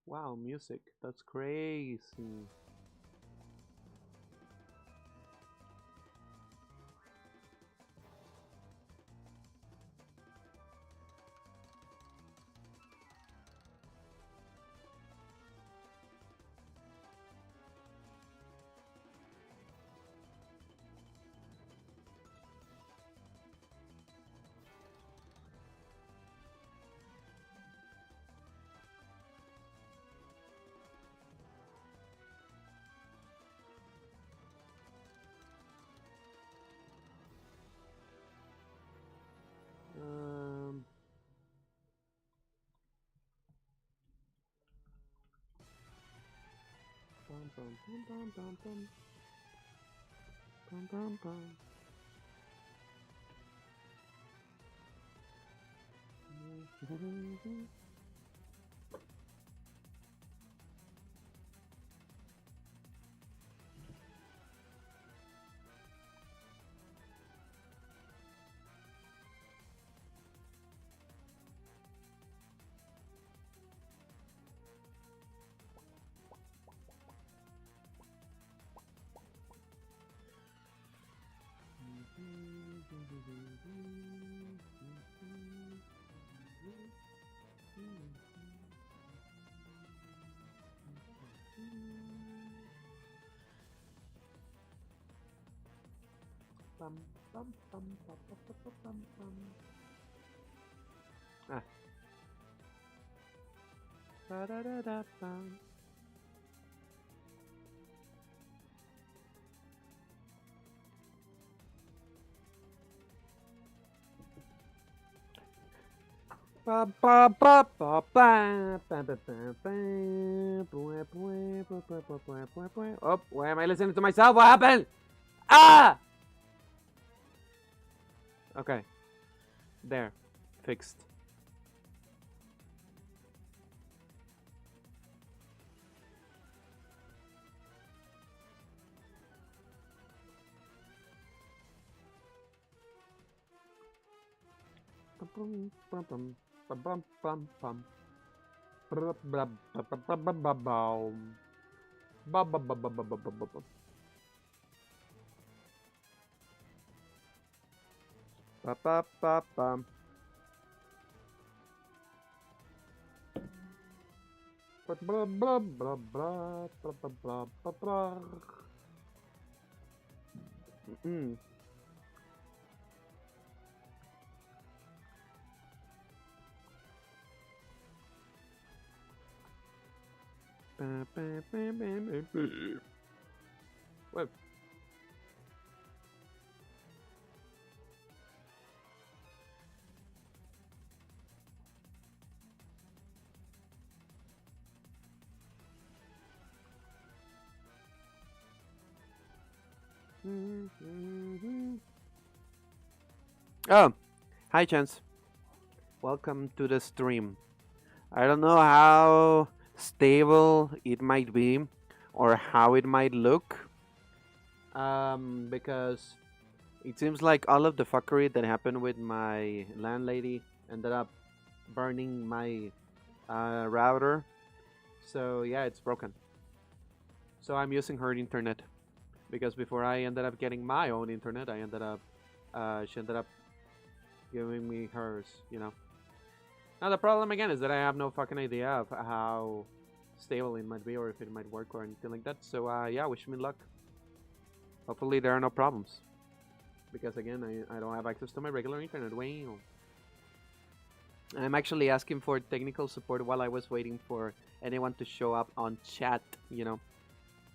Wow, music. That's crazy. Um, bum, bum, bum, bum, bum, bum. Bum, bum, bum. Bum, bum, bum, bum, bum, bum, bum, bum. Ah. Da-da-da-da-bum. Ba ba ba ba ba ba ba ba ba. Bwah, bwah, bwah, bwah, bwah, bwah, bwah, bwah. Oh, why am I listening to myself? What happened? Ah! Okay, there, fixed. Bum, bum, bum, bum, bum, bum, bum. Brum, brum, bum, bum, bum, bum, bum, bum. Bum, bum, bum, bum, bum, bum, bum, bum, bum. Ba, ba, ba, bum. Blah, blah, blah, blah, blah, blah, blah, blah, blah, blah. Mm. Ba, ba, ba, ba, ba, ba. Whoa. Oh, hi, Chance. Welcome to the stream. I don't know how stable it might be or how it might look, because it seems like all of the fuckery that happened with my landlady ended up burning my router. So yeah, it's broken. So I'm using her internet because before I ended up getting my own internet, she ended up giving me hers. Now the problem again is that I have no fucking idea of how stable it might be or if it might work or anything like that. So yeah, wish me luck. Hopefully there are no problems because again I don't have access to my regular internet. Wow. I'm actually asking for technical support while I was waiting for anyone to show up on chat,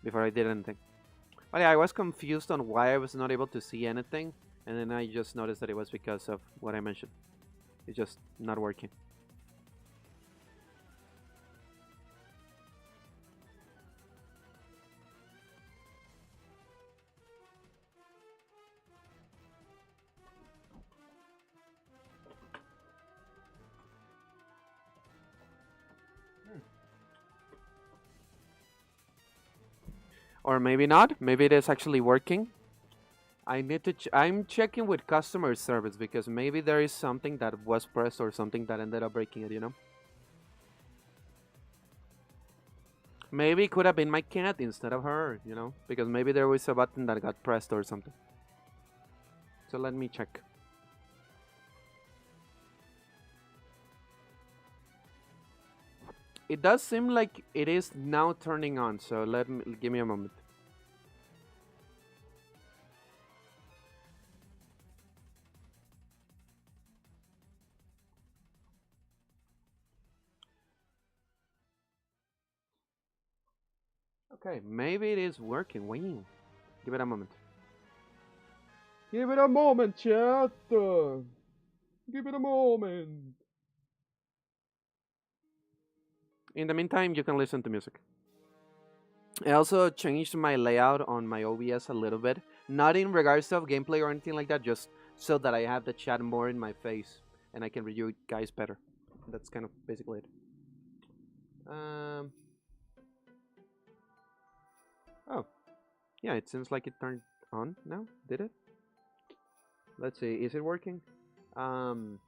before I did anything. But yeah, I was confused on why I was not able to see anything, and then I just noticed that it was because of what I mentioned. It's just not working. Or maybe not. Maybe it is actually working. I need to. I'm checking with customer service because maybe there is something that was pressed or something that ended up breaking it. You know. Maybe it could have been my cat instead of her. You know, because maybe there was a button that got pressed or something. So let me check. It does seem like it is now turning on. So let me give me a moment. Okay, maybe it is working. Wow. Give it a moment. Give it a moment, chat. Give it a moment. In the meantime, you can listen to music. I also changed my layout on my OBS a little bit. Not in regards of gameplay or anything like that, just so that I have the chat more in my face and I can read you guys better. That's kind of basically it. Um. Oh, yeah, it seems like it turned on now. Did it? Let's see. Is it working? Um.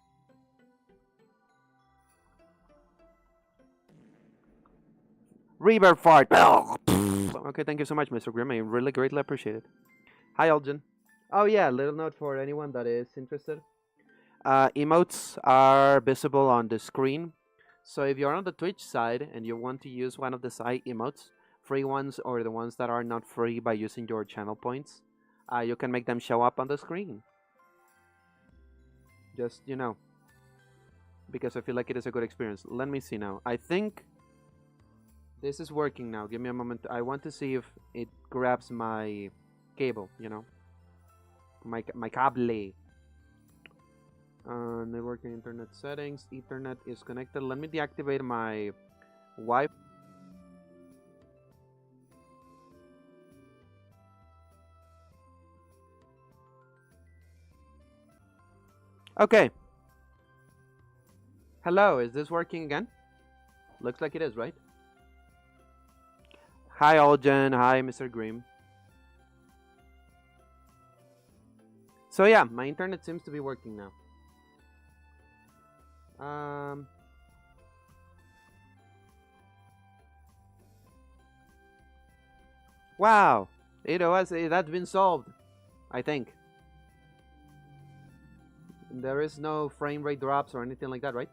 Reaver fart. Okay, thank you so much, Mr. Grimm. I really greatly appreciate it. Hi, Elgin. Oh yeah, little note for anyone that is interested. Emotes are visible on the screen. So if you're on the Twitch side and you want to use one of the side emotes, free ones or the ones that are not free by using your channel points, you can make them show up on the screen. Just, because I feel like it is a good experience. Let me see now. I think this is working now. Give me a moment. I want to see if it grabs my cable, my cable. Network and internet settings. Ethernet is connected. Let me deactivate my Wi-Fi. Okay. Hello, is this working again? Looks like it is, right? Hi, Algen. Hi, Mr. Grimm. So yeah, my internet seems to be working now. Wow, that's been solved. I think there is no frame rate drops or anything like that, right?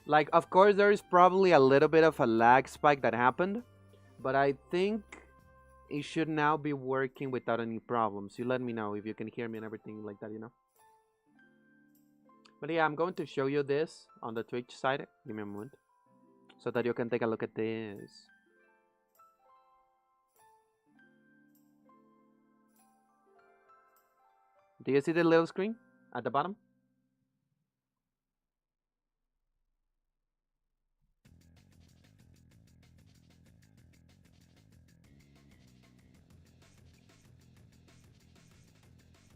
Like, of course, there is probably a little bit of a lag spike that happened, but I think it should now be working without any problems. You let me know if you can hear me and everything like that. But yeah, I'm going to show you this on the Twitch side. Give me a moment so that you can take a look at this. Do you see the little screen at the bottom?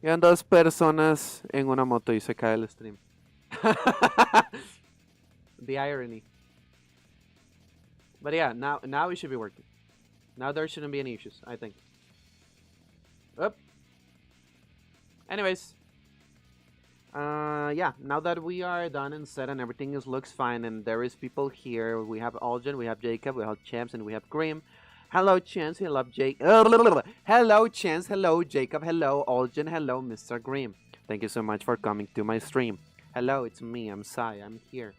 Y dos personas en una moto y se cae el stream. The irony. But yeah, now it should be working. Now there shouldn't be any issues, I think. Oop. Anyways. Yeah, now that we are done and set and everything looks fine and there is people here, we have Algen, we have Jacob, we have Champs, and we have Grimm. Hello, Chance. Hello, Jake. Hello, Chance. Hello, Jacob. Hello, Algen. Hello, Mr. Grimm. Thank you so much for coming to my stream. Hello, it's me. I'm Sai. I'm here.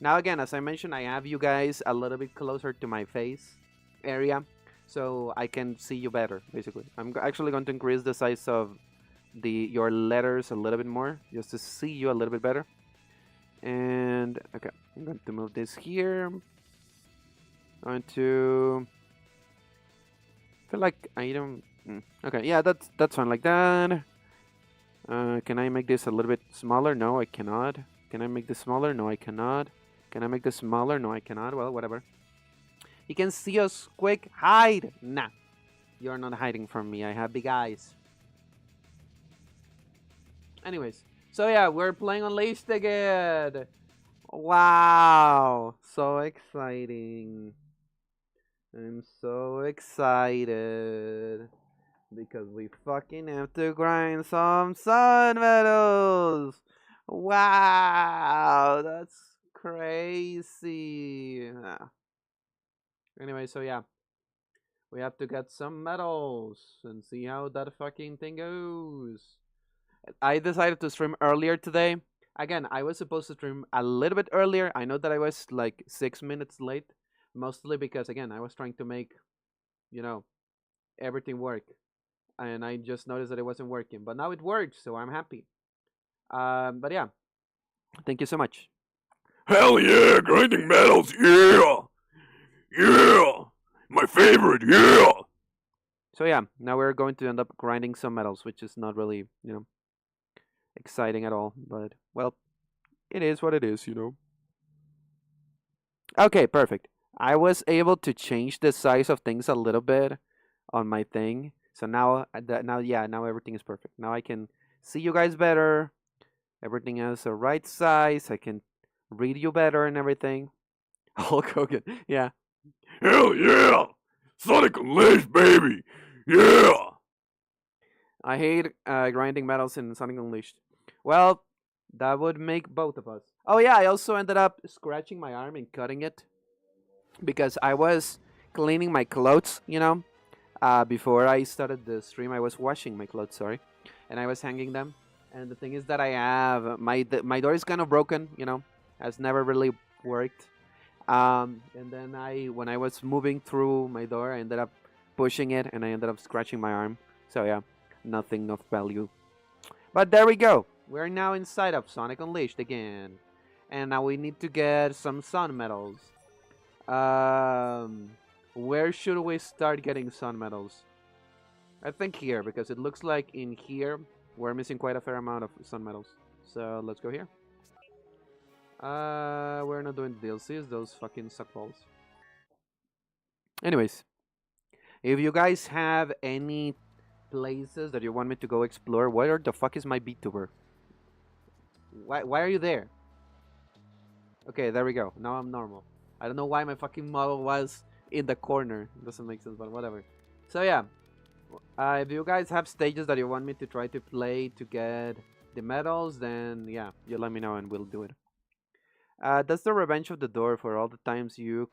Now, again, as I mentioned, I have you guys a little bit closer to my face area so I can see you better, basically. I'm actually going to increase the size of your letters a little bit more just to see you a little bit better. And, okay, I'm going to move this here. I'm going to... feel like I don't... Okay, yeah, that's fine like that. Can I make this a little bit smaller? No, I cannot. Can I make this smaller? No, I cannot. Can I make this smaller? No, I cannot. Well, whatever. You can see us quick. Hide! Nah. You're not hiding from me. I have big eyes. Anyways. So yeah, we're playing on Laced again. Wow. So exciting. I'm so excited. because we fucking have to grind some sun medals. Wow, that's crazy. Anyway, so yeah, we have to get some medals and see how that fucking thing goes. I decided to stream earlier today. Again, I was supposed to stream a little bit earlier. I know that I was like 6 minutes late, mostly because again I was trying to make, you know, everything work, and I just noticed that it wasn't working. But now it works, so I'm happy. But yeah, thank you so much. Hell yeah, grinding metals, yeah! Yeah! My favorite, yeah! So yeah, now we're going to end up grinding some metals, which is not really, exciting at all. But well, it is what it is, Okay, perfect. I was able to change the size of things a little bit on my thing. So now, now everything is perfect. Now I can see you guys better. Everything is the right size. I can read you better and everything. Hulk Hogan, yeah. Hell yeah! Sonic Unleashed, baby! Yeah! I hate grinding metals in Sonic Unleashed. Well, that would make both of us. Oh yeah, I also ended up scratching my arm and cutting it because I was cleaning my clothes, before I started the stream. I was washing my clothes, sorry, and I was hanging them. And the thing is that I have my door is kind of broken, has never really worked. And then when I was moving through my door, I ended up pushing it, and I ended up scratching my arm. So yeah, nothing of value. But there we go. We're now inside of Sonic Unleashed again, and now we need to get some sun medals. Um, where should we start getting sun medals? I think here, because it looks like in here we're missing quite a fair amount of sun medals. So let's go here. We're not doing DLCs, those fucking suck balls. Anyways, if you guys have any places that you want me to go explore, where the fuck is my VTuber? Why are you there? Okay, there we go. Now I'm normal. I don't know why my fucking model was in the corner. It doesn't make sense, but whatever. So yeah, if you guys have stages that you want me to try to play to get the medals, then yeah, you let me know and we'll do it. That's the revenge of the door for all the times you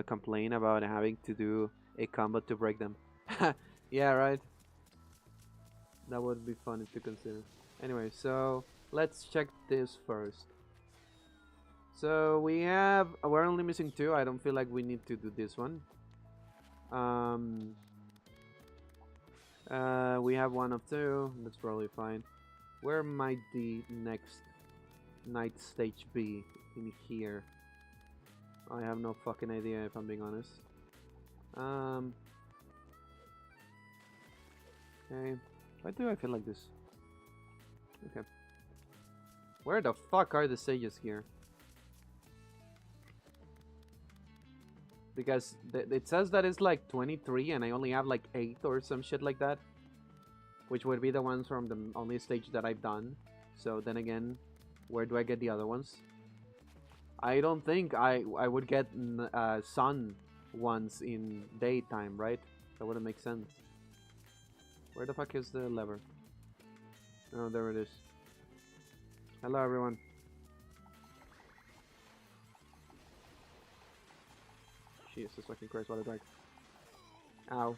complain about having to do a combo to break them. Yeah, right. That would be funny to consider. Anyway, so let's check this first. So we're only missing 2. I don't feel like we need to do this one. We have 1 of 2. That's probably fine. Where might the next night stage be? In here. I have no fucking idea if I'm being honest. Okay. Why do I feel like this? Okay. Where the fuck are the stages here? Because it says that it's like 23 and I only have like 8 or some shit like that. Which would be the ones from the only stage that I've done. So then again, where do I get the other ones? I don't think I would get sun ones in daytime, right? That wouldn't make sense. Where the fuck is the lever? Oh, there it is. Hello, everyone. Jesus fucking Christ, what a died. Ow.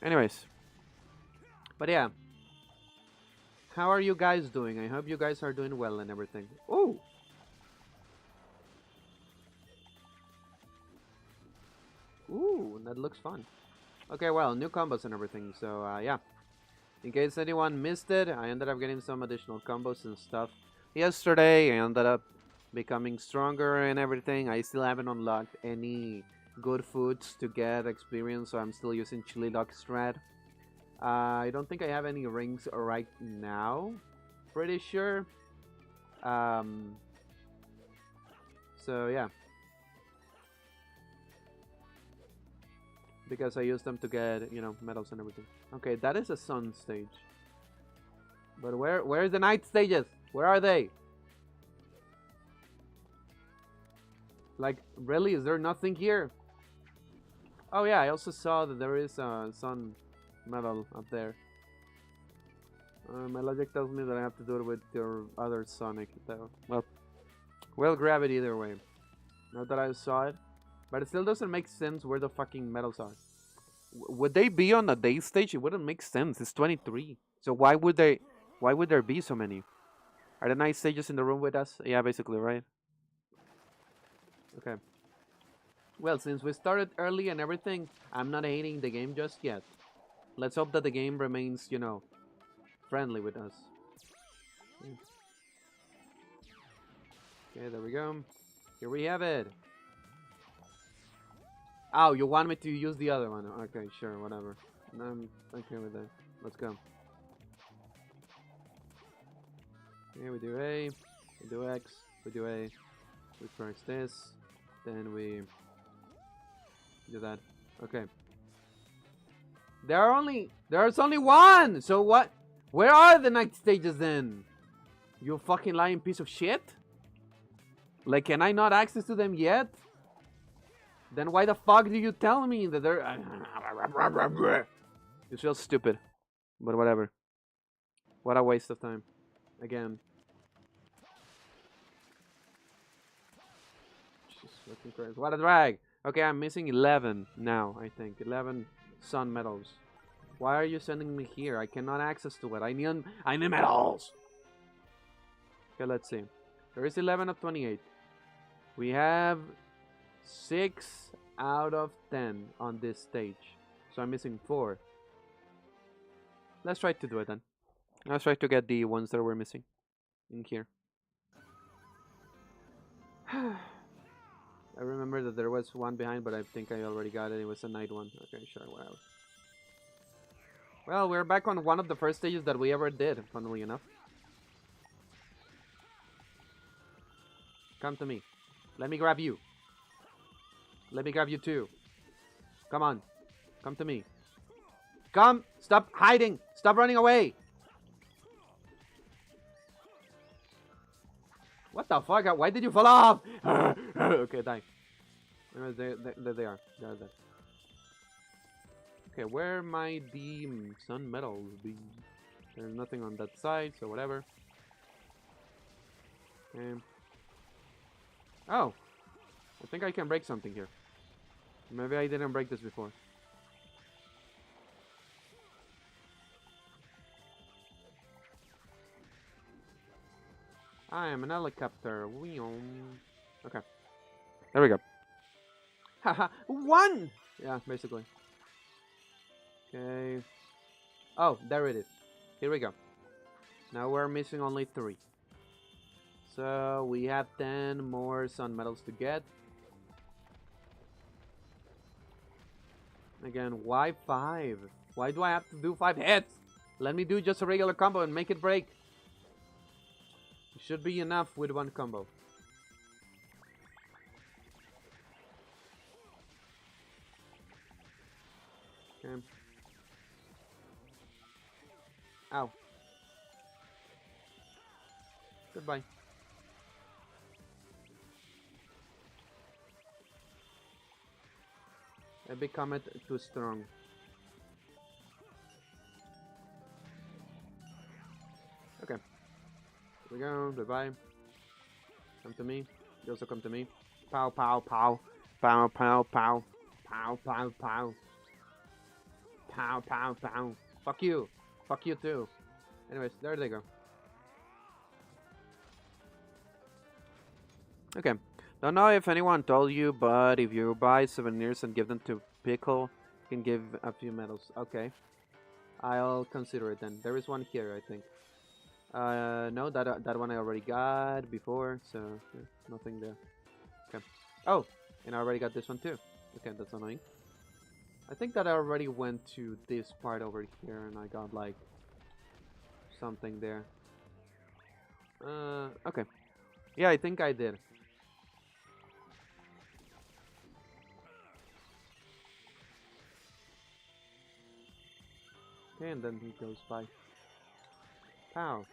Anyways. But yeah. How are you guys doing? I hope you guys are doing well and everything. Ooh! Ooh, that looks fun. Okay, well, new combos and everything, so yeah. In case anyone missed it, I ended up getting some additional combos and stuff. Yesterday, I ended up becoming stronger and everything. I still haven't unlocked any good foods to get experience, so I'm still using Chili Dog Strat. I don't think I have any rings right now. Pretty sure. So yeah. Because I use them to get, medals and everything. Okay, that is a sun stage. But where's the night stages? Where are they? Like, really? Is there nothing here? Oh yeah, I also saw that there is a sun medal up there. My logic tells me that I have to do it with your other Sonic, though. Well, we'll grab it either way. Not that I saw it, but it still doesn't make sense where the fucking medals are. Would they be on the day stage? It wouldn't make sense. It's 23. So why would they? Why would there be so many? Are the night stages in the room with us? Yeah, basically, right? Okay. Well, since we started early and everything, I'm not hating the game just yet. Let's hope that the game remains, you know, friendly with us. Okay, there we go. Here we have it. Oh, you want me to use the other one? Okay, sure, whatever. I'm okay with that. Let's go. Okay, we do A, we do X, we do A, we press this, then we do that. Okay. There's only one! So what? Where are the night stages then? You fucking lying piece of shit? Like, can I not access to them yet? Then why the fuck do you tell me that they're... It feels stupid. But whatever. What a waste of time. Again. Jesus fucking Christ. What a drag! Okay, I'm missing 11 now, I think. 11 sun medals. Why are you sending me here? I cannot access to it. I need medals! Okay, let's see. There is 11 of 28. We have 6 out of 10 on this stage. So I'm missing 4. Let's try to do it then. Let's try to get the ones that we're missing in here. I remember that there was one behind, but I think I already got it. It was a night one. Okay, sure, whatever. Well, we're back on one of the first stages that we ever did, funnily enough. Come to me. Let me grab you. Let me grab you too. Come on. Come to me. Come! Stop hiding! Stop running away! What the fuck? Why did you fall off? Okay, die. There they are. They're there. Okay, where might the sun medals be? There's nothing on that side, so whatever. Okay. Oh! I think I can break something here. Maybe I didn't break this before. I am an helicopter. Okay. There we go. Haha. 1! Yeah, basically. Okay. Oh, there it is. Here we go. Now we're missing only 3. So we have 10 more sun medals to get. Again, why 5? Why do I have to do 5 hits? Let me do just a regular combo and make it break. It should be enough with one combo. Okay. Ow. Goodbye. I become it too strong. Okay. Here we go. Goodbye. Come to me. You also come to me. Pow, pow, pow. Pow, pow, pow. Pow, pow, pow. Pow, pow, pow. Fuck you. Fuck you too. Anyways, there they go. Okay. Don't know if anyone told you, but if you buy souvenirs and give them to Pickle, you can give a few medals. Okay. I'll consider it then. There is one here, I think. No, that one I already got before, so yeah, nothing there. Okay. Oh, and I already got this one too. Okay, that's annoying. I think that I already went to this part over here and I got like something there. Okay. Yeah, I think I did. Okay, and then he goes by. Pow.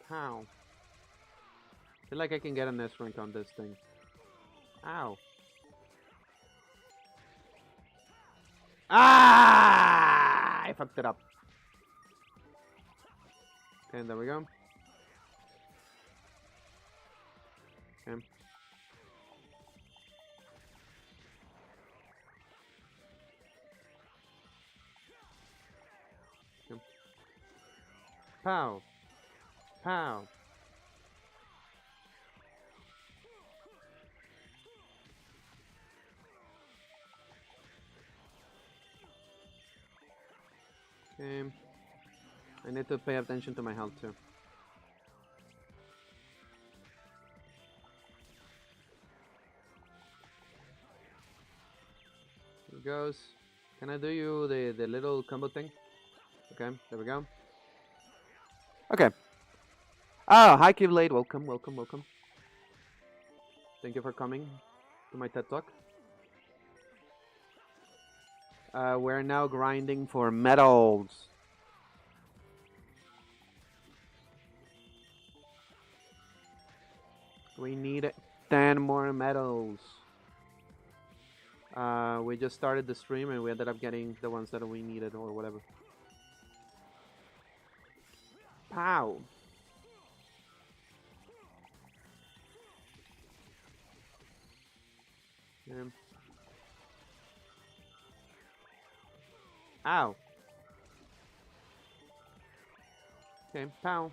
Pow. I feel like I can get an S rank on this thing. Ow. Ah! I I fucked it up. Okay, there we go. Okay. Okay. Pow. Pow. Okay. I need to pay attention to my health too. Here it goes. Can I do you the little combo thing? Okay, there we go. Okay. Ah, hi Keyblade. Welcome, welcome, welcome. Thank you for coming to my TED Talk. We're now grinding for medals. We need 10 more medals. We just started the stream and we ended up getting the ones that we needed or whatever. Pow! Yeah. Ow! Okay, pow!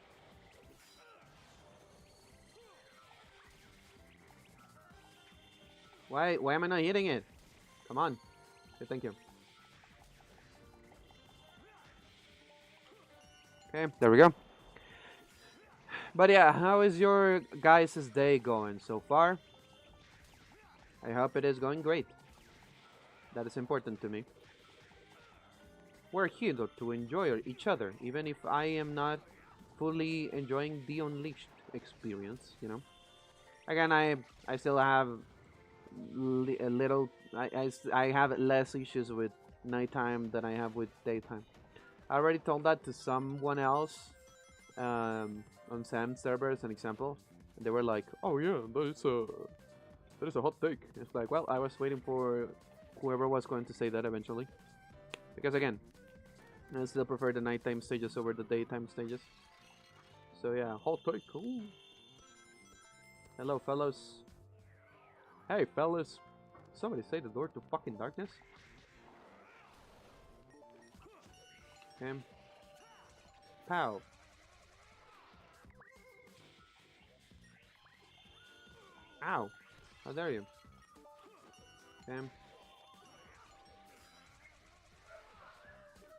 Why am I not hitting it? Come on. Okay, thank you. Okay, there we go. But yeah, how is your guys' day going so far? I hope it is going great. That is important to me. We're here to enjoy each other, even if I am not fully enjoying the Unleashed experience, you know. Again, I still have a little. I have less issues with nighttime than I have with daytime. I already told that to someone else on Sam's server as an example. And they were like, "Oh yeah, that is a hot take." It's like, well, I was waiting for whoever was going to say that eventually, because again, I still prefer the nighttime stages over the daytime stages. So yeah, hot take. Ooh. Hello, fellas. Hey, fellas. Somebody say the door to fucking darkness. Okay. Pow. Ow. How dare you? Okay.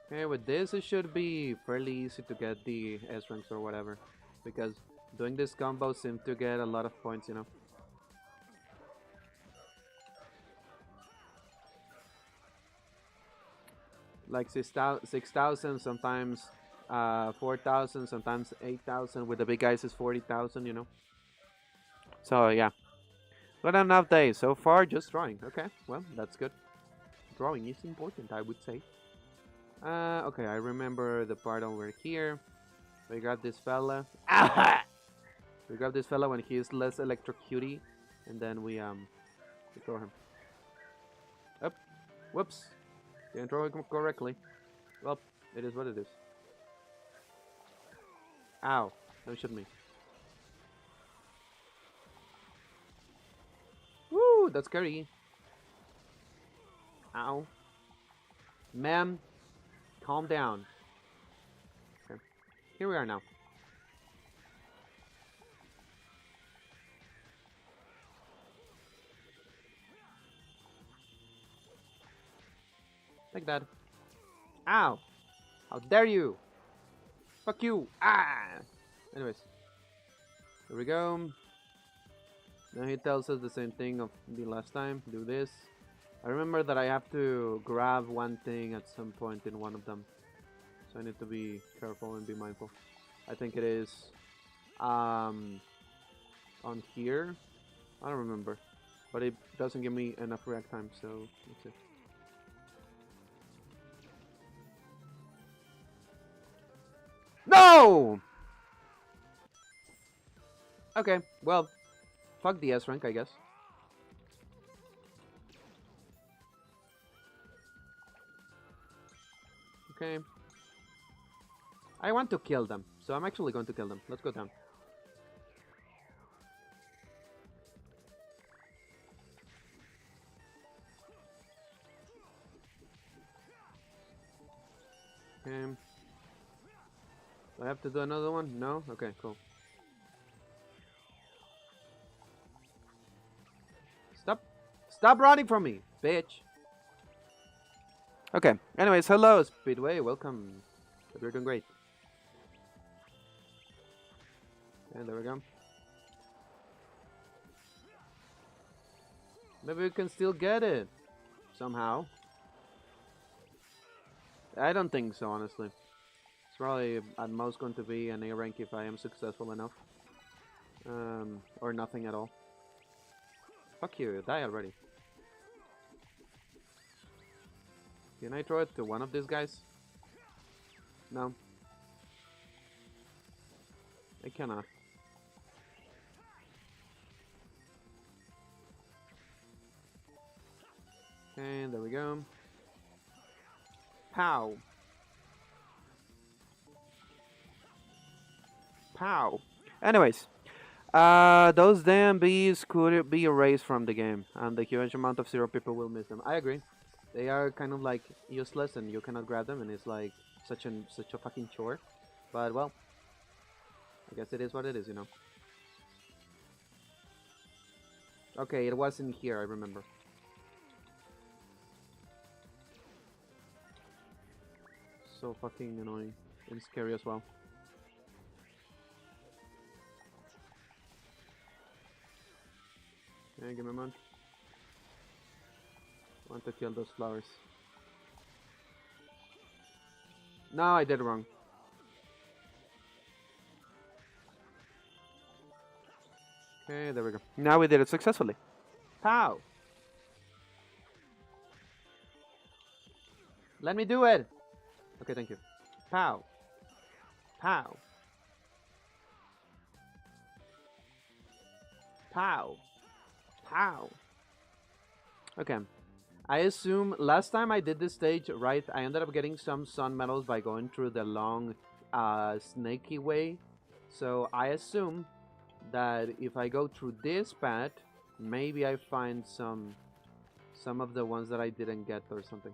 Okay, with this it should be fairly easy to get the S ranks or whatever. Because doing this combo seems to get a lot of points, you know. Like 6,000, sometimes 4,000, sometimes 8,000. With the big guys is 40,000, you know. So yeah, good enough day so far. Just drawing. Okay, well that's good. Drawing is important, I would say. Okay, I remember the part over here. We got this fella. We grab this fella when he's less electrocutey, and then we throw him. Up. Whoops. Didn't throw him correctly. Well, it is what it is. Ow. Don't shoot me. Woo, that's scary. Ow. Ma'am, calm down. Okay. Here we are now. Like that. Ow! How dare you! Fuck you! Ah! Anyways. Here we go. Now he tells us the same thing of the last time. Do this. I remember that I have to grab one thing at some point in one of them. So I need to be careful and be mindful. I think it is on here. I don't remember. But it doesn't give me enough react time, so let's see. No! Okay, well, fuck the S rank, I guess. Okay, I want to kill them, so I'm actually going to kill them. Let's go down. Okay. Do I have to do another one? No? Okay, cool. Stop. Stop running from me, bitch. Okay. Anyways, hello, Speedway. Welcome. Hope you're doing great. And there we go. Maybe we can still get it. Somehow. I don't think so, honestly. It's probably at most going to be an A rank if I am successful enough. Or nothing at all. Fuck you, die already. Can I throw it to one of these guys? No. I cannot. Okay, there we go. Pow. Pow. Anyways, those damn bees could be erased from the game, and the huge amount of zero people will miss them. I agree. They are kind of like useless, and you cannot grab them, and it's like such a fucking chore. But well, I guess it is what it is, you know. Okay, it was in here, I remember. So fucking annoying and scary as well. Okay, give me a moment. I want to kill those flowers. No, I did it wrong. Okay, there we go. Now we did it successfully. Pow! Let me do it! Okay, thank you. Pow! Pow! Pow! Pow! Okay. I assume last time I did this stage, right, I ended up getting some sun medals by going through the long, snaky way. So I assume that if I go through this path, maybe I find some of the ones that I didn't get or something.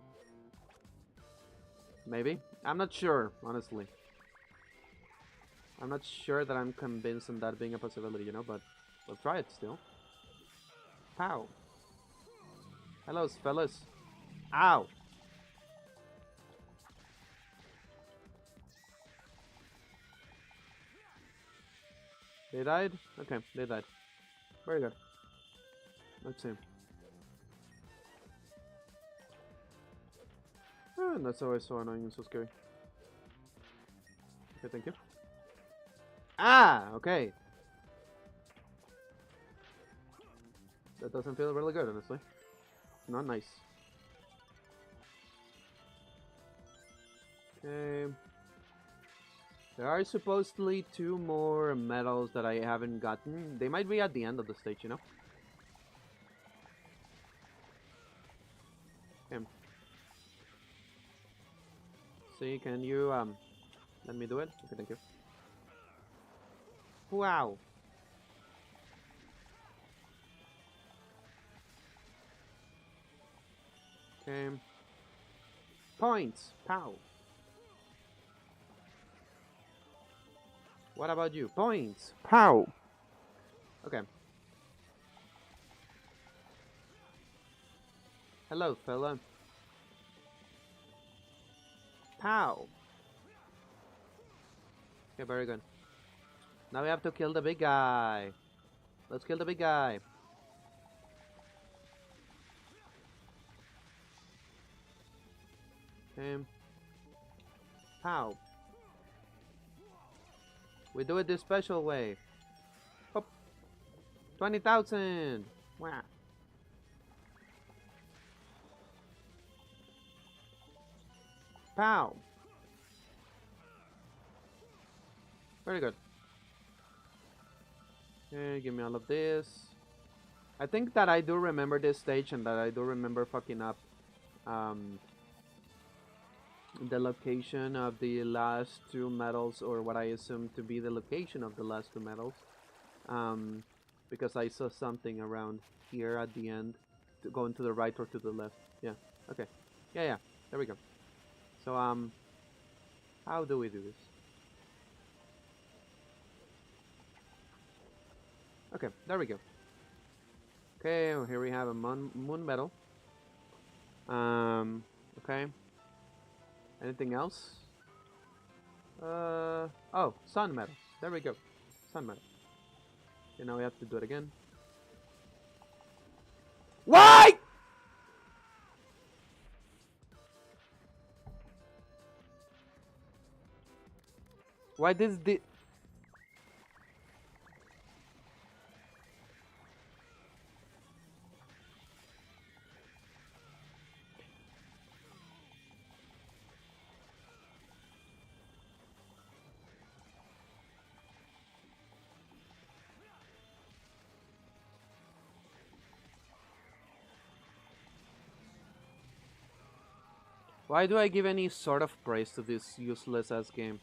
Maybe? I'm not sure, honestly. I'm not sure that I'm convinced on that being a possibility, you know, but we'll try it still. Pow. Hello, fellas. Ow. They died? Okay, they died. Very good. Let's see. Oh, that's always so annoying and so scary. Okay, thank you. Ah, okay. That doesn't feel really good, honestly. Not nice. Okay. There are supposedly 2 more medals that I haven't gotten. They might be at the end of the stage, you know? Okay. See, can you, let me do it? Okay, thank you. Wow. Okay. Points. Pow. What about you? Points. Pow. Okay. Hello, fella. Pow. Okay, very good. Now we have to kill the big guy. Let's kill the big guy. Okay. Pow. We do it this special way. Hop. 20,000. Wow. Pow. Very good. Okay, give me all of this. I think that I do remember this stage and that I do remember fucking up. the location of the last two medals, or what I assume to be the location of the last two medals, um, because I saw something around here at the end, going to the right or to the left. Yeah. Okay. Yeah, yeah. There we go. So how do we do this? Okay, there we go. Okay, well, here we have a moon medal. Okay. Anything else? Oh, sun medal. There we go. Sun medal. Okay, now we have to do it again. Why? Why this the? Why do I give any sort of praise to this useless ass game?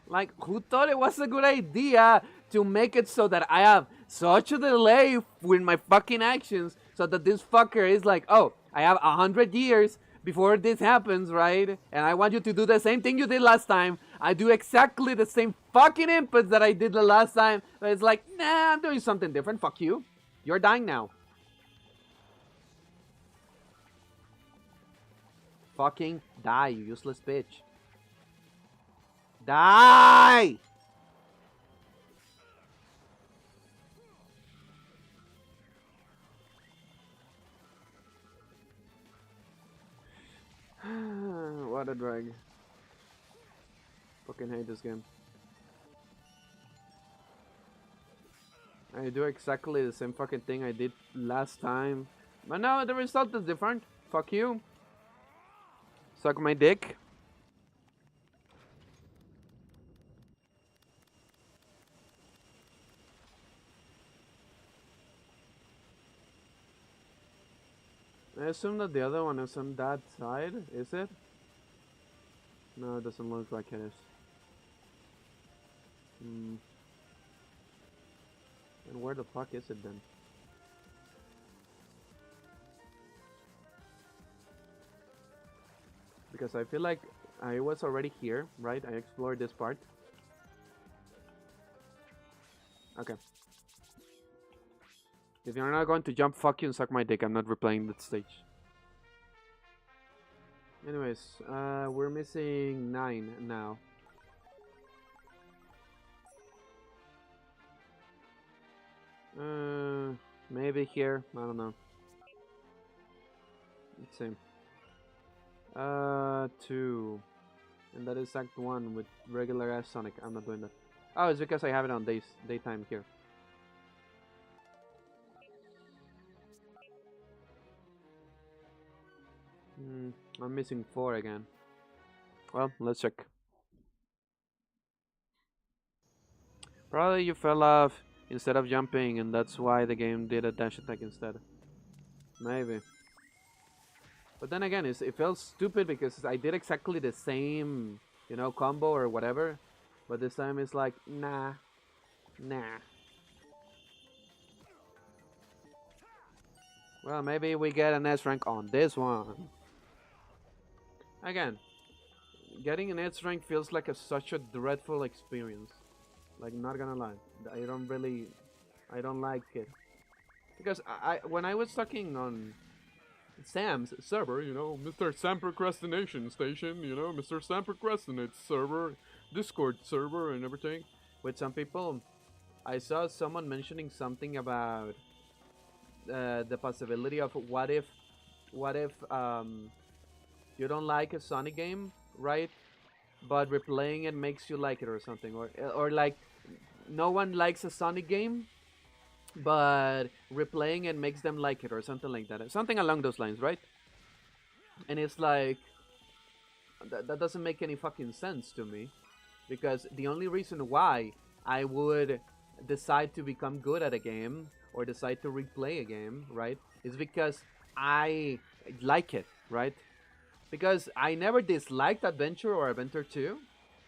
Like, who thought it was a good idea to make it so that I have such a delay with my fucking actions, so that this fucker is like, oh, I have 100 years before this happens, right? And I want you to do the same thing you did last time. I do exactly the same fucking inputs that I did the last time. But it's like, nah, I'm doing something different. Fuck you. You're dying now. Fucking die, you useless bitch. Die! What a drag. Fucking hate this game. I do exactly the same fucking thing I did last time. But now the result is different. Fuck you. Suck my dick. I assume that the other one is on that side, is it? No, it doesn't look like it is. Hmm. And where the fuck is it then? Because I feel like I was already here, right? I explored this part. Okay. If you're not going to jump, fuck you and suck my dick. I'm not replaying that stage. Anyways, we're missing 9 now. Maybe here. I don't know. Let's see. 2. And that is Act 1 with regular ass Sonic. I'm not doing that. Oh, it's because I have it on daytime here. I'm missing 4 again. Well, let's check. Probably you fell off instead of jumping, and that's why the game did a dash attack instead. Maybe. But then again, it felt stupid because I did exactly the same, combo or whatever. But this time it's like, nah. Nah. Well, maybe we get an S rank on this one. Again, getting an S rank feels like such a dreadful experience. Like, not gonna lie. I don't like it. Because when I was talking on Sam's server, Mr. Sam Procrastination Station, Mr. Sam Procrastinates server, Discord server and everything, with some people, I saw someone mentioning something about the possibility of what if you don't like a Sonic game, right? But replaying it makes you like it or something, or like no one likes a Sonic game, but replaying it makes them like it or something like that, something along those lines, right? And it's like that doesn't make any fucking sense to me, because the only reason why I would decide to become good at a game or decide to replay a game, right, is because I like it, right? because I never disliked Adventure or Adventure 2.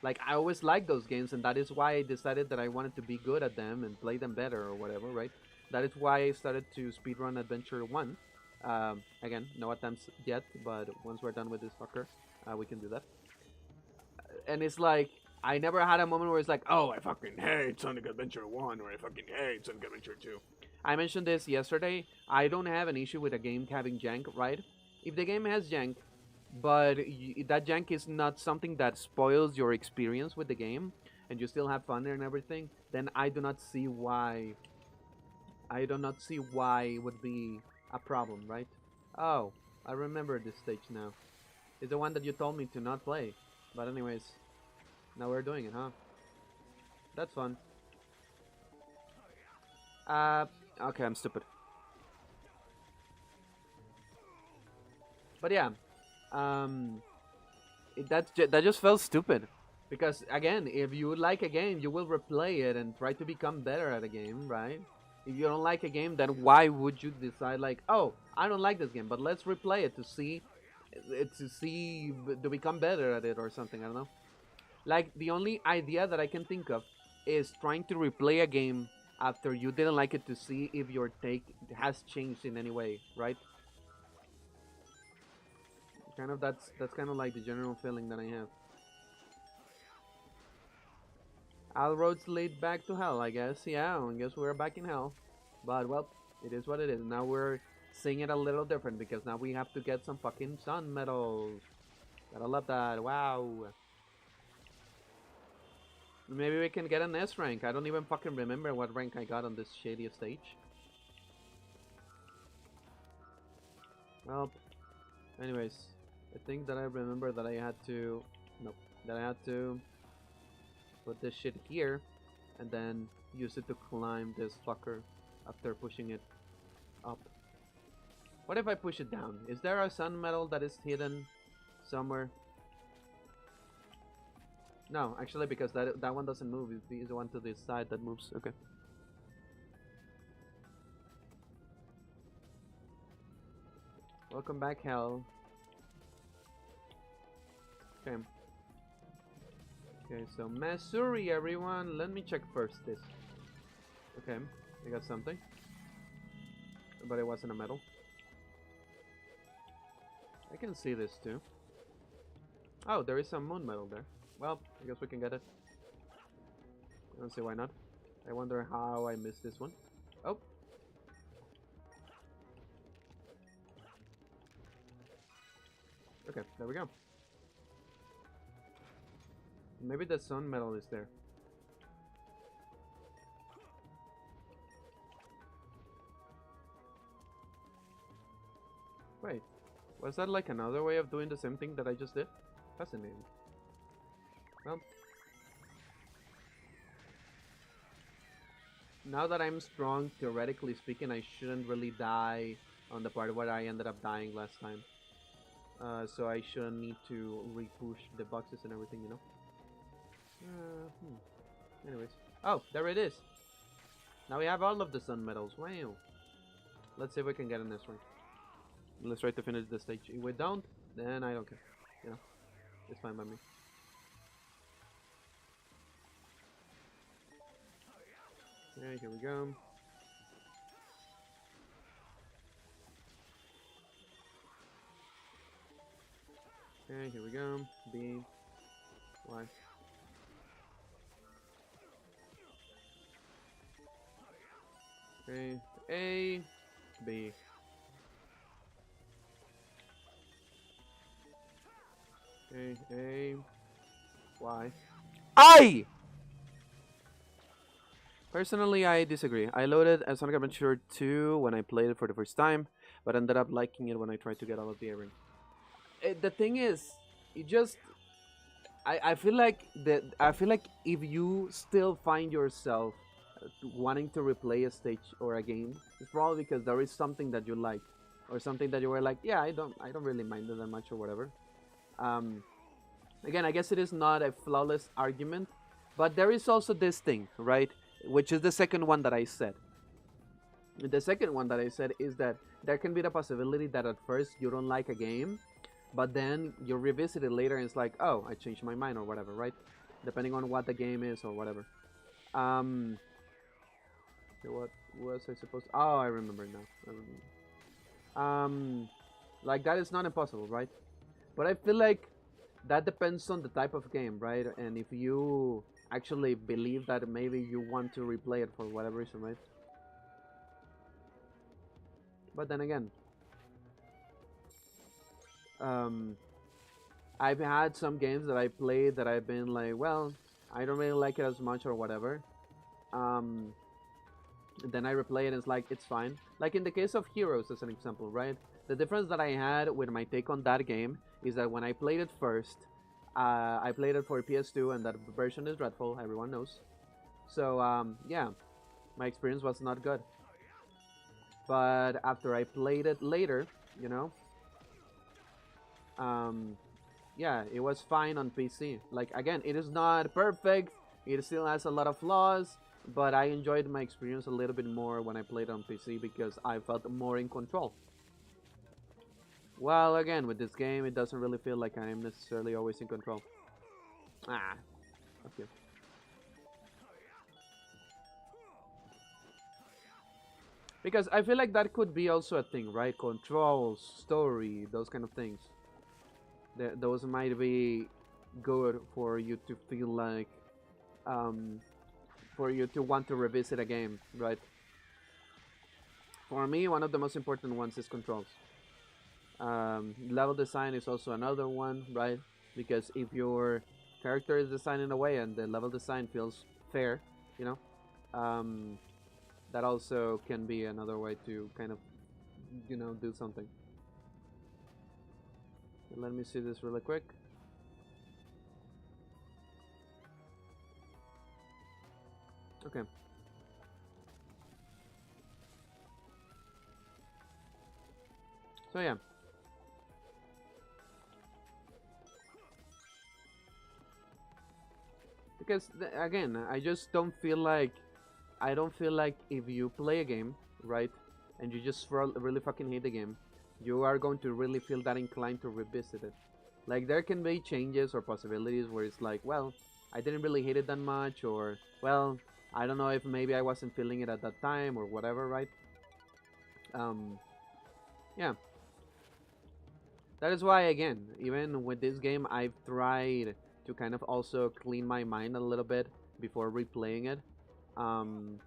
Like I always liked those games, and that is why I decided that I wanted to be good at them and play them better or whatever, right? That is why I started to speedrun Adventure 1. Again, no attempts yet, but once we're done with this fucker, we can do that. And it's like I never had a moment where it's like, oh, I fucking hate Sonic Adventure 1 or I fucking hate Sonic Adventure 2. I mentioned this yesterday. I don't have an issue with a game having jank, right? If the game has jank, but that jank is not something that spoils your experience with the game, and you still have fun and everything, then I do not see why. I do not see why it would be a problem, right? Oh, I remember this stage now. It's the one that you told me to not play. But anyways, now we're doing it, huh? That's fun. Okay, I'm stupid. But yeah, that just felt stupid. Because again, if you like a game, you will replay it and try to become better at a game, right? If you don't like a game, then why would you decide like, oh, I don't like this game, but let's replay it to see to become better at it or something. I don't know. Like the only idea that I can think of is trying to replay a game after you didn't like it to see if your take has changed in any way, right? Kind of that's kind of like the general feeling that I have. All roads lead back to hell, I guess. Yeah, I guess we're back in hell. But well, it is what it is. Now we're seeing it a little different because now we have to get some fucking sun medals. Gotta love that. Wow. Maybe we can get an S rank. I don't even fucking remember what rank I got on this shady stage. Well, anyways, I think that I remember that I had to... Nope. That I had to put this shit here and then use it to climb this fucker after pushing it up. What if I push it down? Is there a sun medal that is hidden somewhere? No, actually, because that one doesn't move. It's the one to this side that moves. Okay. Welcome back, hell. Okay. Okay, so Missouri, everyone. Let me check first this. Okay, I got something. But it wasn't a medal. I can see this too. Oh, there is some moon medal there. Well, I guess we can get it. I don't see why not. I wonder how I missed this one. Oh. Okay, there we go. Maybe the sun medal is there. Wait, was that like another way of doing the same thing that I just did? Fascinating. Well, now that I'm strong, theoretically speaking, I shouldn't really die on the part where I ended up dying last time. So I shouldn't need to re-push the boxes and everything, you know? Anyways. Oh, there it is. Now we have all of the sun medals. Wow. Let's see if we can get in this one. Let's try to finish the stage. If we don't, then I don't care. You know? It's fine by me. Okay, here we go. Okay, here we go. B. Y. Okay, A. B. Okay, A. Y. I! Personally, I disagree. I loaded a Sonic Adventure 2 when I played it for the first time, but ended up liking it when I tried to get all of the A-Ring. The thing is, it just... I feel like if you still find yourself wanting to replay a stage or a game, it's probably because there is something that you like, or something that you were like, yeah, I don't really mind it that much or whatever. Again, I guess it is not a flawless argument, but there is also this thing, right? Which is the second one that I said. The second one that I said is that there can be the possibility that at first you don't like a game, But then you revisit it later and it's like, oh, I changed my mind or whatever, right? Depending on what the game is or whatever. Um, okay, what was I supposed to... Oh, I remember now. I remember. Like that is not impossible, right? But I feel like that depends on the type of game, right? And if you actually believe that maybe you want to replay it for whatever reason, right? But then again, um, I've had some games that I played that I've been like, well, I don't really like it as much or whatever. Um, then I replay it and it's like, it's fine. Like in the case of Heroes as an example, right? The difference that I had with my take on that game is that when I played it first, I played it for PS2 and that version is dreadful, everyone knows. So, yeah, my experience was not good. But after I played it later, you know, um, yeah, it was fine on PC. Like again, it is not perfect. It still has a lot of flaws, but I enjoyed my experience a little bit more when I played on PC because I felt more in control. Well, again, with this game, it doesn't really feel like I am necessarily always in control. Ah, okay. Because I feel like that could be also a thing, right? Controls, story, those kind of things. Those might be good for you to feel like, um, for you to want to revisit a game, right? For me, one of the most important ones is controls. Level design is also another one, right? Because if your character is designed in a way and the level design feels fair, you know, um, that also can be another way to kind of, do something. Let me see this really quick. Okay. So yeah. Because again, I don't feel like if you play a game, right, and you just really fucking hate the game, you are going to really feel that inclined to revisit it. Like there can be changes or possibilities where it's like, well, I didn't really hate it that much, or well, I don't know if maybe I wasn't feeling it at that time or whatever, right? Um, yeah, that is why again, even with this game, I've tried to kind of also clean my mind a little bit before replaying it. Um,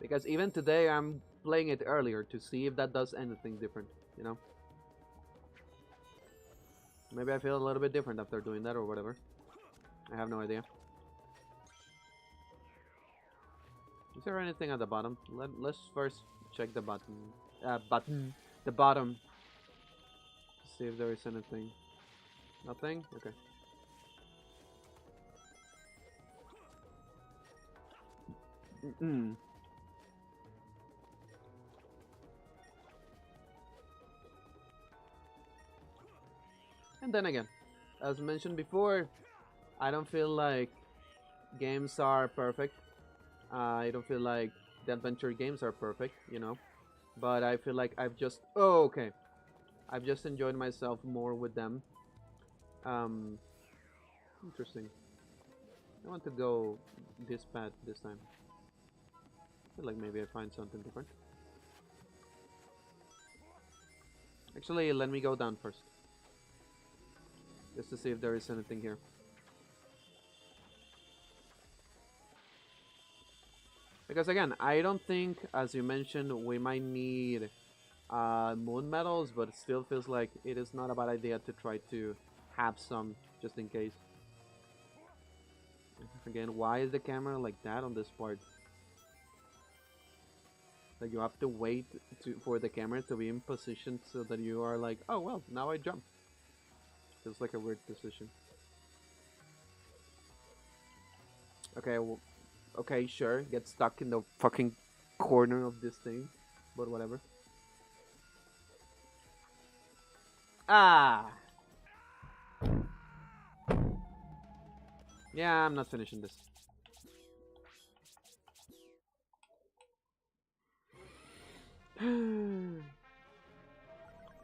because even today I'm playing it earlier to see if that does anything different, you know? Maybe I feel a little bit different after doing that or whatever. I have no idea. Is there anything at the bottom? Let's first check the button. The bottom. See if there is anything. Nothing? Okay. Mm-mm. And then again, as mentioned before, I don't feel like games are perfect. I don't feel like the adventure games are perfect, you know. But I feel like okay. I've just enjoyed myself more with them. Um, Interesting. I want to go this path this time. I feel like maybe I find something different. Actually, let me go down first. Just to see if there is anything here. Because again, I don't think, as you mentioned, we might need moon medals, but it still feels like it is not a bad idea to try to have some, just in case. Again, why is the camera like that on this part? Like you have to wait for the camera to be in position so that you are like, oh well, now I jump. Feels like a weird position. Okay, well, okay, sure. Get stuck in the fucking corner of this thing, but whatever. Ah, yeah, I'm not finishing this.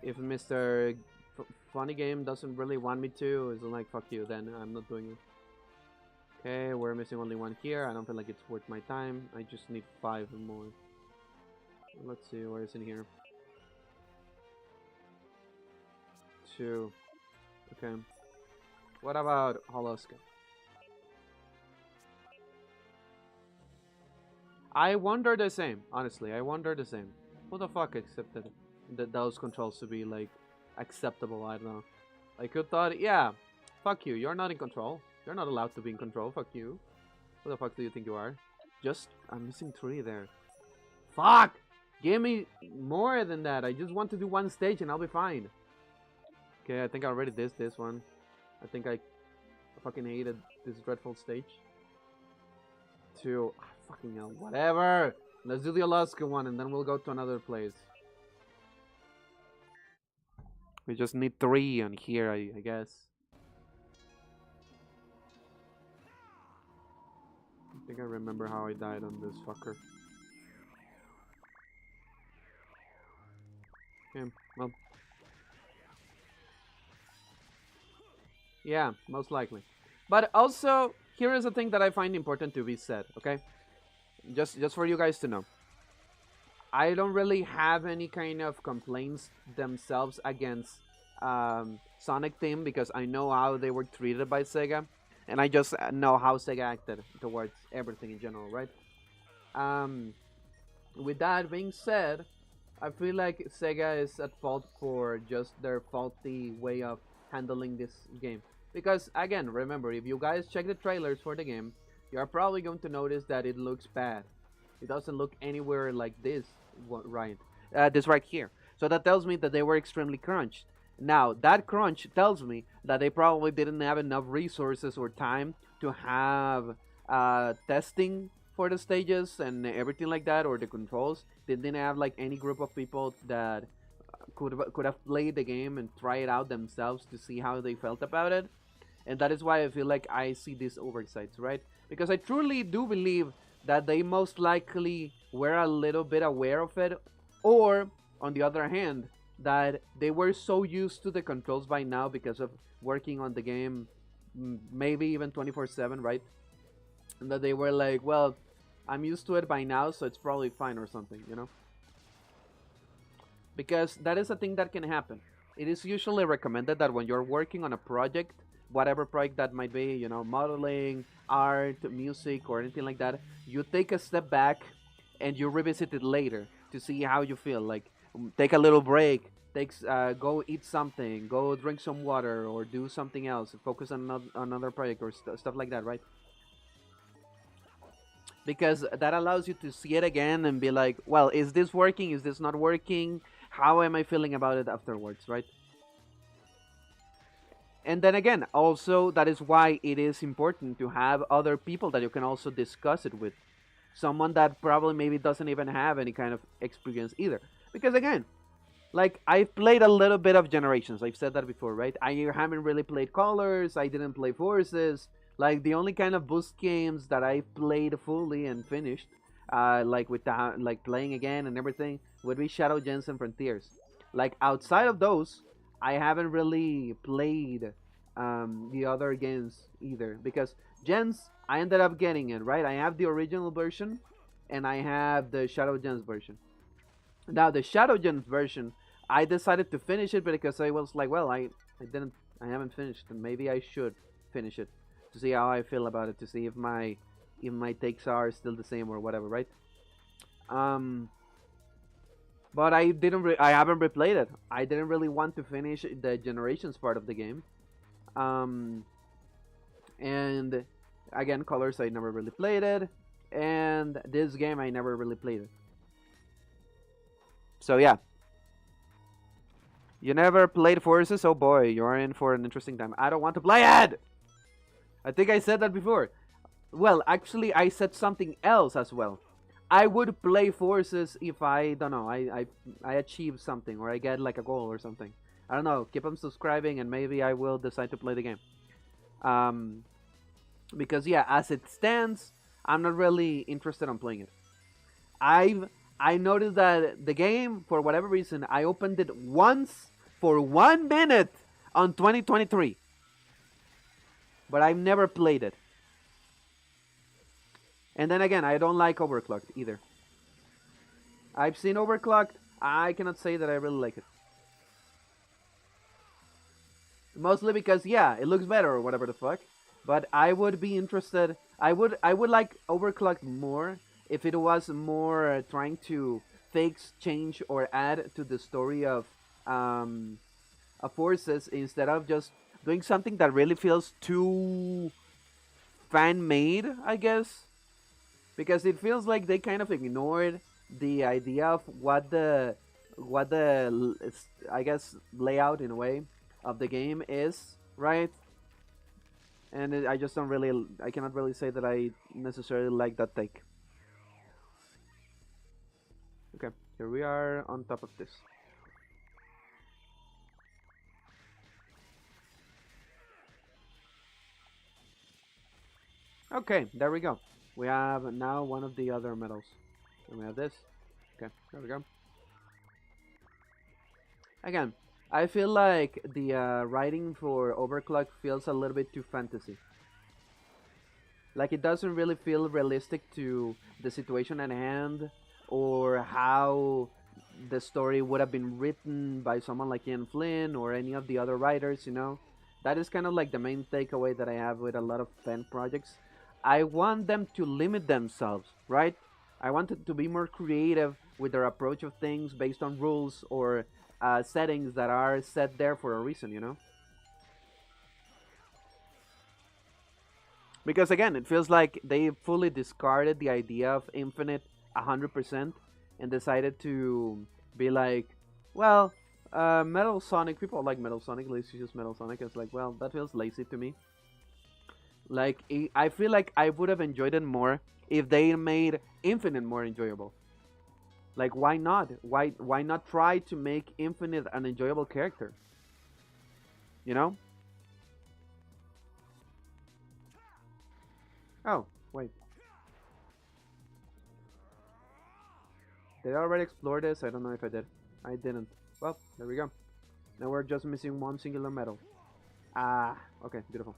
If Mr. funny game doesn't really want me to, it's like fuck you. Then I'm not doing it. Okay, we're missing only one here. I don't feel like it's worth my time. I just need 5 more. Let's see, where is in here? 2. Okay. What about Holoska? I wonder the same, honestly. I wonder the same. Who the fuck accepted those controls to be like acceptable? I don't know. Like who thought? Yeah, fuck you. You're not in control. You're not allowed to be in control. Fuck you. Who the fuck do you think you are? Just I'm missing 3 there. Fuck! Give me more than that. I just want to do one stage and I'll be fine. Okay, I think I already did this one. I think I fucking hated this dreadful stage. 2. Fucking hell, whatever. Let's do the Alaska one and then we'll go to another place. We just need 3 on here, I guess. I think I remember how I died on this fucker. Yeah, well. Yeah, most likely. But also, here is a thing that I find important to be said, okay? Just for you guys to know. I don't really have any kind of complaints themselves against Sonic Team because I know how they were treated by Sega, and I just know how Sega acted towards everything in general, right? With that being said, I feel like Sega is at fault for just their faulty way of handling this game. Because again, remember, if you guys check the trailers for the game, you are probably going to notice that it looks bad. It doesn't look anywhere like this, right? This right here. So that tells me that they were extremely crunched. Now, that crunch tells me that they probably didn't have enough resources or time to have testing for the stages and everything like that, or the controls. They didn't have like any group of people that could have played the game and try it out themselves to see how they felt about it. And that is why I feel like I see these oversights, right? Because I truly do believe that they most likely were a little bit aware of it, or on the other hand, that they were so used to the controls by now because of working on the game maybe even 24/7, right? And that they were like, well, I'm used to it by now, so it's probably fine or something, you know? Because that is a thing that can happen. It is usually recommended that when you're working on a project, whatever project that might be, you know, modeling, art, music, or anything like that, you take a step back and you revisit it later to see how you feel. Like, take a little break, go eat something, go drink some water, or do something else, focus on another project, or stuff like that, right? Because that allows you to see it again and be like, well, is this working? Is this not working? How am I feeling about it afterwards, right? And then again, also, that is why it is important to have other people that you can also discuss it with. Someone that probably maybe doesn't even have any kind of experience either. Because again, like, I've played a little bit of Generations. I've said that before, right? I haven't really played Colors. I didn't play Forces. Like, the only kind of boost games that I played fully and finished, like with the, like playing again and everything, would be Shadow Gens and Frontiers. Like, outside of those, I haven't really played the other games either. Because Gens, I ended up getting it, right? I have the original version, and I have the Shadow Gens version. Now, the Shadow Gens version, I decided to finish it because I was like, well, I haven't finished, and maybe I should finish it to see how I feel about it, to see if my takes are still the same or whatever, right? But I haven't replayed it. I didn't really want to finish the Generations part of the game. And again, Colors, I never really played it, and this game I never really played it. So yeah. You never played Forces? Oh boy, you're in for an interesting time. I don't want to play it! I think I said that before. Well, actually, I said something else as well. I would play Forces if I, don't know, I achieve something, or I get like a goal or something. I don't know, keep on subscribing and maybe I will decide to play the game. Because yeah, as it stands, I'm not really interested in playing it. I noticed that the game, for whatever reason, I opened it once for 1 minute on 2023. But I've never played it. And then again, I don't like Overclocked either. I've seen Overclocked. I cannot say that I really like it. Mostly because, yeah, it looks better or whatever the fuck. But I would be interested. I would like Overclocked more if it was more trying to fix, change, or add to the story of Forces instead of just doing something that really feels too fan made, I guess. Because it feels like they kind of ignored the idea of what the I guess layout in a way of the game is, right? And I just don't really, I cannot really say that I necessarily like that take. Okay, here we are on top of this. Okay, there we go. We have now one of the other medals. And we have this. Okay, there we go. Again, I feel like the writing for Overclock feels a little bit too fantasy. Like it doesn't really feel realistic to the situation at hand or how the story would have been written by someone like Ian Flynn or any of the other writers, you know? That is kind of like the main takeaway that I have with a lot of fan projects. I want them to limit themselves, right? I want it to be more creative with their approach of things based on rules or settings that are set there for a reason, you know? Because again, it feels like they fully discarded the idea of infinite 100% and decided to be like, well, Metal Sonic, people like Metal Sonic, let's use Metal Sonic. It's like, well, that feels lazy to me. Like, I feel like I would have enjoyed it more if they made Infinite more enjoyable. Like, why not? Why not try to make Infinite an enjoyable character? You know? Oh, wait. Did I already explore this? I don't know if I did. I didn't. Well, there we go. Now we're just missing one singular medal. Ah, okay, beautiful.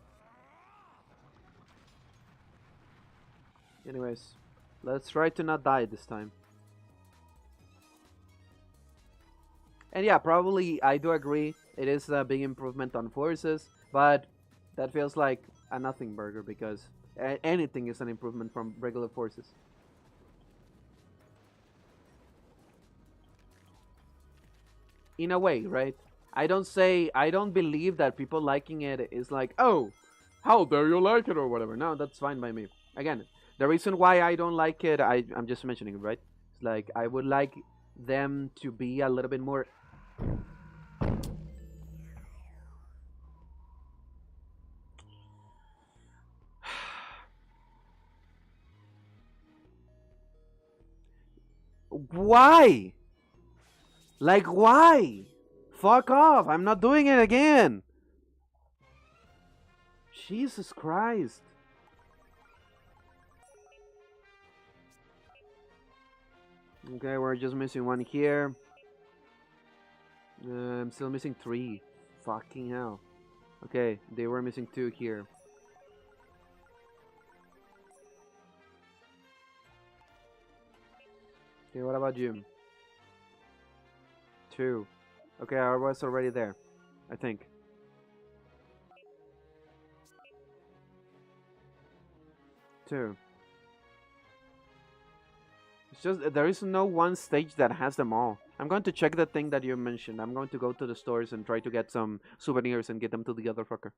Anyways, let's try to not die this time. And yeah, probably I do agree. It is a big improvement on Forces, but that feels like a nothing burger because anything is an improvement from regular Forces. In a way, right? I don't believe that people liking it is like, oh, how dare you like it or whatever. No, that's fine by me. Again, the reason why I don't like it, I'm just mentioning it, right? It's like I would like them to be a little bit more. Why? Like, why? Fuck off. I'm not doing it again. Jesus Christ. Okay, we're just missing one here. I'm still missing 3. Fucking hell. Okay, they were missing 2 here. Okay, what about you? 2. Okay, I was already there, I think. Two. It's just there is no one stage that has them all. I'm going to check the thing that you mentioned. I'm going to go to the stores and try to get some souvenirs and get them to the other fucker.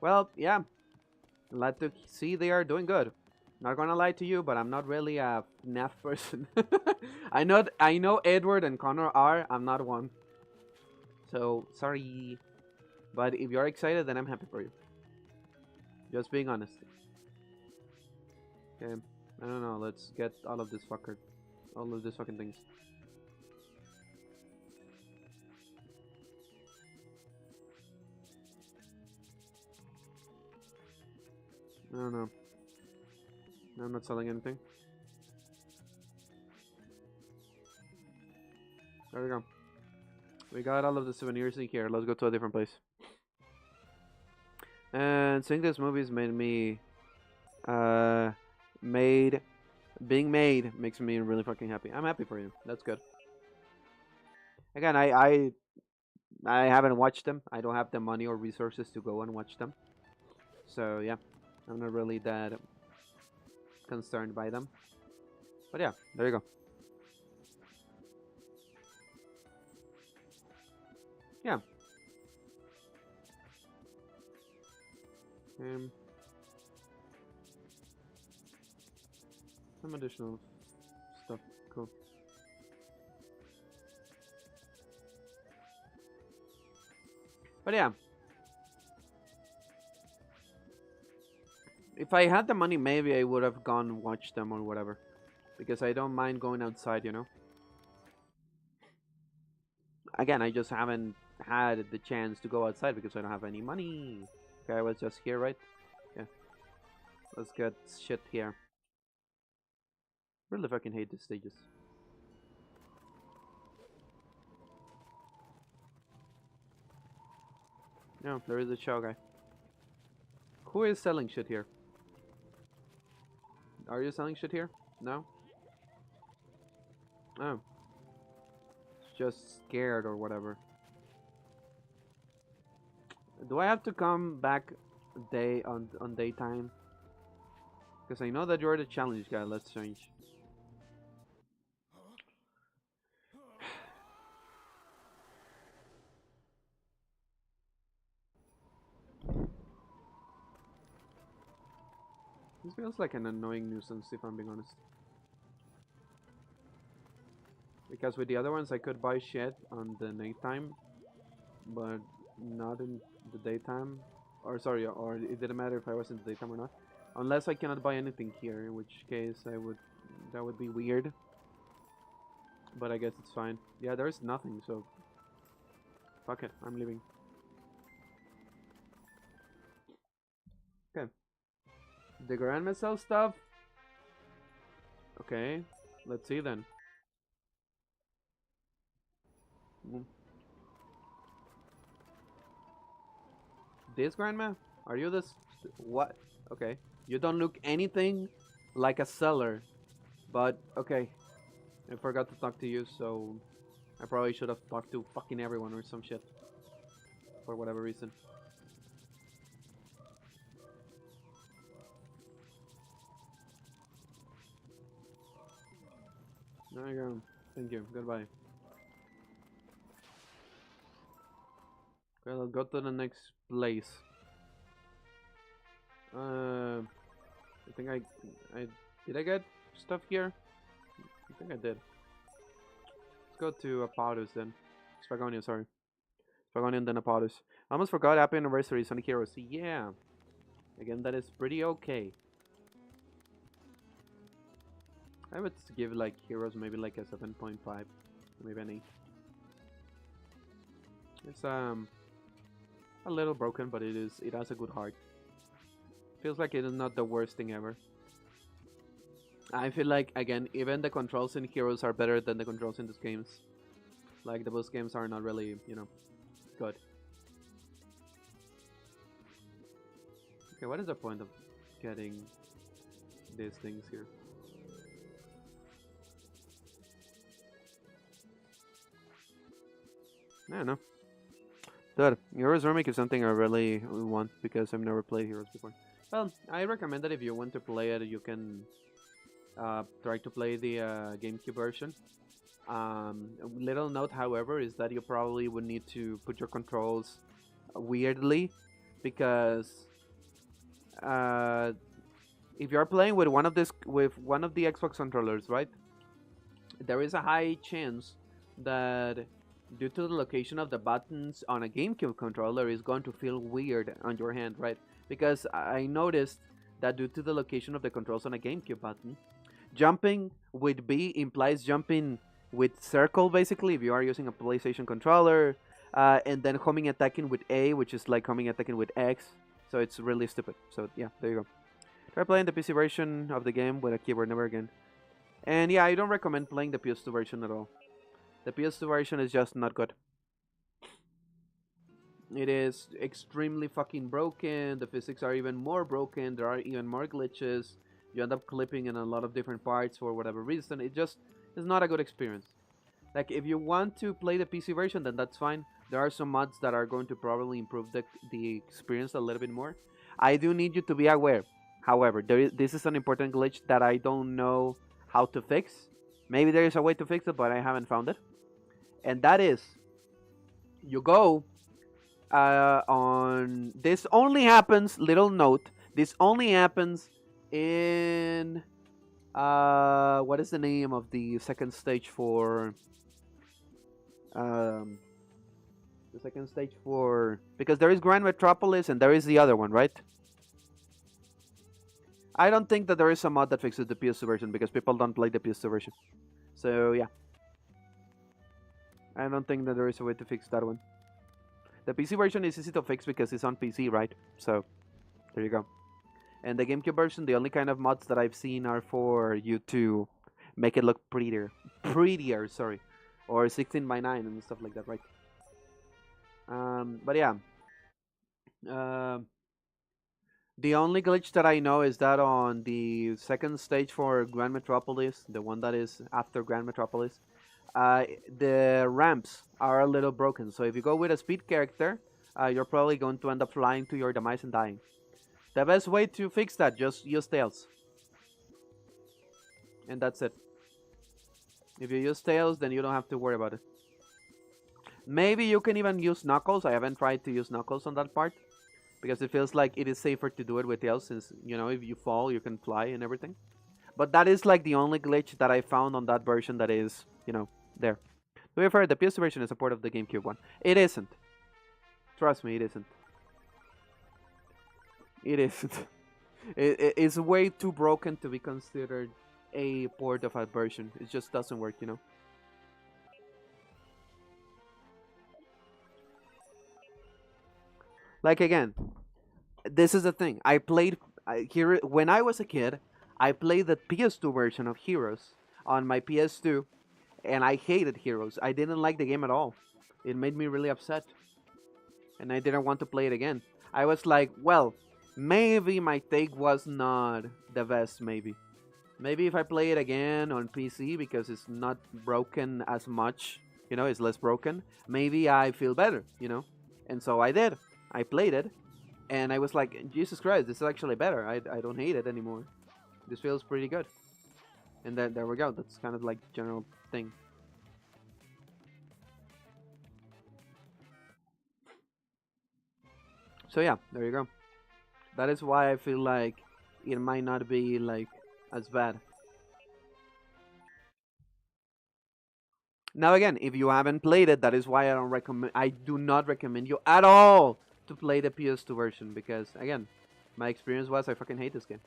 Well, yeah. Glad to see they are doing good. Not gonna lie to you, but I'm not really a FNAF person. I know Edward and Connor are. I'm not one. So sorry. But if you're excited, then I'm happy for you. Just being honest. Okay. I don't know. Let's get all of this fucking things. I don't know. I'm not selling anything. There we go. We got all of the souvenirs in here. Let's go to a different place. And seeing this movies made me, uh, made, being made makes me really fucking happy. I'm happy for you. That's good. Again, I haven't watched them. I don't have the money or resources to go and watch them. So yeah, I'm not really that concerned by them. But yeah, there you go. Yeah. Um, some additional stuff. Cool. But yeah, if I had the money, maybe I would have gone watch them or whatever, because I don't mind going outside. Again, I just haven't had the chance to go outside because I don't have any money. Okay, I was just here, right? Yeah. Let's get shit here. Really fucking hate these stages. No, there is a show guy. Who is selling shit here? Are you selling shit here? No? Oh. Just scared or whatever. Do I have to come back on daytime? Because I know that you're the challenge guy. Let's change. This feels like an annoying nuisance if I'm being honest. Because with the other ones I could buy shit on the nighttime, but not in the daytime. Or sorry, or it didn't matter if I was in the daytime or not. Unless I cannot buy anything here, in which case that would be weird. But I guess it's fine. Yeah, there's nothing, so fuck it, I'm leaving. Okay. The grandma sells stuff? Okay, let's see then. Mm. This grandma? Are you this? What? Okay. You don't look anything like a seller. But, okay. I forgot to talk to you, so I probably should have talked to fucking everyone or some shit. For whatever reason. There you go. Thank you. Goodbye. Okay, let's go to the next place. I think I did I get stuff here? I think I did. Let's go to Apodus then. Spagonia, sorry. Spagonia and then Apodus. I almost forgot Happy Anniversary Sonic Heroes. Yeah. Again, that is pretty okay. I would give like Heroes maybe like a 7.5, maybe an 8. It's a little broken, but it has a good heart. Feels like it is not the worst thing ever. I feel like again, even the controls in Heroes are better than the controls in these games. Like the boss games are not really, good. Okay, what is the point of getting these things here? I don't know. Dude, Heroes Remake is something I really want because I've never played Heroes before. Well, I recommend that if you want to play it, you can try to play the GameCube version. Little note, however, is that you probably would need to put your controls weirdly because if you are playing with one of the Xbox controllers, right? There is a high chance that due to the location of the buttons on a GameCube controller is going to feel weird on your hand, right? Because I noticed that due to the location of the controls on a GameCube button, jumping with B implies jumping with circle, basically, if you are using a PlayStation controller, and then homing attacking with A, which is like homing attacking with X, so it's really stupid. So yeah, there you go. Try playing the PC version of the game with a keyboard, never again. And yeah, I don't recommend playing the PS2 version at all. The PS2 version is just not good. It is extremely fucking broken. The physics are even more broken. There are even more glitches. You end up clipping in a lot of different parts for whatever reason. It just is not a good experience. Like, if you want to play the PC version, then that's fine. There are some mods that are going to probably improve the experience a little bit more. I do need you to be aware. However, this is an important glitch that I don't know how to fix. Maybe there is a way to fix it, but I haven't found it. And that is, you go on. This only happens. Little note. This only happens in. What is the name of the second stage for? Um, the second stage for, because there is Grand Metropolis and there is the other one, right? I don't think that there is a mod that fixes the PS2 version because people don't play the PS2 version. So yeah, I don't think that there is a way to fix that one. The PC version is easy to fix because it's on PC, right? So there you go. And the GameCube version, the only kind of mods that I've seen are for you to make it look prettier, sorry, or 16:9 and stuff like that, right? But yeah, uh, the only glitch that I know is that on the second stage for Grand Metropolis, the one that is after Grand Metropolis, the ramps are a little broken. So if you go with a speed character, you're probably going to end up flying to your demise and dying. The best way to fix that, just use tails. And that's it. If you use tails, then you don't have to worry about it. Maybe you can even use knuckles. I haven't tried to use knuckles on that part, because it feels like it is safer to do it with tails, since, you know, if you fall, you can fly and everything. But that is like the only glitch that I found on that version that is, you know, there. To be fair, the PS version is a port of the GameCube one. It isn't. Trust me, it isn't. It isn't. It's way too broken to be considered a port of a version. It just doesn't work, you know. Like, again, this is the thing. I played here when I was a kid. I played the PS2 version of Heroes on my PS2, and I hated Heroes. I didn't like the game at all. It made me really upset, and I didn't want to play it again. I was like, well, maybe my take was not the best. Maybe if I play it again on PC because it's not broken as much, you know, it's less broken. Maybe I feel better, you know. And so I did. I played it, and I was like, Jesus Christ, this is actually better. I don't hate it anymore. This feels pretty good. And then there we go. That's kind of like general thing. So yeah, there you go. That is why I feel like it might not be like as bad. Now again, if you haven't played it, that is why I do not recommend you at all to play the PS2 version, because again, my experience was I fucking hate this game.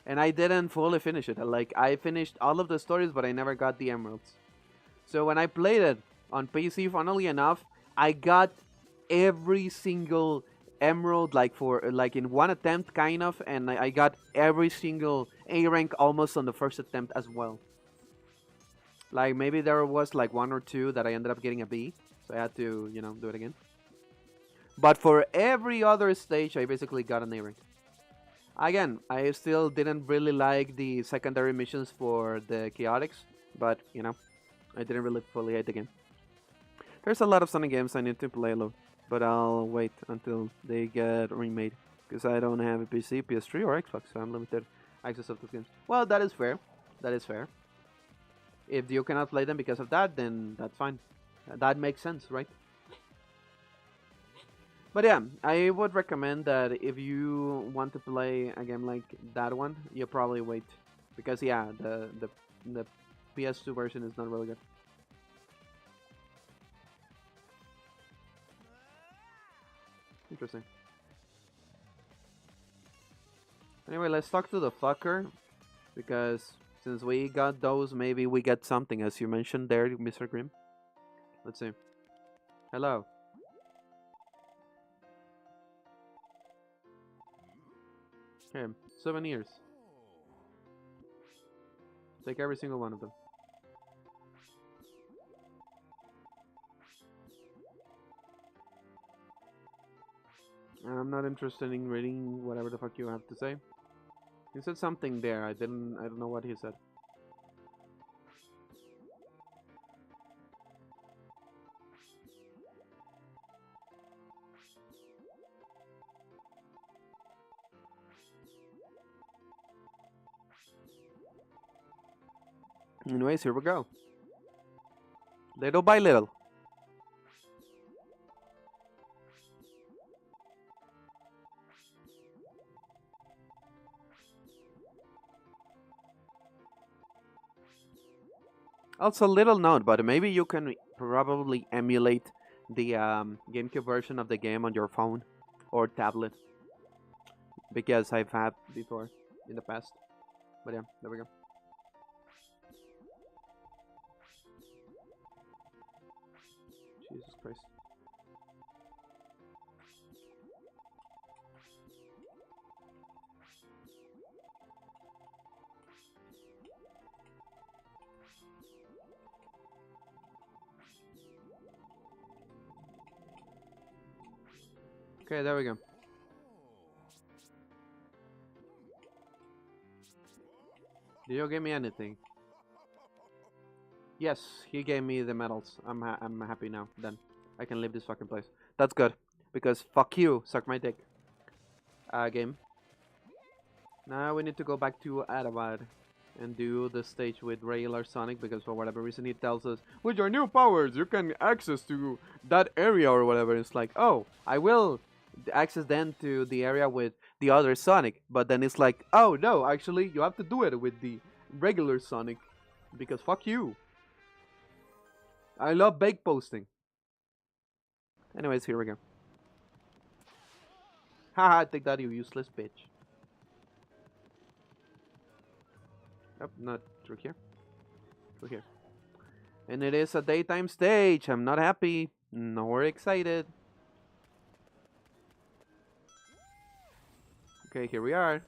And I didn't fully finish it. Like, I finished all of the stories, but I never got the emeralds. So when I played it on PC, funnily enough, I got every single emerald, like in one attempt, kind of, and I got every single A rank almost on the first attempt as well. Like, maybe there was like one or two that I ended up getting a B, so I had to, you know, do it again. But for every other stage, I basically got an A rank. Again, I still didn't really like the secondary missions for the chaotics, but, you know, I didn't really fully hate the game. There's a lot of Sonic games I need to play alone, but I'll wait until they get remade, because I don't have a PC, PS3, or Xbox, so I'm limited access of those games. Well, that is fair. That is fair. If you cannot play them because of that, then that's fine. That makes sense, right? But yeah, I would recommend that if you want to play a game like that one, you probably wait, because yeah, the PS2 version is not really good. Interesting. Anyway, let's talk to the fucker, because since we got those, maybe we get something, as you mentioned there, Mr. Grimm. Let's see. Hello. Okay, souvenirs. Take every single one of them. I'm not interested in reading whatever the fuck you have to say. He said something there. I don't know what he said. Anyways, here we go. Little by little. Also, little note, but maybe you can probably emulate the GameCube version of the game on your phone or tablet, because I've had before in the past. But yeah, there we go. Jesus Christ. Okay, there we go. Did you give me anything? Yes, he gave me the medals. I'm happy now. Then I can leave this fucking place. That's good, because fuck you, suck my dick. Game. Now we need to go back to Adabad and do the stage with regular Sonic, because for whatever reason he tells us, with your new powers you can access to that area or whatever. It's like, oh, I will access then to the area with the other Sonic, but then it's like, oh no, actually you have to do it with the regular Sonic, because fuck you. I love bake posting. Anyways, here we go. Haha, take that, you useless bitch. Nope, not through here. Through here. And it is a daytime stage. I'm not happy, nor excited. Okay, here we are.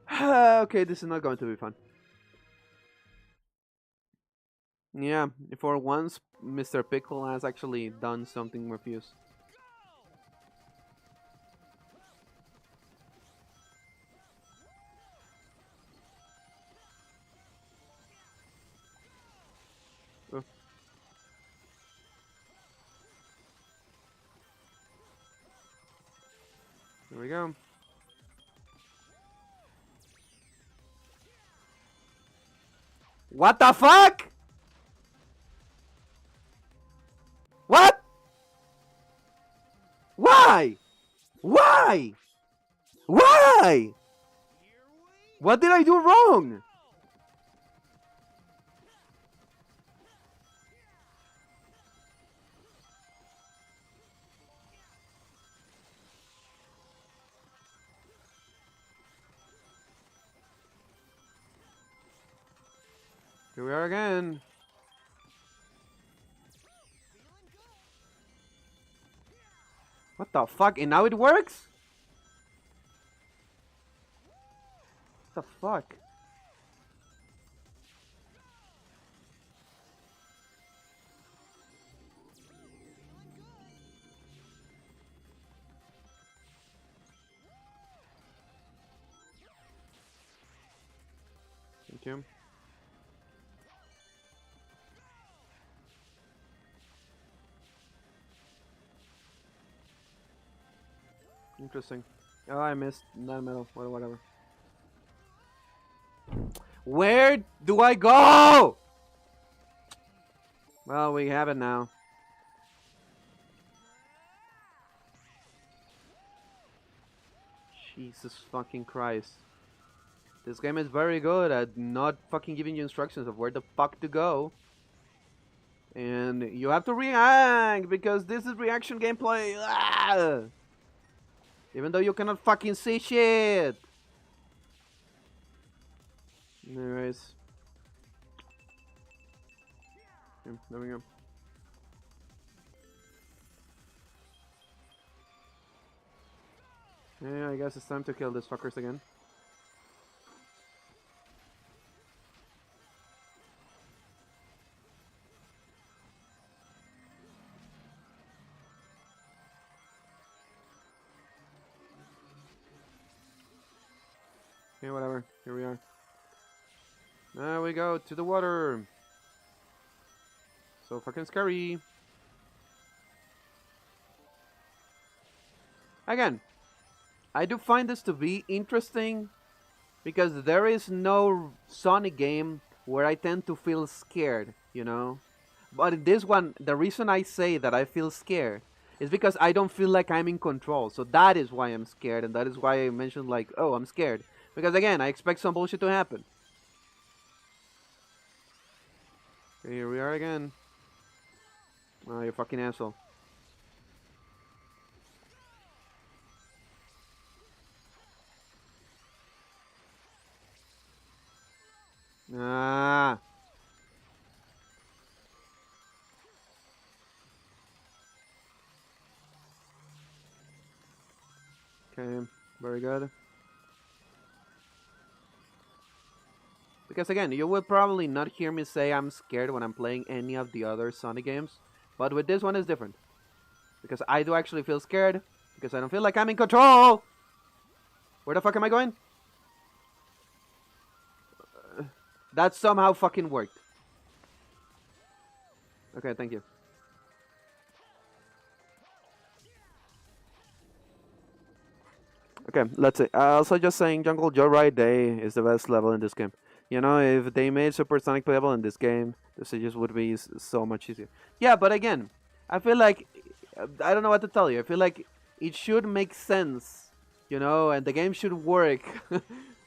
Okay, this is not going to be fun. Yeah, for once, Mr. Pickle has actually done something with use. Oh. There we go. What the fuck? What? Why? Why? Why? What did I do wrong? Here we are again. What the fuck? And now it works? What the fuck? Thank you. Interesting. Oh, I missed that medal. Whatever. Where do I go? Well, we have it now. Jesus fucking Christ. This game is very good at not fucking giving you instructions of where the fuck to go. And you have to react, because this is reaction gameplay. Ah! Even though you cannot fucking see shit. Anyways. There we go. Yeah, I guess it's time to kill these fuckers again. Okay, whatever. Here we are. Now we go to the water. So fucking scary. Again, I do find this to be interesting because there is no Sonic game where I tend to feel scared, you know? But in this one, the reason I say that I feel scared is because I don't feel like I'm in control. So that is why I'm scared, and that is why I mentioned, like, oh, I'm scared. Because again, I expect some bullshit to happen. Here we are again. Oh, you fucking asshole. Ah. Okay, very good. Because again, you will probably not hear me say I'm scared when I'm playing any of the other Sonic games. But with this one, it's different. Because I do actually feel scared. Because I don't feel like I'm in control. Where the fuck am I going? That somehow fucking worked. Okay, thank you. Okay, let's see. Also, just saying, Jungle Joyride Day is the best level in this game. You know, if they made Supersonic playable in this game, the stages would be so much easier. Yeah, but again, I feel like I don't know what to tell you. I feel like it should make sense, you know, and the game should work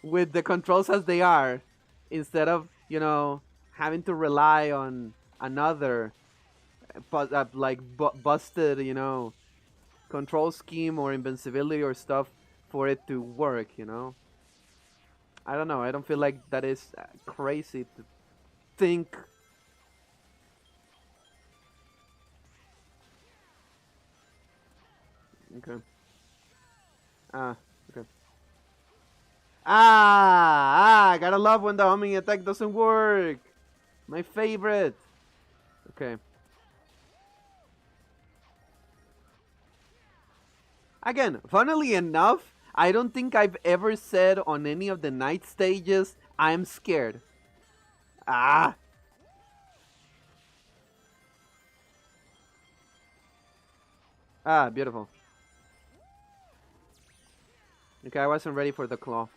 with the controls as they are, instead of having to rely on another busted control scheme or invincibility or stuff for it to work. I don't know. I don't feel like that is crazy to think. Okay. Ah. Okay. Gotta love when the homing attack doesn't work. My favorite. Okay. Again, funnily enough, I don't think I've ever said on any of the night stages, I'm scared. Ah! Ah, beautiful. Okay, I wasn't ready for the claw.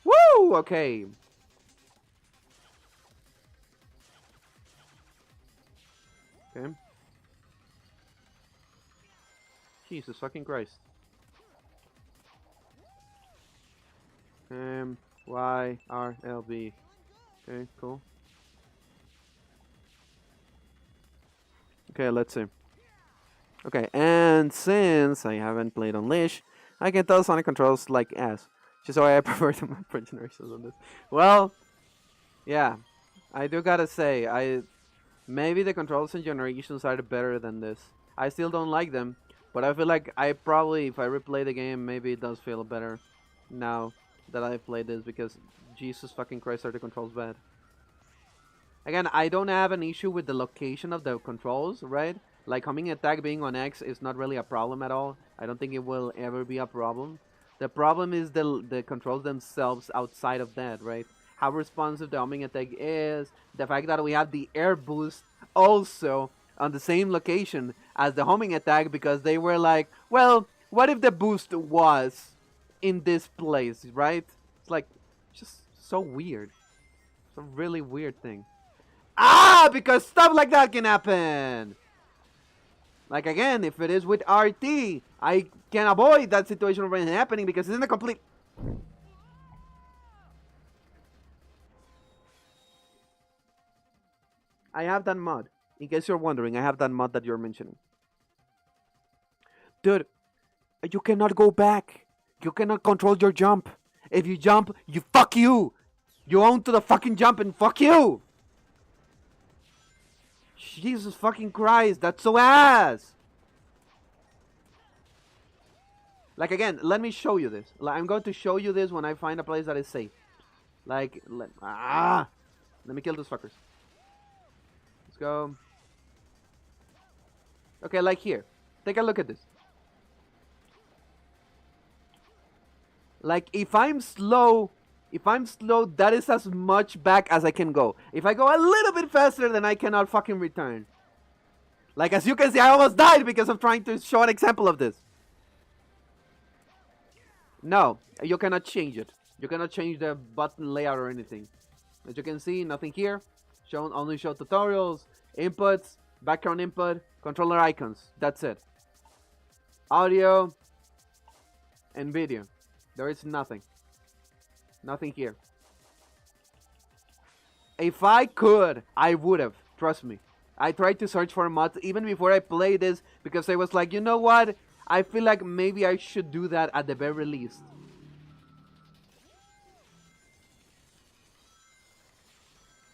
Woo! Okay. Okay. Jesus fucking Christ. Y, R, L, B. Okay, cool. Okay, let's see. Okay, and since I haven't played Unleash, I can tell Sonic controls like ass. Which is why I prefer the more generations on this. Well, yeah. I do gotta say, maybe the controls and generations are better than this. I still don't like them, but I feel like I probably, if I replay the game, maybe it does feel better now that I've played this, because Jesus fucking Christ, are the controls bad. Again, I don't have an issue with the location of the controls, right? Like homing attack being on X is not really a problem at all. I don't think it will ever be a problem. The problem is the controls themselves outside of that, right? How responsive the homing attack is, the fact that we have the air boost also on the same location as the homing attack, because they were like, well, what if the boost was in this place, right? It's like just so weird. It's a really weird thing. Because stuff like that can happen. Like again, if it is with RT, I can avoid that situation from happening because it's in the complete. I have that mod. In case you're wondering, I have that mod that you're mentioning. Dude, you cannot go back. You cannot control your jump. If you jump, you fuck you. You own to the fucking jump and fuck you. Jesus fucking Christ, that's so ass. Like again, let me show you this. I'm going to show you this when I find a place that is safe. Like, let me kill those fuckers. Let's go. Okay, like here. Take a look at this. Like if I'm slow, that is as much back as I can go. If I go a little bit faster, then I cannot fucking return. Like as you can see, I almost died because of trying to show an example of this. No, you cannot change it. You cannot change the button layout or anything. As you can see, nothing here. Only show tutorials, inputs, background input, controller icons. That's it. Audio and video. There is nothing. Nothing here. If I could, I would have. Trust me. I tried to search for mods even before I played this because I was like, you know what? I feel like maybe I should do that at the very least.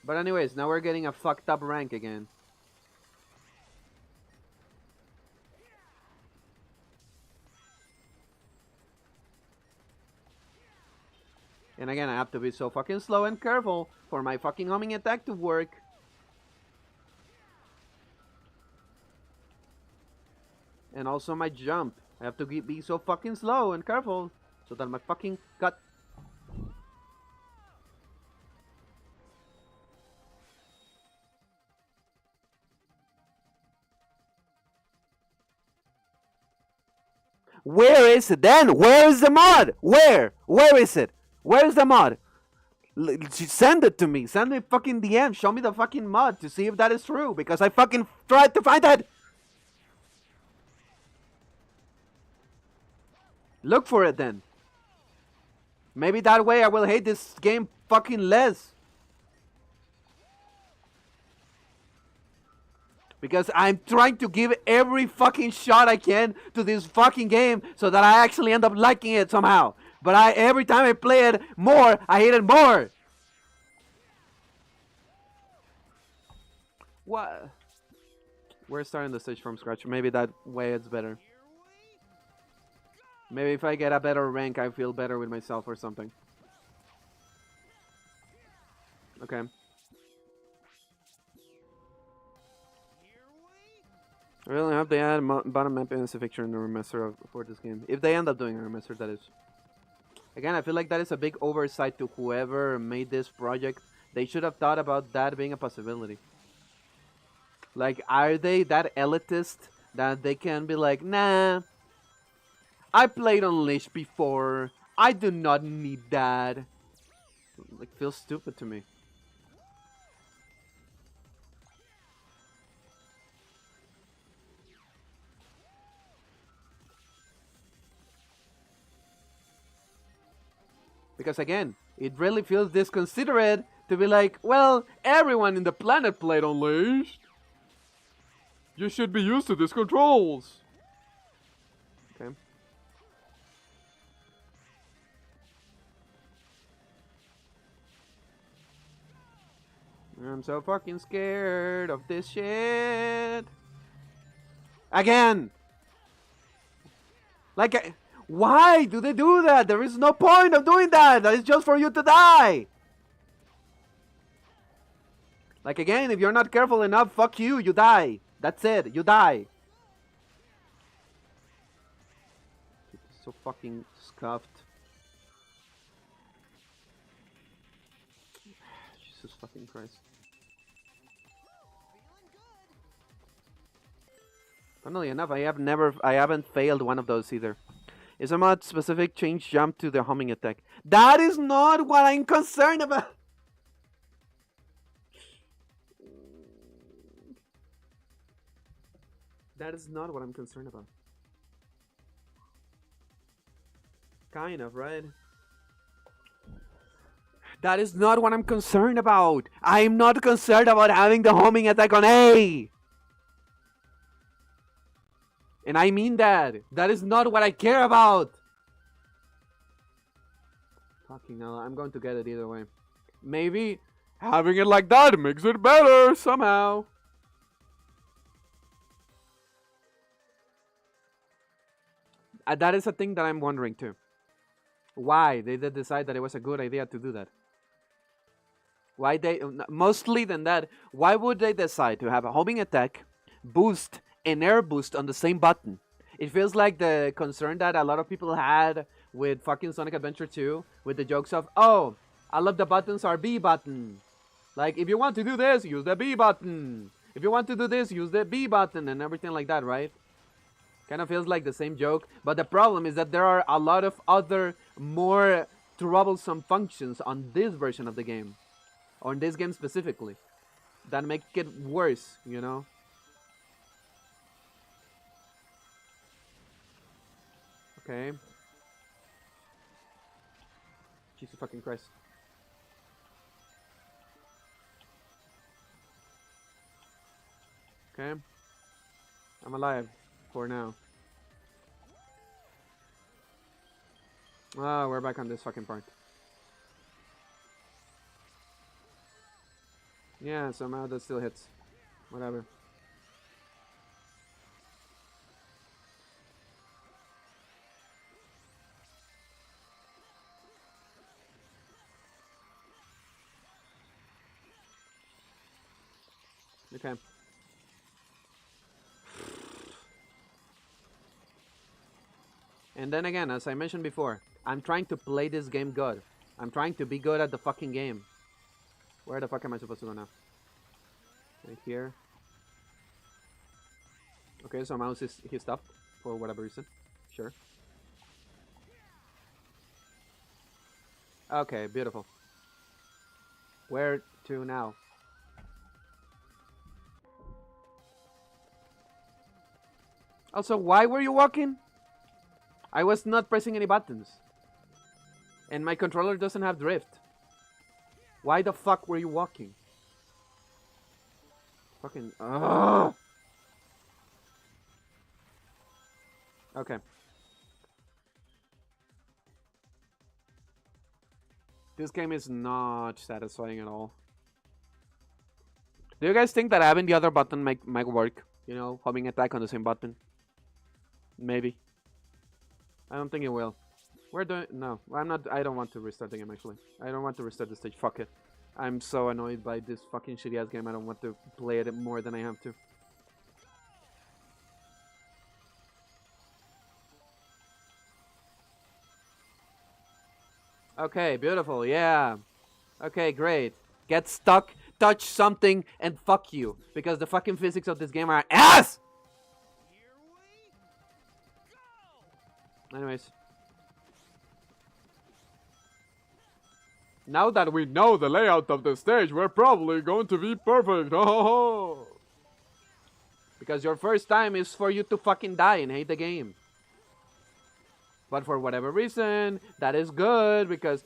But anyways, now we're getting a fucked up rank again. And again, I have to be so fucking slow and careful for my fucking homing attack to work. And also my jump. I have to be so fucking slow and careful so that my fucking gut. Where is it then? Where is the mod? Where? Where is it? Where is the mod? Send it to me. Send me fucking DM. Show me the fucking mod to see if that is true. Because I fucking tried to find it. Look for it then. Maybe that way I will hate this game fucking less. Because I'm trying to give every fucking shot I can to this fucking game so that I actually end up liking it somehow. But every time I play it more, I hate it more. What? We're starting the stage from scratch. Maybe that way it's better. Maybe if I get a better rank, I feel better with myself or something. Okay. I really hope they add bottom map in the picture in the remaster for this game. If they end up doing a remaster, that is. Again, I feel like that is a big oversight to whoever made this project. They should have thought about that being a possibility. Like, are they that elitist that they can be like, nah, I played Unleashed before. I do not need that. Like, feels stupid to me. Because again, it really feels disconsiderate to be like, well, everyone in the planet played Unleashed. You should be used to these controls. Okay. I'm so fucking scared of this shit. Again! Like, why do they do that? There is no point of doing that. That is just for you to die. Like, again, if you're not careful enough, fuck you, you die. That's it, you die. It's so fucking scuffed. Jesus fucking Christ. Funnily enough, I haven't failed one of those either. Is a mod specific change jump to the homing attack? That is not what I'm concerned about. That is not what I'm concerned about. Kind of, right? That is not what I'm concerned about. I'm not concerned about having the homing attack on A. And I mean that. That is not what I care about. Fucking hell, I'm going to get it either way. Maybe having it like that makes it better somehow. That is a thing that I'm wondering too. Why they did decide that it was a good idea to do that? Why they, mostly than that, why would they decide to have a homing attack, boost, and air boost on the same button? It feels like the concern that a lot of people had with fucking Sonic Adventure 2 with the jokes of, oh, all of the buttons are B button. Like, if you want to do this, use the B button. If you want to do this, use the B button and everything like that, right? Kind of feels like the same joke. But the problem is that there are a lot of other more troublesome functions on this version of the game. On this game specifically. That make it worse, you know? Okay. Jesus fucking Christ. Okay. I'm alive. For now. Ah, we're back on this fucking part. Yeah, somehow that still hits. Whatever. Okay. And then again, as I mentioned before, I'm trying to play this game good. I'm trying to be good at the fucking game. Where the fuck am I supposed to go now? Right here. Okay, so mouse is he stopped for whatever reason. Sure. Okay, beautiful. Where to now? Also, why were you walking? I was not pressing any buttons. And my controller doesn't have drift. Why the fuck were you walking? Fucking... Ugh. Okay. This game is not satisfying at all. Do you guys think that having the other button might work? You know, homing attack on the same button? Maybe. I don't think it will. We're doing... No, I'm not... I don't want to restart the game, actually. I don't want to restart the stage. Fuck it. I'm so annoyed by this fucking shitty-ass game. I don't want to play it more than I have to. Okay, beautiful. Yeah. Okay, great. Get stuck, touch something, and fuck you. Because the fucking physics of this game are ass! Anyways. Now that we know the layout of the stage, we're probably going to be perfect. Oh, because your first time is for you to fucking die and hate the game. But for whatever reason, that is good because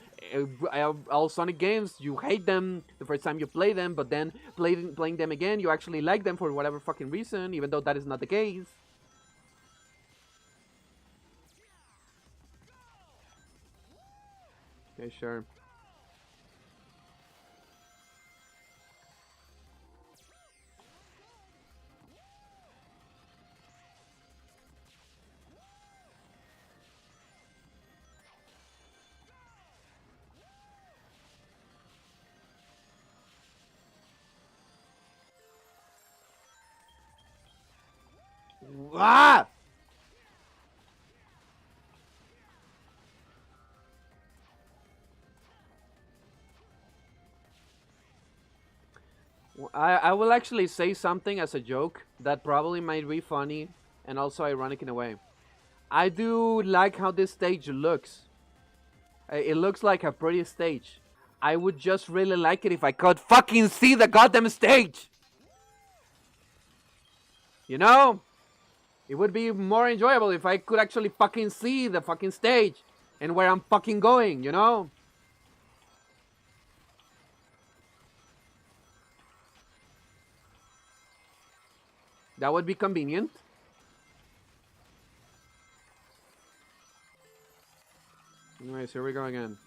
all Sonic games, you hate them the first time you play them, but then playing them again, you actually like them for whatever fucking reason, even though that is not the case. Okay, sure. Ah! I will actually say something as a joke that probably might be funny and also ironic in a way. I do like how this stage looks. It looks like a pretty stage. I would just really like it if I could fucking see the goddamn stage. You know? It would be more enjoyable if I could actually fucking see the fucking stage and where I'm fucking going, you know? That would be convenient. Anyways, here we go again.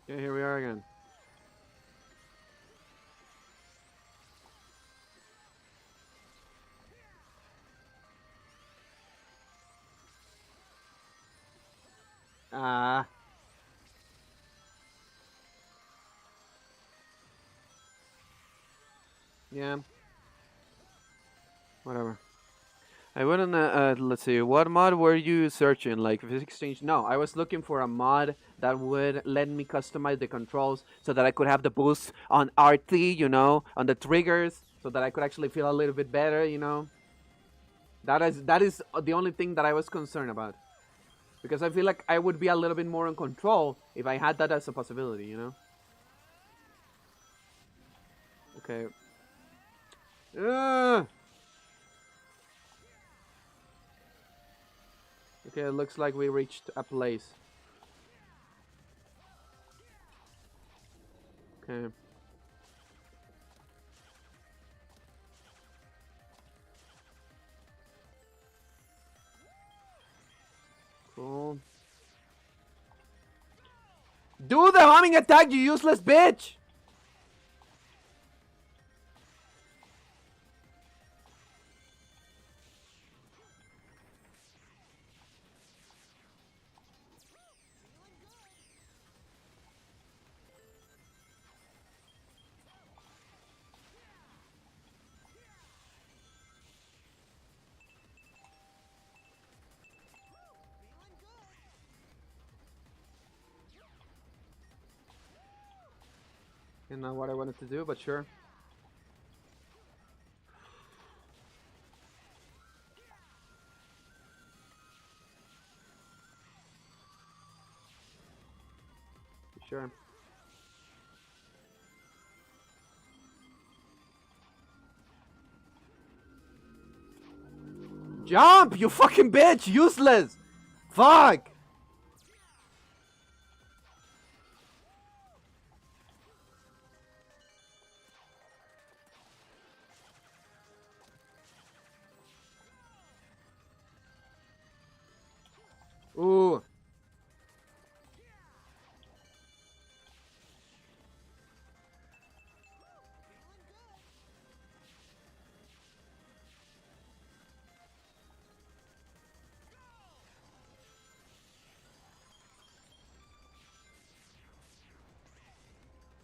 Okay, here we are again. Ah, yeah, whatever. I wouldn't. Let's see. What mod were you searching? Like physics exchange? No, I was looking for a mod that would let me customize the controls so that I could have the boost on RT, on the triggers, so that I could actually feel a little bit better. That is the only thing that I was concerned about because I feel like I would be a little bit more in control if I had that as a possibility. Okay. Uh, okay, it looks like we reached a place. Okay. Cool. Do the homing attack, you useless bitch! And not what I wanted to do, but sure. Sure. Jump, you fucking bitch! Useless! Fuck! Ooh.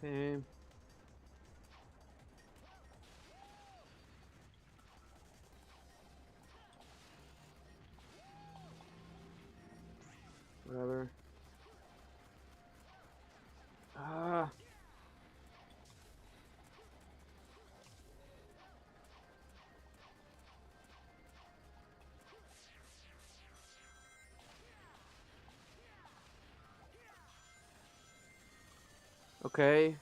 Okay. Whatever. Ah. Okay.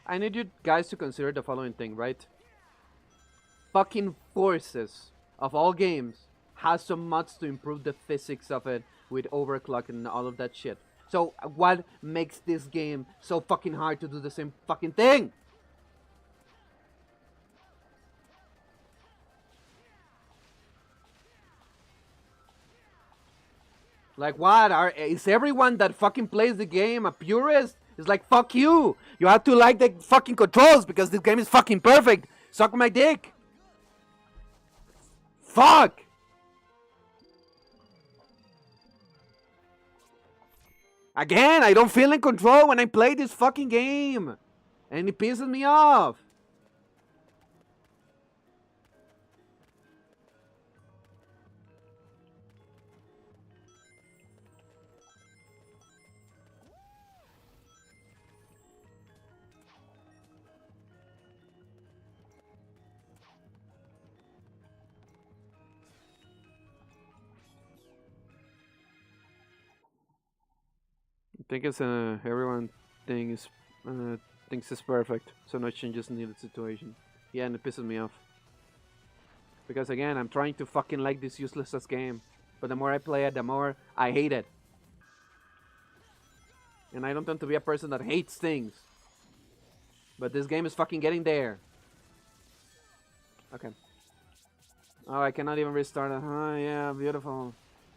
I need you guys to consider the following thing, right? Fucking Forces of all games has so much to improve the physics of it with overclock and all of that shit. So what makes this game so fucking hard to do the same fucking thing? Like what? Is everyone that fucking plays the game a purist? It's like fuck you. You have to like the fucking controls because this game is fucking perfect. Suck my dick. Fuck. Again, I don't feel in control when I play this fucking game. And it pisses me off. think it's everyone thinks uh, thinks it's perfect, so no changes needed situation. Yeah, and it pisses me off because again, I'm trying to fucking like this useless ass game, but the more I play it, the more I hate it. And I don't tend to be a person that hates things, but this game is fucking getting there. Okay. Oh, I cannot even restart it. Oh, yeah, beautiful.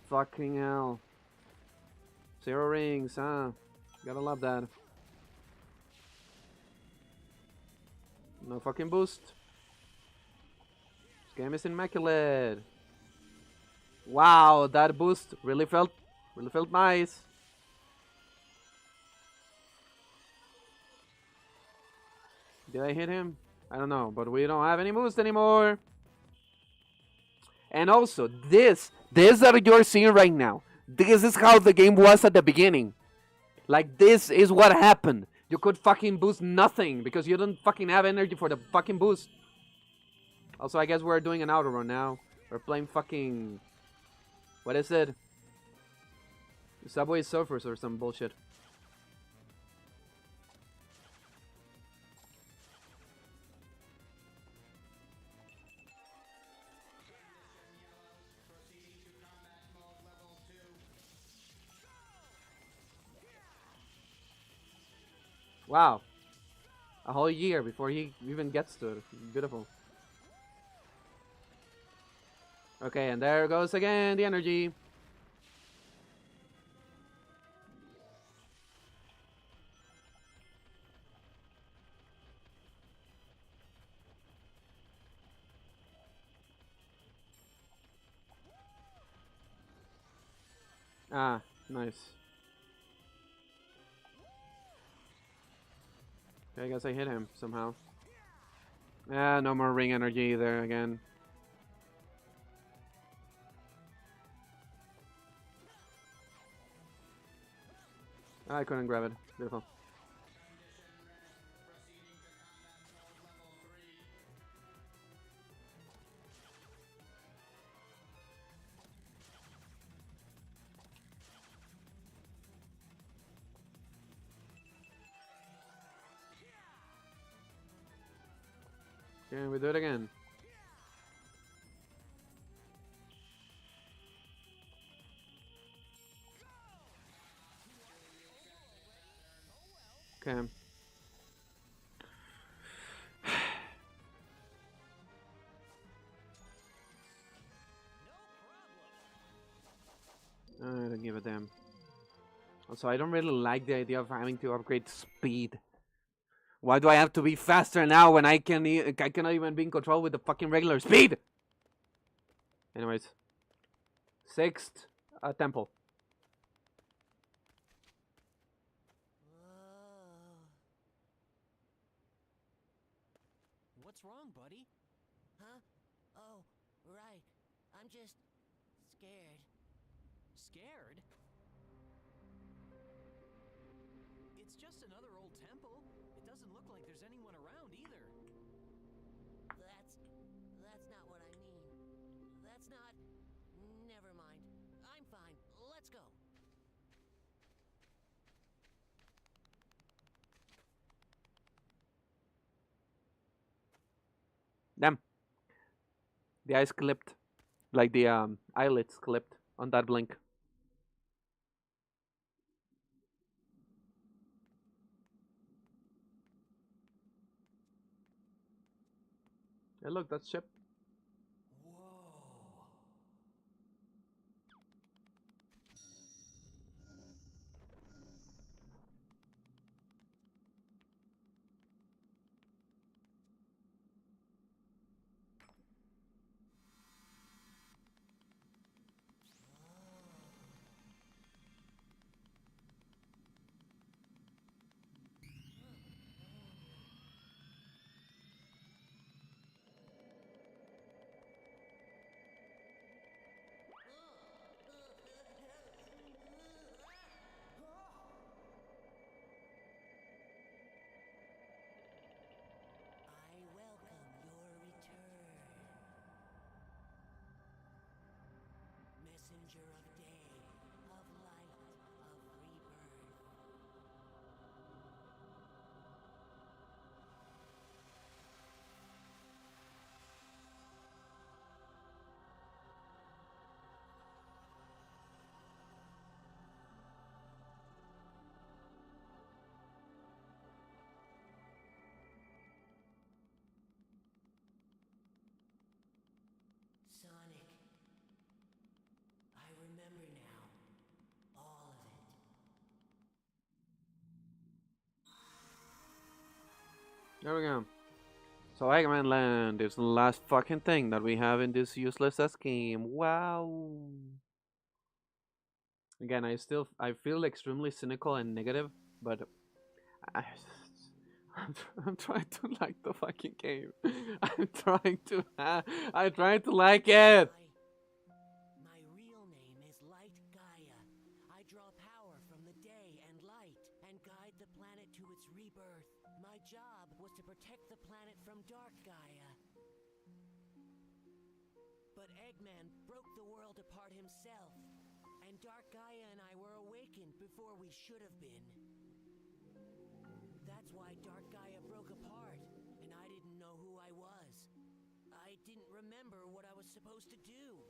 Fucking hell. 0 rings, huh? Gotta love that. No fucking boost. This game is immaculate. Wow, that boost really felt nice. Did I hit him? I don't know, but we don't have any boost anymore. And also, this that you're seeing right now, this is how the game was at the beginning. Like, this is what happened. You could fucking boost nothing because you don't fucking have energy for the fucking boost. Also, I guess we're doing an auto run now. We're playing fucking... What is it? Subway Surfers or some bullshit. Wow. A whole year before he even gets to it. Beautiful. Okay, and there goes again the energy. Ah, nice. Okay, I guess I hit him somehow. Ah, no more ring energy there again. I couldn't grab it. Beautiful. Can we do it again? Okay. I don't give a damn. Also, I don't really like the idea of having to upgrade speed. Why do I have to be faster now when I cannot even be in control with the fucking regular speed? Anyways, 6th temple. What's wrong, buddy? Huh? Oh, right. I'm just scared. Scared? It's just another old temple. It doesn't look like there's anyone around either. That's not what I mean. That's not... Never mind. I'm fine. Let's go. Damn. The eyes clipped. Like the eyelids clipped on that blink. Hey, look, that's Chip. Whoa. I welcome your return. Messenger of day, of light, of rebirth. There we go. So Eggman Land is the last fucking thing that we have in this useless ass game. Wow. Again, I feel extremely cynical and negative, but I, I'm trying to like the fucking game. I'm trying to like it. My real name is Light Gaia. I draw power from the day and light and guide the planet to its rebirth. My job was to protect the planet from Dark Gaia. But Eggman broke the world apart himself, and Dark Gaia and I were awakened before we should have been. That's why Dark Gaia broke apart, and I didn't know who I was. I didn't remember what I was supposed to do.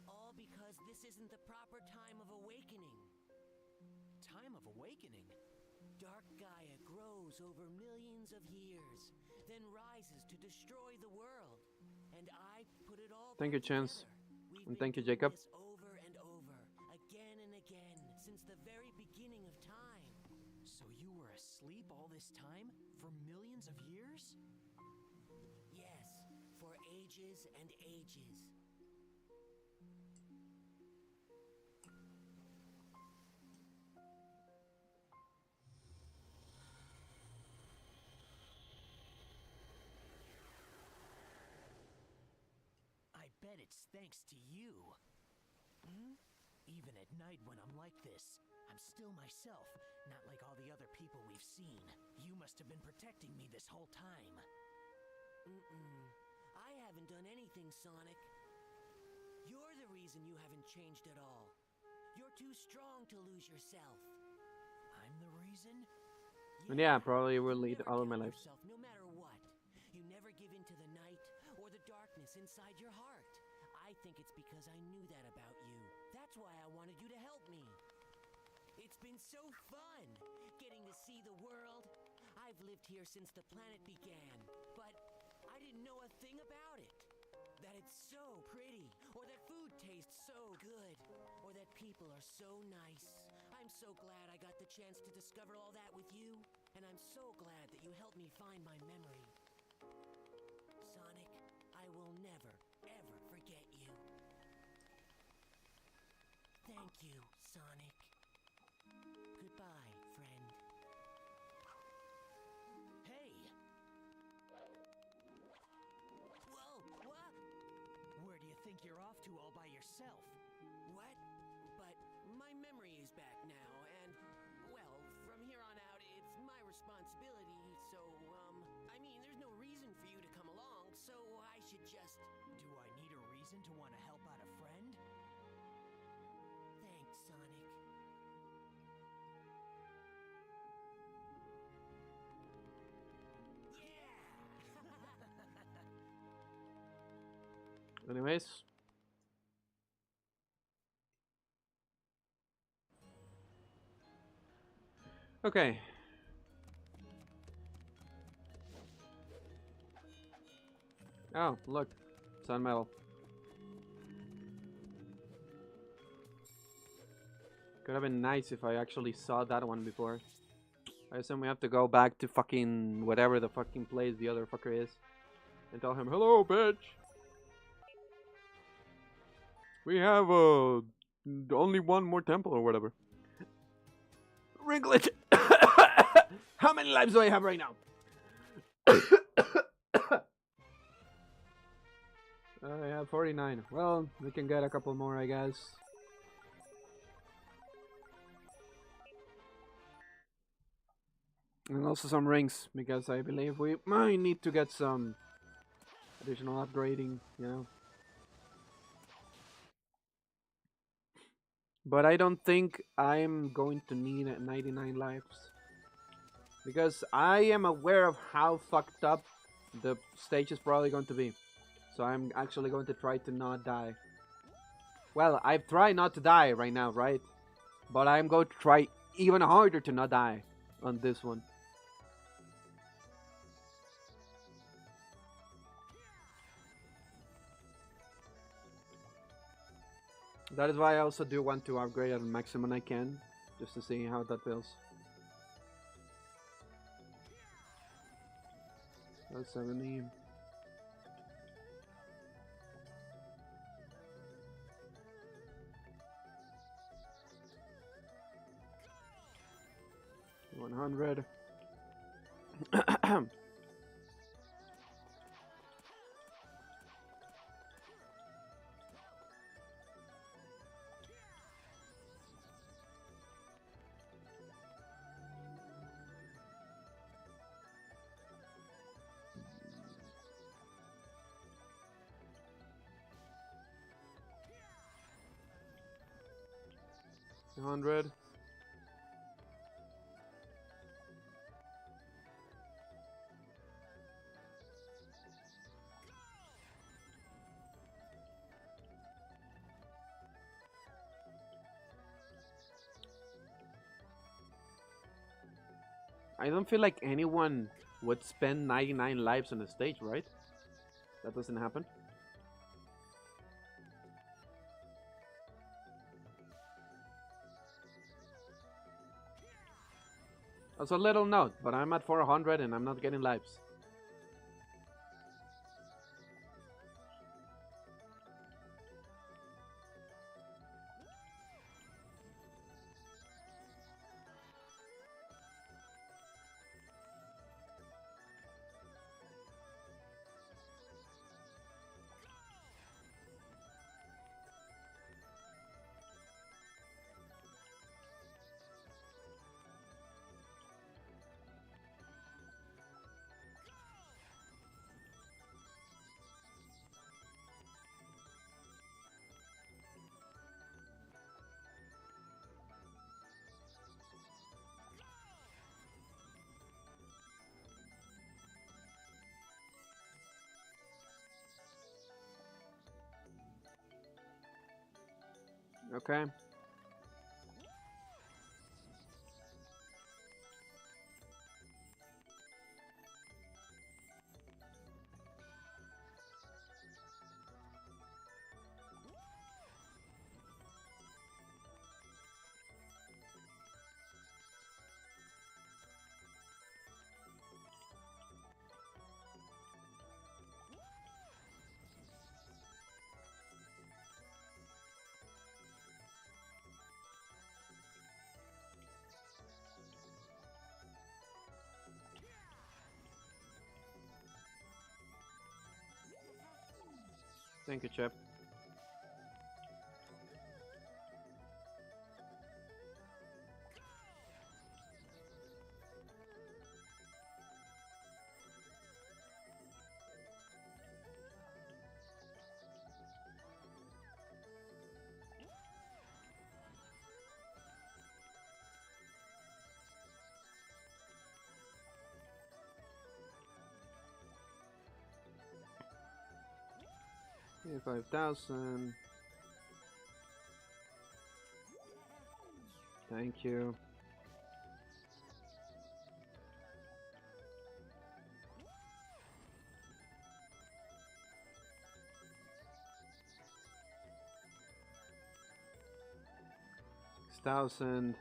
All because this isn't the proper time of awakening. Time of awakening? Dark Gaia grows over millions of years, then rises to destroy the world. And I put it all Thank back you, Chance. together. We've And been thank you, doing Jacob. this over and over, again and again, since the very beginning of time. So you were asleep all this time? For millions of years? Yes, for ages and ages. I bet it's thanks to you. Even at night when I'm like this, I'm still myself, not like all the other people we've seen. You must have been protecting me this whole time. I haven't done anything, Sonic. You're the reason you haven't changed at all. You're too strong to lose yourself. I'm the reason? And yeah, probably will You lead never all of my kill life. yourself, no matter what. You never give in to the night or the darkness inside your heart. I think it's because I knew that about you. That's why I wanted you to help me. It's been so fun getting to see the world. I've lived here since the planet began, but I didn't know a thing about it. That it's so pretty, or that food tastes so good, or that people are so nice. I'm so glad I got the chance to discover all that with you, and I'm so glad that you helped me find my memory. Sonic, I will never, ever forget you. Thank you, Sonic. Goodbye, friend. Hey! Whoa, what? Where do you think you're off to all by yourself? What? But my memory is back now, and, well, from here on out, it's my responsibility, so, I mean, there's no reason for you to come along, so I should just... Do I need a reason to want to help out a friend? Thanks, Sonic. Yeah! Anyways. Okay. Oh, look. Sun metal. Could have been nice if I actually saw that one before. I assume we have to go back to fucking whatever the fucking place the other fucker is. And tell him, hello, bitch! We have, only one more temple or whatever. Ringlet! How many lives do I have right now? I have 49. Well, we can get a couple more, I guess. And also some rings, because I believe we might need to get some additional upgrading, you know. But I don't think I'm going to need 99 lives. Because I am aware of how fucked up the stage is probably going to be. So I'm actually going to try to not die. Well, I've tried not to die right now, right? But I'm going to try even harder to not die on this one. That is why I also do want to upgrade at the maximum I can, just to see how that feels. That's 70. $100. 100. I don't feel like anyone would spend 99 lives on a stage, right? That doesn't happen. That's a little note, but I'm at 400 and I'm not getting lives. Okay. Thank you, Chip. Yeah, 5,000. Thank you. $6,000.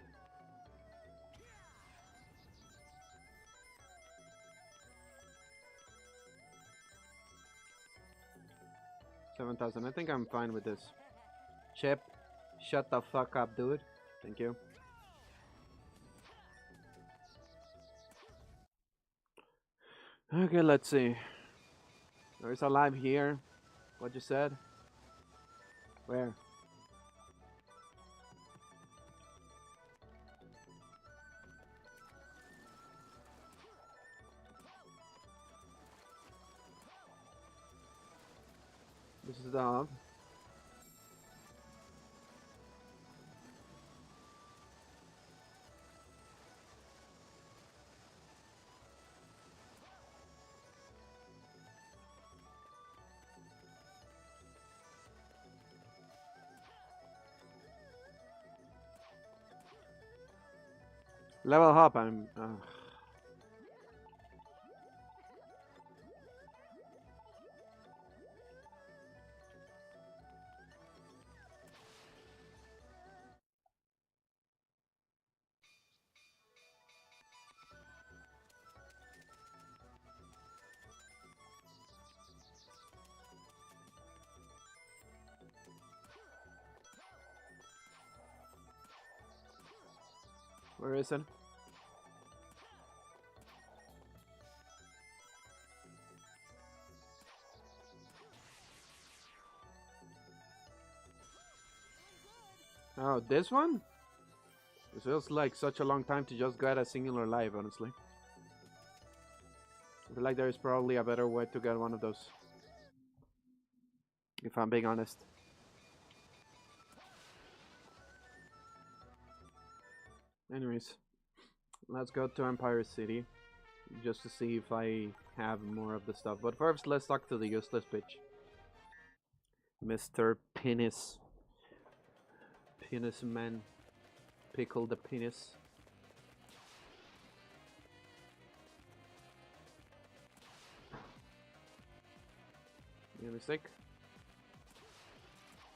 7,000. I think I'm fine with this. Chip, shut the fuck up, dude. Thank you. Okay, let's see. There's a live here. What you said? Where? This is the dog. Level up. I'm. Where is it? Oh, this one? It feels like such a long time to just get a singular life, honestly. I feel like there is probably a better way to get one of those. If I'm being honest. Anyways, let's go to Empire City. Just to see if I have more of the stuff. But first, let's talk to the useless bitch. Mr. Penis. Penis man. Pickle the penis. Any mistake?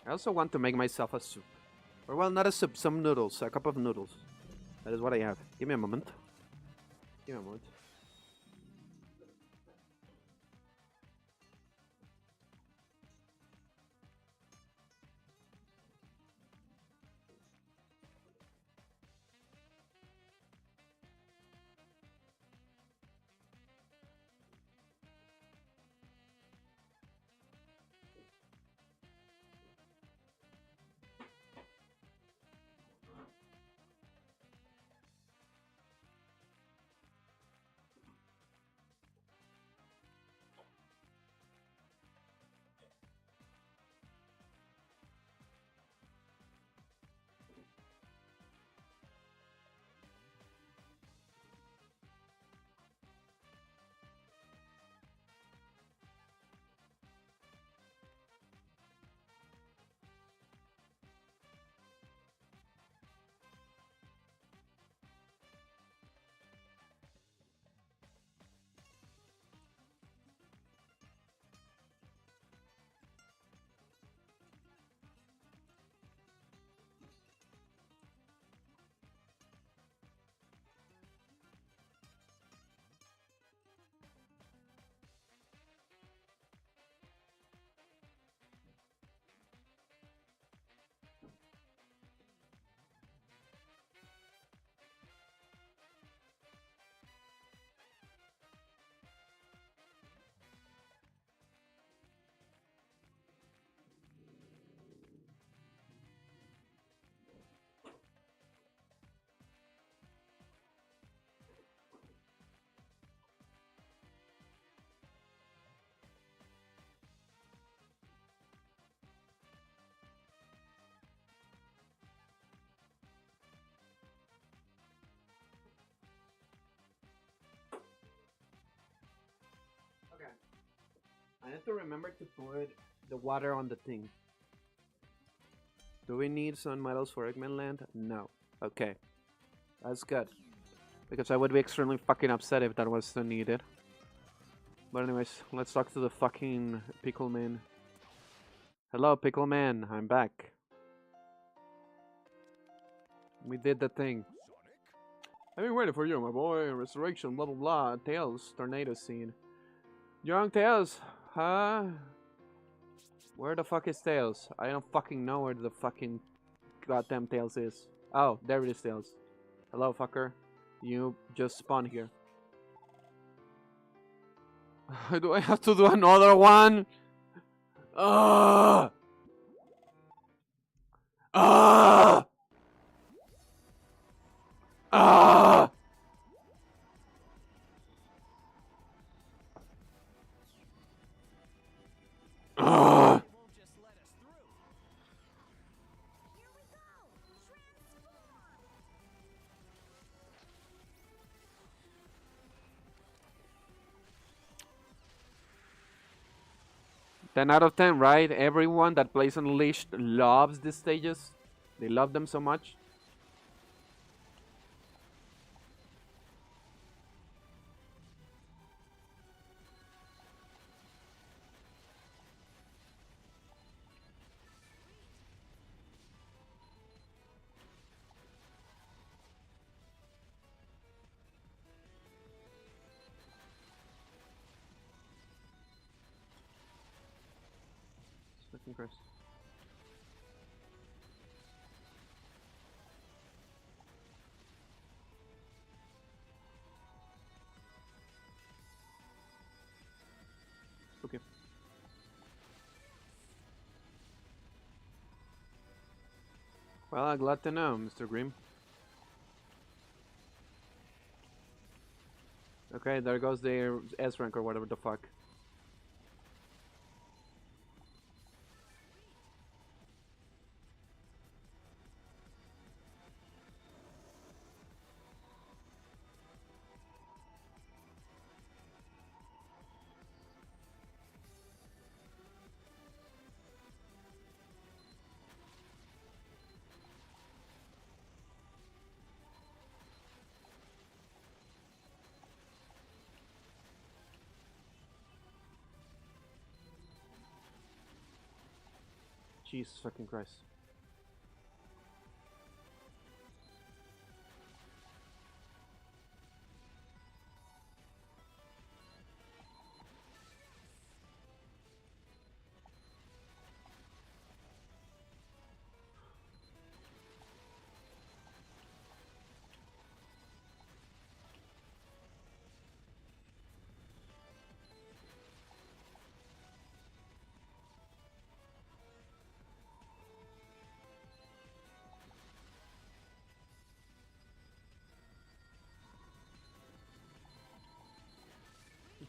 I also want to make myself a soup. Or well, not a soup, some noodles. A cup of noodles. That is what I have. Give me a moment. Give me a moment. Okay. I have to remember to put the water on the thing. Do we need some medals for Eggman Land? No. Okay. That's good. Because I would be extremely fucking upset if that was needed. But anyways, let's talk to the fucking Pickle Man. Hello, Pickle Man. I'm back. We did the thing. I've been waiting for you, my boy. Resurrection, blah blah blah. Tails, tornado scene. Young Tails, huh? Where the fuck is Tails? I don't fucking know where the fucking goddamn Tails is. Oh, there it is, Tails. Hello, fucker. You just spawned here. Do I have to do another one? Ah! Ah! Ah! Ah! Won't just let us through. Here we go! Transform! 10 out of 10, right? Everyone that plays Unleashed loves these stages. They love them so much. Fucking Christ. Well, I'm glad to know, Mr. Grimm. Okay, there goes the S rank or whatever the fuck. Jesus fucking Christ.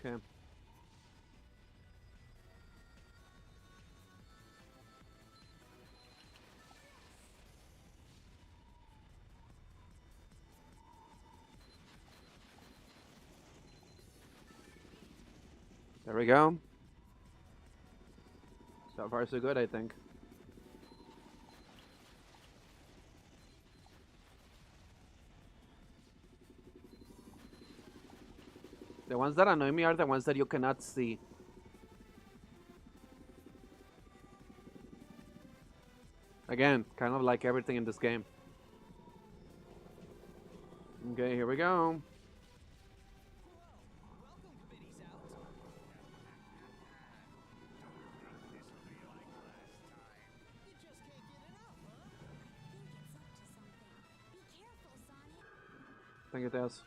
Okay. There we go. So far so good, I think. The ones that annoy me are the ones that you cannot see. Again, kind of like everything in this game. Okay, here we go. Think it's up to something. Be careful, I think it does.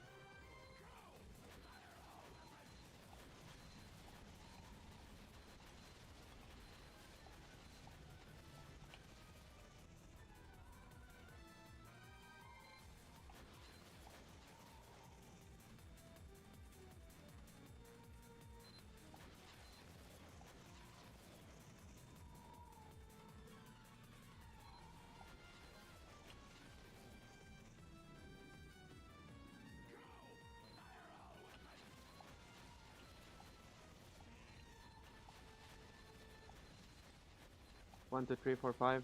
One, two, three, four, five,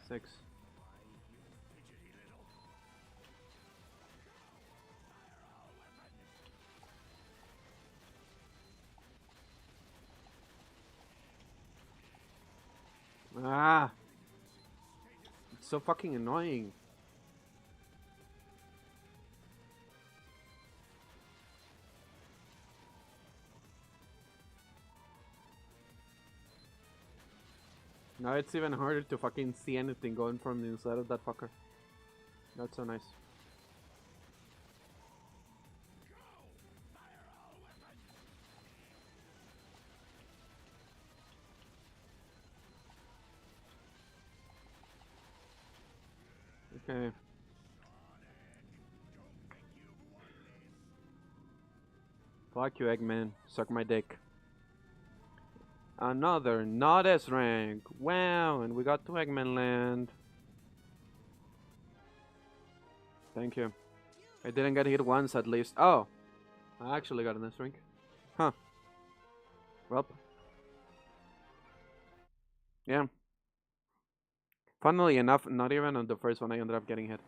six. Ah! It's so fucking annoying. Now it's even harder to fucking see anything going from the inside of that fucker. That's so nice. Okay. Fuck you, Eggman. Suck my dick. Another not S rank. Wow, and we got to Eggman Land. Thank you. I didn't get hit once at least. Oh, I actually got an S rank. Huh. Well. Yeah. Funnily enough, not even on the first one I ended up getting hit.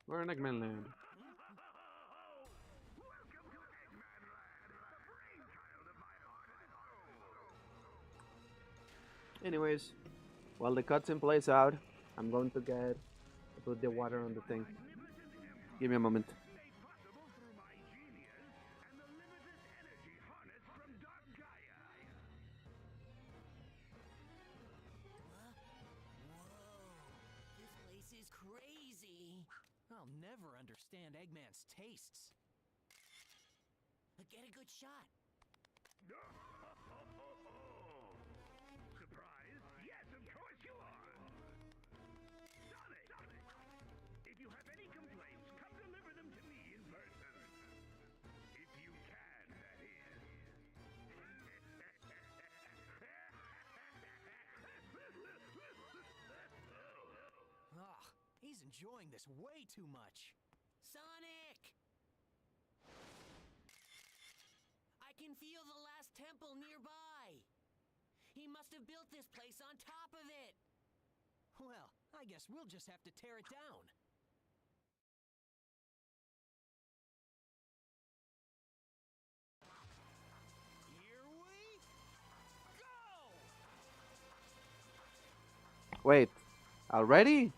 We're in Eggman Land. Anyways, while the cutscene plays out, I'm going to put the water on the thing. Give me a moment. Whoa, this place is crazy. I'll never never understand Eggman's tastes. Get a good shot. Surprise? Yes, of course you are! Sonic! If you have any complaints, come deliver them to me in person. If you can, that is. Ah, he's enjoying this way too much. Sonic! I can feel the last temple nearby. He must have built this place on top of it. Well, I guess we'll just have to tear it down. Here we go! Wait, already?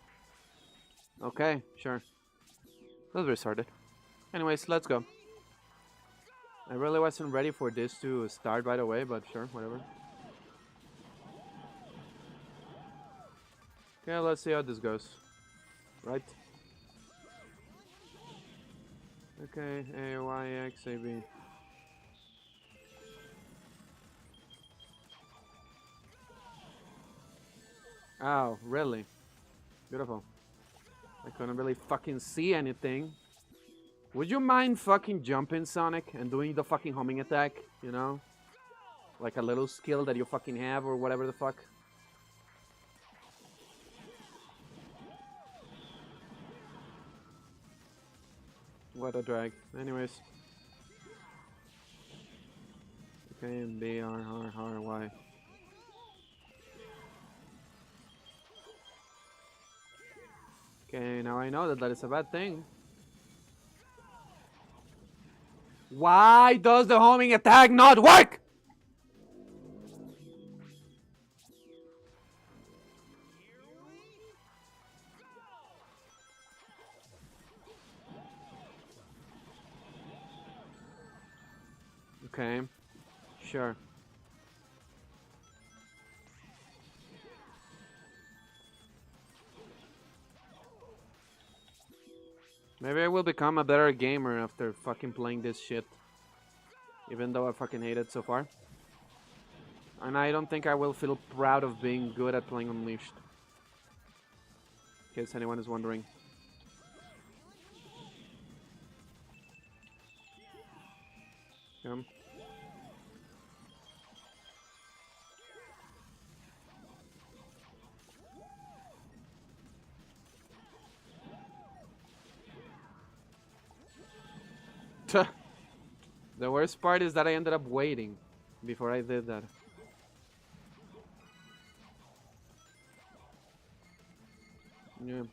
Okay, sure. Let's restart it. Anyways, let's go. I really wasn't ready for this to start right away, but sure, whatever. Okay, let's see how this goes. Right? Okay, A, Y, X, A, B. Oh, really? Beautiful. I couldn't really fucking see anything. Would you mind fucking jumping, Sonic, and doing the fucking homing attack? You know? Like a little skill that you fucking have or whatever the fuck. What a drag. Anyways. Okay, B, R, R, R, Y. Okay, now I know that that is a bad thing. Why does the homing attack not work? Okay, sure. Maybe I will become a better gamer after fucking playing this shit. Even though I fucking hate it so far. And I don't think I will feel proud of being good at playing Unleashed. In case anyone is wondering. Come. The worst part is that I ended up waiting before I did that. Yeah. Of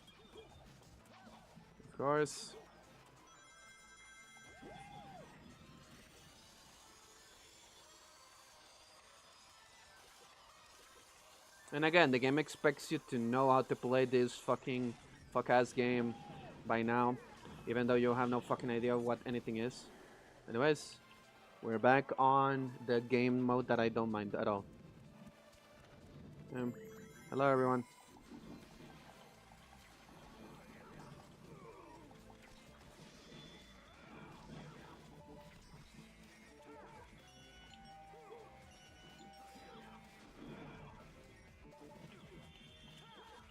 course. And again, the game expects you to know how to play this fucking fuck-ass game by now, even though you have no fucking idea what anything is. Anyways, we're back on the game mode that I don't mind at all. Hello everyone.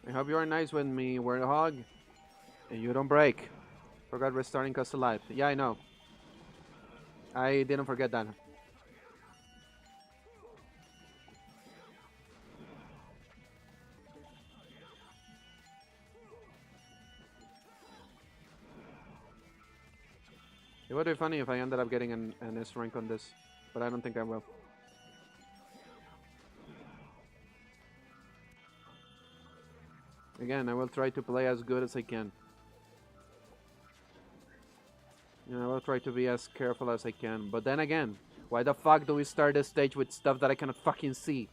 I hope you are nice with me, Warthog, and you don't break. Forgot restarting costs a life. Yeah, I know. I didn't forget that. It would be funny if I ended up getting an S rank on this, but I don't think I will. Again, I will try to play as good as I can. You know, I will try to be as careful as I can. But then again, why the fuck do we start this stage with stuff that I cannot fucking see?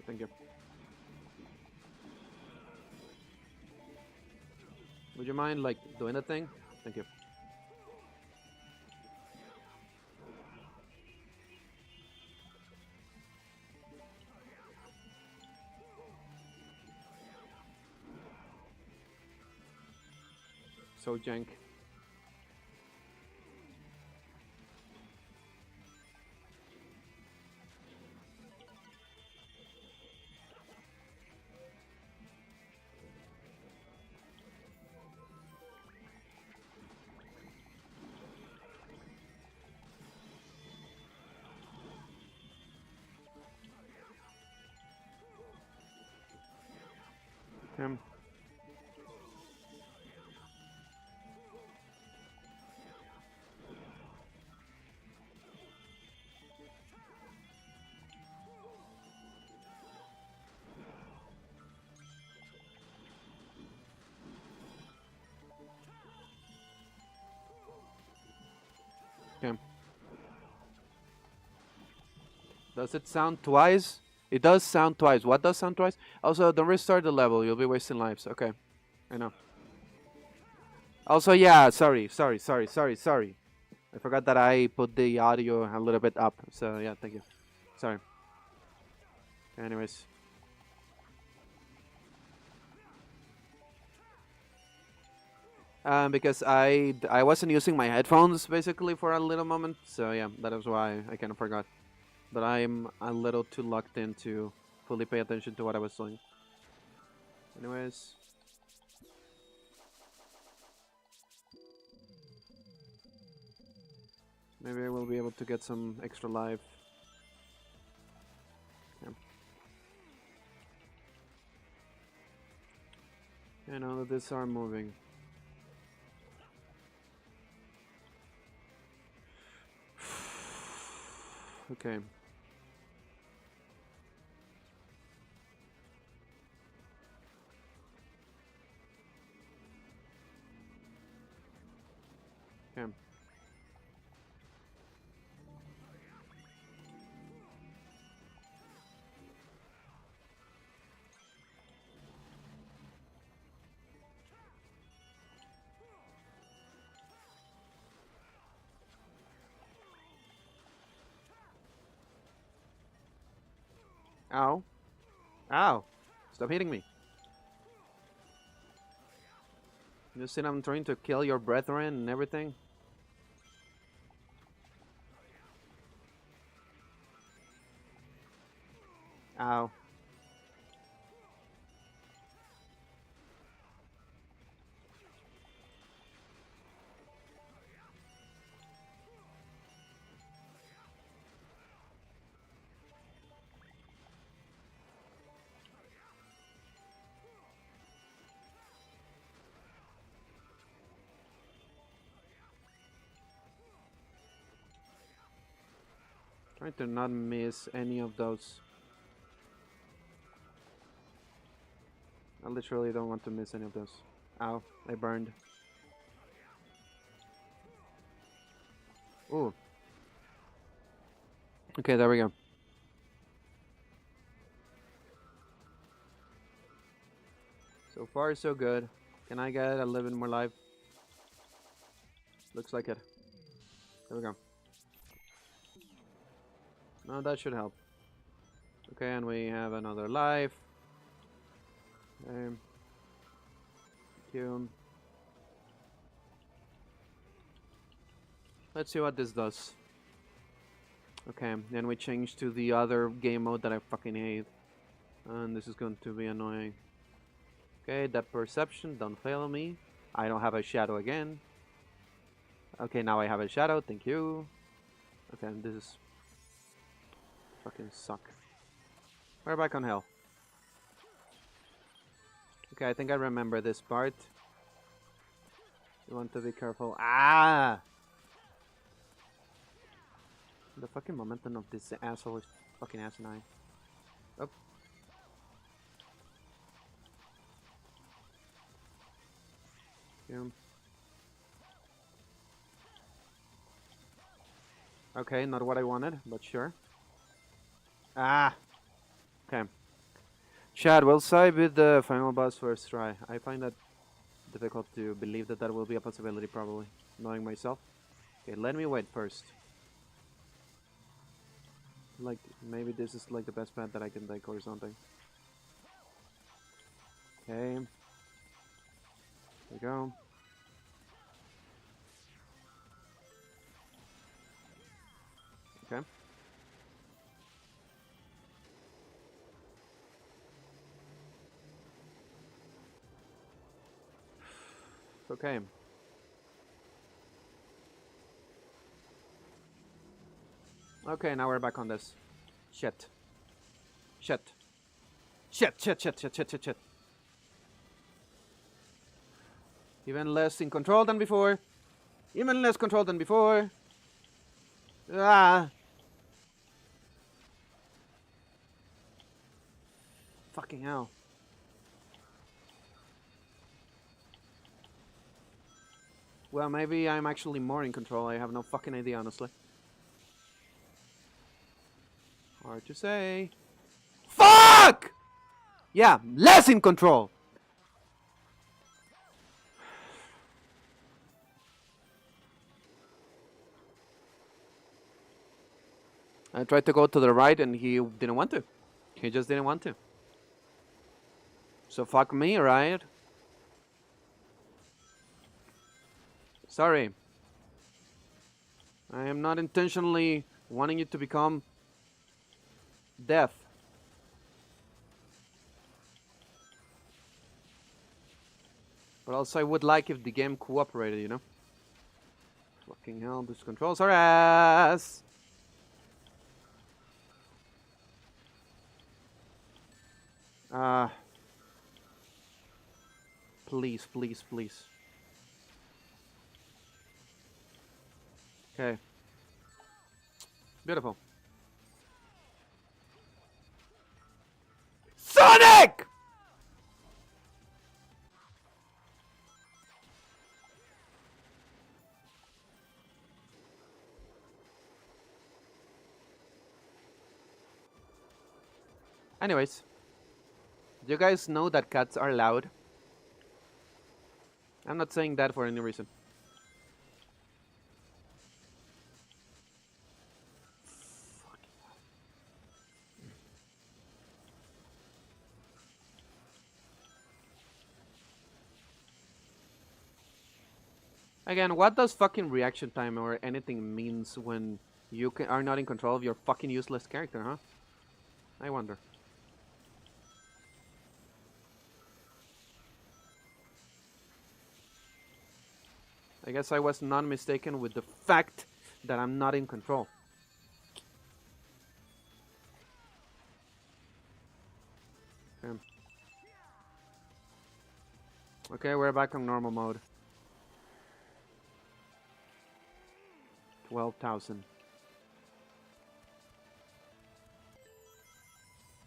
Thank you. Would you mind, like, doing the thing? Thank you. So jank. Okay. Okay. Does it sound twice? It does sound twice. What does sound twice? Also, don't restart the level. You'll be wasting lives. Okay. I know. Also, yeah, sorry. I forgot that I put the audio a little bit up. So, yeah, thank you. Sorry. Anyways. Because I wasn't using my headphones basically for a little moment. So, yeah, that is why I kind of forgot. But I'm a little too locked in to fully pay attention to what I was doing. Anyways. Maybe I will be able to get some extra life. Yeah. I know that these are moving. Okay. Okay. Ow. Ow. Stop hitting me. You see I'm trying to kill your brethren and everything? Ow. Trying to not miss any of those. I literally don't want to miss any of those. Ow. I burned. Ooh. Okay, there we go. So far, so good. Can I get a little bit more life? Looks like it. There we go. No, that should help. Okay, and we have another life. Okay. Q. Let's see what this does. Okay, then we change to the other game mode that I fucking hate. And this is going to be annoying. Okay, that perception, don't fail me. I don't have a shadow again. Okay, now I have a shadow, thank you. Okay, this is fucking suck. We're back on hell. Okay, I think I remember this part. You want to be careful. Ah! The fucking momentum of this asshole is fucking asinine. Oh. Yeah. Okay, not what I wanted, but sure. Ah! Okay. Chad, we'll side with the final boss first try. I find that difficult to believe that that will be a possibility, probably. Knowing myself. Okay, let me wait first. Like, maybe this is like the best path that I can take or something. Okay. There we go. Okay. Okay, now we're back on this. Shit. Shit. Shit, shit, shit, shit, shit, shit, shit. Even less in control than before. Even less control than before. Ah. Fucking hell. Well, maybe I'm actually more in control. I have no fucking idea, honestly. Hard to say. Fuck! Yeah, less in control. I tried to go to the right and he didn't want to. He just didn't want to. So fuck me, right? Sorry. I am not intentionally wanting you to become death. But also I would like if the game cooperated, you know? Fucking hell, this controls our ass! Please, please, please. Okay. Beautiful. Sonic! Anyways. Do you guys know that cats are loud? I'm not saying that for any reason. Again, what does fucking reaction time or anything means when you are not in control of your fucking useless character, huh? I wonder. I guess I was not mistaken with the fact that I'm not in control. Okay, okay, we're back on normal mode. 12,000.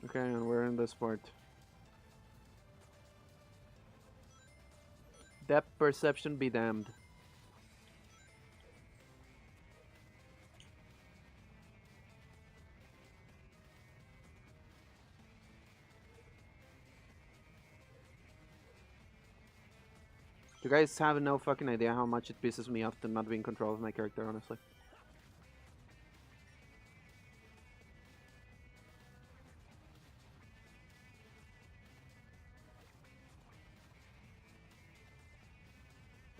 Okay, and we're in this part. Depth perception be damned. You guys have no fucking idea how much it pisses me off to not be in control of my character, honestly.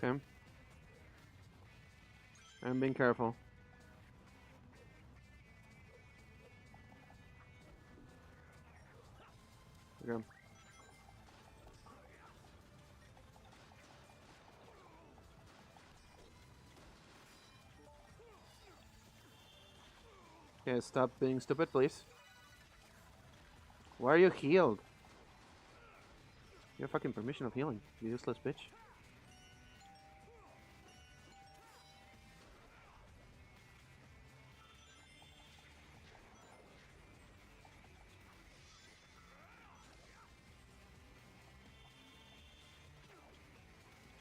Okay. I'm being careful. Okay. Okay, stop being stupid, please. Why are you healed? You have fucking permission of healing, you useless bitch.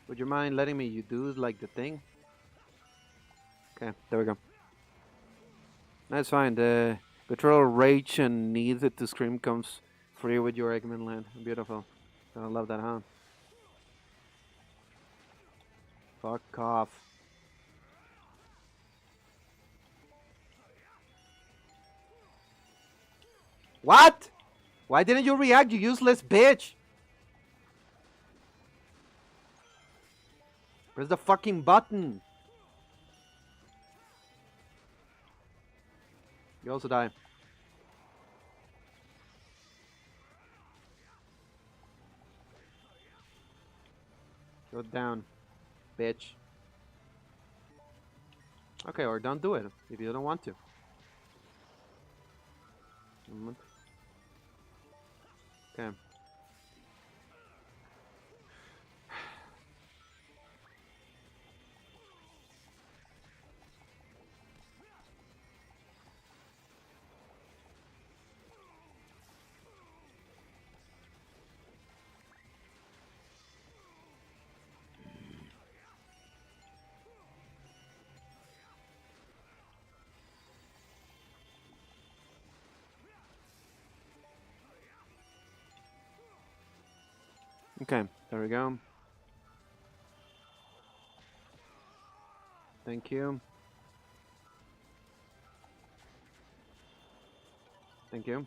Would you mind letting me you do like the thing? Okay, there we go. That's fine. The literal rage and need to scream comes free with your Eggman land. Beautiful. I love that, huh? Fuck off. What? Why didn't you react, you useless bitch? Press the fucking button. You also die. Go down. bitch. Okay, or don't do it if you don't want to. Okay. Okay, there we go. Thank you. Thank you.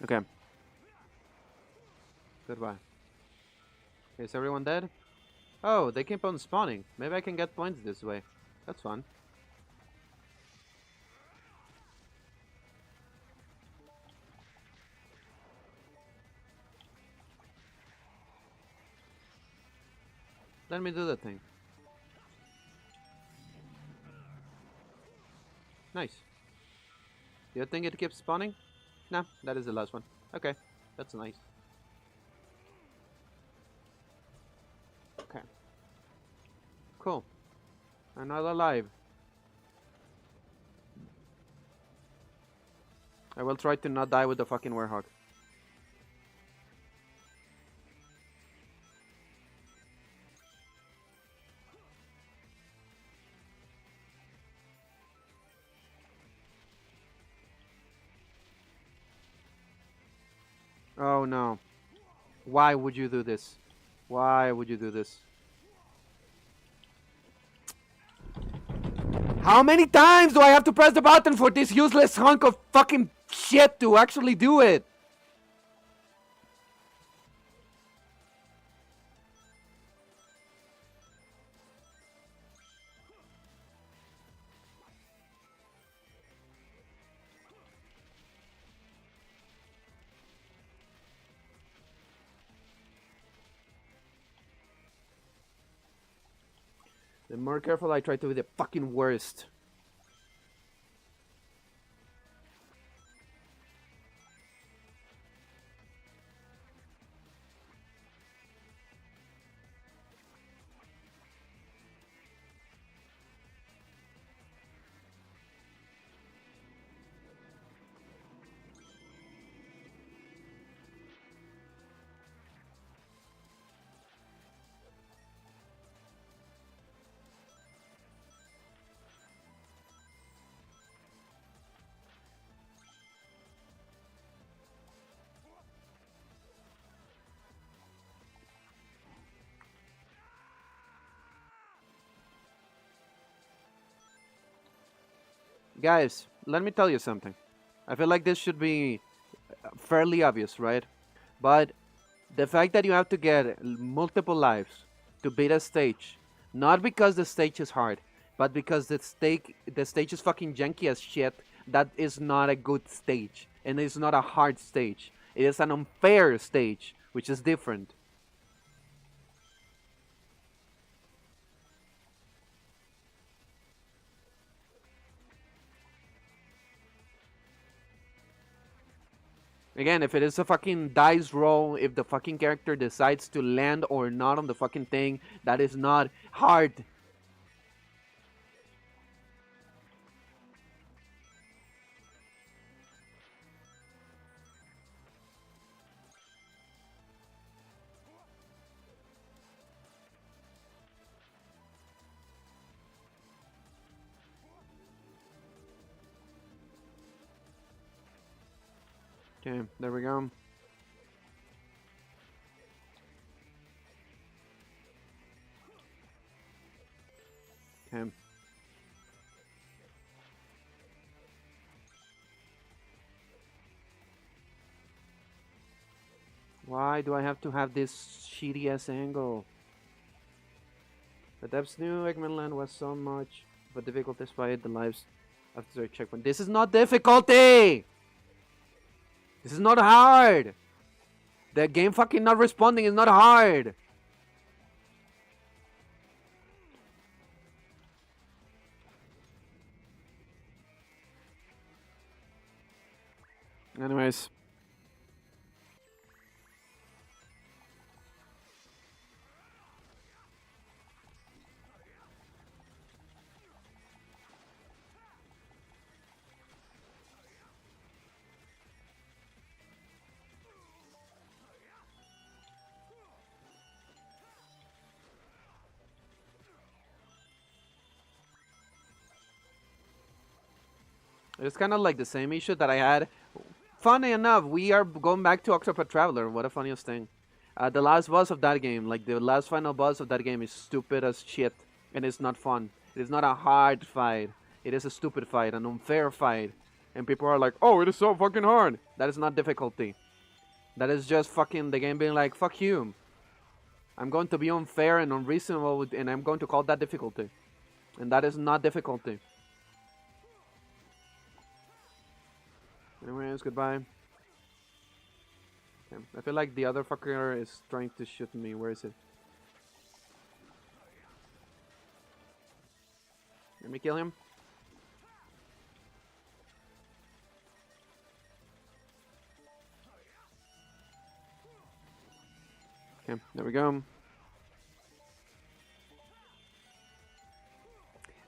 Okay. Goodbye. Is everyone dead? Oh, they keep on spawning. Maybe I can get points this way. That's fun. Let me do the thing. Nice. Do you think it keeps spawning? No, that is the last one. Okay, that's nice. Okay. Cool. Another live. I will try to not die with the fucking werehog. Oh no. Why would you do this? Why would you do this? How many times do I have to press the button for this useless hunk of fucking shit to actually do it? The more careful I try to be, the fucking worst. Guys, let me tell you something. I feel like this should be fairly obvious, right? But the fact that you have to get multiple lives to beat a stage, not because the stage is hard, but because the stage is fucking janky as shit, that is not a good stage. And it's not a hard stage. It is an unfair stage, which is different. Again, if it is a fucking dice roll, if the fucking character decides to land or not on the fucking thing, that is not hard. Okay, there we go. Okay. Why do I have to have this shitty ass angle? The depths knew Eggman Land was so much, but difficult despite the lives after the checkpoint. This is not difficulty. This is not hard. The game fucking not responding is not hard. Anyways. It's kind of like the same issue that I had. Funny enough, we are going back to Octopath Traveler. What a funniest thing. The last boss of that game, like the last final boss of that game, is stupid as shit. And it's not fun. It is not a hard fight. It is a stupid fight, an unfair fight. And people are like, oh, it is so fucking hard. That is not difficulty. That is just fucking the game being like, fuck you. I'm going to be unfair and unreasonable, and I'm going to call that difficulty. And that is not difficulty. Anyways, goodbye. Okay. I feel like the other fucker is trying to shoot me. Where is it? Let me kill him. Okay, there we go.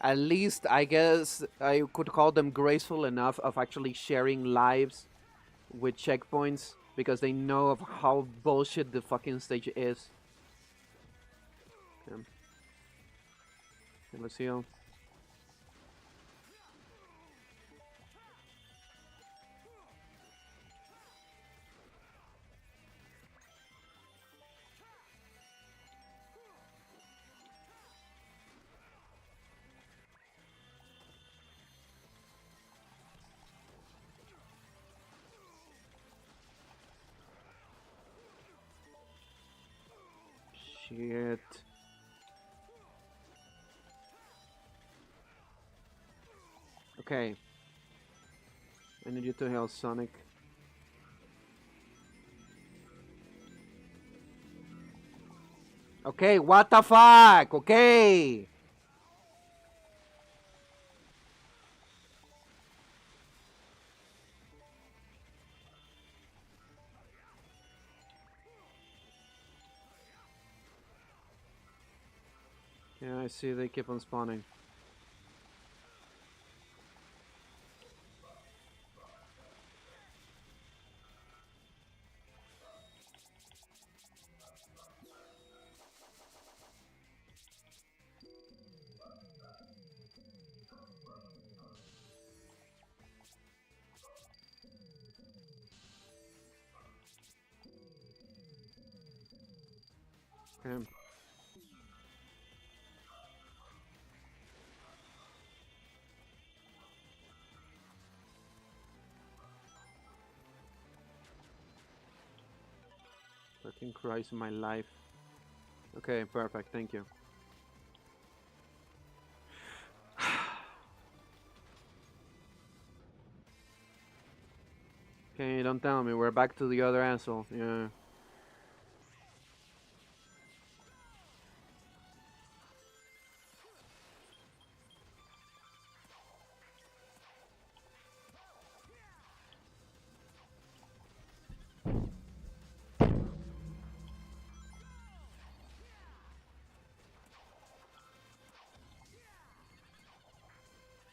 At least, I guess, I could call them graceful enough of actually sharing lives with checkpoints because they know of how bullshit the fucking stage is. Okay. Okay, let's heal. Shit. Okay. I need you to heal, Sonic. Okay, what the fuck? Okay. Yeah, I see they keep on spawning. Okay. Fucking Christ, my life. Okay, perfect, thank you. Okay, don't tell me, we're back to the other asshole, yeah.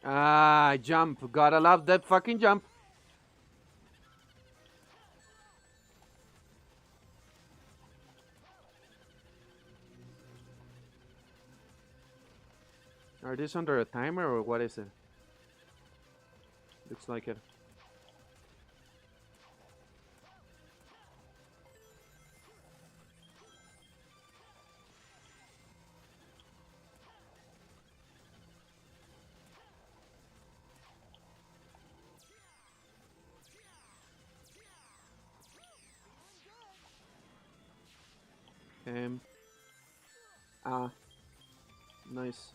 Ah, jump, gotta love that fucking jump. Are these under a timer or what is it? Looks like it. Ah, nice.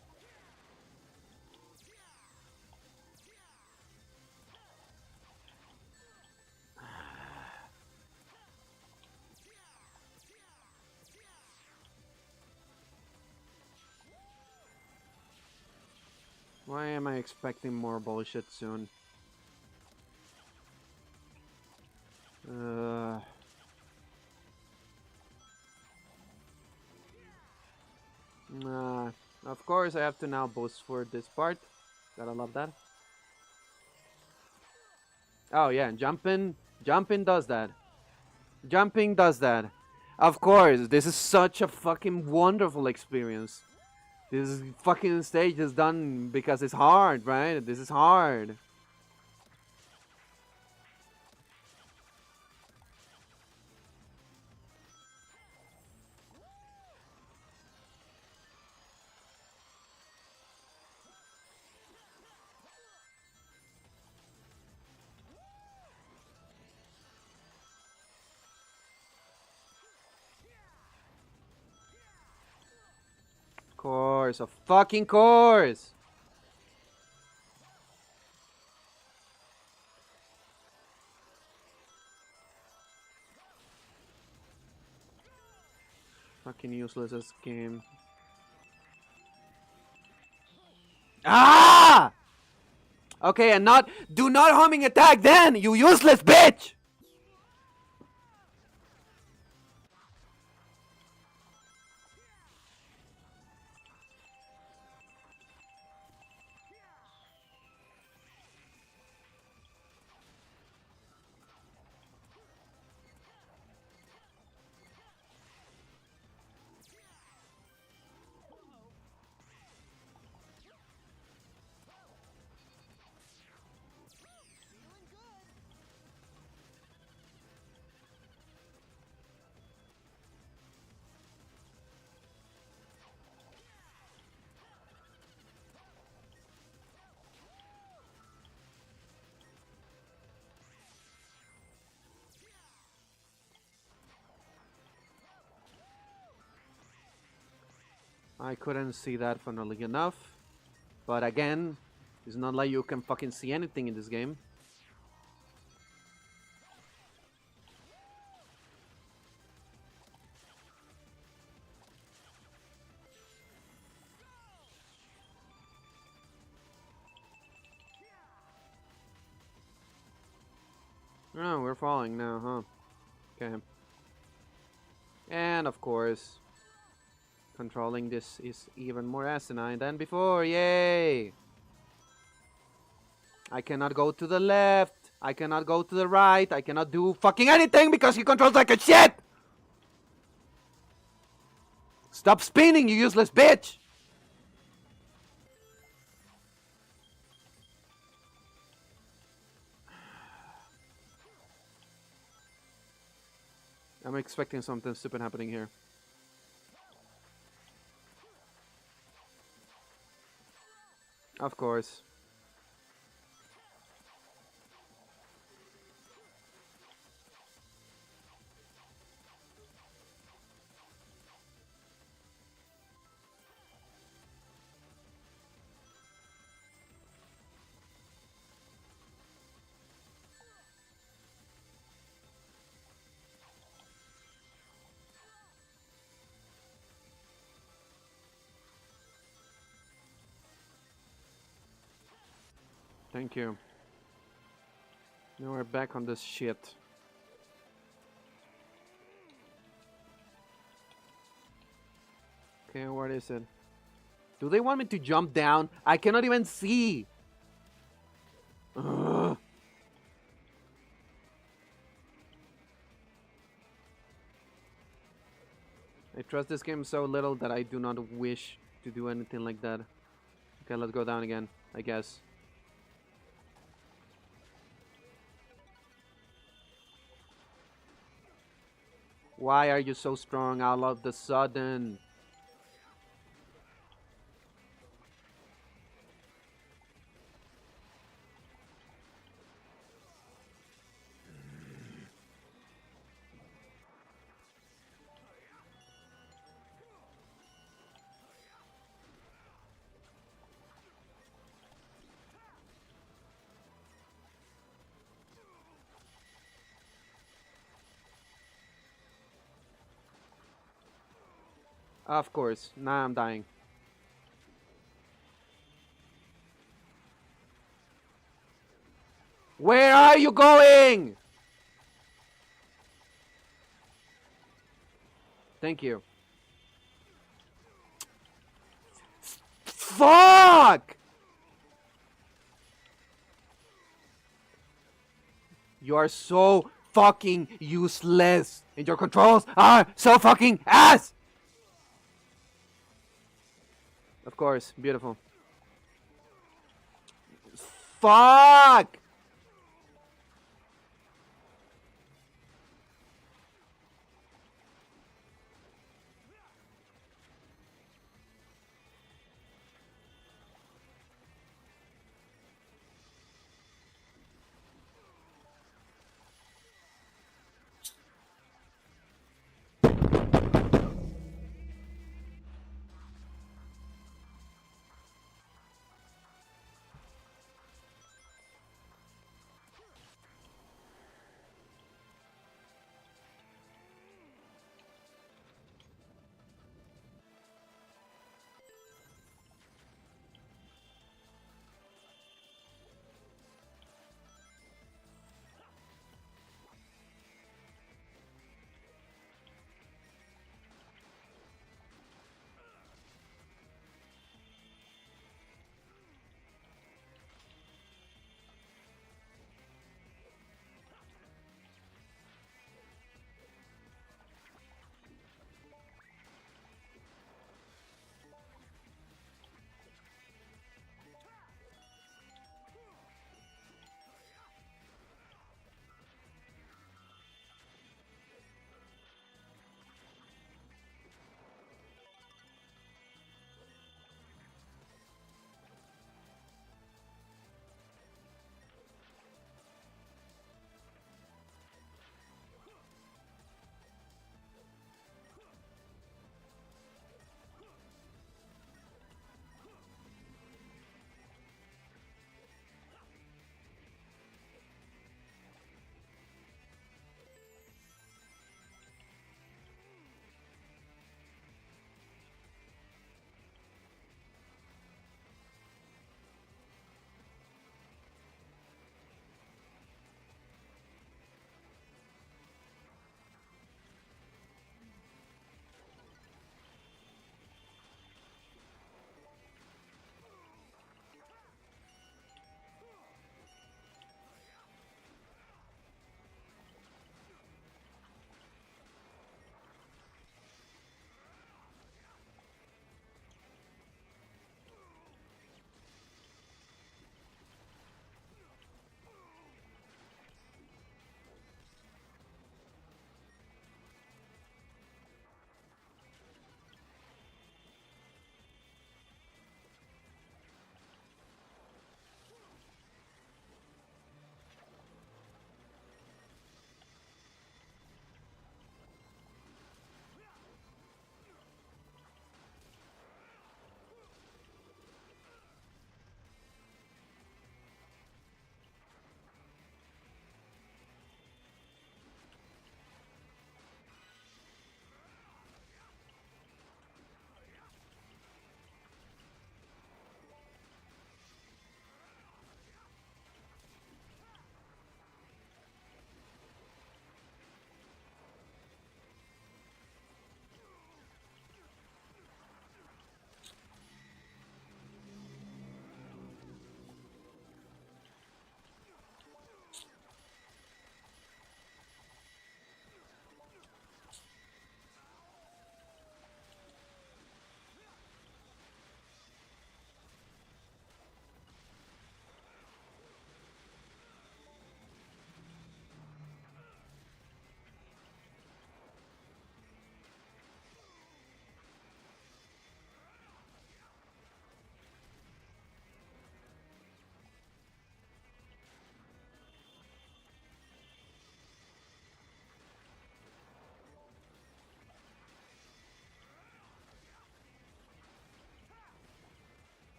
Why am I expecting more bullshit soon? Uh... Of course I have to now boost for this part. Gotta love that. Oh yeah, jumping does that. Jumping does that. Of course, this is such a fucking wonderful experience. This fucking stage is done because it's hard, right? This is hard. Course, of fucking course. Fucking useless as game. Ah! Okay, and not do not homing attack then, you useless bitch! I couldn't see that funnily enough. But again, it's not like you can fucking see anything in this game. Oh, we're falling now, huh? Okay. And of course, controlling this is even more asinine than before. Yay! I cannot go to the left. I cannot go to the right. I cannot do fucking anything because he controls like a shit! Stop spinning, you useless bitch! I'm expecting something stupid happening here. Of course. Thank you. Now we're back on this shit. Okay, what is it? Do they want me to jump down? I cannot even see! Ugh. I trust this game so little that I do not wish to do anything like that. Okay, let's go down again, I guess. Why are you so strong all of the sudden? Of course, now I'm dying. Where are you going? Thank you. Fuck! You are so fucking useless. And your controls are so fucking ass! Of course, beautiful. Fuck!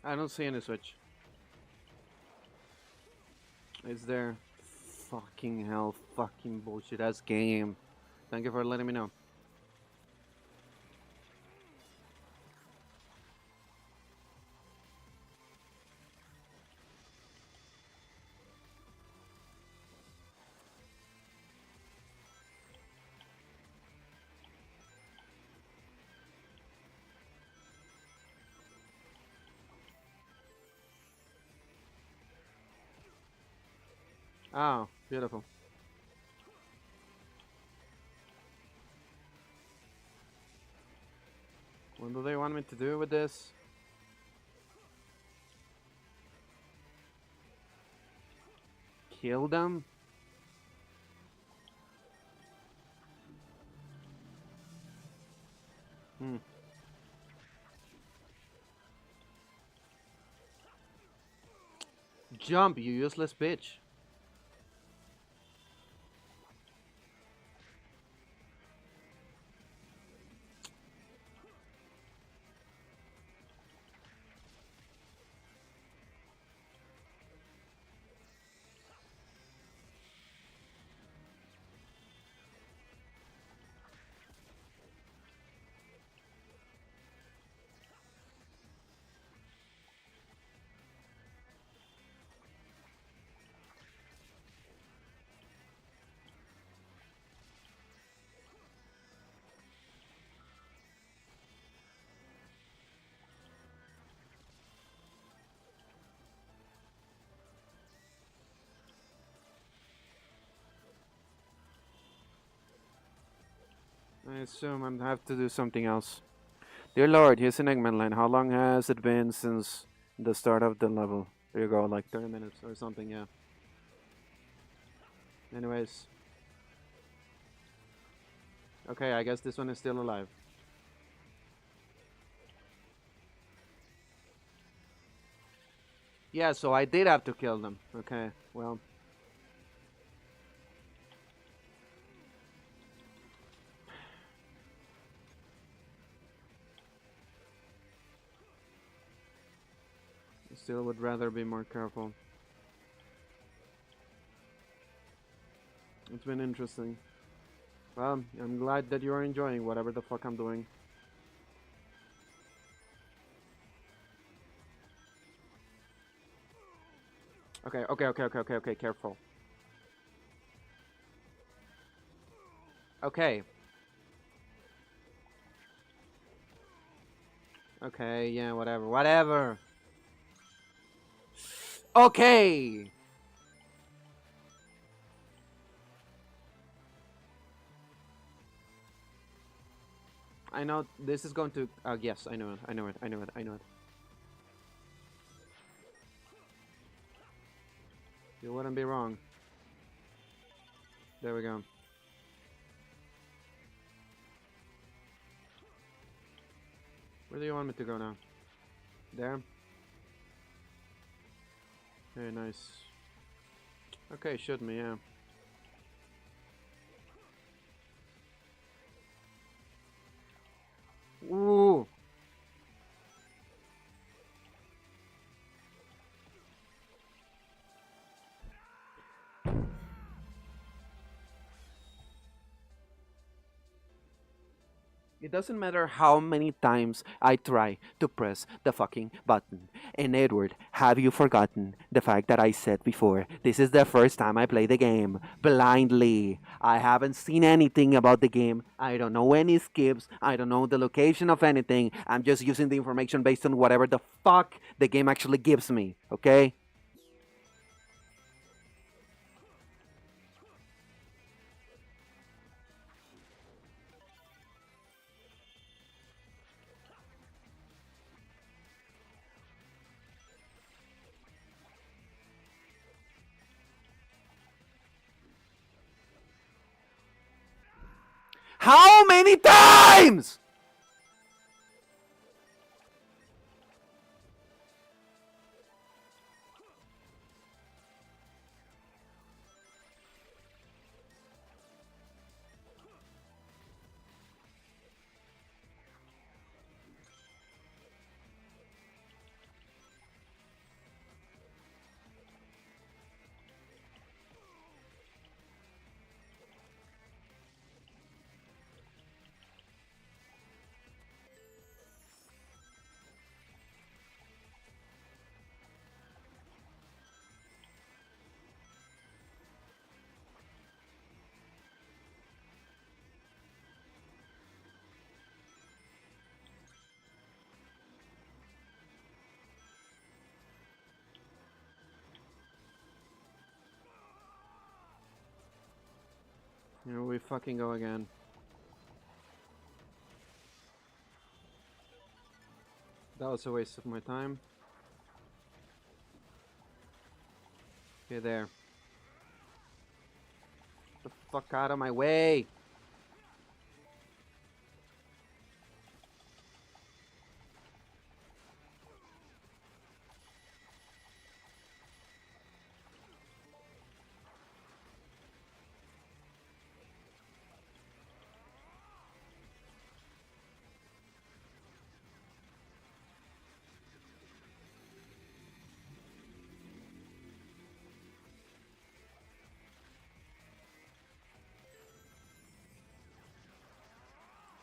I don't see any switch. Is there? Fucking hell, fucking bullshit ass game. Thank you for letting me know. Oh, beautiful. What do they want me to do with this? Kill them? Hmm. Jump, you useless bitch. I assume I have to do something else. Dear Lord, here's an Eggman line. How long has it been since the start of the level? There you go, like 30 minutes or something, yeah. Anyways. Okay, I guess this one is still alive. Yeah, so I did have to kill them. Okay, well. I still would rather be more careful. It's been interesting. Well, I'm glad that you're enjoying whatever the fuck I'm doing. Okay, careful. Okay. Okay, yeah, whatever. Okay! I know this is going to. Yes, I know it. I know it. I know it. I know it. You wouldn't be wrong. There we go. Where do you want me to go now? There? Very nice. Okay, shoot me, yeah. Ooh! It doesn't matter how many times I try to press the fucking button. And Edward, have you forgotten the fact that I said before, this is the first time I play the game blindly. I haven't seen anything about the game. I don't know any skips. I don't know the location of anything. I'm just using the information based on whatever the fuck the game actually gives me, okay? How many times? Here we fucking go again. That was a waste of my time. Okay, there. Get the fuck out of my way!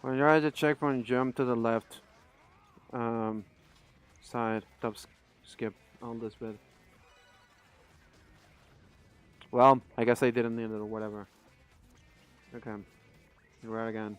When you're at the checkpoint, jump to the left. Side. Skip all this bit. Well, I guess I didn't need it or whatever. Okay. Here we are again.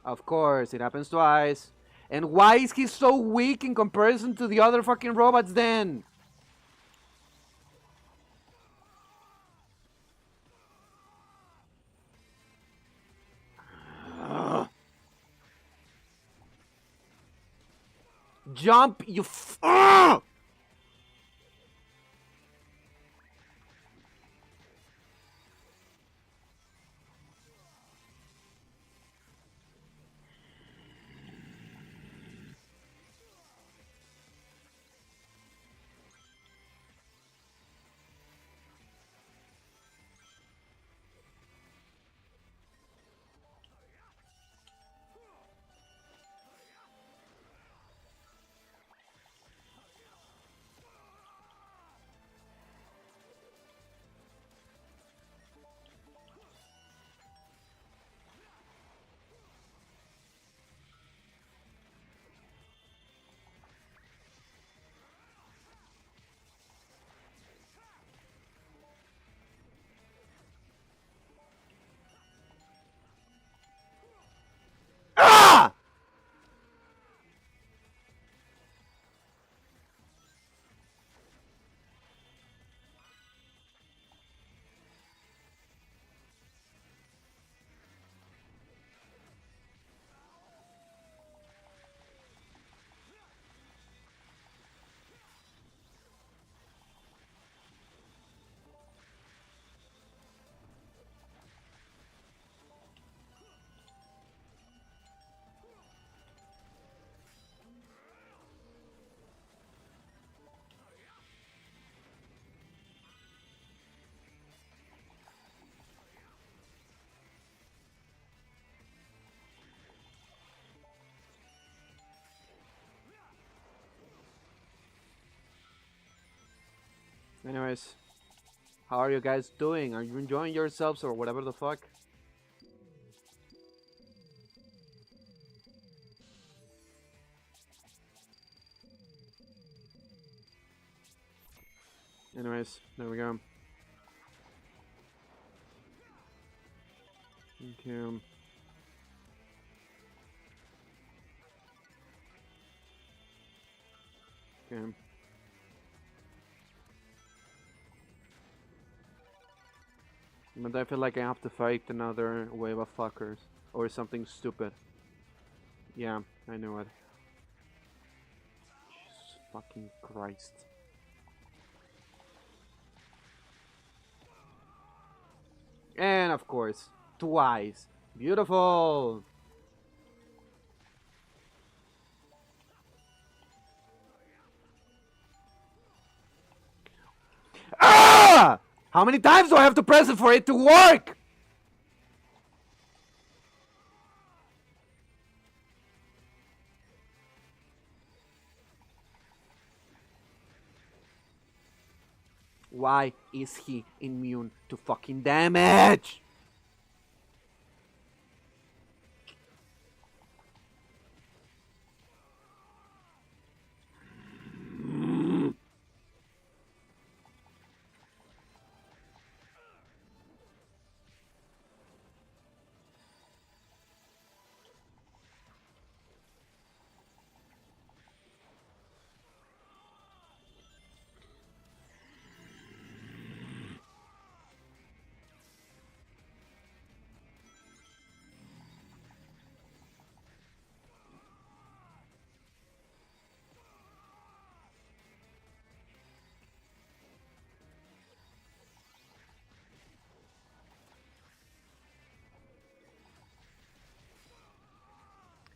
Of course, it happens twice. And why is he so weak in comparison to the other fucking robots then? Jump, you Ah! Anyways, how are you guys doing? Are you enjoying yourselves or whatever the fuck? Anyways, there we go. Thank you. Okay. But I feel like I have to fight another wave of fuckers. Or something stupid. Yeah, I know it. Jesus fucking Christ. And of course, twice. Beautiful! Ah! How many times do I have to press it for it to work? Why is he immune to fucking damage?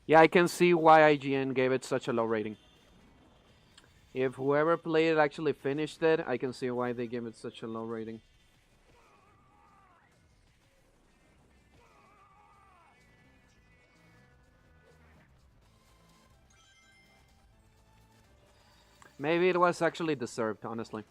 Yeah, I can see why IGN gave it such a low rating. If whoever played it actually finished it, I can see why they gave it such a low rating. Maybe it was actually deserved, honestly.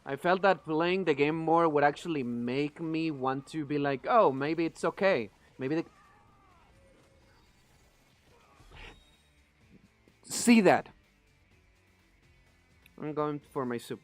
I felt that playing the game more would actually make me want to be like, oh, maybe it's okay. Maybe the... See that. I'm going for my soup.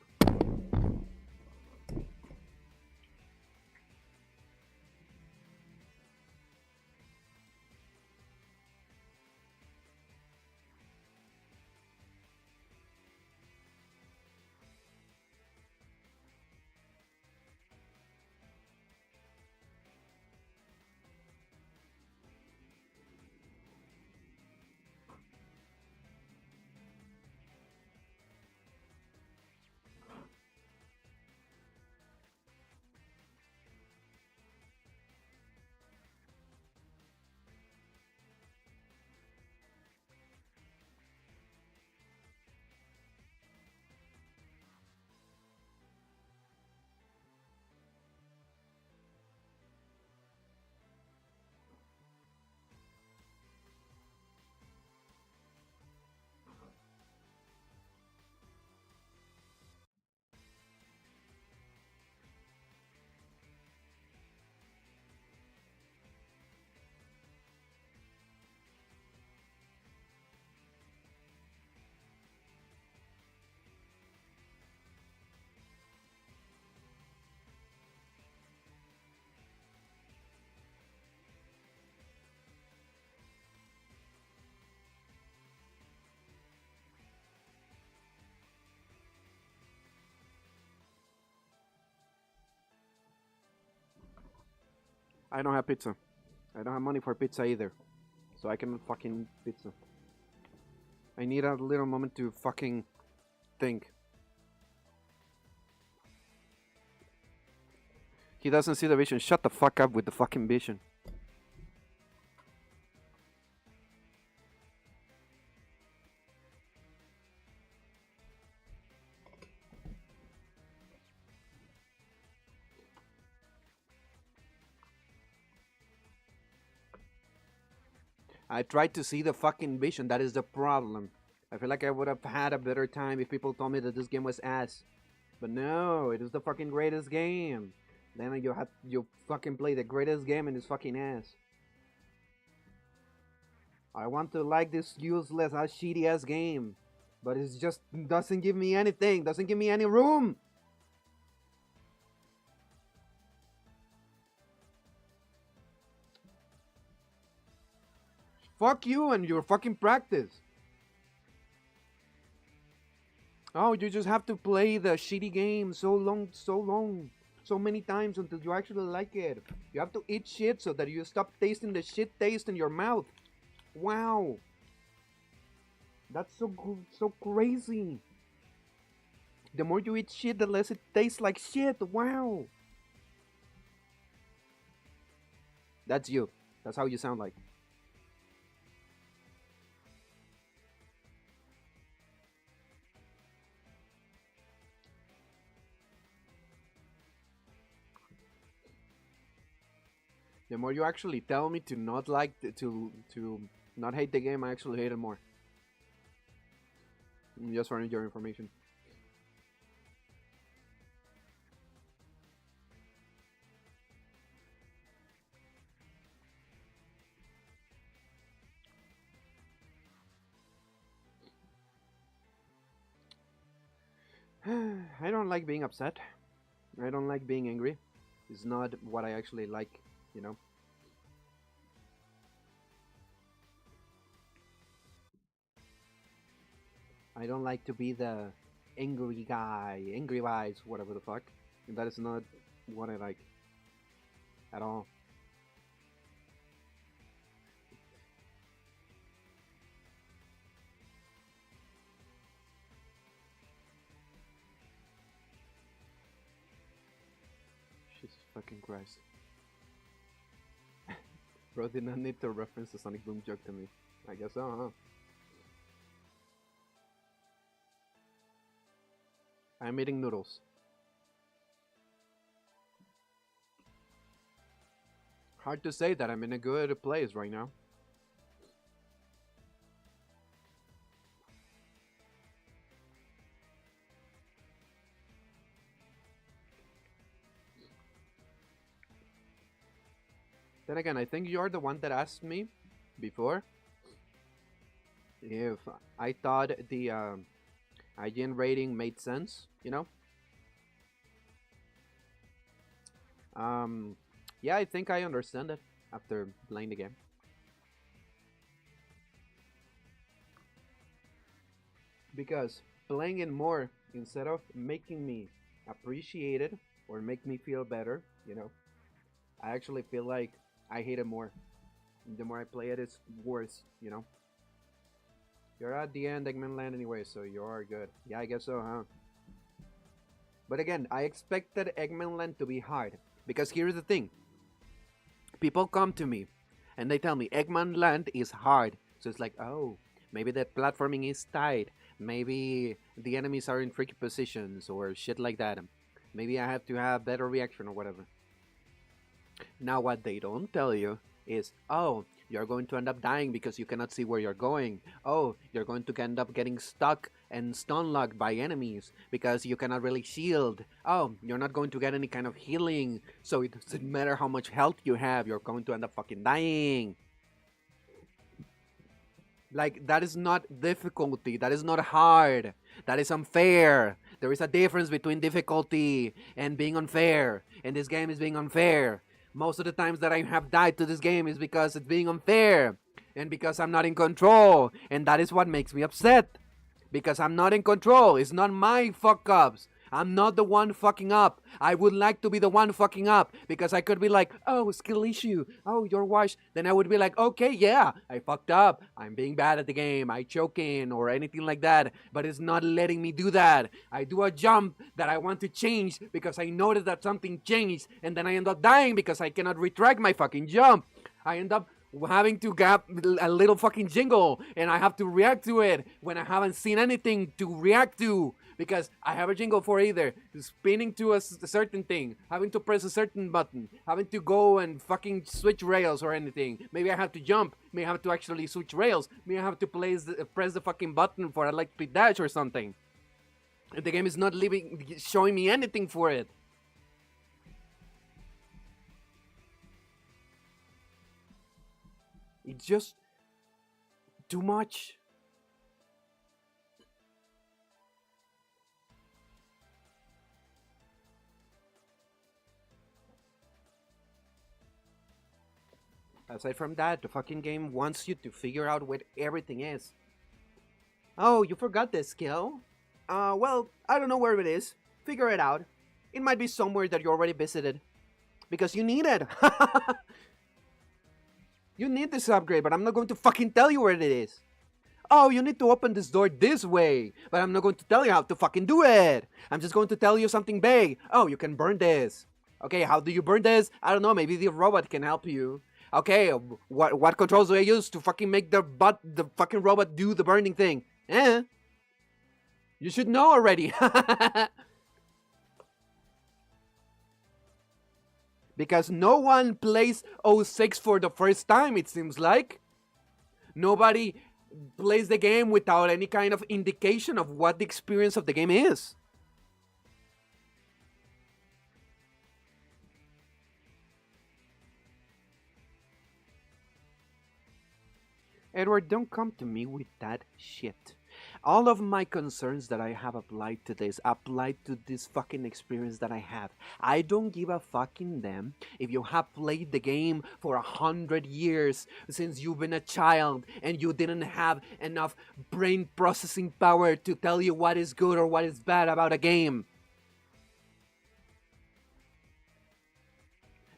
I don't have pizza. I don't have money for pizza either. So I cannot fucking pizza. I need a little moment to fucking think. He doesn't see the vision. Shut the fuck up with the fucking vision. I tried to see the fucking vision. That is the problem. I feel like I would have had a better time if people told me that this game was ass. But no, it is the fucking greatest game. Then you fucking play the greatest game and it's fucking ass. I want to like this useless ass shitty ass game. But it just doesn't give me anything, doesn't give me any room. Fuck you and your fucking practice. Oh, you just have to play the shitty game so long, so many times until you actually like it. You have to eat shit so that you stop tasting the shit taste in your mouth. Wow. That's so crazy. The more you eat shit, the less it tastes like shit. Wow. That's you. That's how you sound like. The more you actually tell me to not like to not hate the game, I actually hate it more. Just for your information. I don't like being upset. I don't like being angry. It's not what I actually like, you know. I don't like to be the angry guy, angry vibes, whatever the fuck. And that is not what I like at all. Jesus fucking Christ. Bro did not need to reference the Sonic Boom joke to me. I guess so, huh? I'm eating noodles. Hard to say that I'm in a good place right now. Then again, I think you're the one that asked me before if I thought the IGN rating made sense, you know? Yeah, I think I understand it after playing the game. Because playing it more, instead of making me appreciate it or make me feel better, you know, I actually feel like I hate it more. The more I play it, it's worse, you know? You're at the end, Eggman Land anyway, so you're good. Yeah, I guess so, huh? But again, I expected Eggman Land to be hard. Because here's the thing. People come to me and they tell me Eggman Land is hard. So it's like, oh, maybe the platforming is tight. Maybe the enemies are in tricky positions or shit like that. Maybe I have to have better reaction or whatever. Now what they don't tell you is, oh, you're going to end up dying because you cannot see where you're going. Oh, you're going to end up getting stuck and stun locked by enemies because you cannot really shield. Oh, you're not going to get any kind of healing, so it doesn't matter how much health you have, you're going to end up fucking dying. Like, that is not difficulty, that is not hard, that is unfair. There is a difference between difficulty and being unfair, and this game is being unfair. Most of the times that I have died to this game is because it's being unfair and because I'm not in control, and that is what makes me upset. Because I'm not in control. It's not my fuck ups. I'm not the one fucking up. I would like to be the one fucking up because I could be like, oh, skill issue. Oh, you're washed. Then I would be like, okay, yeah, I fucked up. I'm being bad at the game. I choking or anything like that. But it's not letting me do that. I do a jump that I want to change because I noticed that something changed. And then I end up dying because I cannot retract my fucking jump. I end up having to gap a little fucking jingle and I have to react to it when I haven't seen anything to react to because I have a jingle for either spinning to a certain thing, having to press a certain button, having to go and fucking switch rails or anything. Maybe I have to jump, maybe I have to actually switch rails, maybe I have to press the fucking button for a light speed dash or something. The game is not showing me anything for it. It's just too much. Aside from that, the fucking game wants you to figure out what everything is. Oh, you forgot this skill? Well, I don't know where it is. Figure it out. It might be somewhere that you already visited. Because you need it. You need this upgrade, but I'm not going to fucking tell you where it is. Oh, you need to open this door this way, but I'm not going to tell you how to fucking do it. I'm just going to tell you something big. Oh, you can burn this. Okay, how do you burn this? I don't know, maybe the robot can help you. Okay, what controls do I use to fucking make the fucking robot do the burning thing? You should know already. Because no one plays 06 for the first time, it seems like. Nobody plays the game without any kind of indication of what the experience of the game is. Edward, don't come to me with that shit. All of my concerns that I have applied to this fucking experience that I have. I don't give a fucking damn if you have played the game for 100 years since you've been a child and you didn't have enough brain processing power to tell you what is good or what is bad about a game.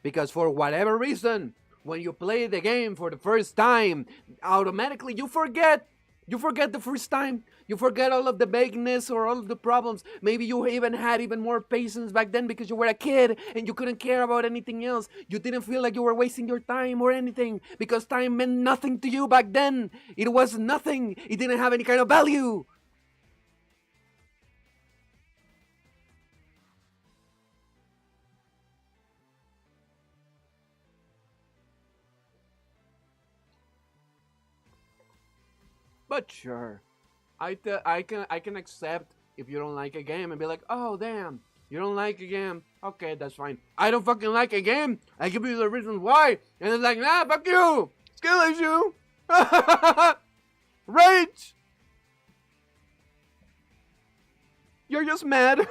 Because for whatever reason, when you play the game for the first time, automatically you forget You forget the first time. You forget all of the vagueness or all of the problems. Maybe you even had even more patience back then because you were a kid and you couldn't care about anything else. You didn't feel like you were wasting your time or anything because time meant nothing to you back then. It was nothing. It didn't have any kind of value. But sure, I can accept if you don't like a game and be like, oh damn, you don't like a game. Okay, that's fine. I don't fucking like a game. I give you the reasons why, and it's like, nah, fuck you, skill issue, rage. You're just mad.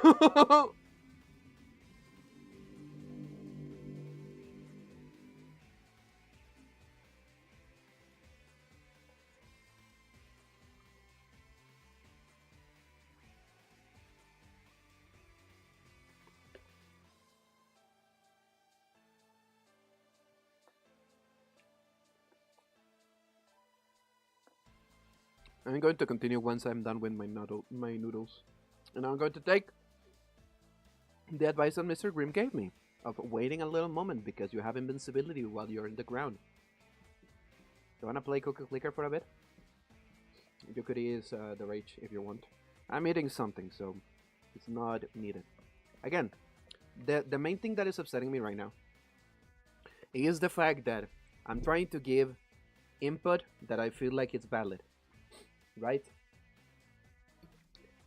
I'm going to continue once I'm done with my noodles, and I'm going to take the advice that Mr. Grimm gave me of waiting a little moment because you have invincibility while you're in the ground. You wanna play Cookie Clicker for a bit? You could use the rage if you want. I'm eating something, so it's not needed. Again, the main thing that is upsetting me right now is the fact that I'm trying to give input that I feel like it's valid, right?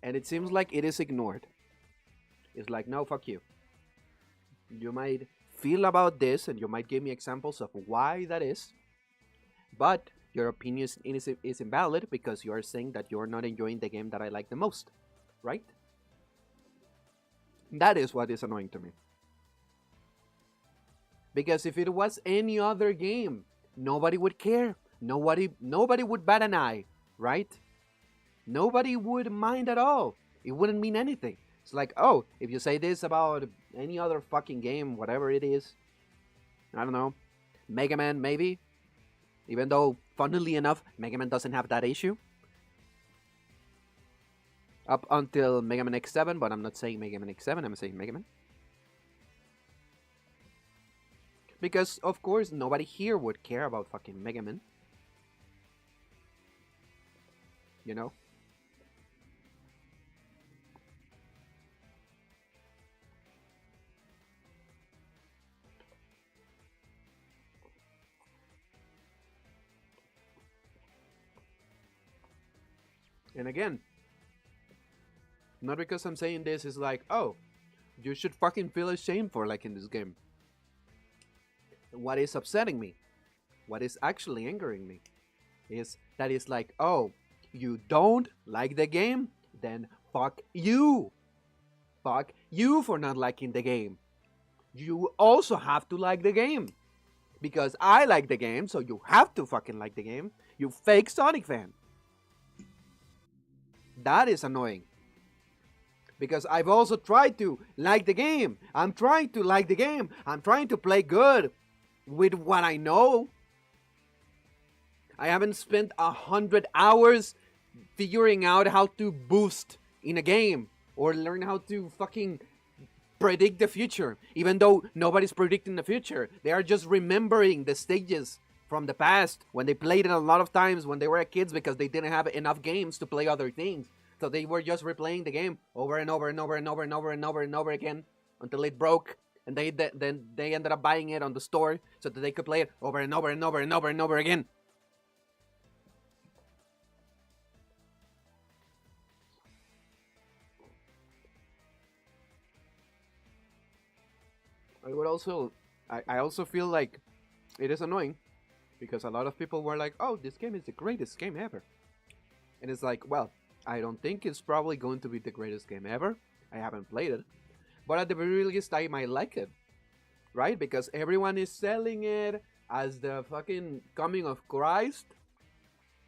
And it seems like it is ignored. It's like, no, fuck you. You might feel about this and you might give me examples of why that is, but your opinion is invalid because you are saying that you're not enjoying the game that I like the most, right? That is what is annoying to me. Because if it was any other game, nobody would care. Nobody would bat an eye, right? Nobody would mind at all. It wouldn't mean anything. It's like, oh, if you say this about any other fucking game, whatever it is, I don't know, Mega Man maybe, even though, funnily enough, Mega Man doesn't have that issue. Up until Mega Man X7, but I'm not saying Mega Man X7, I'm saying Mega Man. Because, of course, nobody here would care about fucking Mega Man. You know? And again, not because I'm saying this is like, oh, you should fucking feel ashamed for liking this game. What is upsetting me, what is actually angering me, is that it's like, oh, you don't like the game? Then fuck you. Fuck you for not liking the game. You also have to like the game. Because I like the game, so you have to fucking like the game. You fake Sonic fan. That is annoying. Because I've also tried to like the game. I'm trying to like the game. I'm trying to play good with what I know. I haven't spent 100 hours figuring out how to boost in a game or learn how to fucking predict the future. Even though nobody's predicting the future, they are just remembering the stages from the past when they played it a lot of times when they were kids because they didn't have enough games to play other things. So they were just replaying the game over and over and over and over and over and over and over again until it broke, and then they ended up buying it on the store so that they could play it over and over and over and over and over again. I also feel like it is annoying because a lot of people were like, oh, this game is the greatest game ever. And it's like, well, I don't think it's probably going to be the greatest game ever. I haven't played it. But at the very least, I might like it. Right? Because everyone is selling it as the fucking coming of Christ.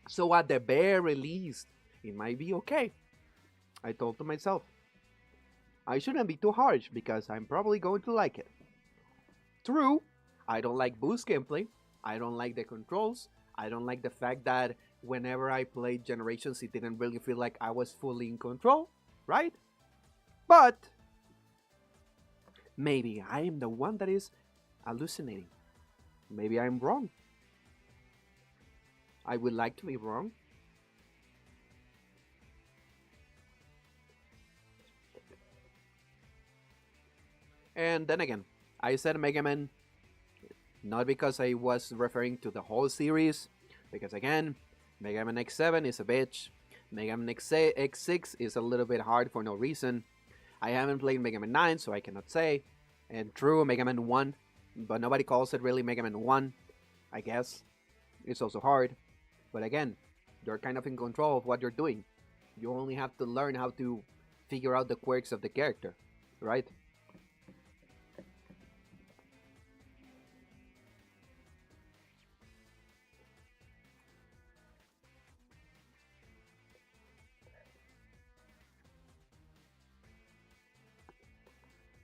So at the very least, it might be okay. I told to myself, I shouldn't be too harsh because I'm probably going to like it. True, I don't like boost gameplay. I don't like the controls. I don't like the fact that whenever I played Generations, it didn't really feel like I was fully in control, right? But maybe I am the one that is hallucinating. Maybe I'm wrong. I would like to be wrong. And then again, I said Mega Man not because I was referring to the whole series, because again, Mega Man X7 is a bitch. Mega Man X6 is a little bit hard for no reason. I haven't played Mega Man 9, so I cannot say. And true, Mega Man 1, but nobody calls it really Mega Man 1, I guess. It's also hard. But again, you're kind of in control of what you're doing. You only have to learn how to figure out the quirks of the character, right?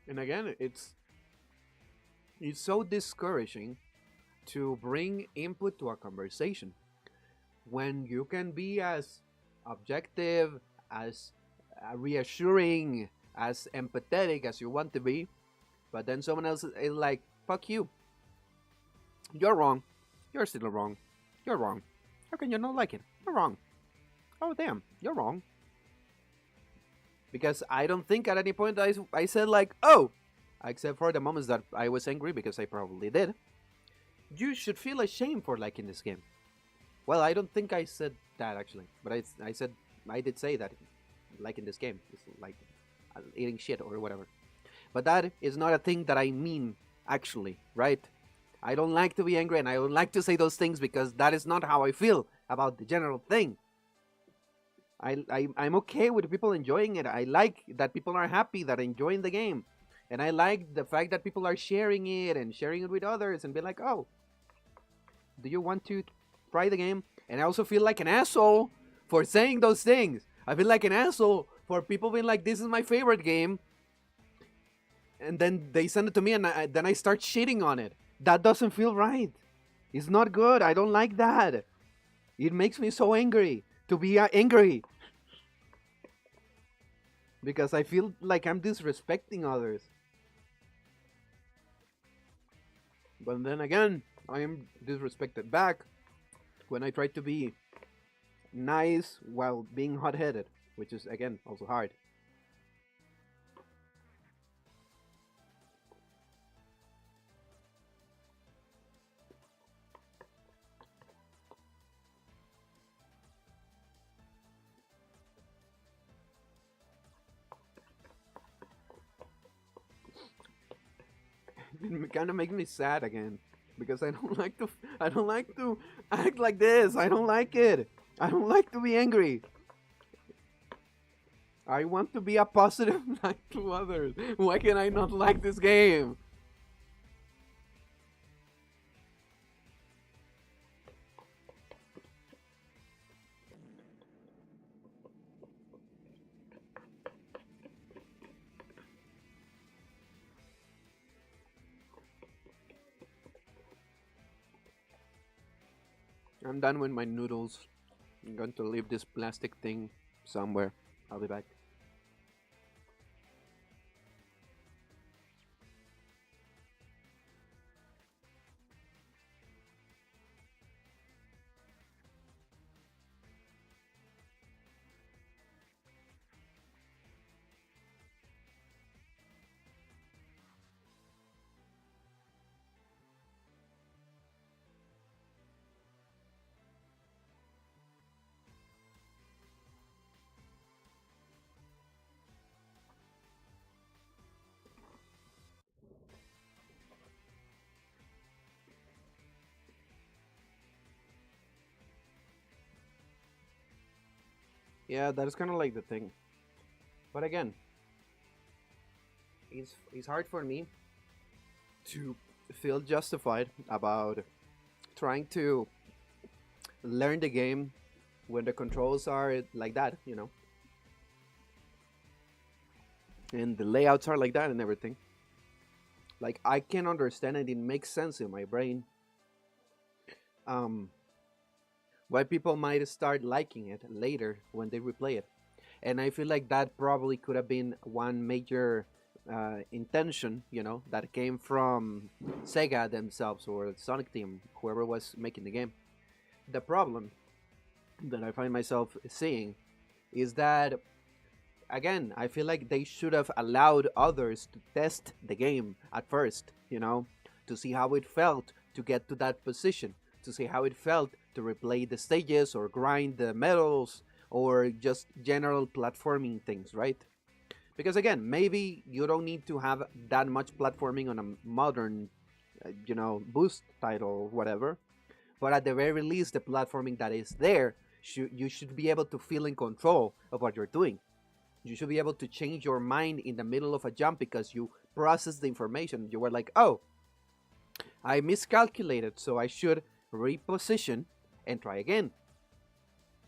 And again, it's so discouraging to bring input to a conversation when you can be as objective, as reassuring, as empathetic as you want to be, but then someone else is like, fuck you. You're wrong. You're still wrong. You're wrong. How can you not like it? You're wrong. Oh, damn. You're wrong. Because I don't think at any point I said, like, oh, except for the moments that I was angry, because I probably did. You should feel ashamed for liking this game. Well, I don't think I said that actually, but I said I did say that liking this game is like eating shit or whatever. But that is not a thing that I mean actually, right? I don't like to be angry and I don't like to say those things because that is not how I feel about the general thing. I'm okay with people enjoying it. I like that people are happy that are enjoying the game. And I like the fact that people are sharing it and sharing it with others and be like, oh, do you want to try the game? And I also feel like an asshole for saying those things. I feel like an asshole for people being like, this is my favorite game. And then they send it to me and then I start shitting on it. That doesn't feel right. It's not good. I don't like that. It makes me so angry to be angry. Because I feel like I'm disrespecting others. But then again, I am disrespected back when I try to be nice while being hot-headed, which is again also hard. It kind of makes me sad again because I don't like to act like this. I don't like it. I don't like to be angry. I want to be a positive light to others. Why can I not like this game? I'm done with my noodles. I'm going to leave this plastic thing somewhere. I'll be back. Yeah, that is kind of like the thing. But again, it's hard for me to feel justified about trying to learn the game when the controls are like that, you know, and the layouts are like that and everything. Like I can understand it; it makes sense in my brain. Um, why people might start liking it later when they replay it. And I feel like that probably could have been one major intention, that came from Sega themselves or Sonic Team, whoever was making the game. The problem that I find myself seeing is that, again, I feel like they should have allowed others to test the game at first, to see how it felt to get to that position, to see how it felt to replay the stages or grind the medals or just general platforming things, right? Because again, maybe you don't need to have that much platforming on a modern, boost title or whatever, but at the very least, the platforming that is there, you should be able to feel in control of what you're doing. You should be able to change your mind in the middle of a jump because you process the information. You were like, oh, I miscalculated, so I should reposition and try again.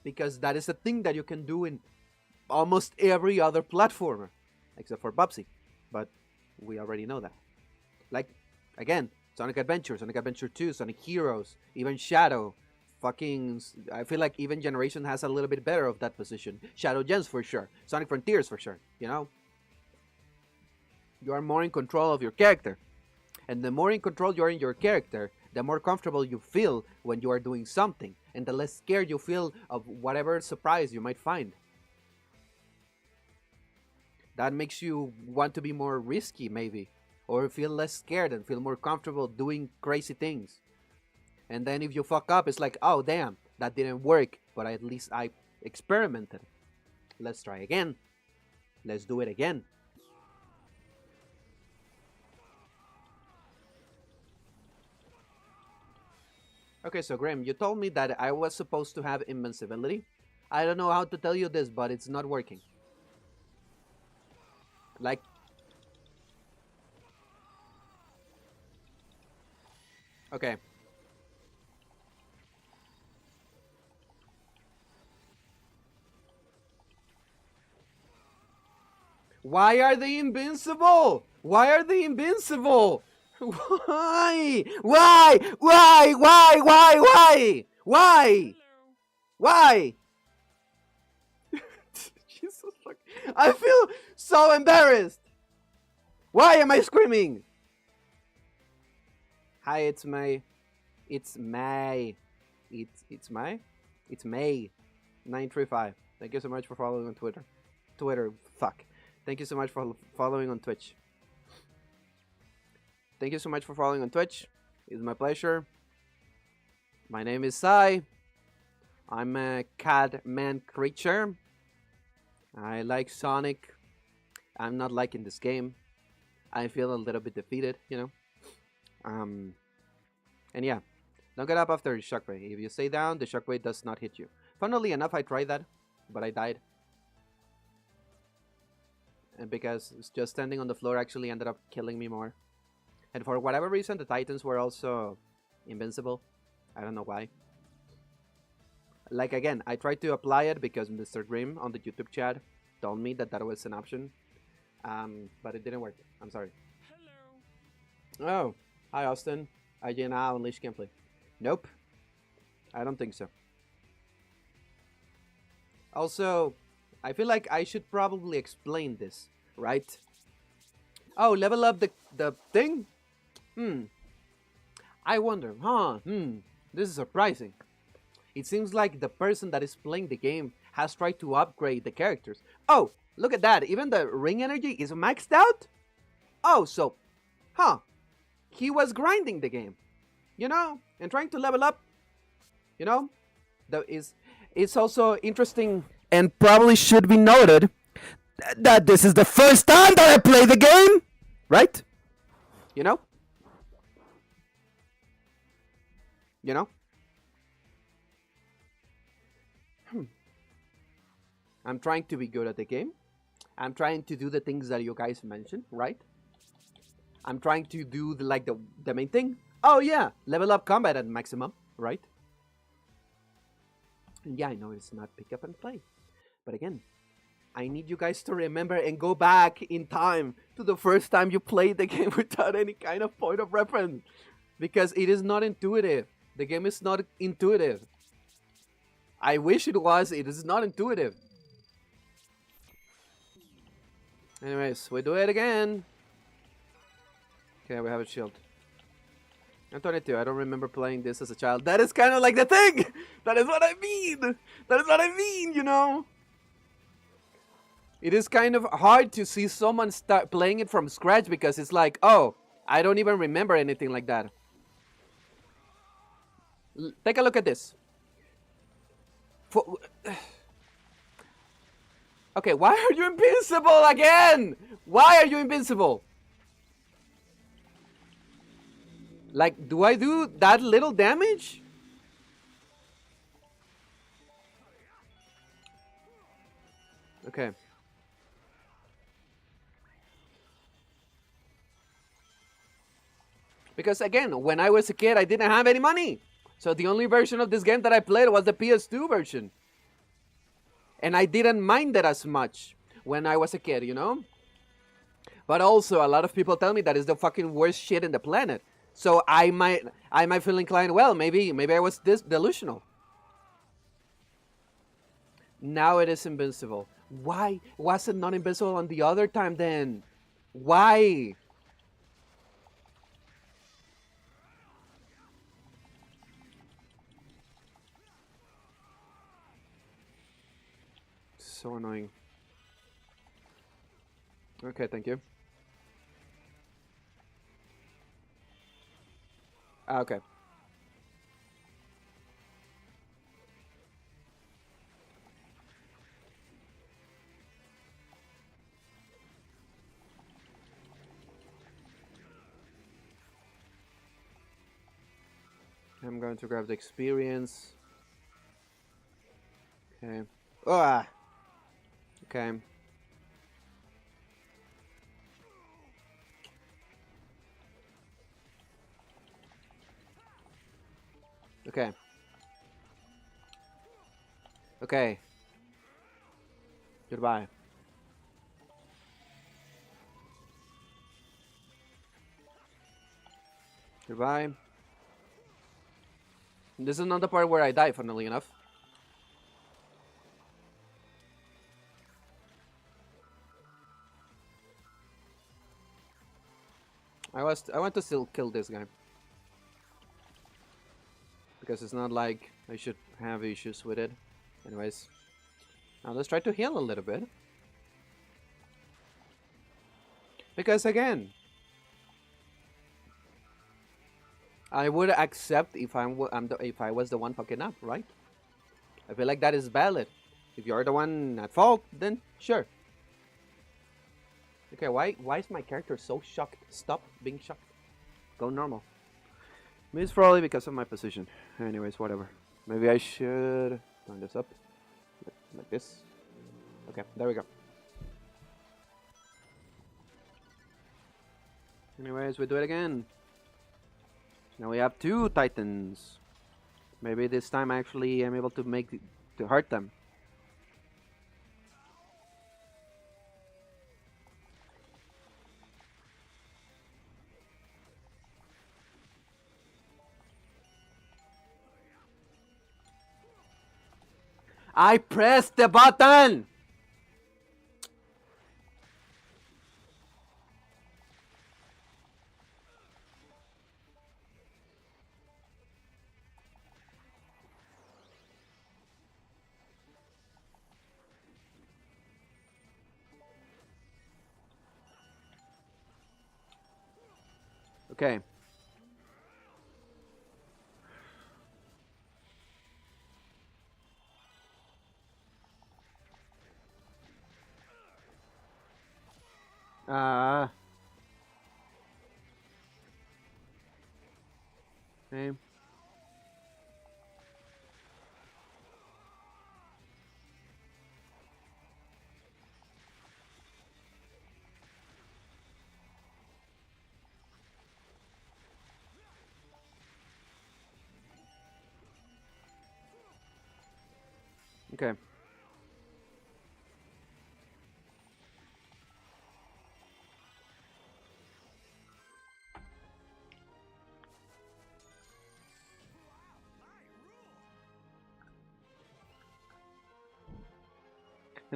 Because that is a thing that you can do in almost every other platformer, except for Bubsy. But we already know that. Like, again, Sonic Adventure, Sonic Adventure 2, Sonic Heroes, even Shadow. I feel like even Generation has a little bit better of that position. Shadow Gems for sure. Sonic Frontiers for sure, You are more in control of your character. And the more in control you are in your character, the more comfortable you feel when you are doing something. And the less scared you feel of whatever surprise you might find. That makes you want to be more risky, maybe. Or feel less scared and feel more comfortable doing crazy things. And then if you fuck up, it's like, oh damn, that didn't work, but at least I experimented. Let's try again. Let's do it again. Okay, so Graham, you told me that I was supposed to have invincibility. I don't know how to tell you this, but it's not working. Like... Okay. Why are they invincible? Why are they invincible? Why? Why? Why? Why? Why? Why? Why? Why? Jesus, fuck. I feel so embarrassed. Why am I screaming? Hi, it's May. It's May. It's May? It's May 935. Thank you so much for following on Twitter. Fuck. Thank you so much for following on Twitch. Thank you so much for following on Twitch. It's my pleasure. My name is Sai. I'm a cat man creature. I like Sonic. I'm not liking this game. I feel a little bit defeated, And yeah, don't get up after the shockwave. If you stay down, the shockwave does not hit you. Funnily enough, I tried that, but I died. And because just standing on the floor actually ended up killing me more. And for whatever reason, the Titans were also invincible. I don't know why. Like, again, I tried to apply it because Mr. Grimm on the YouTube chat told me that was an option. But it didn't work. I'm sorry. Hello. Oh, hi, Austin. IGNA Unleashed gameplay. Nope. I don't think so. Also, I feel like I should probably explain this, right? Oh, level up the thing? I wonder, this is surprising. It seems like the person that is playing the game has tried to upgrade the characters. Oh, look at that. Even the ring energy is maxed out? Oh, so, he was grinding the game, and trying to level up, it's also interesting and probably should be noted that this is the first time that I play the game, right? I'm trying to be good at the game. I'm trying to do the things that you guys mentioned, right? I'm trying to do the main thing. Oh yeah, level up combat at maximum, right? And yeah, I know it's not pick up and play. But again, I need you guys to remember and go back in time to the first time you played the game without any kind of point of reference. Because it is not intuitive. The game is not intuitive. I wish it was. It is not intuitive. Anyways, we do it again. Okay, we have a shield. I'm 22. I don't remember playing this as a child. That is kind of like the thing. That is what I mean. That is what I mean, you know. It is kind of hard to see someone start playing it from scratch because it's like, oh, I don't even remember anything like that. Take a look at this. Okay, why are you invincible again? Why are you invincible? Like, do I do that little damage? Okay. Because again, when I was a kid, I didn't have any money. So the only version of this game that I played was the PS2 version. And I didn't mind it as much when I was a kid, you know? But also, a lot of people tell me that it's the fucking worst shit in the planet. So I might feel inclined, well, maybe I was this delusional. Now it is invincible. Why was it not invincible on the other time then? Why? So annoying. Okay, thank you. Okay. I'm going to grab the experience. Okay. Ah. Okay. Okay. Okay. Goodbye. Goodbye. This is not the part where I die, funnily enough. I want to still kill this guy. Because it's not like I should have issues with it. Anyways. Now let's try to heal a little bit. Because again, I would accept if if I was the one fucking up, right? I feel like that is valid. If you're the one at fault, then sure. Okay, why is my character so shocked? Stop being shocked. Go normal. Maybe it's probably because of my position. Anyways, whatever. Maybe I should turn this up. Like this. Okay, there we go. Anyways, we do it again. Now we have 2 titans. Maybe this time actually I'm able to to hurt them. I pressed the button! Okay. Okay. Okay.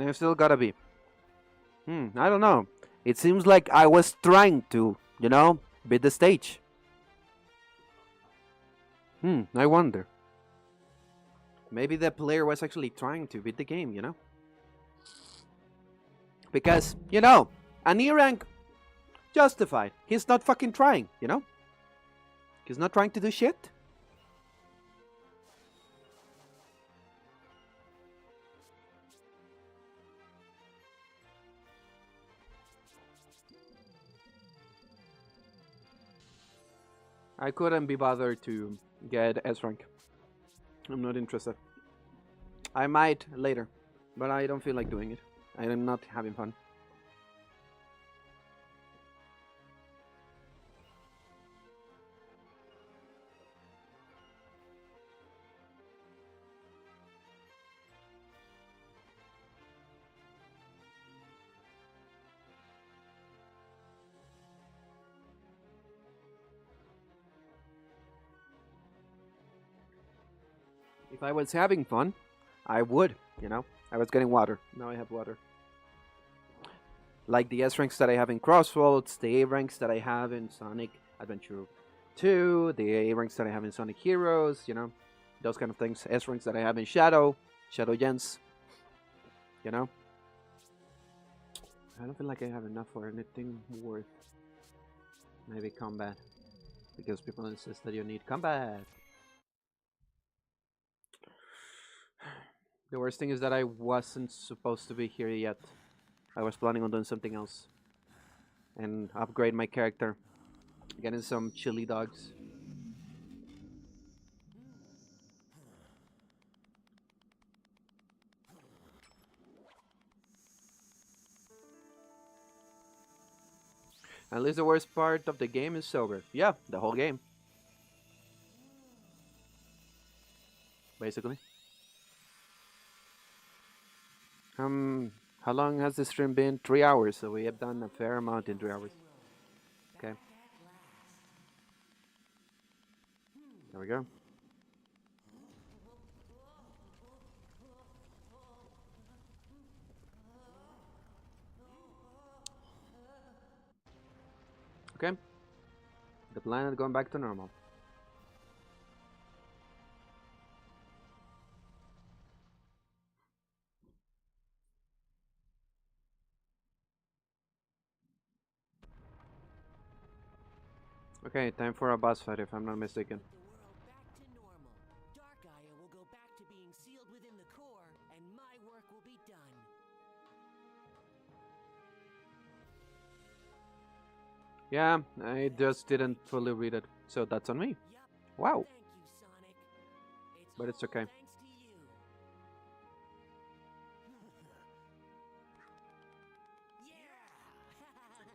And I still gotta be. I don't know. It seems like I was trying to, beat the stage. I wonder. Maybe the player was actually trying to beat the game. Because, an E rank, justified. He's not fucking trying. He's not trying to do shit. I couldn't be bothered to get S rank. I'm not interested. I might later, but I don't feel like doing it. I am not having fun. If I was having fun, I would. I was getting water. Now I have water. Like the S ranks that I have in Crossroads, the A ranks that I have in Sonic Adventure 2, the A ranks that I have in Sonic Heroes, those kind of things. S ranks that I have in Shadow Gens. I don't feel like I have enough for anything worth. Maybe combat. Because people insist that you need combat. The worst thing is that I wasn't supposed to be here yet. I was planning on doing something else. And upgrade my character. Getting some chili dogs. At least the worst part of the game is sober. Yeah, the whole game. Basically. How long has the stream been? 3 hours, so we have done a fair amount in 3 hours. Okay. There we go. Okay. The planet going back to normal. Okay, time for a boss fight if I'm not mistaken. The world back to normal. Dark Gaia will go back to being sealed within the core, and my work will be done. Yeah, I just didn't fully read it, so that's on me. Yup. Wow. Thank you, Sonic. But it's all okay. Thanks to you.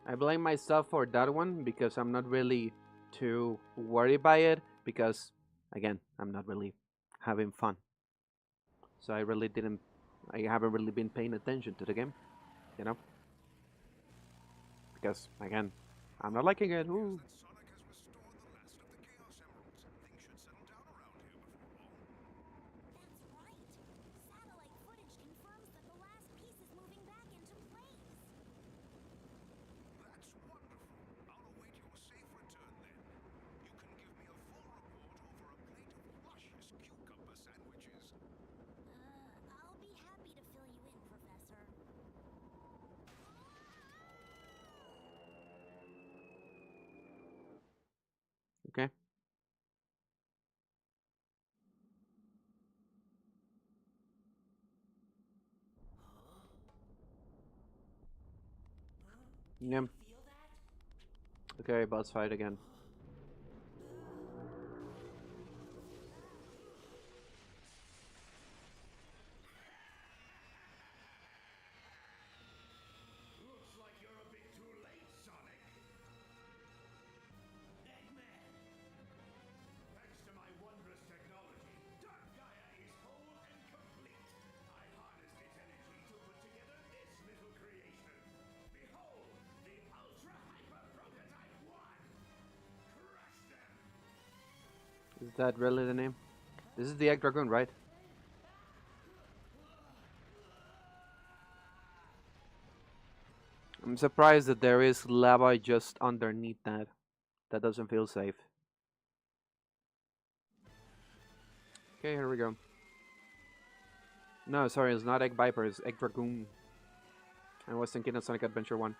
Yeah. I blame myself for that one because I'm not really too worried by it because, again, I'm not really having fun. So I haven't really been paying attention to the game. Because, again, I'm not liking it. Ooh. Sonic has restored the last of the Chaos Emeralds. Things should settle down around here before long. That's right. Satellite footage confirms that the last piece is moving back into place. That's wonderful. I'll await your safe return then. You can give me a full report over a plate of luscious cucumber sandwiches. I'll be happy to fill you in, Professor. Okay. Yeah. Feel that? Okay, boss fight again. Looks like you're a bit too late, Sonic. Eggman! Thanks to my wondrous technology, Dark Gaia is whole and complete. I harnessed its energy to put together this little creation. Behold, the Ultra Hyper Prototype 1! Crush them! Is that really the name? This is the Egg Dragoon, right? I'm surprised that there is lava just underneath that. That doesn't feel safe. Okay, here we go. No, sorry, it's not Egg Viper, it's Egg Dragoon. I was thinking of Sonic Adventure 1.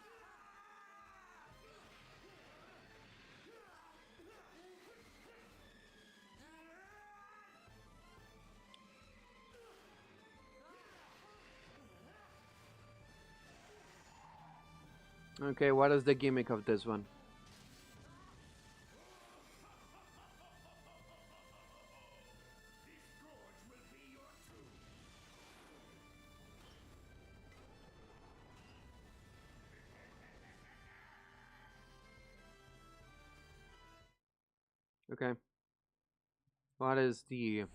Okay, what is the gimmick of this one? Okay. What is the... Even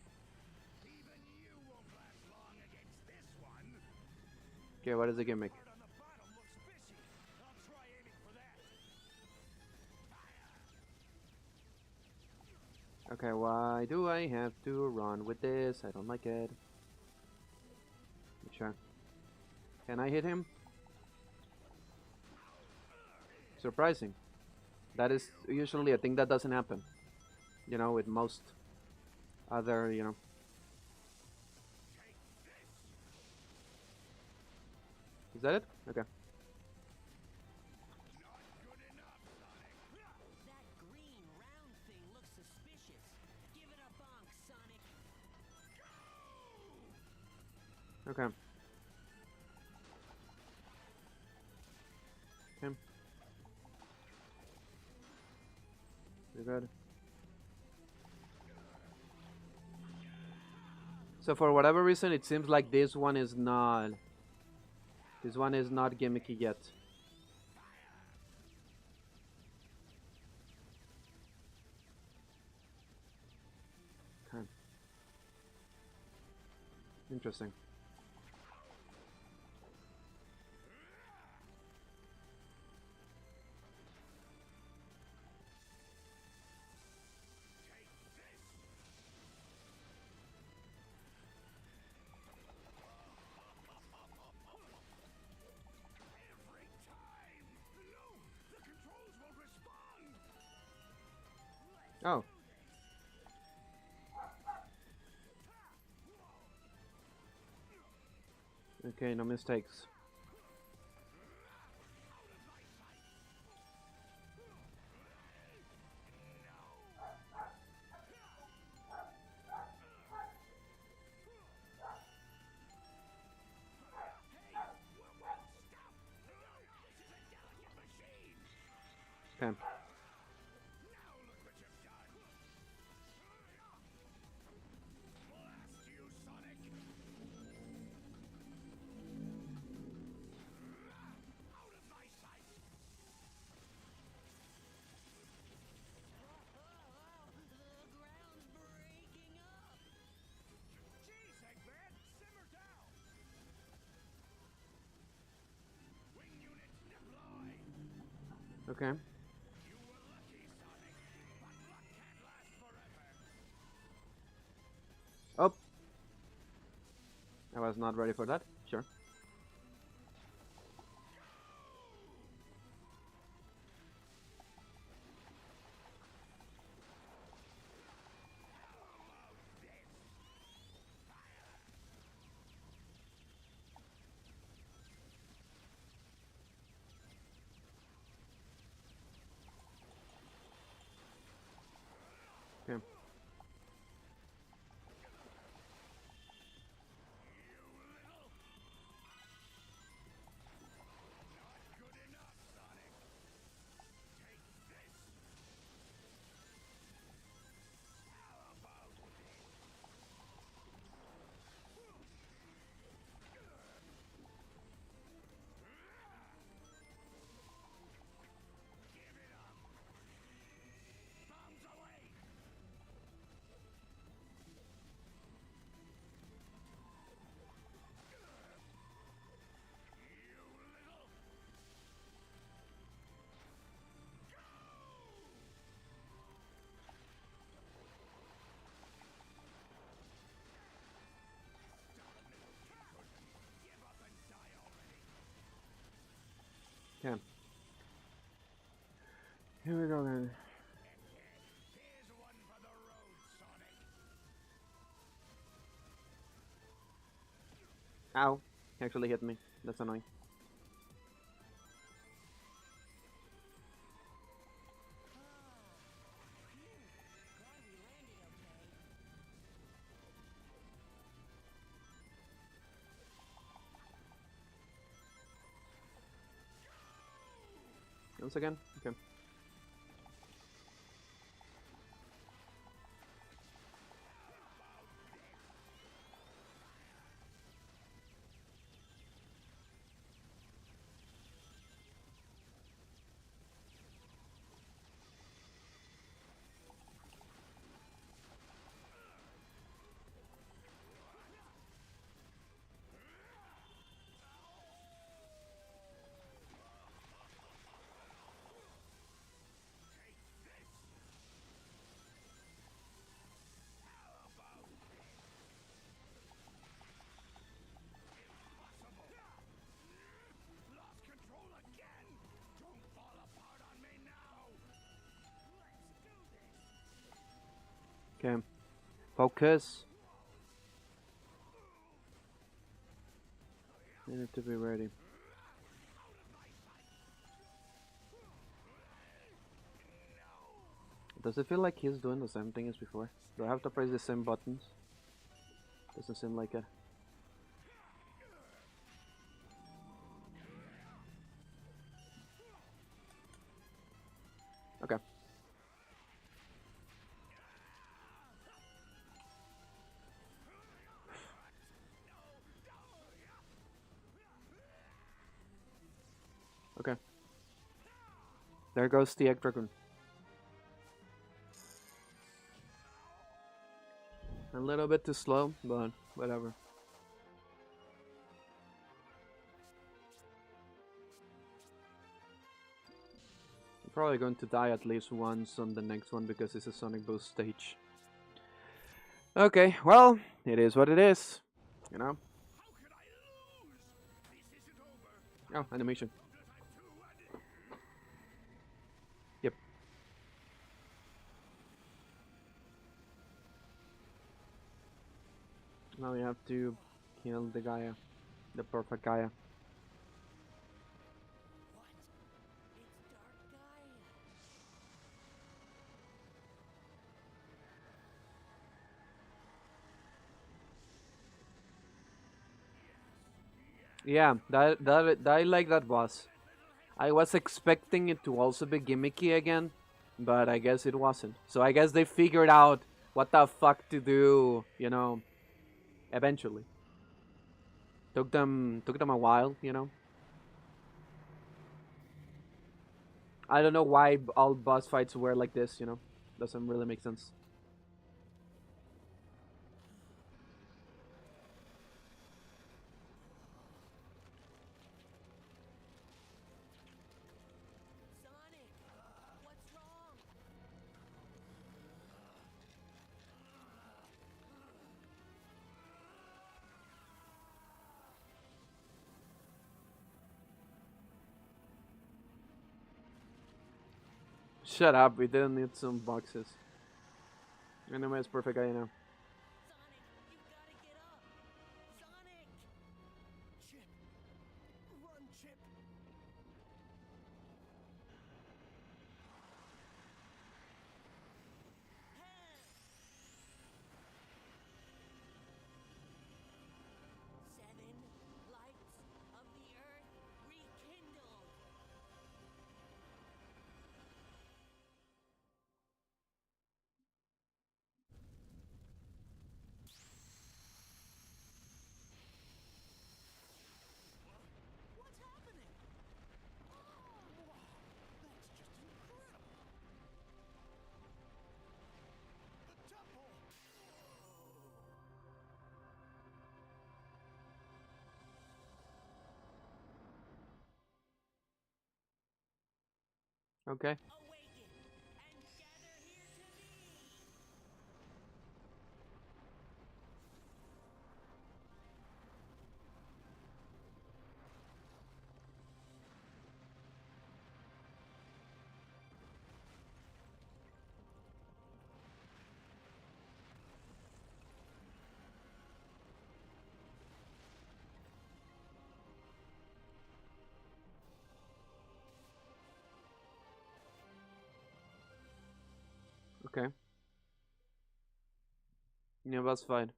you won't last long against this one. Okay, what is the gimmick? Part on the bottom looks fishy. I'll try aiming for that. Okay, why do I have to run with this? I don't like it. Sure. Can I hit him? Surprising. That is usually a thing that doesn't happen. You know, with most other, you know. Is that it? Okay. That green round thing looks suspicious. Give it a bonk, Sonic. Okay. Okay. You're good. So for whatever reason, it seems like this one is not... This one is not gimmicky yet. Okay. Interesting. Every time. No, the controls won't respond. Oh. Okay, no mistakes. Okay. Now look what you've done. Blast you, Sonic. Out of my sight. The ground's breaking up. Jeez, Eggman, simmer down. Wing unit deploy. Okay. You were lucky, Sonic, but luck can't last forever. Oh. I was not ready for that. Sure. Okay. Okay. Here we go then. Here's one for the road, Sonic. Ow. He actually hit me. That's annoying. Glad we landed okay. Once again? Okay. Lost control again! Don't fall apart on me now! Let's do this! Okay. Focus. I need to be ready. Does it feel like he's doing the same thing as before? Do I have to press the same buttons? Doesn't seem like it. Okay. Okay. There goes the egg dragon. A little bit too slow, but whatever. I'm probably going to die at least once on the next one because it's a Sonic Boost stage. Okay, well, it is what it is. You know? How could I lose? This isn't over. Oh, animation. Prototype 2 and... Yep. Now we have to kill the Gaia. The perfect Gaia. What? It's Dark Gaia. Yeah, that I like that boss. I was expecting it to also be gimmicky again, but I guess it wasn't. So I guess they figured out what the fuck to do, you know, eventually. Took them a while, you know. I don't know why all boss fights were like this, you know. Doesn't really make sense. Sonic, what's wrong? Shut up, we didn't need some boxes. Anyways, perfect guy now. Sonic, you gotta get up. Sonic! Chip! Run, Chip! Seven lights of the earth rekindled. What's happening? Oh, wow, that's just incredible! The temple! Okay. Awaken and gather here to me. Okay. Yeah, that's fine.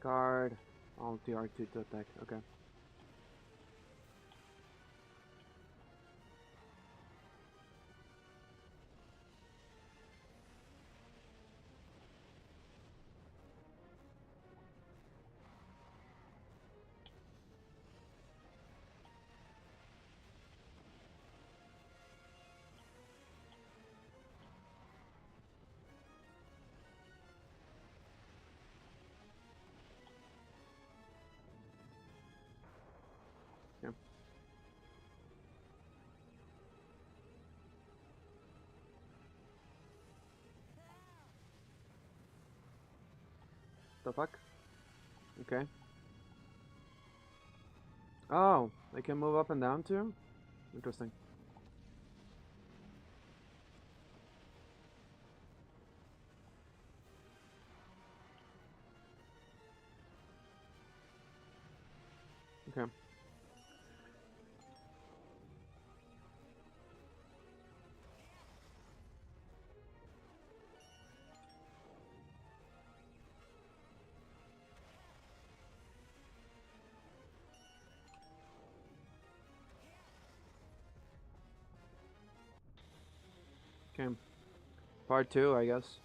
Guard. Alt R2 to attack. Okay. Yeah. The fuck? Okay. Oh, I can move up and down too? Interesting. Okay. Okay. Part 2, I guess.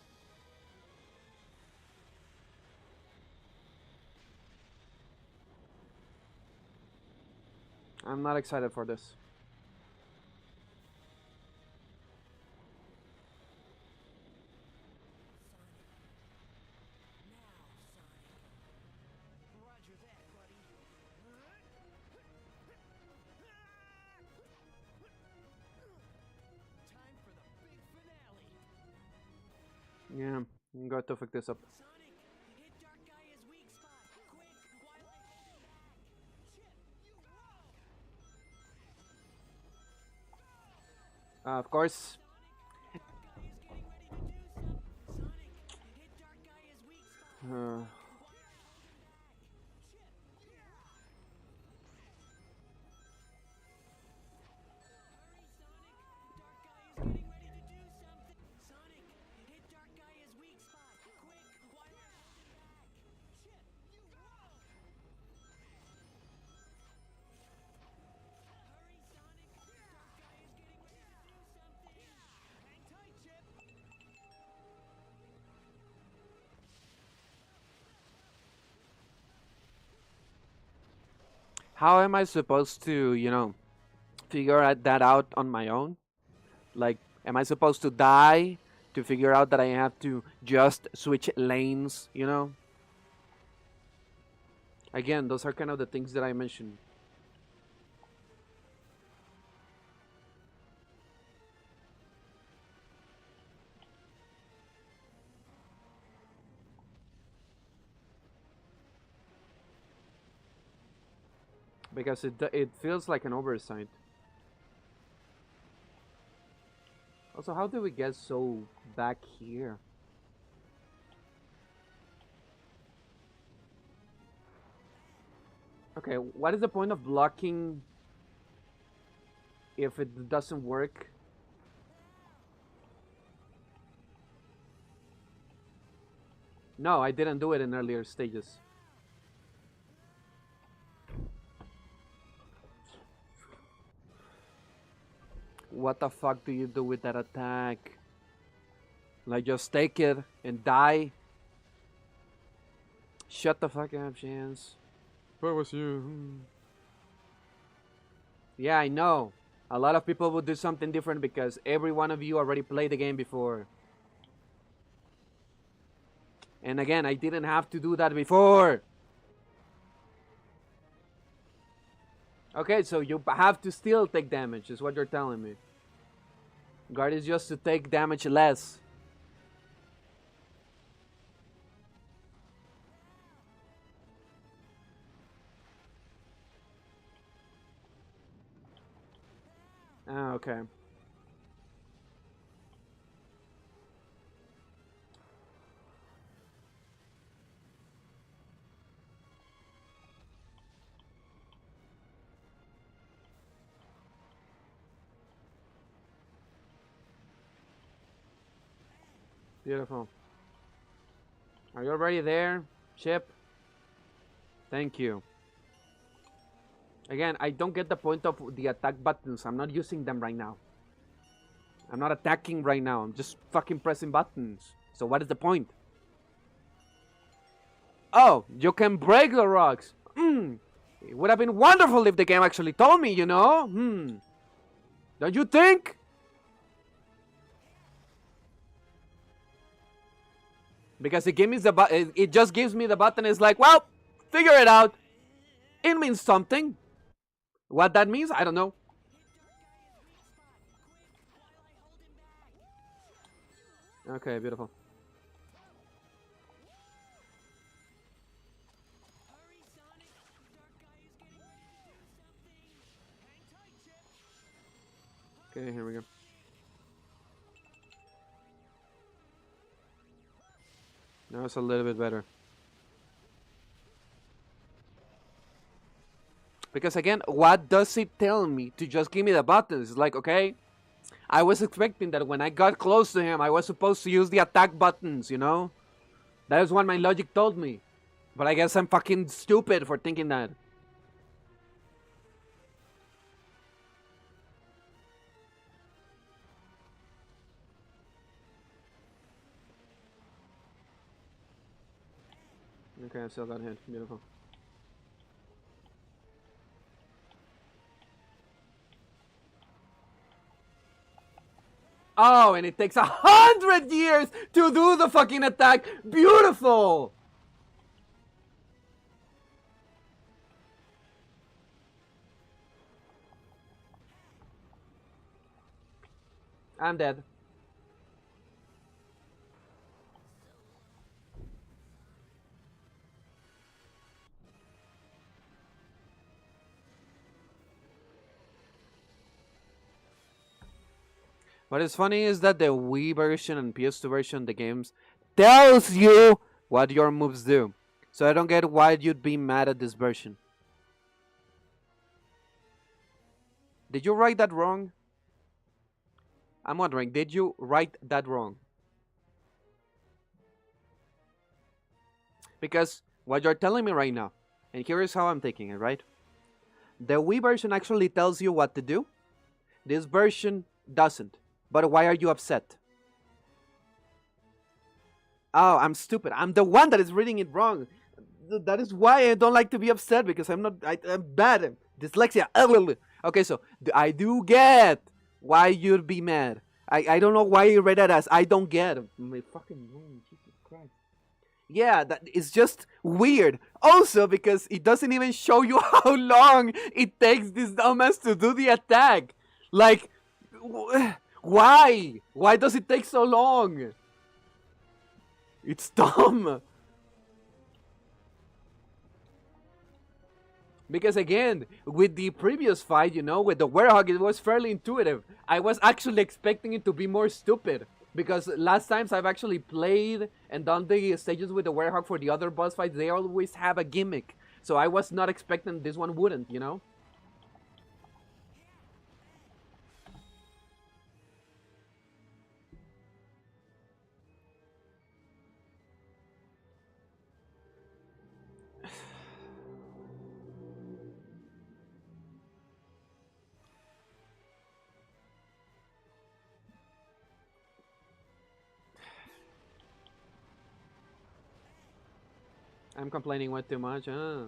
I'm not excited for this. Roger that, buddy. Time for the big finale. Yeah, I'm going to fuck this up. Sonic, hit Dark Gaia's weak spot. Quick, while Of course. Uh, how am I supposed to, figure that out on my own? Like, am I supposed to die to figure out that I have to just switch lanes? Again, those are kind of the things that I mentioned. Because it feels like an oversight. Also, how did we get so back here? Okay, what is the point of blocking if it doesn't work? No, I didn't do it in earlier stages. What the fuck do you do with that attack? Like, just take it and die? Shut the fuck up, Chance. Where was you? Yeah, I know. A lot of people would do something different because every one of you already played the game before. And again, I didn't have to do that before. Okay, so you have to still take damage, is what you're telling me. Guard is just to take damage less. Ah, okay. Beautiful. Are you already there, Chip? Thank you. Again, I don't get the point of the attack buttons. I'm not using them right now. I'm not attacking right now. I'm just fucking pressing buttons. So what is the point? Oh, you can break the rocks. It would have been wonderful if the game actually told me, you know? Don't you think? Because it just gives me the button. It's like, well, figure it out. It means something. What that means, I don't know. Okay, beautiful. Okay, here we go. Now it's a little bit better. Because again, what does it tell me to just give me the buttons? It's like, okay, I was expecting that when I got close to him, I was supposed to use the attack buttons, you know? That is what my logic told me. But I guess I'm fucking stupid for thinking that. Okay, I still got hit. Beautiful. Oh, and it takes 100 years to do the fucking attack. Beautiful. I'm dead. What is funny is that the Wii version and PS2 version, the games tells you what your moves do. So I don't get why you'd be mad at this version. Did you write that wrong? I'm wondering, did you write that wrong? Because what you're telling me right now, and here is how I'm taking it, right? The Wii version actually tells you what to do. This version doesn't. But why are you upset? Oh, I'm stupid. I'm the one that is reading it wrong. That is why I don't like to be upset, because I'm bad. Dyslexia. Okay, so I do get why you'd be mad. I don't know why you read that as I don't get. My fucking room, Jesus Christ. Yeah, that is just weird. Also, because it doesn't even show you how long it takes this dumbass to do the attack. Like, why? Why does it take so long? It's dumb. Because again, with the previous fight, you know, with the Werehog, it was fairly intuitive. I was actually expecting it to be more stupid. Because last times I've actually played and done the stages with the Werehog for the other boss fights, they always have a gimmick. So I was not expecting this one wouldn't, you know? I'm complaining way too much, huh?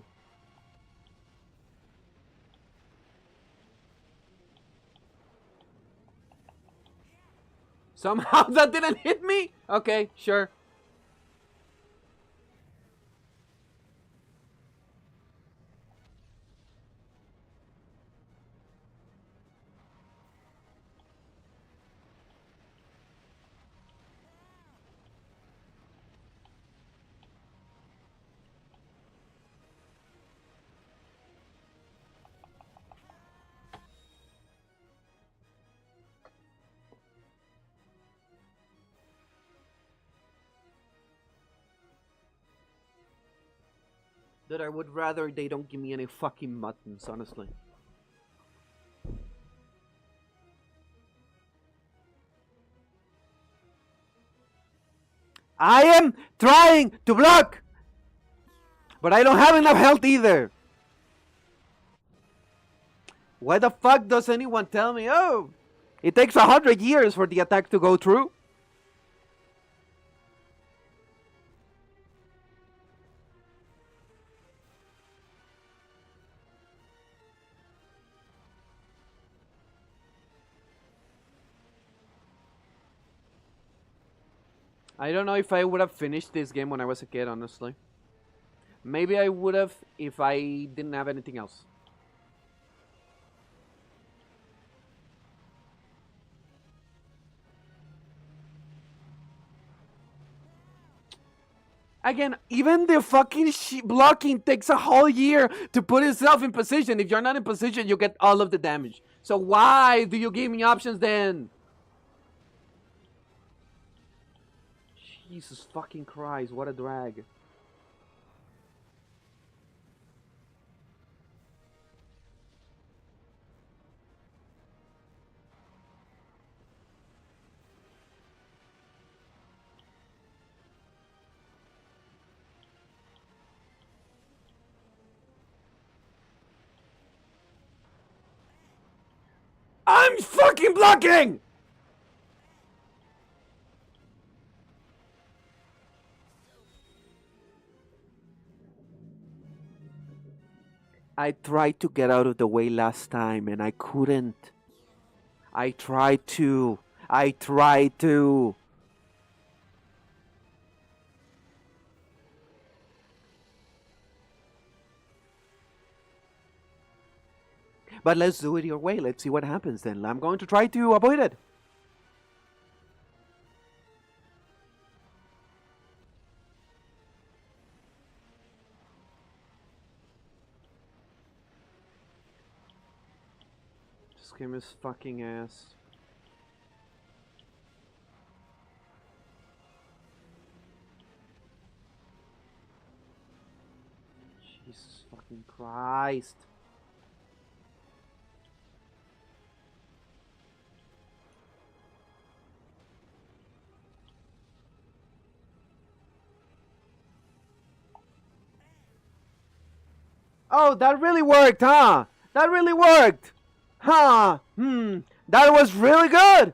Somehow that didn't hit me? Okay, sure. Dude, I would rather they don't give me any fucking buttons, honestly. I am trying to block! But I don't have enough health either! Why the fuck does anyone tell me, oh, it takes 100 years for the attack to go through? I don't know if I would have finished this game when I was a kid, honestly. Maybe I would have if I didn't have anything else. Again, even the fucking blocking takes a whole year to put itself in position. If you're not in position, you get all of the damage. So why do you give me options then? Jesus fucking Christ, what a drag. I'm fucking blocking! I tried to get out of the way last time and I couldn't. I tried to. I tried to. But let's do it your way. Let's see what happens then. I'm going to try to avoid it. This game is fucking ass. Jesus fucking Christ. Oh, that really worked, huh? That really worked. Huh? That was really good.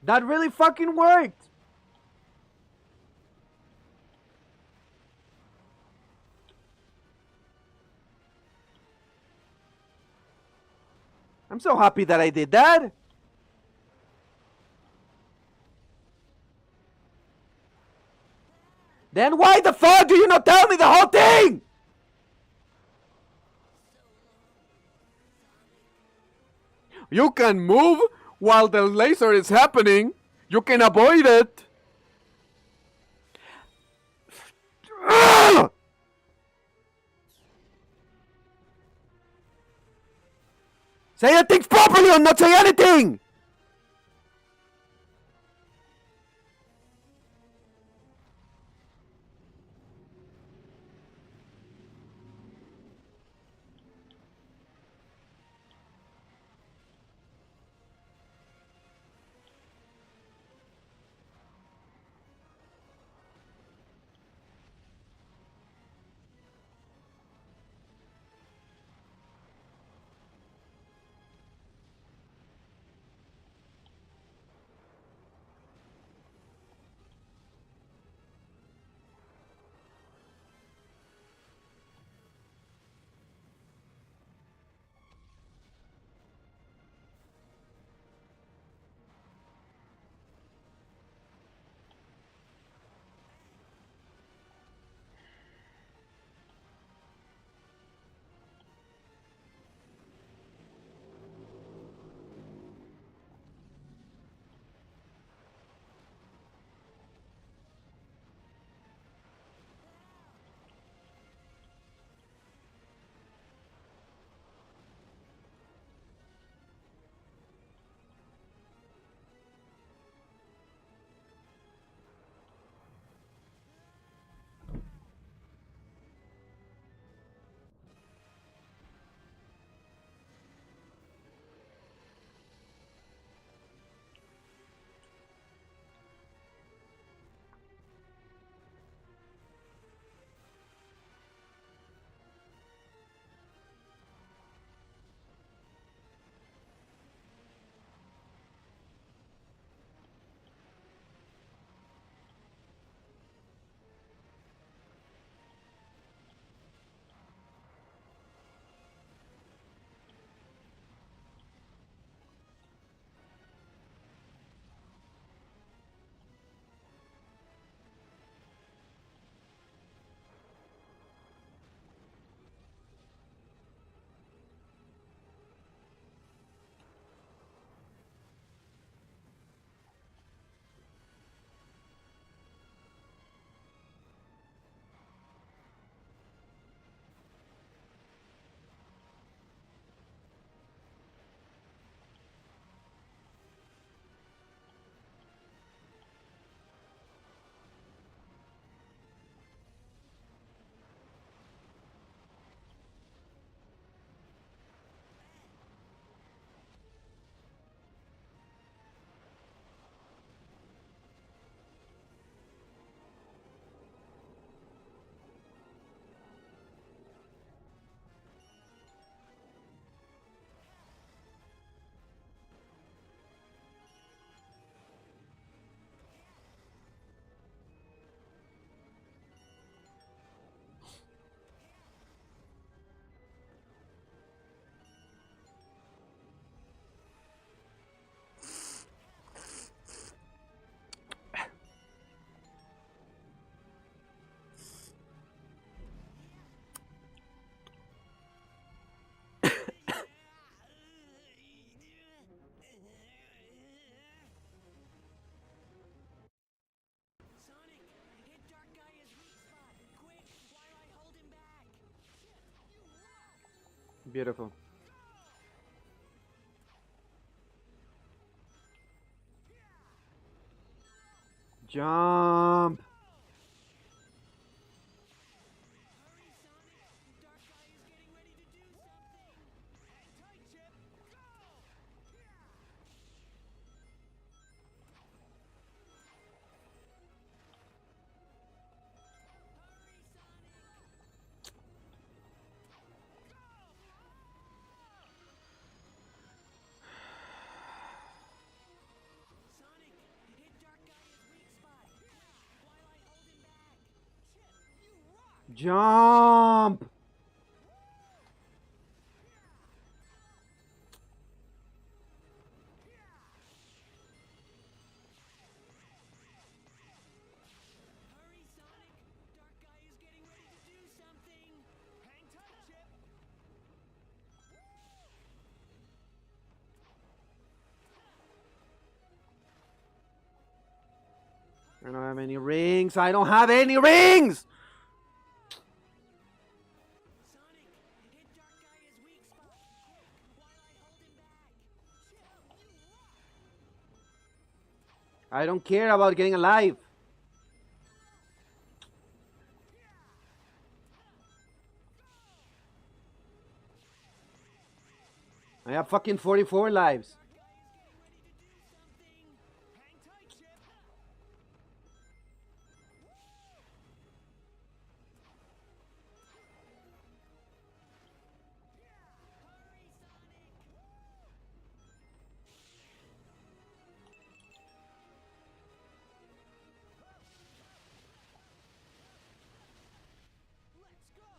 That really fucking worked. I'm so happy that I did that. Then why the fuck do you not tell me the whole thing? You can move while the laser is happening. You can avoid it. Ugh! Say the things properly or not say anything! Beautiful. Jump! Hurry, Sonic! Dark Guy is getting ready to do something! Hang tight, Chip! Go! Hurry, Sonic! Sonic, hit Dark Guy's weak spot. Twilight, hold him back. Chip, you rock! Jump! Hurry, Sonic! Dark Guy is getting ready to do something. Hang tight, Chip. I don't have any rings. I don't have any rings! Sonic, hit Dark Guy's weak spot. Twilight, hold him back. Chip, you rock! I don't care about getting alive. I have fucking 44 lives. Dark Guy is getting ready to do something. Hang tight, Chip. Hurry, Sonic! Let's go!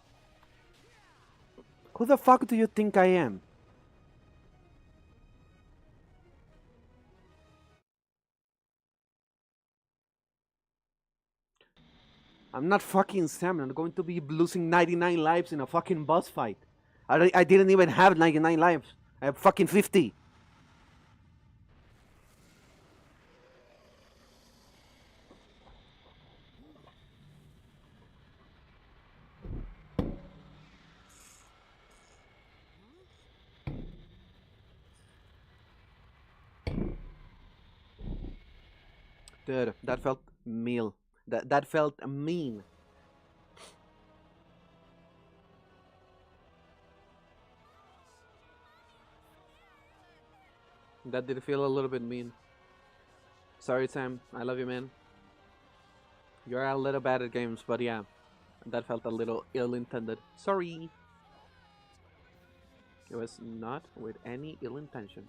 Who the fuck do you think I am? I'm not fucking Sam. I'm going to be losing 99 lives in a fucking boss fight. I didn't even have 99 lives. I have fucking 50. Dude, that felt mean. That felt mean. That did feel a little bit mean. Sorry, Sam. I love you, man. You're a little bad at games, but yeah, that felt a little ill-intended. Sorry. It was not with any ill intention.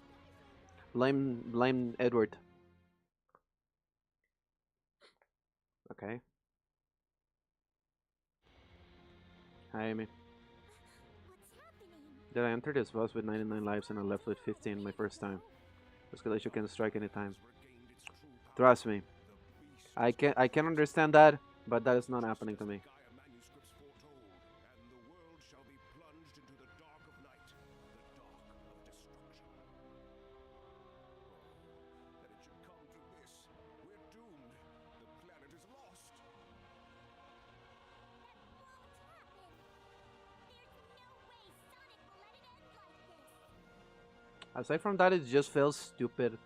Blame Edward. Okay. Hi, Amy. What's happening? Did I enter this boss with 99 lives and I left with 15 my first time? This glitch can strike anytime. Trust me. I can understand that, but that is not happening to me. Gaia manuscripts foretold, and the world shall be plunged into the dark of night, the dark of destruction. Oh, that it should come to this. We're doomed. The planet is lost. That won't happen. There's no way Sonic will let it end like this. Aside from that, it just feels stupid.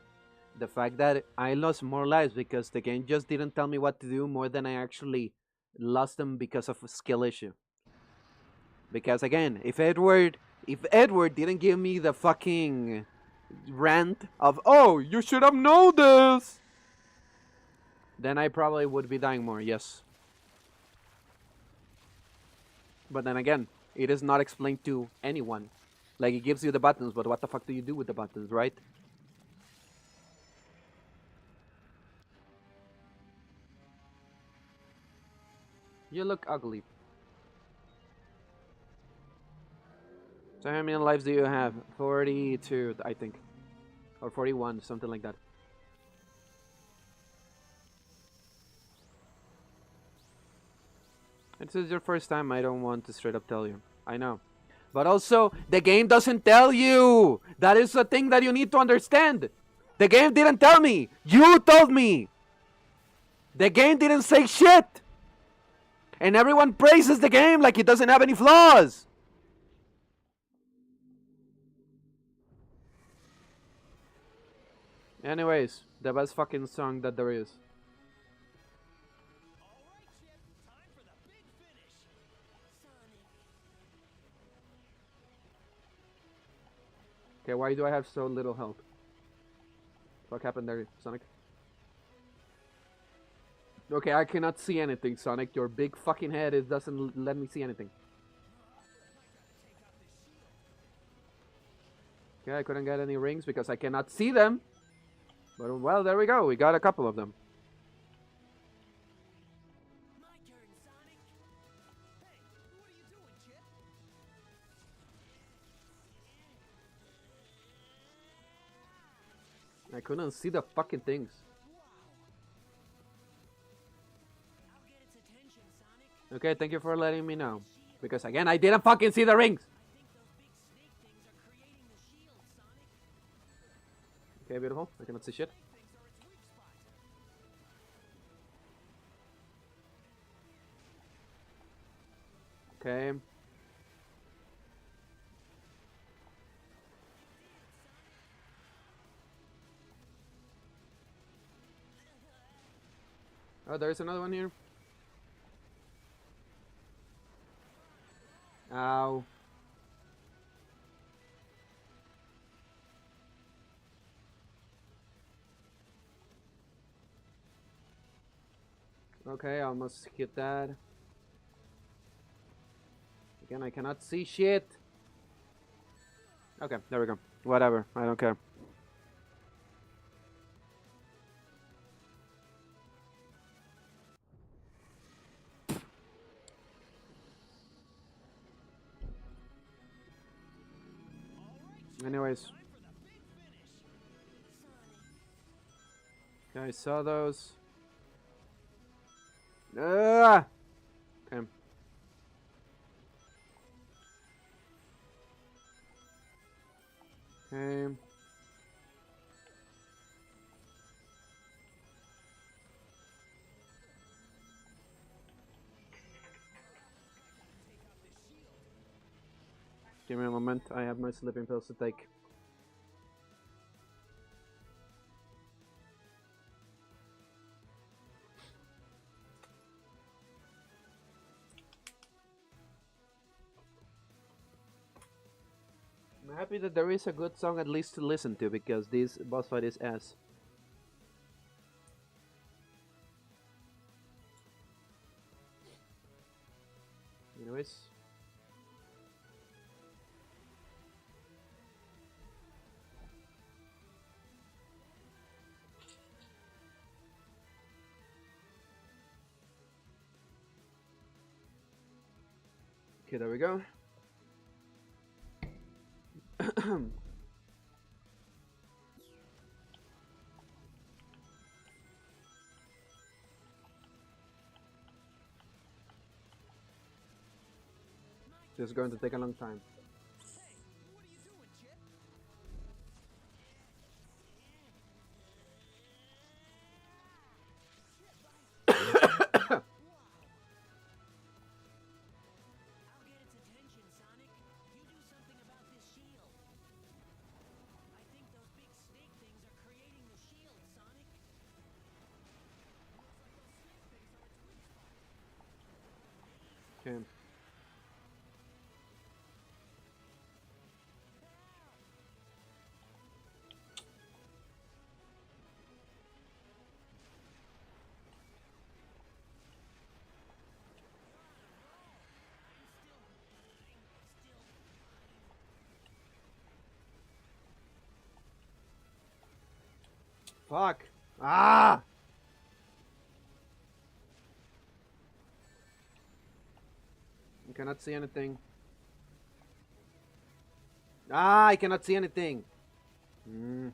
The fact that I lost more lives because the game just didn't tell me what to do more than I actually lost them because of a skill issue. Because again, if Edward didn't give me the fucking rant of, oh, you should have known this, then I probably would be dying more, yes. But then again, it is not explained to anyone. Like, it gives you the buttons, but what the fuck do you do with the buttons, right? You look ugly. So how many lives do you have? 42, I think. Or 41, something like that. This is your first time, I don't want to straight up tell you. I know. But also, the game doesn't tell you! That is a thing that you need to understand! The game didn't tell me! You told me! The game didn't say shit! And everyone praises the game like it doesn't have any flaws! Anyways, the best fucking song that there is. All right, Chip. Time for the big finish. Sonic. Okay, why do I have so little health? What happened there, Sonic? Okay, I cannot see anything, Sonic. Your big fucking head doesn't let me see anything. Okay, I couldn't get any rings because I cannot see them. But well, there we go. We got a couple of them. My turn, Sonic. Hey, what are you doing, Chip? I couldn't see the fucking things. I'll get its attention, Sonic. Okay, thank you for letting me know. Because again, I didn't fucking see the rings. I think those big snake things are creating the shield, Sonic. Okay, beautiful. I cannot see shit. Things are its weak spot. Okay. Oh, there's another one here. Ow. Okay, I almost hit that. Again, I cannot see shit. Okay, there we go. Whatever, I don't care. Anyways. Time for the big finish. Sonic. Okay, I saw those. Ah! Okay. Okay. Give me a moment. I have my sleeping pills to take. I'm happy that there is a good song at least to listen to because this boss fight is ass. Anyways. Okay, there we go. This is going to take a long time. Hey, what are you doing, Chip? I'll get its attention, Sonic. You do something about this shield. I think those big snake things are creating the shield, Sonic. Okay. Fuck. Ah! I cannot see anything. Ah, I cannot see anything. Hmm.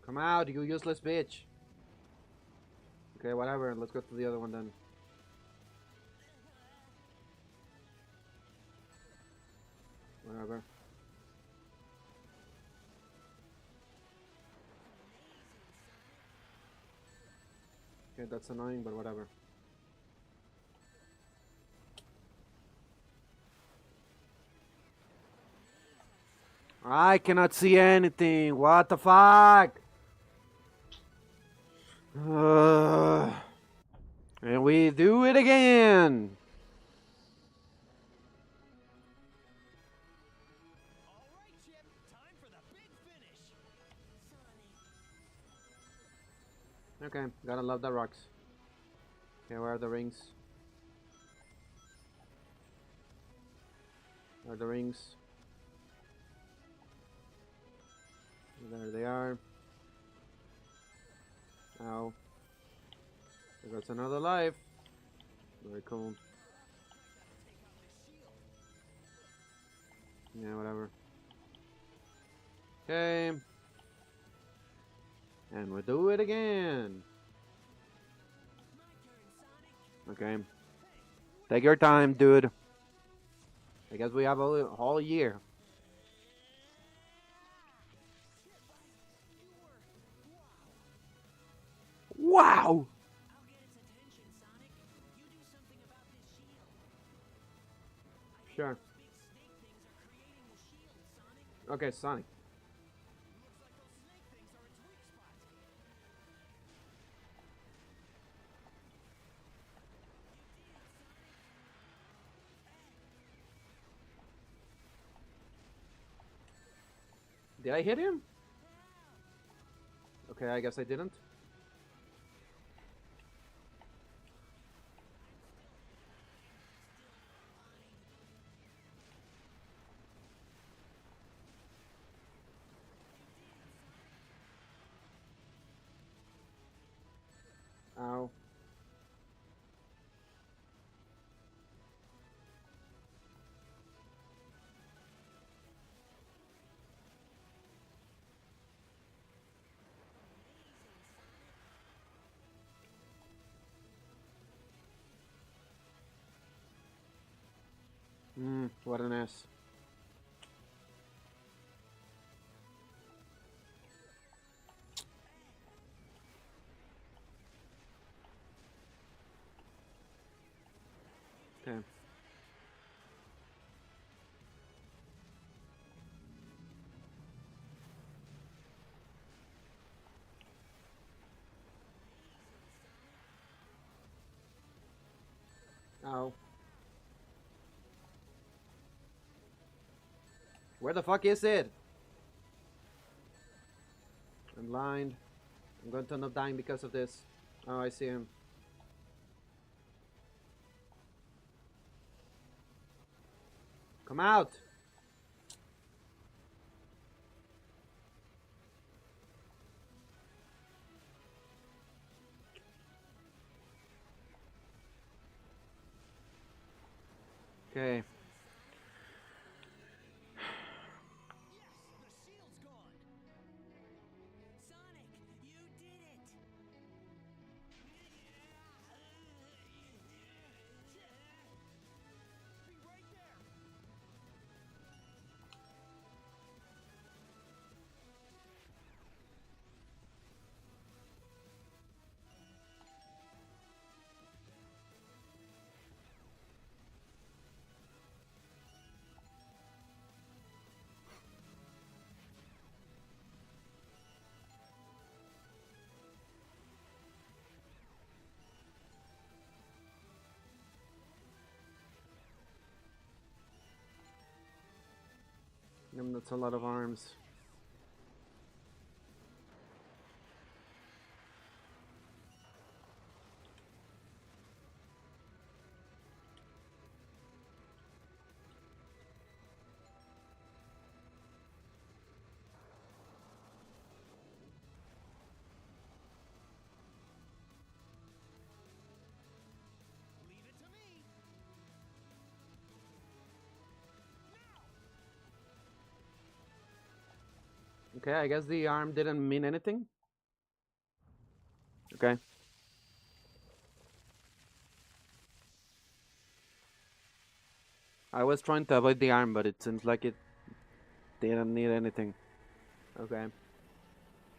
Come out, you useless bitch. Okay, whatever. Let's go to the other one then. Whatever. Okay, that's annoying, but whatever. I cannot see anything. What the fuck? And we do it again. All right, Chip. Time for the big finish. Sonic. Okay, gotta love the rocks. Okay, where are the rings? Where are the rings? There they are. Ow. There goes another life. Very cool. Yeah, whatever. Okay. And we do it again. Okay. Take your time, dude. I guess we have a whole year. Wow! I'll get its attention, Sonic. You do something about this shield. Sure. Those big snake things are creating the shield, Sonic. Okay, Sonic. Looks like those snake things are its weak spot. Did I hit him? Okay, I guess I didn't. Ow. What an ass. Okay. Ow. Where the fuck is it? I'm blind. I'm going to end up dying because of this. Oh, I see him. Come out! Okay. Yes, the shield's gone. Sonic, you did it! Be right there. That's a lot of arms. Leave it to me. Okay, I guess the arm didn't mean anything. Okay. I was trying to avoid the arm, but it seems like it didn't need anything. Okay.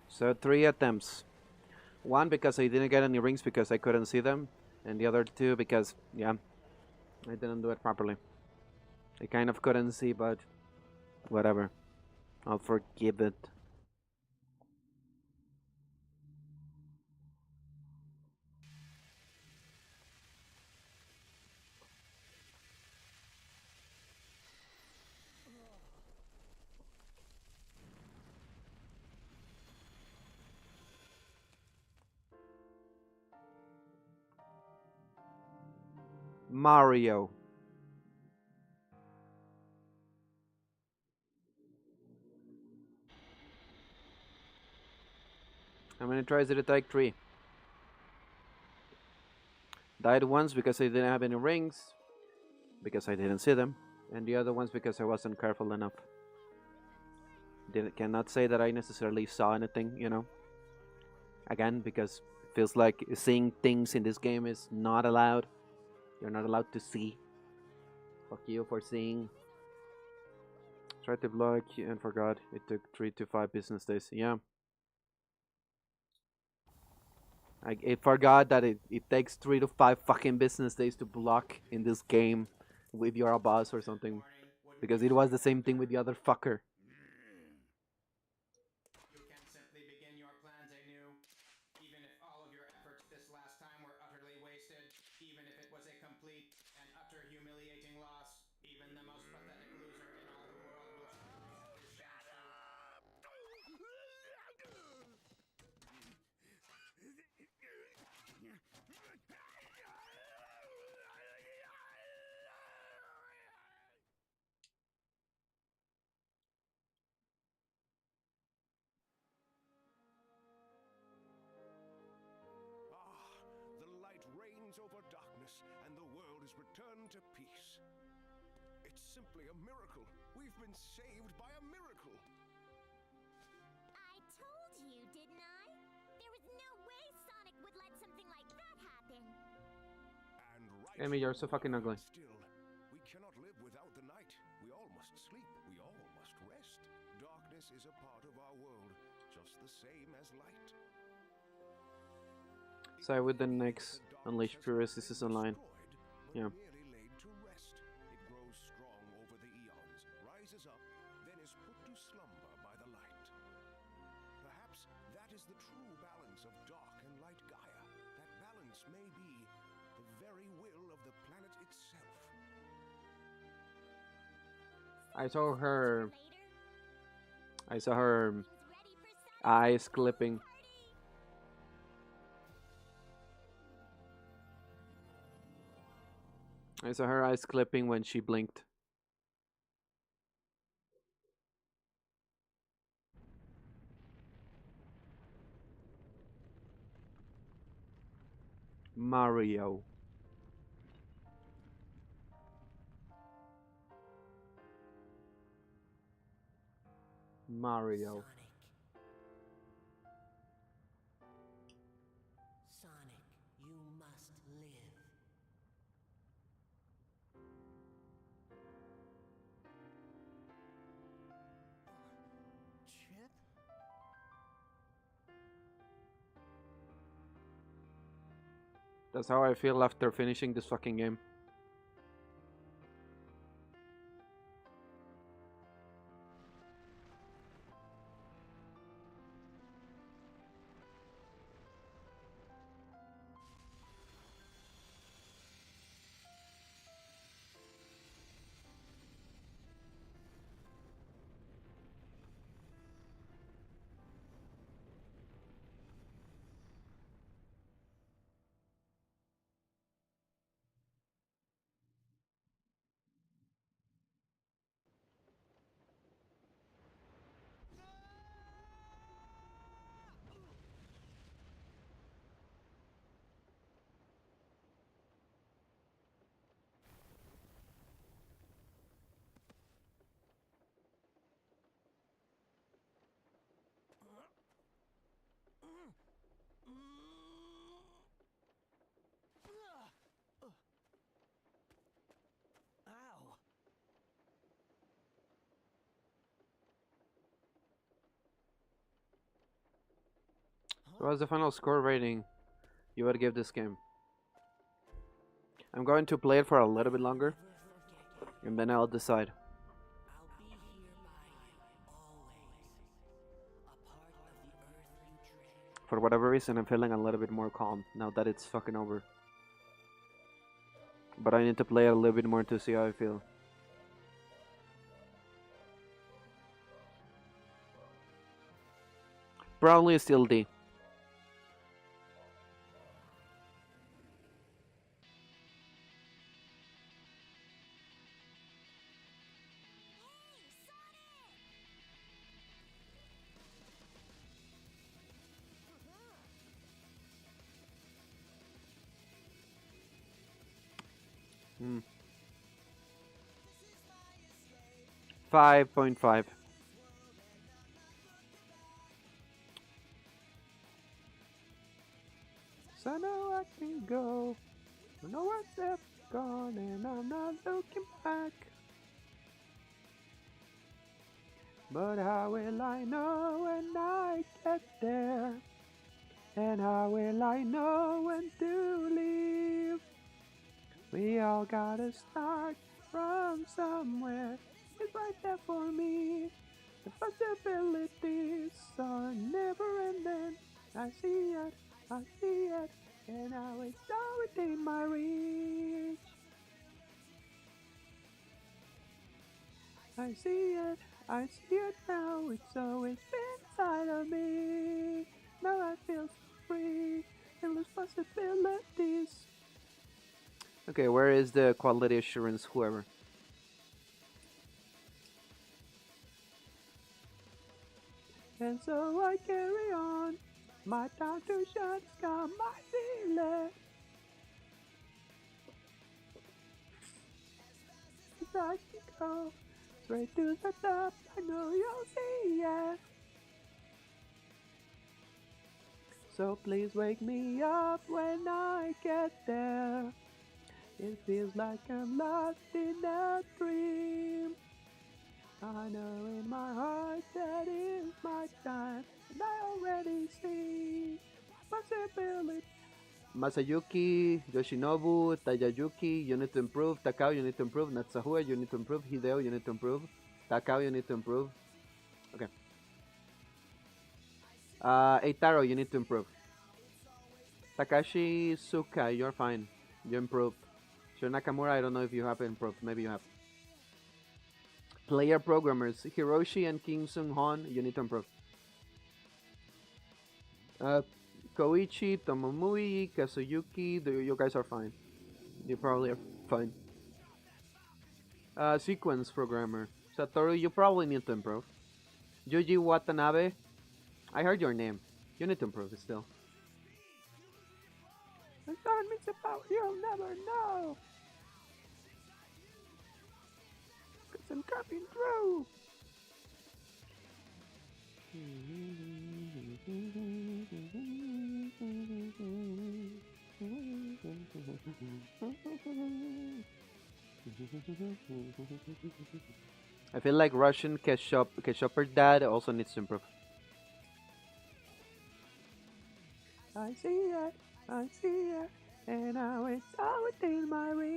So 3 attempts. One because I didn't get any rings because I couldn't see them, and the other 2 because, yeah, I didn't do it properly. I kind of couldn't see, but whatever. I'll forgive it. Mario. How many tries did it take? 3. Died once because I didn't have any rings, because I didn't see them, and the other ones because I wasn't careful enough. Cannot say that I necessarily saw anything. Again, because it feels like seeing things in this game is not allowed. You're not allowed to see. Fuck you for seeing. Tried to block and forgot. It took 3 to 5 business days. Yeah. I forgot that it takes 3 to 5 fucking business days to block in this game if you're a boss or something. Because it was the same thing with the other fucker. You can simply begin your plans anew, even if all of your efforts this last time were utterly wasted, even if it was a complete and utter humiliating loss, even the most pathetic loser in all the world will understand The light reigns over darkness, and the world is returned to peace. It's simply a miracle. We've been saved by a miracle. I told you, didn't I? There was no way Sonic would let something like that happen. And right, Amy, you're so fucking ugly. Still, we cannot live without the night. We all must sleep. We all must rest. Darkness is a part of our world, just the same as light. So with the next Unleash Purist, this is online. Yeah. Merely laid to rest. It grows strong over the eons, rises up, then is put to slumber by the light. Perhaps that is the true balance of dark and light Gaia. That balance may be the very will of the planet itself. I saw her Later, eyes clipping. I saw her eyes clipping when she blinked. Mario. Mario. Sonic, you must live. Chip? That's how I feel after finishing this fucking game. What was the final score rating you would give this game? I'm going to play it for a little bit longer, and then I'll decide. I'll be here by you, always. A part of the earth you tread. For whatever reason, I'm feeling a little bit more calm now that it's fucking over. But I need to play it a little bit more to see how I feel. Probably still D. Hmm. 5.5. So I know I can go. I know what's ever gone, and I'm not looking back. But how will I know when I get there? And how will I know when to leave? We all gotta start from somewhere. It's right there for me. The possibilities are never ending. I see it, I see it, and now it's all within my reach. I see it, I see it now. It's always inside of me. Now I feel so free. Endless possibilities. Okay, where is the quality assurance, whoever? And so I carry on. My doctor shots got my feeling. As I can go straight to the top, I know you'll see it. So please wake me up when I get there. It feels like I'm lost in a dream. I know in my heart that is my time, and I already see possibility. Masayuki, Yoshinobu, Tayayuki, you need to improve. Takao, you need to improve. Natsahua, you need to improve. Hideo, you need to improve. Takao, you need to improve. Okay. Eitaro, you need to improve. Takashi Suka, you're fine. You improved. Sure Nakamura, I don't know if you have improved. Maybe you have. Player programmers, Hiroshi and Kim Sung Hon, you need to improve. Koichi, Tomomui, Kazuyuki, you guys are fine. You probably are fine. Sequence programmer, Satoru, you probably need to improve. Yuji Watanabe, I heard your name. You need to improve still. The sun means about you'll never know. Cause I'm coming through. I feel like Russian Keshopper dad also needs to improve. I see it, I see it, and now it's all within my reach.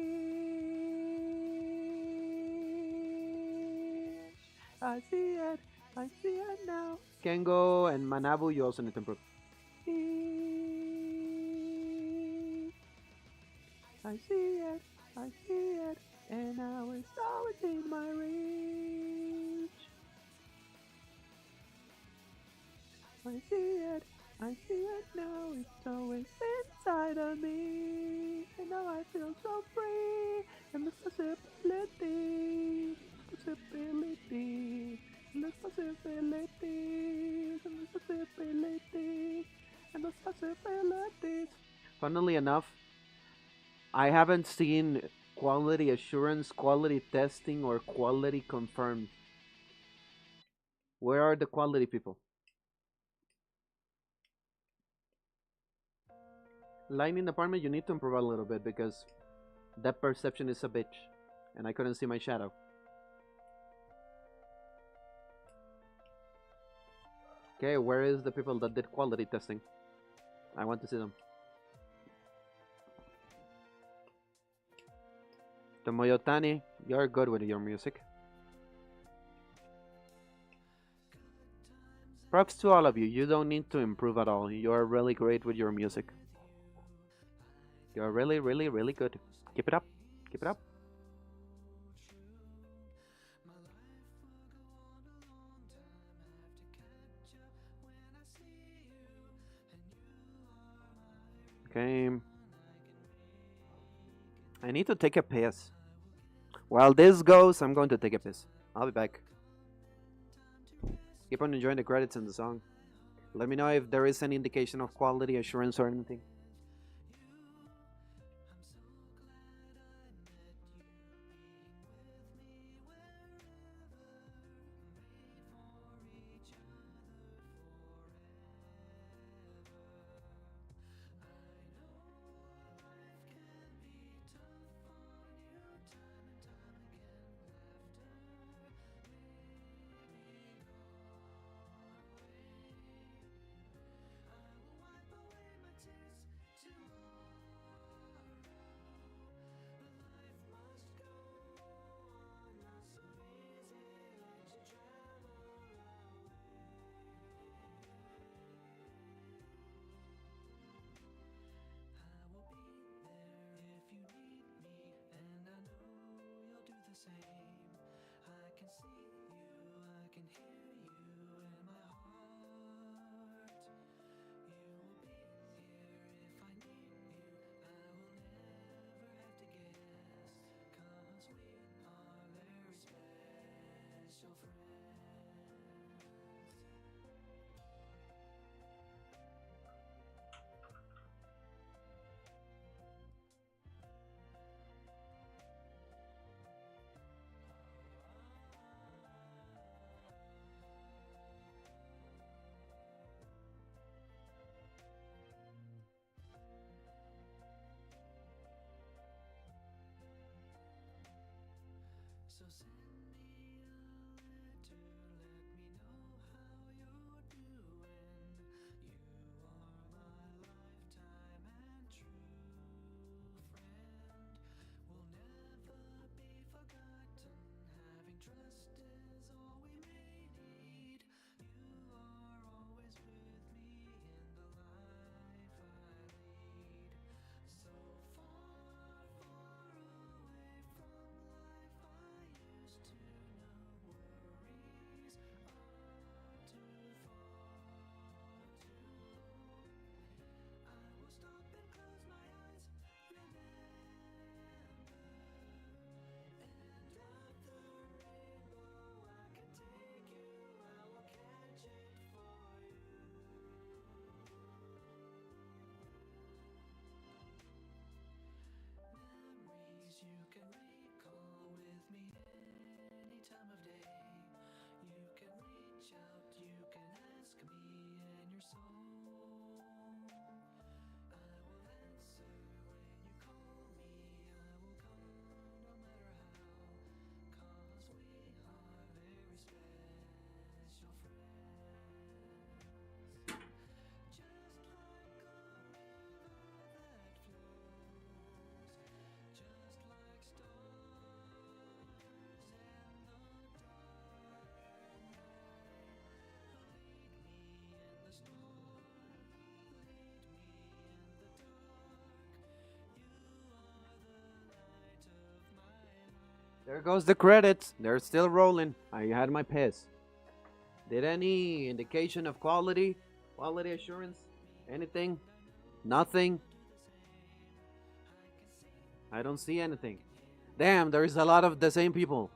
I see it, I see it now. Kengo and Manabu, you also need to improve. I see it, I see it, and now it's all within my reach. I see it, I see it now, it's always inside of me. And now I feel so free, and the possibilities, possibilities, and the possibilities, and the possibilities, and the possibilities. Funnily enough, I haven't seen quality assurance, quality testing, or quality confirmed. Where are the quality people? Lightning department, you need to improve a little bit because that perception is a bitch, and I couldn't see my shadow. Okay, where is the people that did quality testing? I want to see them. Tomoyotani, you're good with your music. Props to all of you. You don't need to improve at all. You're really great with your music. You're really, really, really good. Keep it up. Keep it up. Okay. I need to take a piss. While this goes, I'm going to take a piss. I'll be back. Keep on enjoying the credits and the song. Let me know if there is any indication of quality assurance or anything. There goes the credits. They're still rolling. I had my piss. Did any indication of quality? Quality assurance? Anything? Nothing? I don't see anything. Damn, there's a lot of the same people.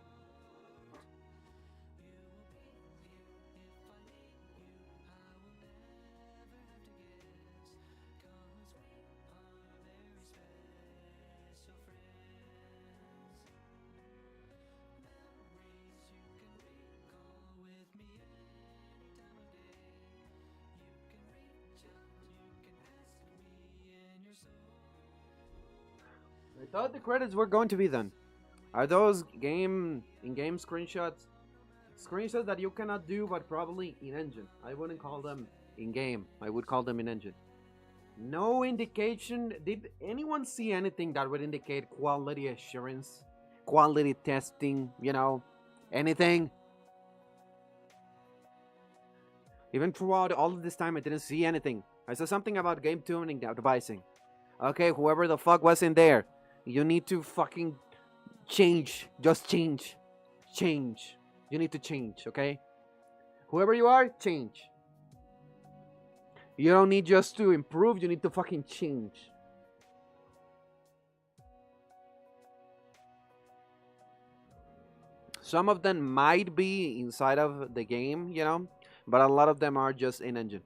I thought the credits were going to be done. Are those in-game screenshots? Screenshots that you cannot do, but probably in engine. I wouldn't call them in game. I would call them in engine. No indication. Did anyone see anything that would indicate quality assurance, quality testing? Anything? Even throughout all of this time, I didn't see anything. I saw something about game tuning devising. Okay, whoever the fuck was in there, you need to fucking change. Just change. Change. You need to change, okay? Whoever you are, change. You don't need just to improve, you need to fucking change. Some of them might be inside of the game, but a lot of them are just in engine.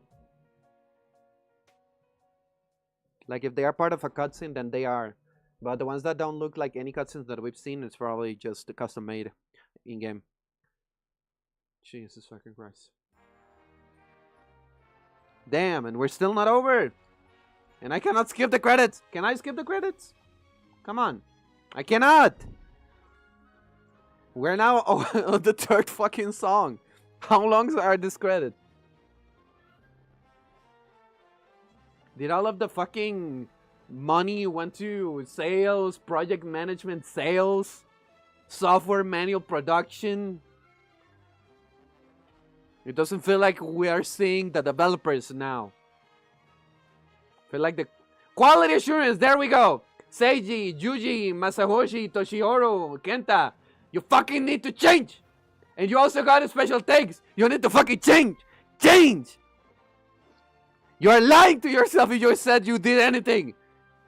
Like if they are part of a cutscene, then they are. But the ones that don't look like any cutscenes that we've seen, it's probably just custom made in game. Jesus fucking Christ. Damn, and we're still not over. And I cannot skip the credits. Can I skip the credits? Come on. I cannot. We're now on the third fucking song. How long are these credits? Did all of the fucking money went to sales, project management, sales, software manual production? It doesn't feel like we are seeing the developers now. Feel like the quality assurance. There we go. Seiji, Yuji, Masahoshi, Toshihiro, Kenta. You fucking need to change. And you also got a special takes. You need to fucking change. Change. You are lying to yourself if you said you did anything.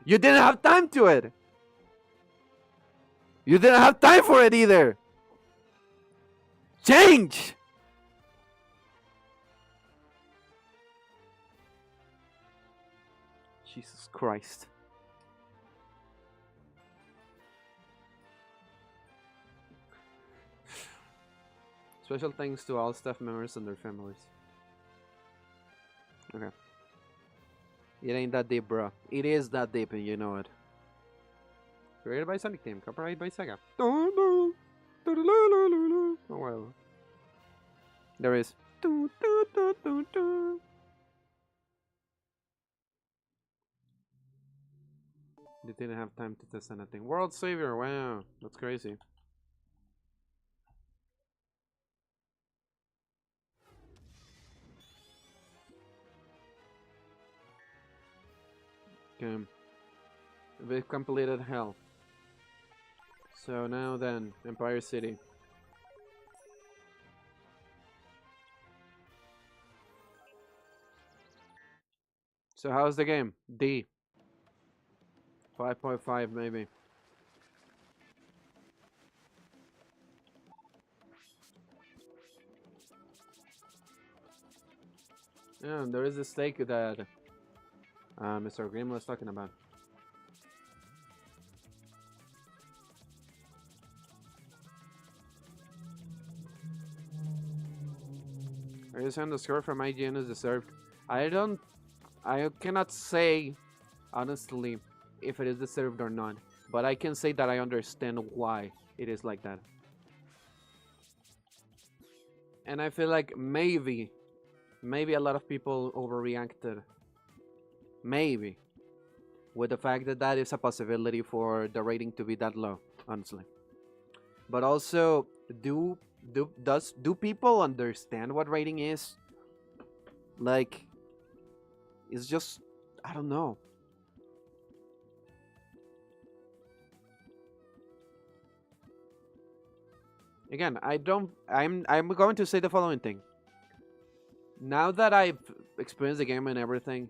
You didn't have time to it. You didn't have time for it either. Change. Jesus Christ. Special thanks to all staff members and their families. Okay. It ain't that deep, bro. It is that deep, and you know it. Created by Sonic Team, copyright by Sega. Oh well. There is. They didn't have time to test anything. World Savior, wow, that's crazy. Okay. We've completed Hell. So now then, Empire City. So how's the game? D. 5.5 maybe. Yeah, and there is a steak that Mr. Green was talking about. Are you saying the score from IGN is deserved? I cannot say honestly if it is deserved or not, but I can say that I understand why it is like that. And I feel like maybe a lot of people overreacted. Maybe. With the fact that that is a possibility for the rating to be that low, honestly. But also, do people understand what rating is? Like, it's just, I don't know. Again, I'm going to say the following thing. Now that I've experienced the game and everything,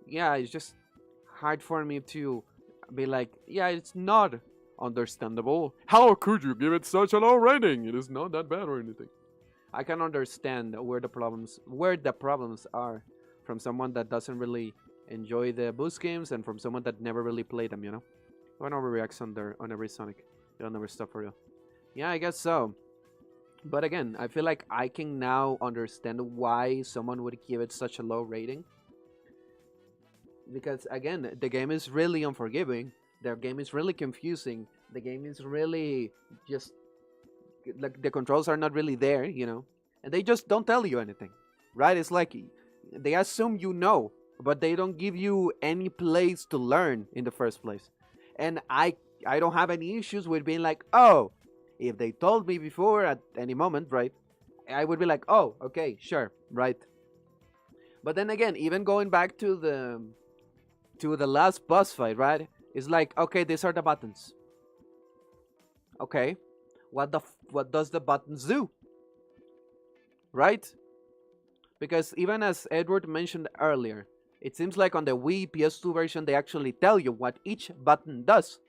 yeah, it's just hard for me to be like, yeah, it's not understandable. How could you give it such a low rating? It is not that bad or anything. I can understand where the problems are from someone that doesn't really enjoy the boost games and from someone that never really played them, you know? One overreacts on every Sonic. It'll never stop for real. Yeah, I guess so. But again, I feel like I can now understand why someone would give it such a low rating. Because again, the game is really unforgiving. The game is really confusing. The game is really just like the controls are not really there, you know. And they just don't tell you anything. Right? It's like they assume you know, but they don't give you any place to learn in the first place. And I don't have any issues with being like, oh, if they told me before at any moment, right, I would be like, oh, okay, sure, right. But then again, even going back to the last boss fight, right? It's like, okay, these are the buttons. Okay, what does the buttons do? Right? Because even as Edward mentioned earlier, it seems like on the Wii PS2 version they actually tell you what each button does.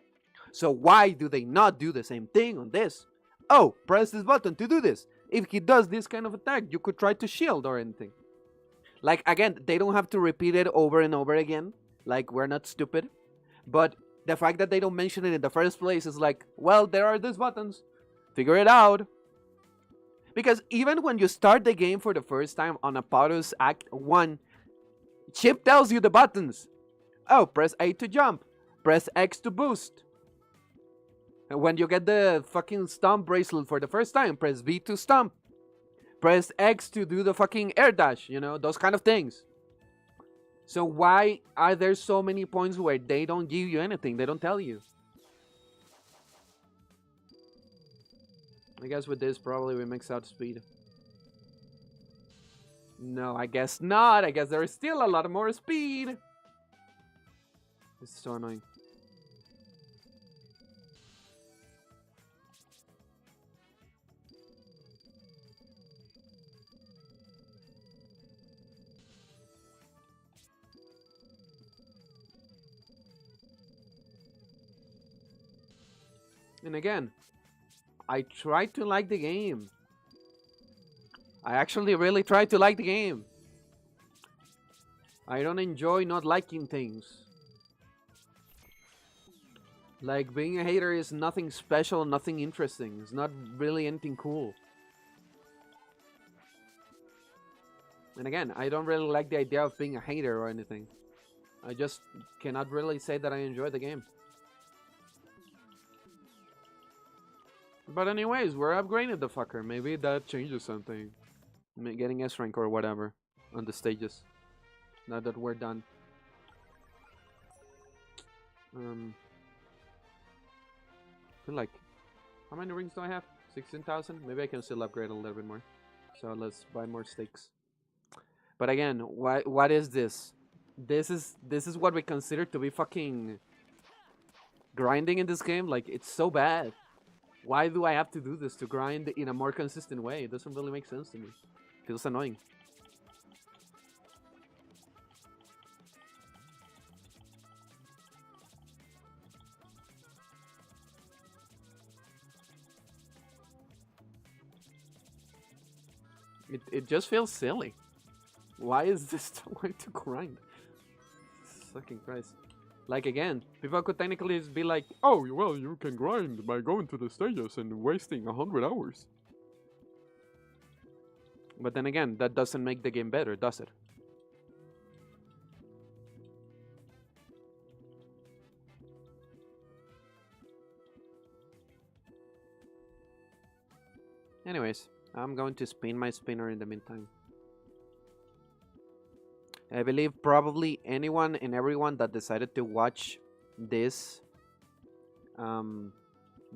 So why do they not do the same thing on this? Oh, press this button to do this. If he does this kind of attack, you could try to shield or anything. Like, again, they don't have to repeat it over and over again. Like, we're not stupid. But the fact that they don't mention it in the first place is like, well, there are these buttons. Figure it out. Because even when you start the game for the first time on Apato's Act 1, Chip tells you the buttons. Oh, press A to jump. Press X to boost. And when you get the fucking stomp bracelet for the first time, press V to stomp. Press X to do the fucking air dash, you know, those kind of things. So why are there so many points where they don't give you anything? They don't tell you. I guess with this, probably we max out speed. No, I guess not. I guess there is still a lot more speed. This is so annoying. And again, I try to like the game. I actually really try to like the game. I don't enjoy not liking things. Like, being a hater is nothing special, nothing interesting. It's not really anything cool. And again, I don't really like the idea of being a hater or anything. I just cannot really say that I enjoy the game. But anyways, we're upgrading the fucker. Maybe that changes something. Getting S rank or whatever on the stages. Now that we're done. I feel like, how many rings do I have? 16,000? Maybe I can still upgrade a little bit more. So let's buy more stakes. But again, what is this? This is what we consider to be fucking grinding in this game. Like, it's so bad. Why do I have to do this to grind in a more consistent way? It doesn't really make sense to me. It feels annoying. It just feels silly. Why is this the way to grind? Fucking Christ. Like, again, people could technically be like, oh, well, you can grind by going to the stages and wasting 100 hours. But then again, that doesn't make the game better, does it? Anyways, I'm going to spin my spinner in the meantime. I believe probably anyone and everyone that decided to watch this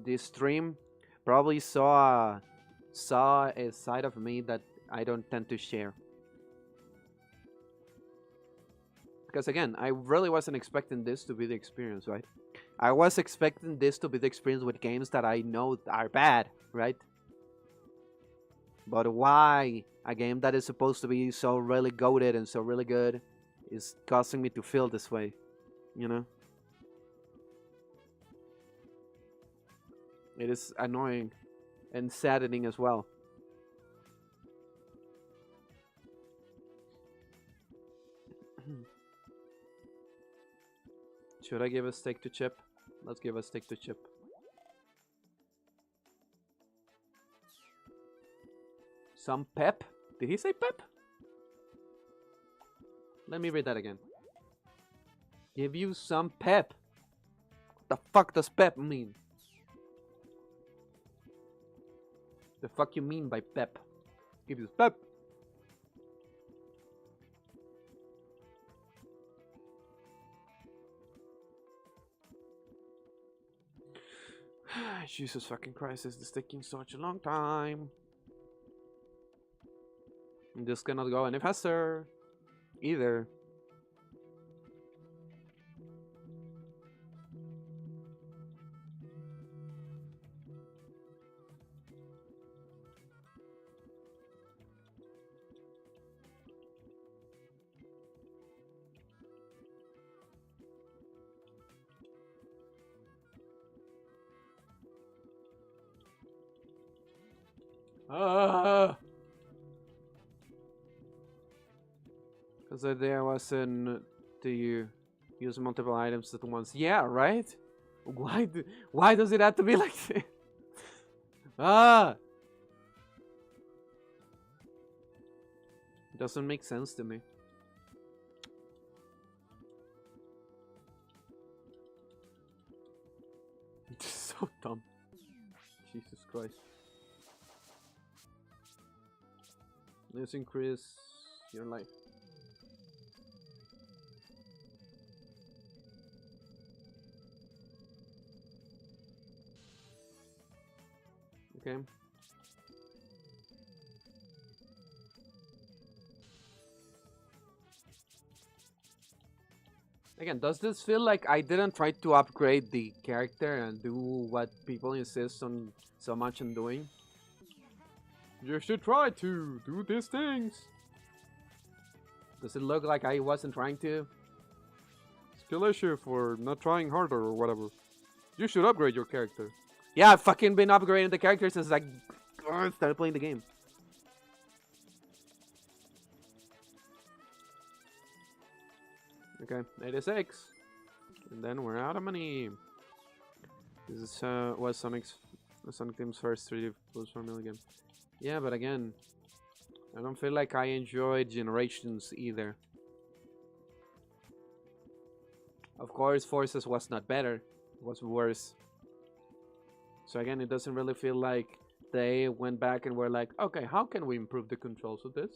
this stream probably saw a side of me that I don't tend to share. Because again, I really wasn't expecting this to be the experience, right? I was expecting this to be the experience with games that I know are bad, right? But why a game that is supposed to be so really goated and so really good is causing me to feel this way, you know? It is annoying and saddening as well. Should I give a steak to Chip? Let's give a steak to Chip. Some pep? Did he say pep? Let me read that again. Give you some pep. What the fuck does pep mean? The fuck you mean by pep? Give you pep. Jesus fucking Christ, this is taking such a long time. This cannot go any faster. Either. Because the idea wasn't to use multiple items at once. Yeah, right? Why does it have to be like this? Ah! It doesn't make sense to me. It's so dumb. Jesus Christ. Let's increase your life. Okay. Again, does this feel like I didn't try to upgrade the character and do what people insist on so much on doing? You should try to do these things. Does it look like I wasn't trying to? Skill issue for not trying harder or whatever. You should upgrade your character. Yeah, I've fucking been upgrading the character since I started playing the game. Okay, 86. And then we're out of money. This is was Sonic Team's first 3D plus 4 million game. Yeah, but again, I don't feel like I enjoyed Generations either. Of course, Forces was not better, it was worse. So again, it doesn't really feel like they went back and were like, okay, how can we improve the controls of this?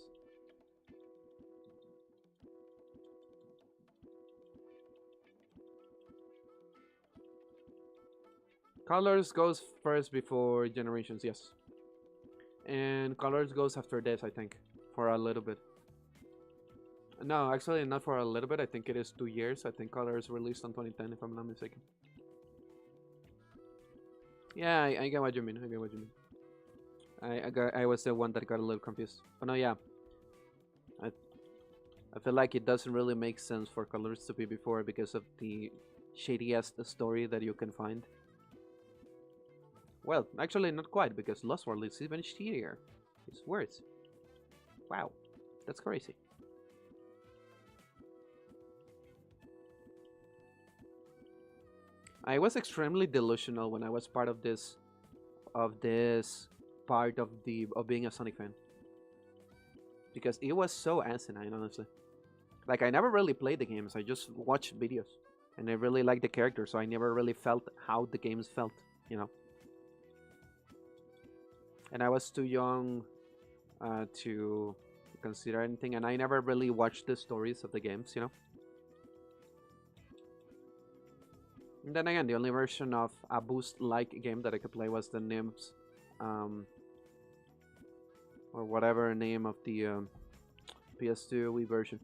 Colors goes first before Generations, yes. And Colors goes after this, I think, for a little bit. No, actually not for a little bit, I think it is 2 years. I think Colors released on 2010, if I'm not mistaken. Yeah, I get what you mean, I get what you mean. I was the one that got a little confused. But no, yeah. I feel like it doesn't really make sense for Colors to be before because of the shadiest story that you can find. Well, actually not quite, because Lost World is even shittier. It's worse. Wow, that's crazy. I was extremely delusional when I was part of this part of being a Sonic fan. Because it was so asinine, honestly. Like, I never really played the games, I just watched videos. And I really liked the characters, so I never really felt how the games felt, you know. And I was too young to consider anything, and I never really watched the stories of the games, you know. And then again, the only version of a boost-like game that I could play was the Nymphs, or whatever name of the PS2 Wii version.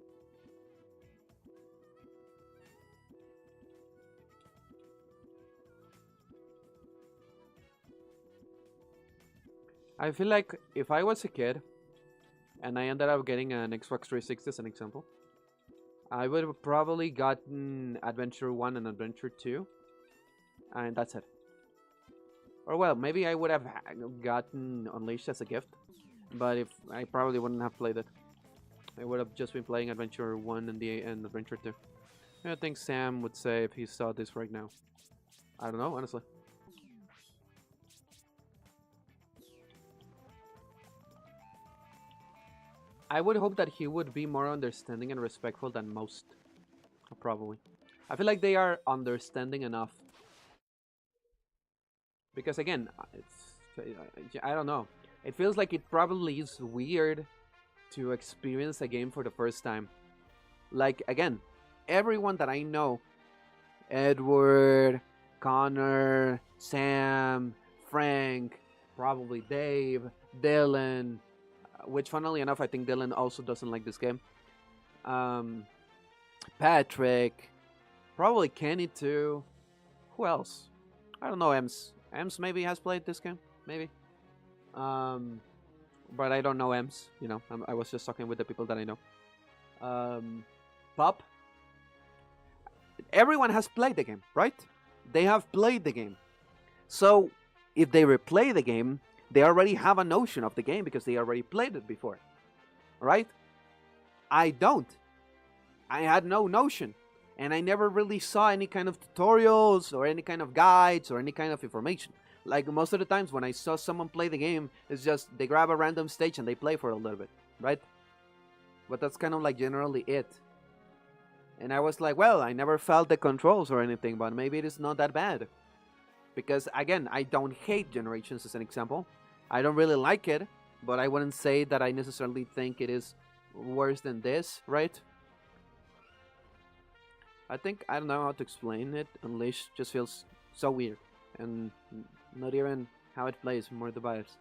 I feel like if I was a kid and I ended up getting an Xbox 360 as an example, I would have probably gotten Adventure 1 and Adventure 2, and that's it. Or well, maybe I would have gotten Unleashed as a gift, but if I probably wouldn't have played it. I would have just been playing Adventure 1 and Adventure 2. I think Sam would say if he saw this right now. I don't know, honestly. I would hope that he would be more understanding and respectful than most. Probably. I feel like they are understanding enough. Because again, I don't know. It feels like it probably is weird to experience a game for the first time. Like, again, everyone that I know, Edward, Connor, Sam, Frank, probably Dave, Dylan, which funnily enough, I think Dylan also doesn't like this game. Um, Patrick, probably Kenny too. Who else? I don't know. Ems. Ems maybe has played this game. Maybe. Um, but I don't know Ems. You know, I was just talking with the people that I know. Pop. Everyone has played the game, right? They have played the game. So if they replay the game, they already have a notion of the game because they already played it before, right? I don't. I had no notion. And I never really saw any kind of tutorials or any kind of guides or any kind of information. Like most of the times when I saw someone play the game, it's just they grab a random stage and they play for a little bit, right? But that's kind of like generally it. And I was like, well, I never felt the controls or anything, but maybe it is not that bad. Because again, I don't hate Generations as an example. I don't really like it, but I wouldn't say that I necessarily think it is worse than this, right? I think I don't know how to explain it. Unleashed just feels so weird, and not even how it plays, more the vibes.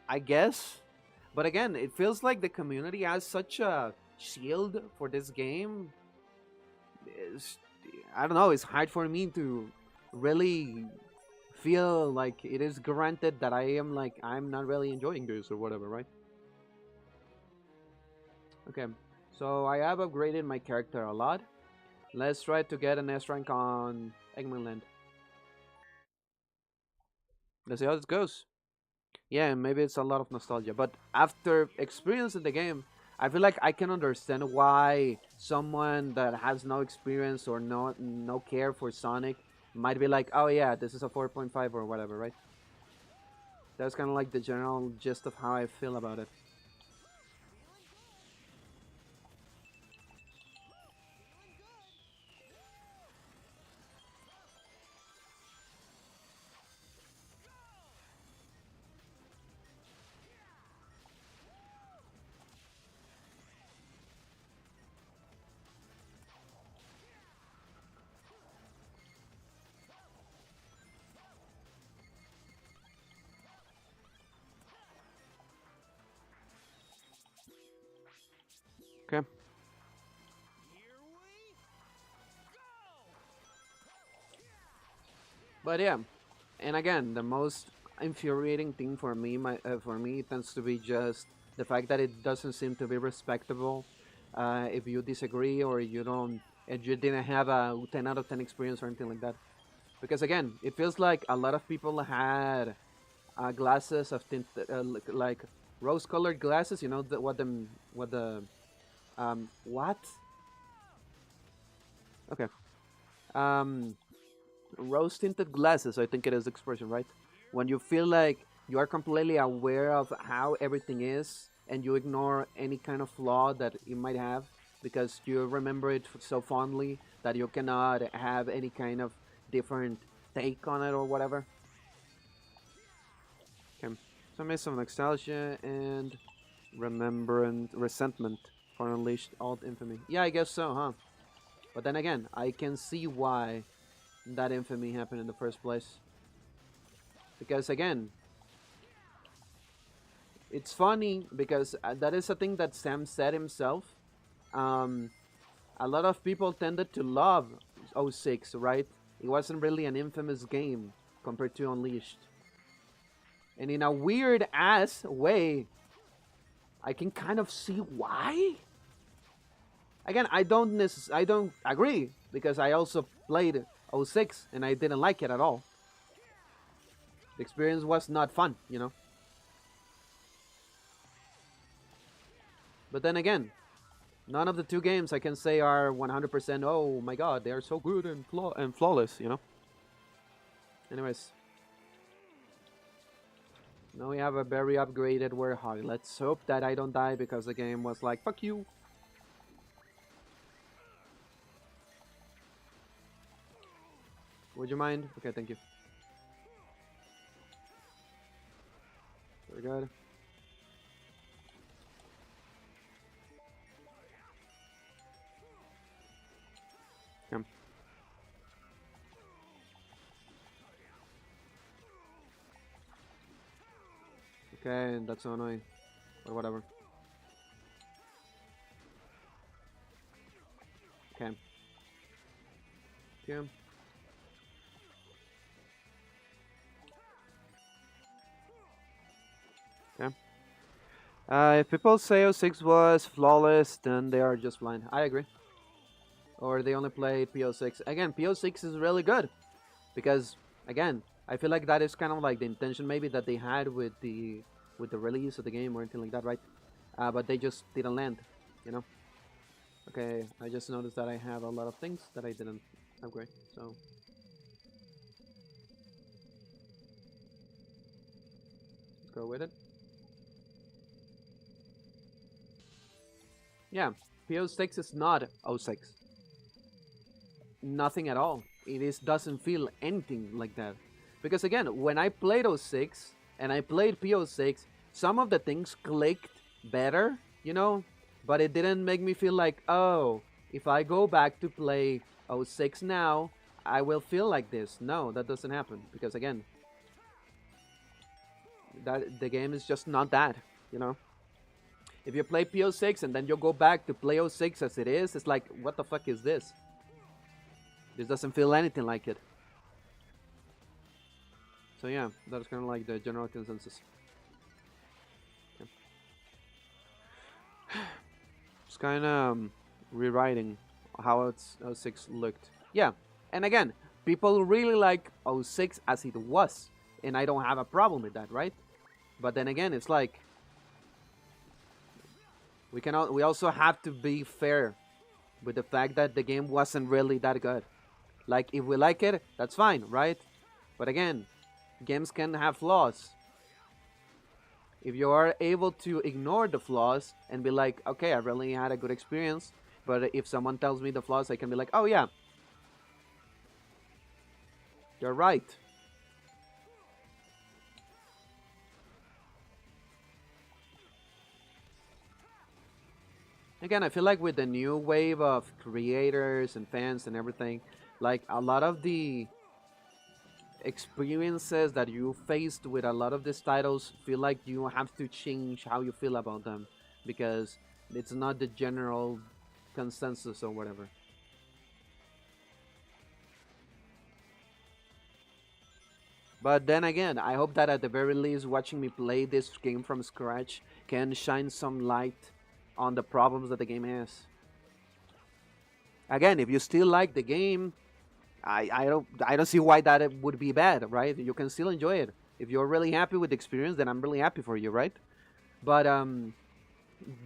I guess, but again, it feels like the community has such a shield for this game. It's, I don't know. It's hard for me to really feel like it is granted that I am like I'm not really enjoying this or whatever, right? Okay, so I have upgraded my character a lot. Let's try to get an S rank on Eggman Land. Let's see how this goes. Yeah, maybe it's a lot of nostalgia, but after experiencing the game, I feel like I can understand why someone that has no experience or no care for Sonic might be like, oh yeah, this is a 4.5 or whatever, right? That's kind of like the general gist of how I feel about it. Okay. But yeah, and again, the most infuriating thing for me tends to be just the fact that it doesn't seem to be respectable. If you disagree or you don't, and you didn't have a 10 out of 10 experience or anything like that, because again, it feels like a lot of people had glasses of tint, like rose-colored glasses. You know what the what? Okay. Um, rose tinted glasses, I think it is the expression, right? When you feel like you are completely aware of how everything is and you ignore any kind of flaw that it might have because you remember it so fondly that you cannot have any kind of different take on it or whatever. Okay, so I made some nostalgia and remembrance, resentment for Unleashed Alt Infamy. Yeah, I guess so, huh? But then again, I can see why that infamy happened in the first place. Because again, it's funny because that is a thing that Sam said himself. Um, a lot of people tended to love 06, right? It wasn't really an infamous game compared to Unleashed. And in a weird ass way, I can kind of see why. Again, I don't agree because I also played 06 and I didn't like it at all. The experience was not fun, you know. But then again, none of the two games I can say are 100%. Oh my god, they are so good and flawless, you know. Anyways, now we have a very upgraded Warthog. Let's hope that I don't die because the game was like, fuck you. Would you mind? Okay, thank you. Very good. Come. Okay, that's so annoying. But whatever. Okay. Yeah. Okay. If people say O6 was flawless, then they are just blind. I agree. Or they only played PO6. Again, PO6 is really good because, again, I feel like that is kind of like the intention maybe that they had with the release of the game or anything like that, right? But they just didn't land, you know. Okay, I just noticed that I have a lot of things that I didn't upgrade, so let's go with it. Yeah, PO6 is not O6. Nothing at all. It is doesn't feel anything like that. Because again, when I played O6 and I played PO6, some of the things clicked better, you know, but it didn't make me feel like, oh, if I go back to play O6 now, I will feel like this. No, that doesn't happen because again, that the game is just not that, you know. If you play PO6 and then you go back to play O6 as it is, it's like, what the fuck is this? This doesn't feel anything like it. So yeah, that's kind of like the general consensus. Okay. Just kind of rewriting how it's 06 looked. Yeah, and again, people really like 06 as it was, and I don't have a problem with that, right? But then again, it's like we also have to be fair with the fact that the game wasn't really that good. Like if we like it, that's fine, right? But again, games can have flaws. If you are able to ignore the flaws and be like, okay, I really had a good experience, but if someone tells me the flaws, I can be like, oh yeah, you're right. Again, I feel like with the new wave of creators and fans and everything, like a lot of the experiences that you faced with a lot of these titles feel like you have to change how you feel about them because it's not the general consensus or whatever. But then again, I hope that at the very least, watching me play this game from scratch can shine some light on the problems that the game has. Again, if you still like the game, I don't see why that it would be bad, right? You can still enjoy it. If you're really happy with the experience, then I'm really happy for you, right? But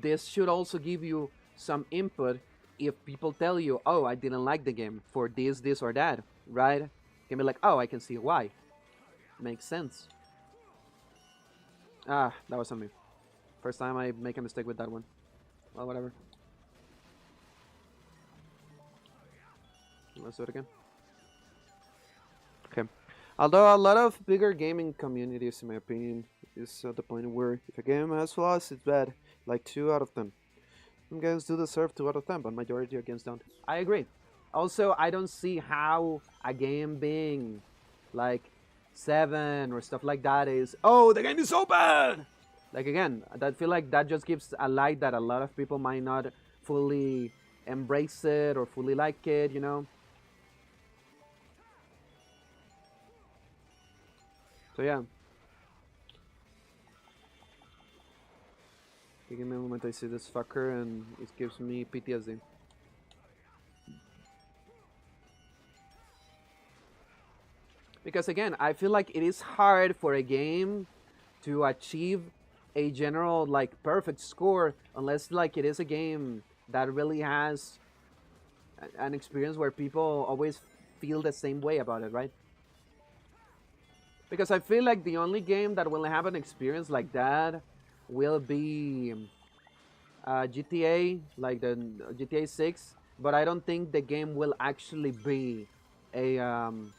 this should also give you some input if people tell you, oh, I didn't like the game for this, or that, right? You can be like, oh, I can see why. Makes sense. Ah, that was on me. First time I make a mistake with that one. Well, whatever. Let's do it again. Okay. Although a lot of bigger gaming communities, in my opinion, is at the point where if a game has flaws, it's bad. Like 2 out of 10. Some games do deserve 2 out of 10, but majority of games don't. I agree. Also, I don't see how a game being like 7 or stuff like that is, oh, the game is so bad! Like again, I feel like that just gives a light that a lot of people might not fully embrace it or fully like it, you know? So yeah. Give me a moment, I see this fucker and it gives me PTSD. Because again, I feel like it is hard for a game to achieve a general like perfect score unless like it is a game that really has an experience where people always feel the same way about it, right? Because I feel like the only game that will have an experience like that will be GTA, like the GTA 6, but I don't think the game will actually be a um,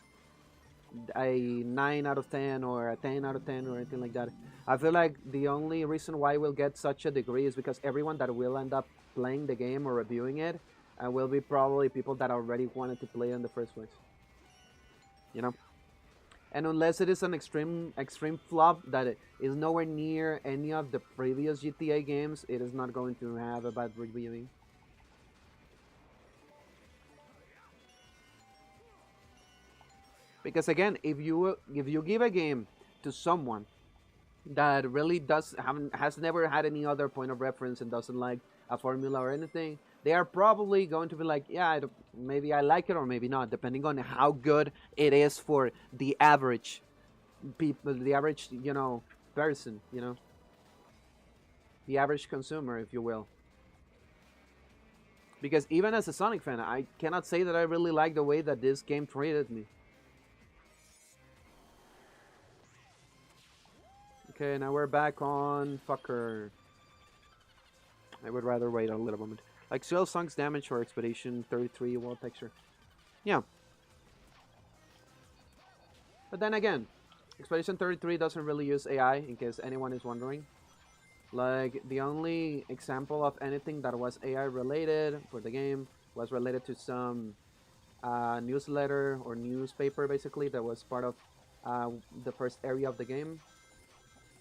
a 9 out of 10 or a 10 out of 10 or anything like that. I feel like the only reason why we'll get such a degree is because everyone that will end up playing the game or reviewing it will be probably people that already wanted to play in the first place. You know? And unless it is an extreme flop that it is nowhere near any of the previous GTA games, it is not going to have a bad reviewing. Because again, if you give a game to someone that really has never had any other point of reference and doesn't like a formula or anything, they are probably going to be like, yeah, maybe I like it or maybe not, depending on how good it is for the average people, the average person, the average consumer, if you will. Because even as a Sonic fan, I cannot say that I really like the way that this game treated me. Okay, now we're back on Fucker. I would rather wait a little moment. Like Soil Sunks damage for Expedition 33 wall texture. Yeah. But then again, Expedition 33 doesn't really use AI, in case anyone is wondering. Like, the only example of anything that was AI related for the game was related to some newsletter or newspaper, basically, that was part of the first area of the game,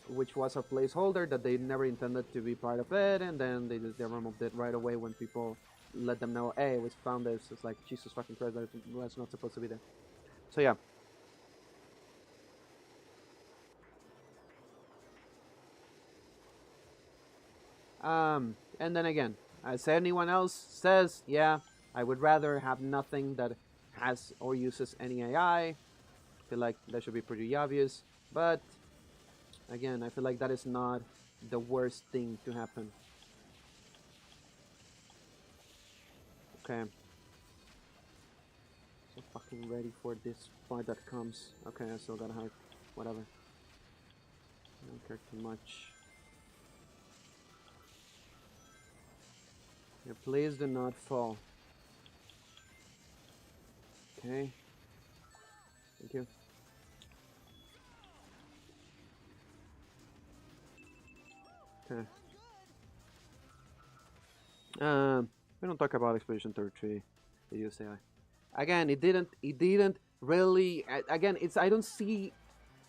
which was a placeholder that they never intended to be part of it, and then they removed it right away when people let them know, hey, we found this. It's like, Jesus fucking Christ, that's not supposed to be there. So yeah. And then again, as anyone else says, yeah, I would rather have nothing that has or uses any AI. I feel like that should be pretty obvious, but again, I feel like that is not the worst thing to happen. Okay. So fucking ready for this part that comes. Okay, I still got hype. Whatever. I don't care too much. Yeah, please do not fall. Okay. Thank you. Okay. We don't talk about Expedition 33. The use AI. Again, it didn't really. Again, I don't see.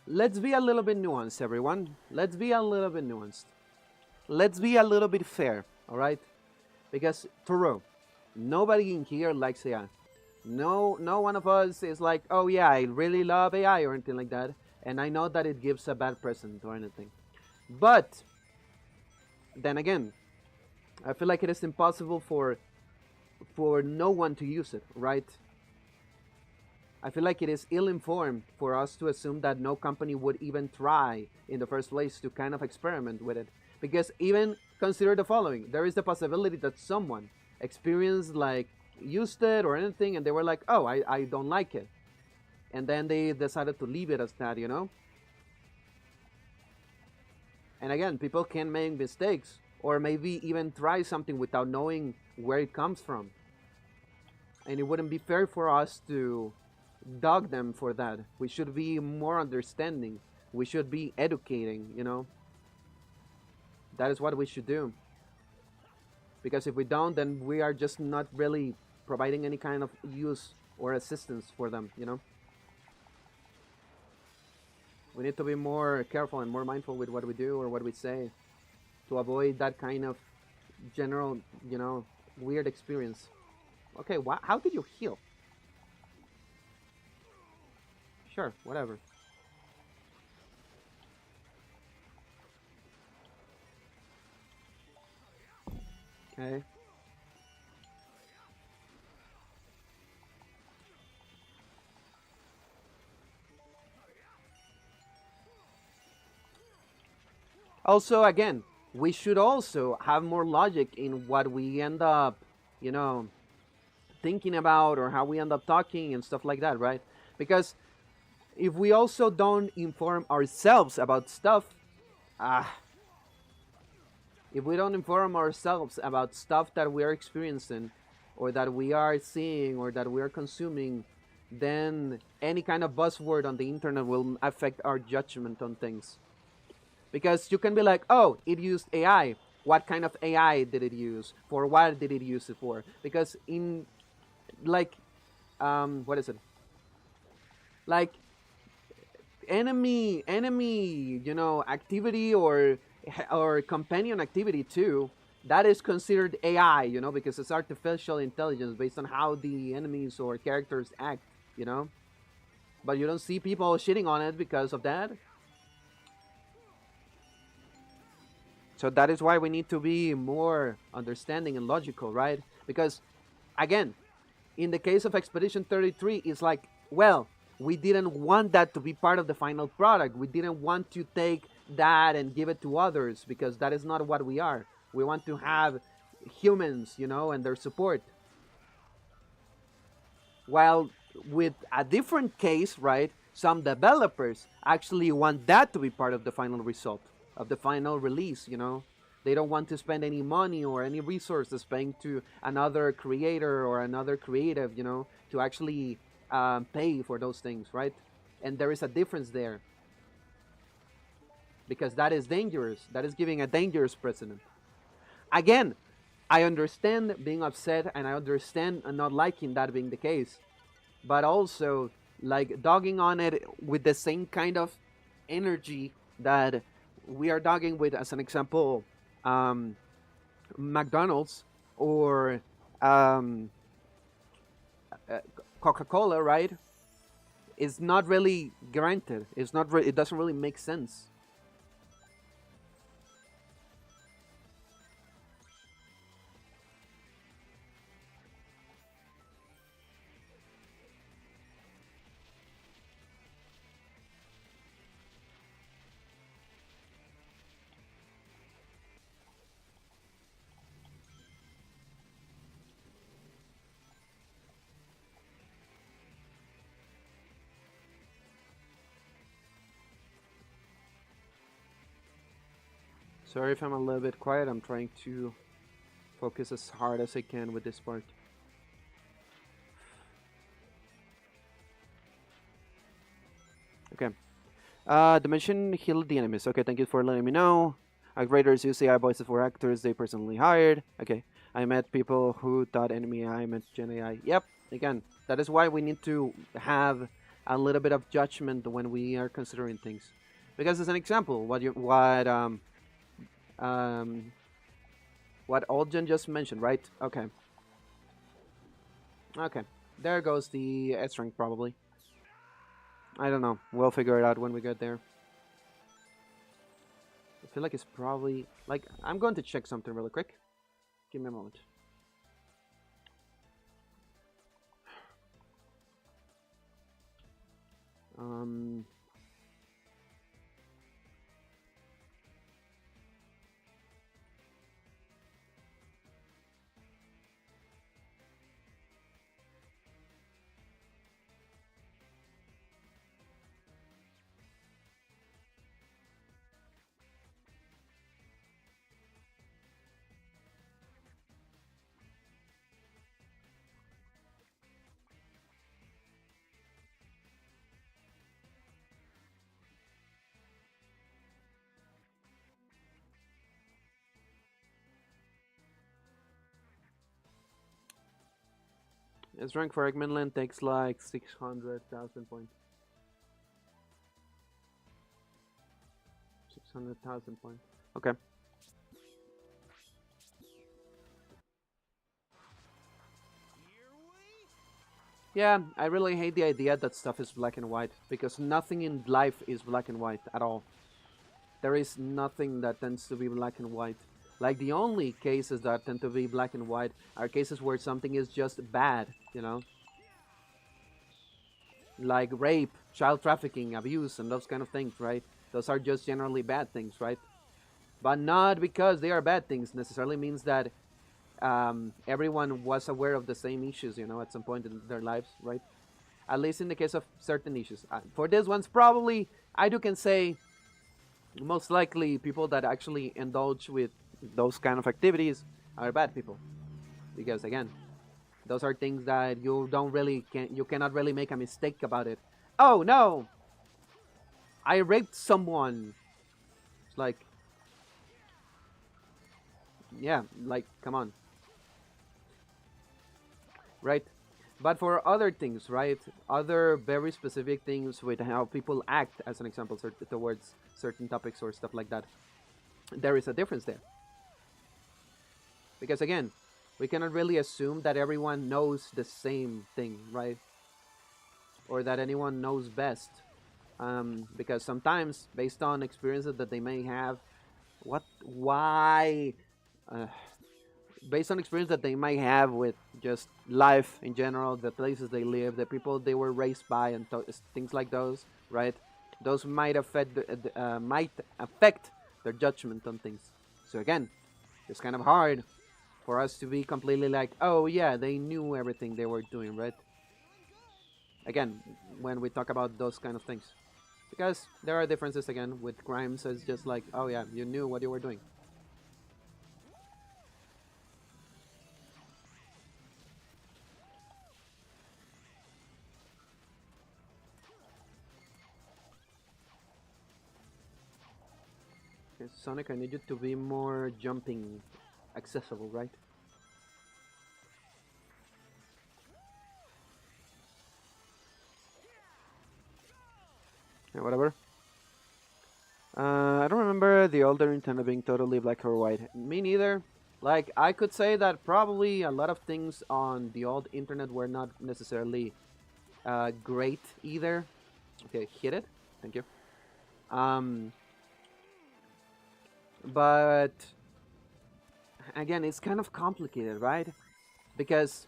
Let's be a little bit nuanced, everyone. Let's be a little bit nuanced. Let's be a little bit fair, all right? Because Toro, nobody in here likes AI. No one of us is like, oh yeah, I really love AI or anything like that. And I know that it gives a bad present or anything. But then again, I feel like it is impossible for no one to use it, right? I feel like it is ill-informed for us to assume that no company would even try in the first place to kind of experiment with it. Because even consider the following, there is the possibility that someone experienced, like, used it or anything, and they were like, oh, I don't like it. And then they decided to leave it as that, And again, people can make mistakes, or maybe even try something without knowing where it comes from. And it wouldn't be fair for us to dog them for that. We should be more understanding. We should be educating, That is what we should do. Because if we don't, then we are just not really providing any kind of use or assistance for them, We need to be more careful and more mindful with what we do or what we say to avoid that kind of general, weird experience. Okay, how did you heal? Sure, whatever. Okay. Also, again, we should also have more logic in what we end up, thinking about or how we end up talking and stuff like that, right? Because if we also don't inform ourselves about stuff, if we don't inform ourselves about stuff that we are experiencing or that we are seeing or that we are consuming, then any kind of buzzword on the internet will affect our judgment on things. Because you can be like, oh, it used AI. What kind of AI did it use? For what did it use it for? Because in, like, what is it? Like, enemy, activity or companion activity too, that is considered AI, because it's artificial intelligence based on how the enemies or characters act, you know. But you don't see people shitting on it because of that. So that is why we need to be more understanding and logical, right? Because again, in the case of Expedition 33, it's like, well, we didn't want that to be part of the final product. We didn't want to take that and give it to others because that is not what we are. We want to have humans, and their support. While with a different case, right, some developers actually want that to be part of the final result, of the final release. They don't want to spend any money or any resources paying to another creator or another creative, to actually pay for those things, right? And there is a difference there because that is dangerous. That is giving a dangerous precedent. Again, I understand being upset and I understand not liking that being the case, but also like dogging on it with the same kind of energy that we are dogging with, as an example, McDonald's or Coca-Cola, right? Is not really granted. It's not. It doesn't really make sense. Sorry if I'm a little bit quiet. I'm trying to focus as hard as I can with this part. Okay. Dimension healed the enemies. Okay, thank you for letting me know. Raiders use AI voices for actors they personally hired. Okay. I met people who thought enemy AI meant Gen AI. Yep. Again, that is why we need to have a little bit of judgment when we are considering things. Because as an example, what Oljan just mentioned, right? Okay. Okay. There goes the S rank probably. I don't know. We'll figure it out when we get there. I feel like it's probably like I'm going to check something really quick. Give me a moment. Um Its rank for Eggmanland takes like 600,000 points. 600,000 points. Okay. Yeah, I really hate the idea that stuff is black and white because nothing in life is black and white at all. There is nothing that tends to be black and white. Like the only cases that tend to be black and white are cases where something is just bad. Like rape, child trafficking, abuse, and those kind of things, right? Those are just generally bad things, right? But not because they are bad things necessarily means that everyone was aware of the same issues, at some point in their lives, right? At least in the case of certain issues. For this one's probably, I do can say, most likely people that actually indulge with those kind of activities are bad people, because again, those are things that you cannot really make a mistake about it. Oh no, I raped someone. It's like, yeah, like come on, right? But for other things, right? Other very specific things with how people act, as an example, towards certain topics or stuff like that, there is a difference there. Because again, we cannot really assume that everyone knows the same thing, right? Or that anyone knows best. Because sometimes, based on experiences that they may have, why, uh, based on experience that they might have with just life in general, the places they live, the people they were raised by, and things like those, right? Those might affect their judgment on things. So again, it's kind of hard for us to be completely like, oh yeah, they knew everything they were doing, right? Again, when we talk about those kind of things, because there are differences again with crimes. It's just like, oh yeah, you knew what you were doing. Okay, Sonic, I need you to be more jumping accessible, right? Yeah, whatever. I don't remember the older Nintendo being totally black or white. Me neither. Like, I could say that probably a lot of things on the old internet were not necessarily great either. Okay, hit it. Thank you. Um, but again, it's kind of complicated, right? Because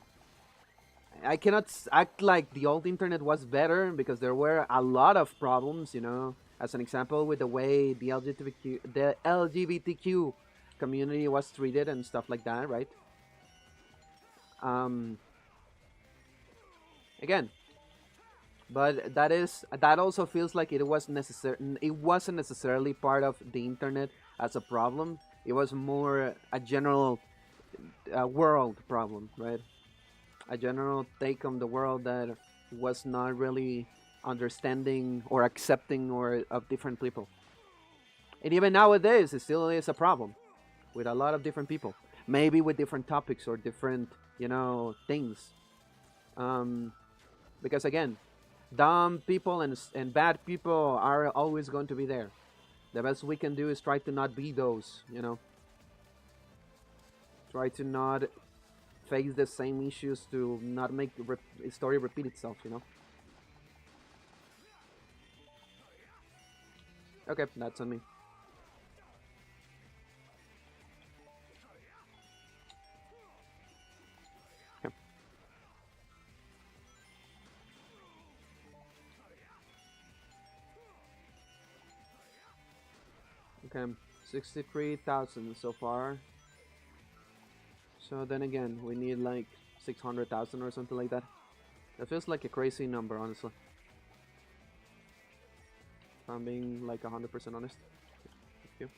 I cannot act like the old internet was better because there were a lot of problems, you know. As an example, with the way the LGBTQ community was treated and stuff like that, right? Um, again, but that also feels like it was necessary. It wasn't necessarily part of the internet as a problem. It was more a general world problem, right? A general take on the world that was not really understanding or accepting or of different people. And even nowadays, it still is a problem with a lot of different people. Maybe with different topics or different, things. Um, because again, dumb people and bad people are always going to be there. The best we can do is try to not be those, Try to not face the same issues to not make the story repeat itself, Okay, that's on me. Okay. Okay, 63,000 so far. So then again, we need like 600,000 or something like that. That feels like a crazy number, honestly. If I'm being like 100% honest. Thank you.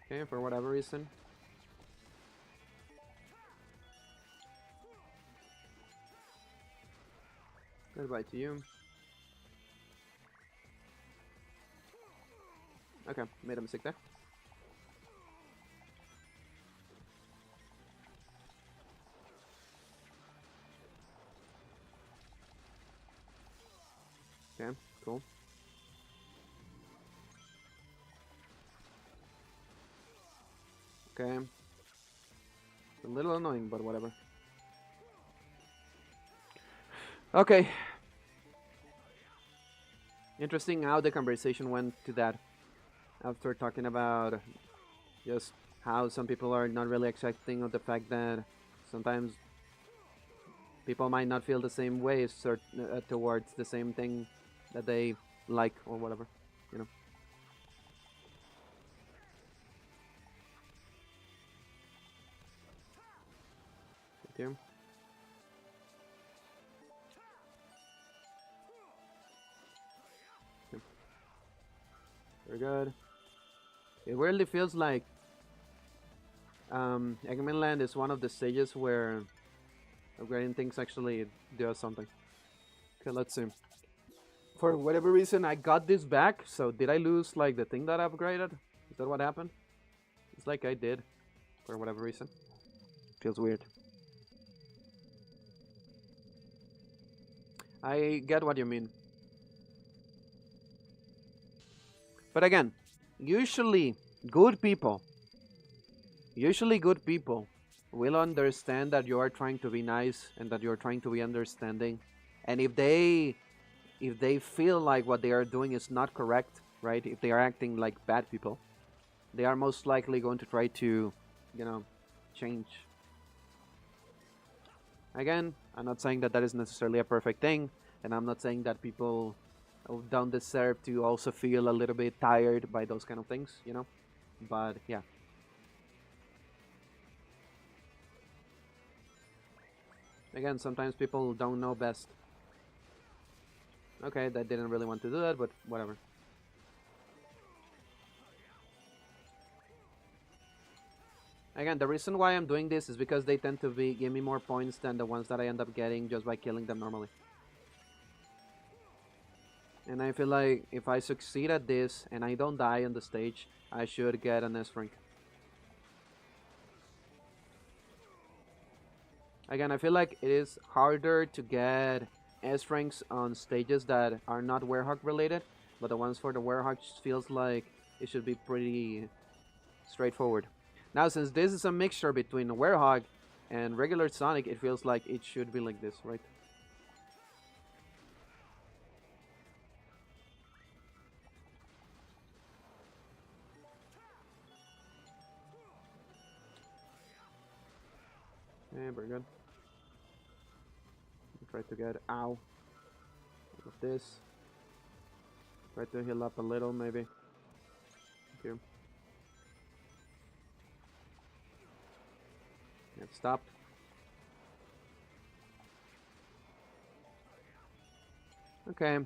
Okay, for whatever reason. Goodbye to you. Okay, made a mistake there. Okay, cool. Okay. A little annoying, but whatever. Okay. Interesting how the conversation went to that. After talking about just how some people are not really accepting of the fact that sometimes people might not feel the same way towards the same thing that they like or whatever, you know. Thank you. Okay. Very good. It really feels like Eggman Land is one of the stages where upgrading things actually does something. Okay, let's see. For whatever reason, I got this back. So did I lose like the thing that I upgraded? Is that what happened? It's like I did. for whatever reason. Feels weird. I get what you mean. But again, usually good people, will understand that you are trying to be nice and that you're trying to be understanding. And if they feel like what they are doing is not correct, right? If they are acting like bad people, they are most likely going to try to, change. Again, I'm not saying that that is necessarily a perfect thing, and I'm not saying that people don't deserve to also feel a little bit tired by those kind of things, But yeah. Again, sometimes people don't know best. Okay, that didn't really want to do that, but whatever. Again, the reason why I'm doing this is because they tend to give me more points than the ones that I end up getting just by killing them normally. And I feel like if I succeed at this and I don't die on the stage, I should get an S rank. Again, I feel like it is harder to get S ranks on stages that are not Werehog related, but the ones for the Werehog feels like it should be pretty straightforward. Now, since this is a mixture between Werehog and regular Sonic, it feels like it should be like this, right? Yeah, very good. Try to get ow of this. Try to heal up a little, maybe. Thank you. Yeah, stop. Okay.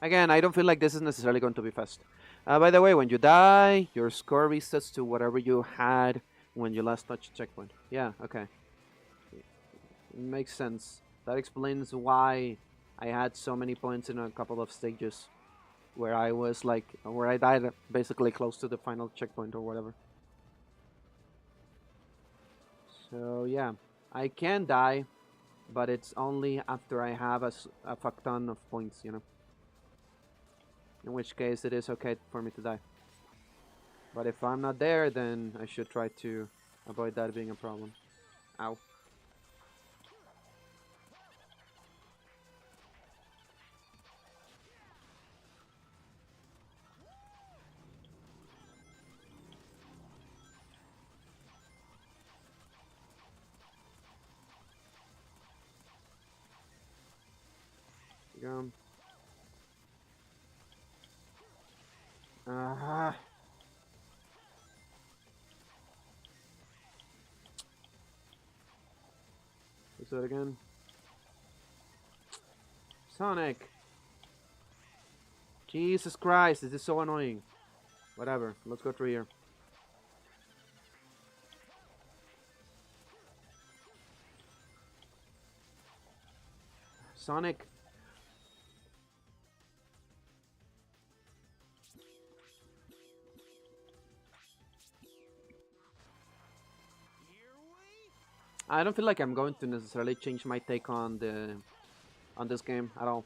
Again, I don't feel like this is necessarily going to be fast. By the way, when you die, your score resets to whatever you had when you last touched checkpoint. Yeah, okay. It makes sense. That explains why I had so many points in a couple of stages where I died basically close to the final checkpoint or whatever. So yeah, I can die, but it's only after I have a fuck ton of points, In which case it is okay for me to die. But if I'm not there, then I should try to avoid that being a problem. Ow. Go. Ah. Let's do it again. Sonic! Jesus Christ, this is so annoying. Whatever, let's go through here. Sonic! I don't feel like I'm going to necessarily change my take on this game at all.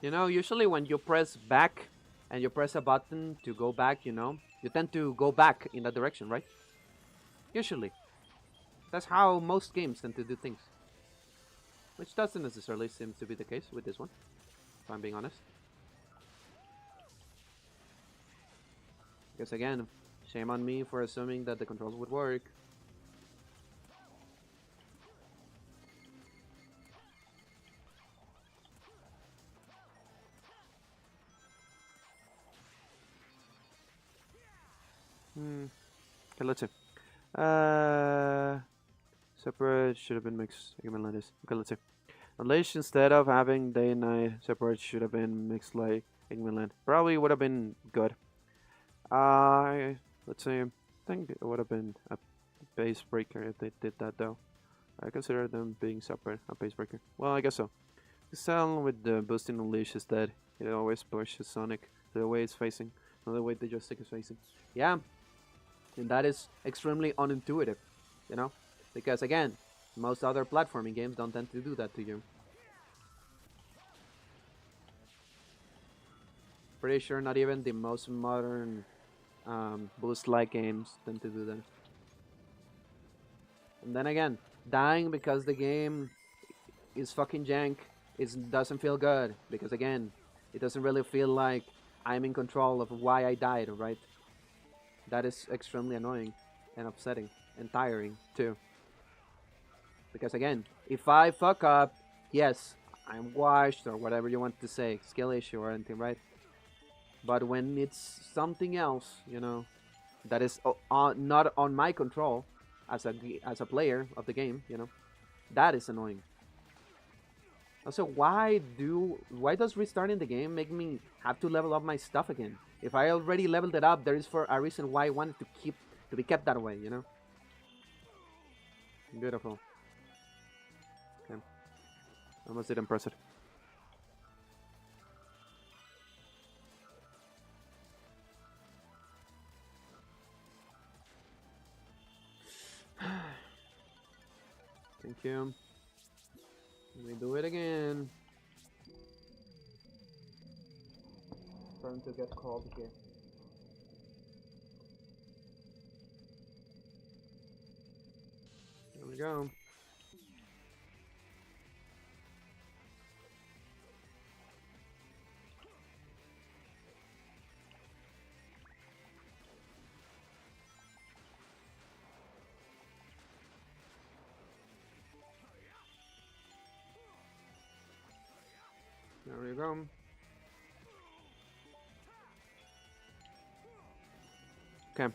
Usually when you press back and you press a button to go back, you tend to go back in that direction, right? Usually. That's how most games tend to do things. Which doesn't necessarily seem to be the case with this one, if I'm being honest. Because again, shame on me for assuming that the controls would work. Okay, let's see. Separate should have been mixed. Okay, let's see. Unleashed instead of having day and night separate should have been mixed like Eggman. Probably would have been good. Let's see. I think it would have been a base breaker if they did that though. I consider them being separate a base breaker. Well, I guess so. The style with the boosting unleash is that it always pushes Sonic to the way it's facing, not the way the joystick is facing. Yeah, and that is extremely unintuitive, you know, because again, most other platforming games don't tend to do that to you. Pretty sure not even the most modern boost-like games tend to do that. And then again, dying because the game is fucking jank doesn't feel good, because again, it doesn't really feel like I'm in control of why I died, right? That is extremely annoying and upsetting and tiring too. Because again, if I fuck up, yes, I'm washed or whatever you want to say, skill issue or anything, right? But when it's something else, that is not on my control as a player of the game, that is annoying. Also, why does restarting the game make me have to level up my stuff again? If I already leveled it up, there is for a reason why I want it to be kept that way, Beautiful. Okay. Almost didn't press it. Thank you. We do it again. Starting to get cold here. There we go. There we go. Okay.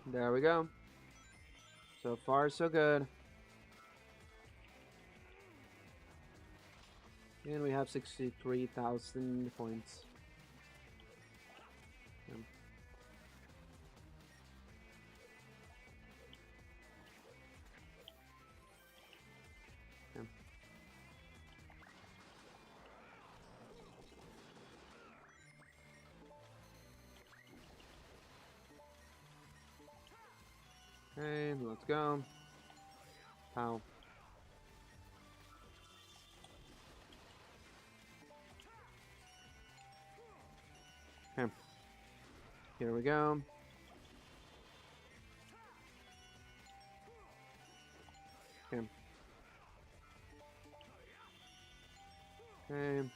There we go. So far, so good. And we have 63,000 points. Okay, let's go. Pow. Okay. Here we go. Okay. Okay.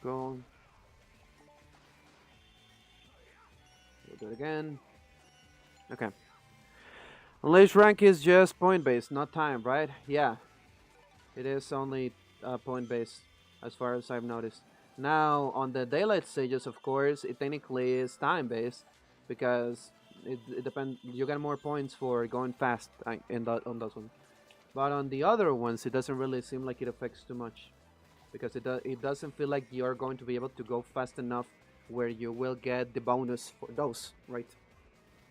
Go. We'll do it again. Okay. Unleash rank is just point based, not time, right? Yeah. It is only point based, as far as I've noticed. Now, on the daylight stages, of course, it technically is time based, because it depends. You get more points for going fast on those ones. But on the other ones, it doesn't really seem like it affects too much, because it doesn't feel like you're going to be able to go fast enough where you will get the bonus for those, right?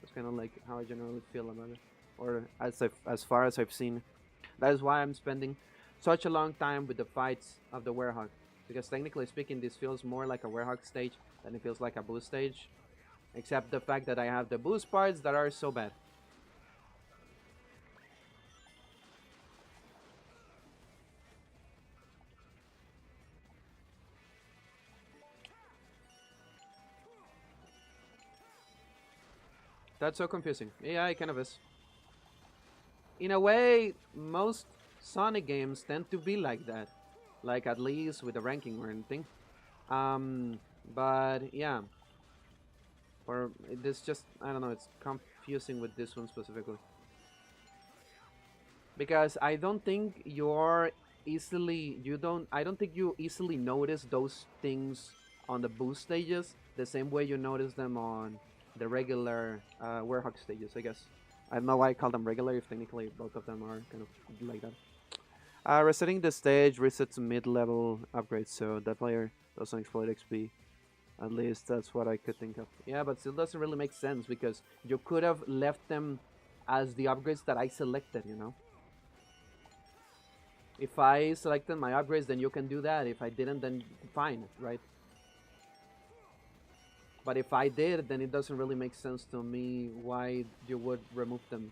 That's kind of like how I generally feel about it, or as far as I've seen. That is why I'm spending such a long time with the fights of the Werehog, because technically speaking, this feels more like a Werehog stage than it feels like a boost stage, except the fact that I have the boost parts that are so bad. That's so confusing. Yeah, it kind of is. In a way, most Sonic games tend to be like that, like at least with the ranking or anything. But yeah, or this just, I don't know, it's confusing with this one specifically, because I don't think you easily notice those things on the boost stages the same way you notice them on the regular Werehog stages, I guess. I don't know why I call them regular, if technically both of them are kind of like that. Resetting the stage resets mid-level upgrades, so that player doesn't exploit XP. At least that's what I could think of. Yeah, but still doesn't really make sense, because you could have left them as the upgrades that I selected, If I selected my upgrades, then you can do that. If I didn't, then fine, right? But if I did, then it doesn't really make sense to me why you would remove them.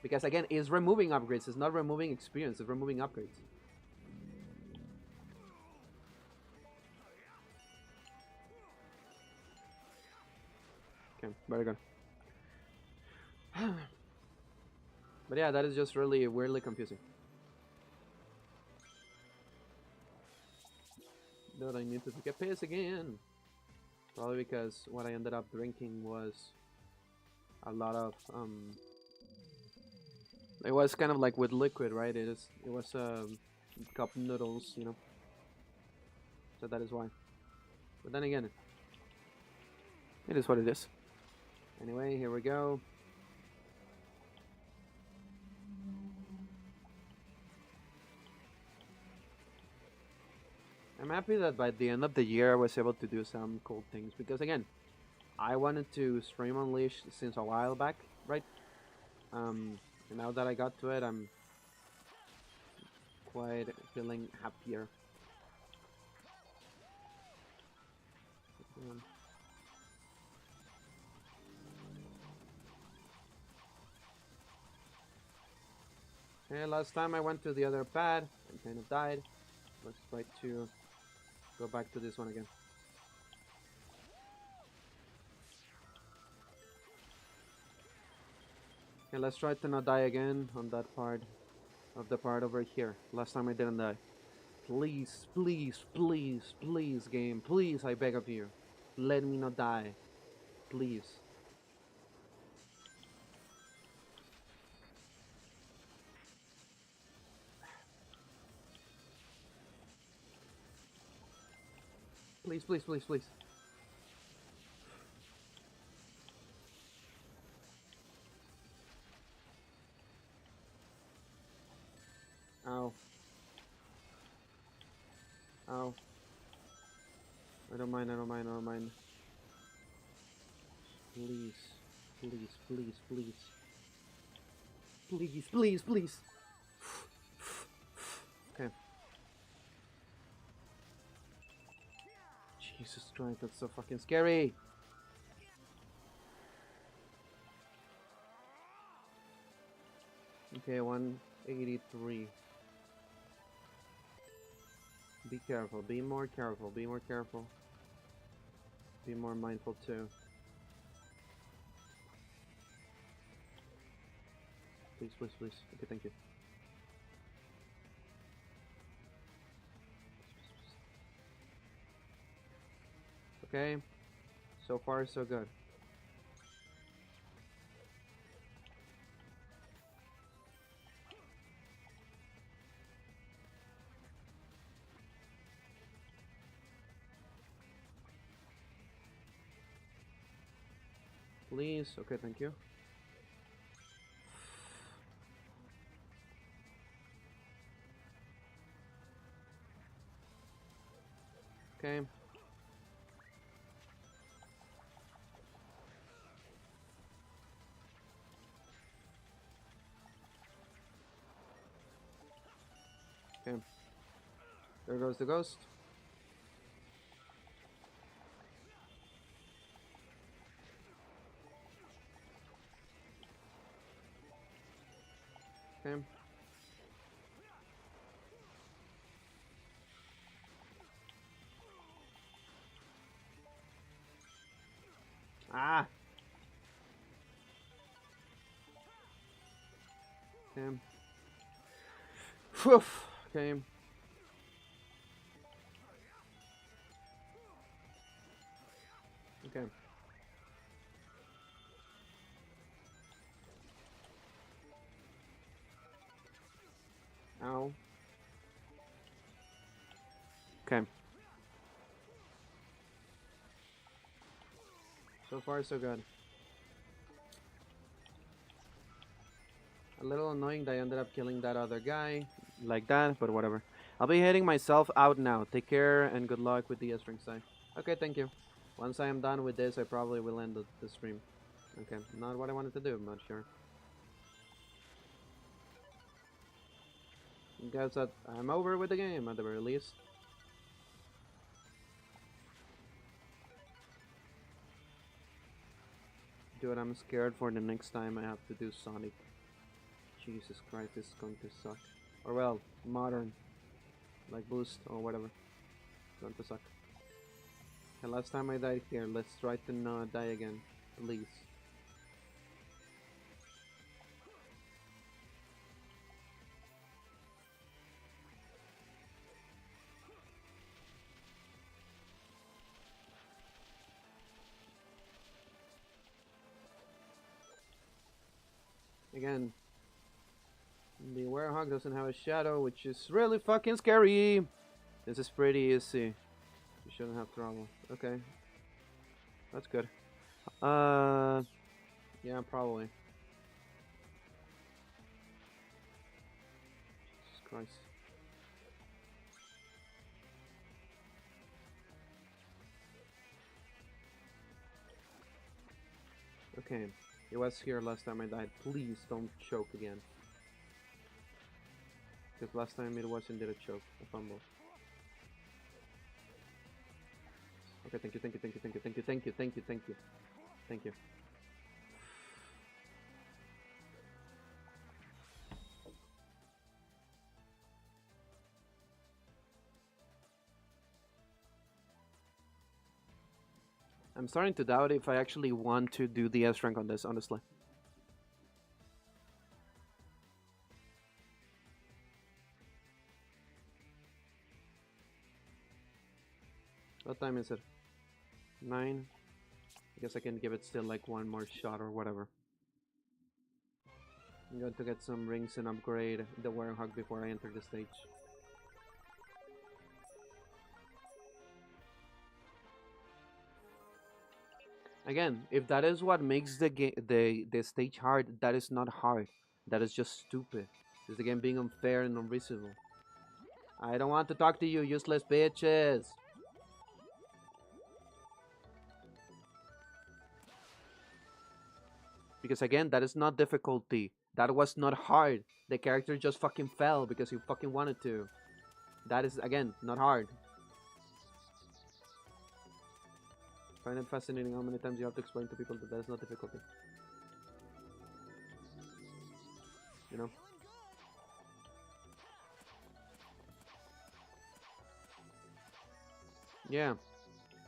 Because again, it's removing upgrades. It's not removing experience. It's removing upgrades. Okay, very good. But yeah, that is just really weirdly confusing. Dude, I need to take a piss again. Probably because what I ended up drinking was a lot of it was kind of like with liquid, right? It was cup noodles, you know. So that is why. But then again, it is what it is. Anyway, here we go. I'm happy that by the end of the year I was able to do some cool things because again, I wanted to stream Unleash since a while back, right? And now that I got to it, I'm quite feeling happier. Okay, last time I went to the other pad and kind of died. Let's try to go back to this one again. Okay, let's try to not die again on that part of the part over here. Last time I didn't die. Please, please, please, please, game. Please, I beg of you. Let me not die. Please. Please, please, please, please. Ow. Ow. I don't mind, I don't mind, I don't mind. Please. Please, please, please. Please, please, please. Okay. Jesus Christ, that's so fucking scary. Okay, 183. Be careful, be more careful, be more careful. Be more mindful too. Please, please, please. Okay, thank you. Okay, so far so good. Please, okay, thank you. Okay. Okay. There goes the ghost. Okay. Ah! Okay. Whew. Okay. Okay. Ow. Okay. So far, so good. A little annoying that I ended up killing that other guy like that, but whatever. I'll be heading myself out now. Take care and good luck with the S-Ring side. Okay, thank you. Once I am done with this, I probably will end the stream. Okay, not what I wanted to do, I'm not sure. Guess that I'm over with the game at the very least. Dude, I'm scared for the next time I have to do Sonic. Jesus Christ, this is going to suck. Or well, modern. Like boost or whatever. It's going to suck. The last time I died here, let's try to not die again. Please. Again, the Werehog doesn't have a shadow, which is really fucking scary. This is pretty easy. You shouldn't have trouble. Okay. That's good. Yeah, probably. Jesus Christ. Okay. It was here last time I died. Please don't choke again. Because last time it was indeed a choke. A fumble. Okay, thank you, thank you, thank you, thank you, thank you, thank you, thank you, thank you. Thank you. I'm starting to doubt if I actually want to do the S rank on this, honestly. What time is it? 9? I guess I can give it still like one more shot or whatever. I'm going to get some rings and upgrade the Werehog before I enter the stage. Again, if that is what makes the stage hard, that is not hard. That is just stupid. It's the game being unfair and unreasonable. I don't want to talk to you, useless bitches. Because again, that is not difficulty. That was not hard. The character just fucking fell because he fucking wanted to. That is, again, not hard. I find it fascinating how many times you have to explain to people that that is not difficulty. You know? Yeah.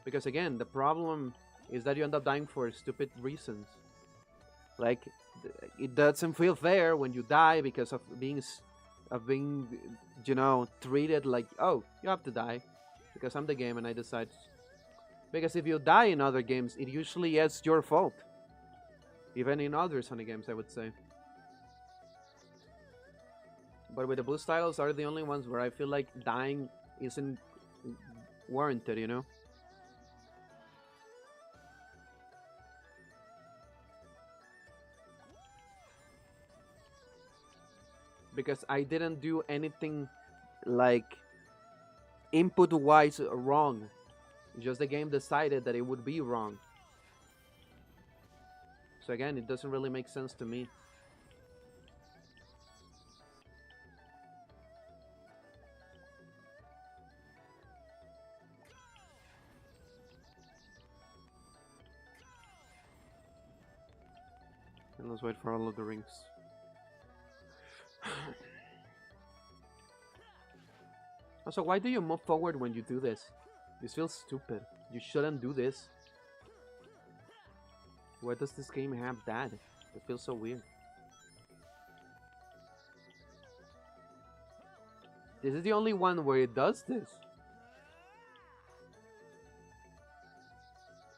Because again, the problem is that you end up dying for stupid reasons. Like, it doesn't feel fair when you die because of being, you know, treated like, oh, you have to die because I'm the game and I decide. Because if you die in other games, it usually is your fault. Even in other Sonic games, I would say. But with the boost titles are the only ones where I feel like dying isn't warranted, you know? Because I didn't do anything like input wise wrong. Just the game decided that it would be wrong. So again, it doesn't really make sense to me. And let's wait for all of the rings. Also, why do you move forward when you do this? This feels stupid. You shouldn't do this. Why does this game have that? It feels so weird. This is the only one where it does this.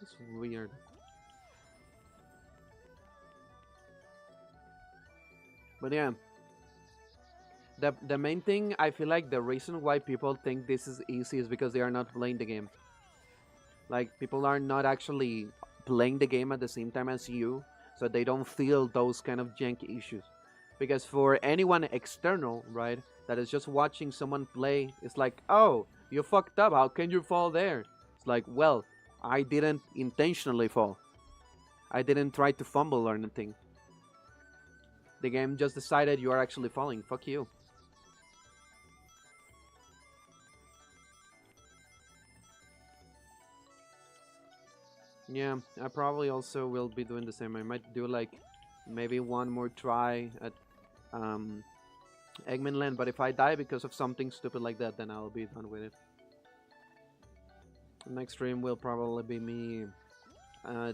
It's weird. But yeah. The main thing, I feel like the reason why people think this is easy is because they are not playing the game. Like, people are not actually playing the game at the same time as you, so they don't feel those kind of jank issues. Because for anyone external, right, that is just watching someone play, it's like, oh, you fucked up, how can you fall there? It's like, well, I didn't intentionally fall. I didn't try to fumble or anything. The game just decided you are actually falling. Fuck you. Yeah, I probably also will be doing the same. I might do like maybe one more try at um, Eggman Land, but if I die because of something stupid like that, then I'll be done with it. Next stream will probably be me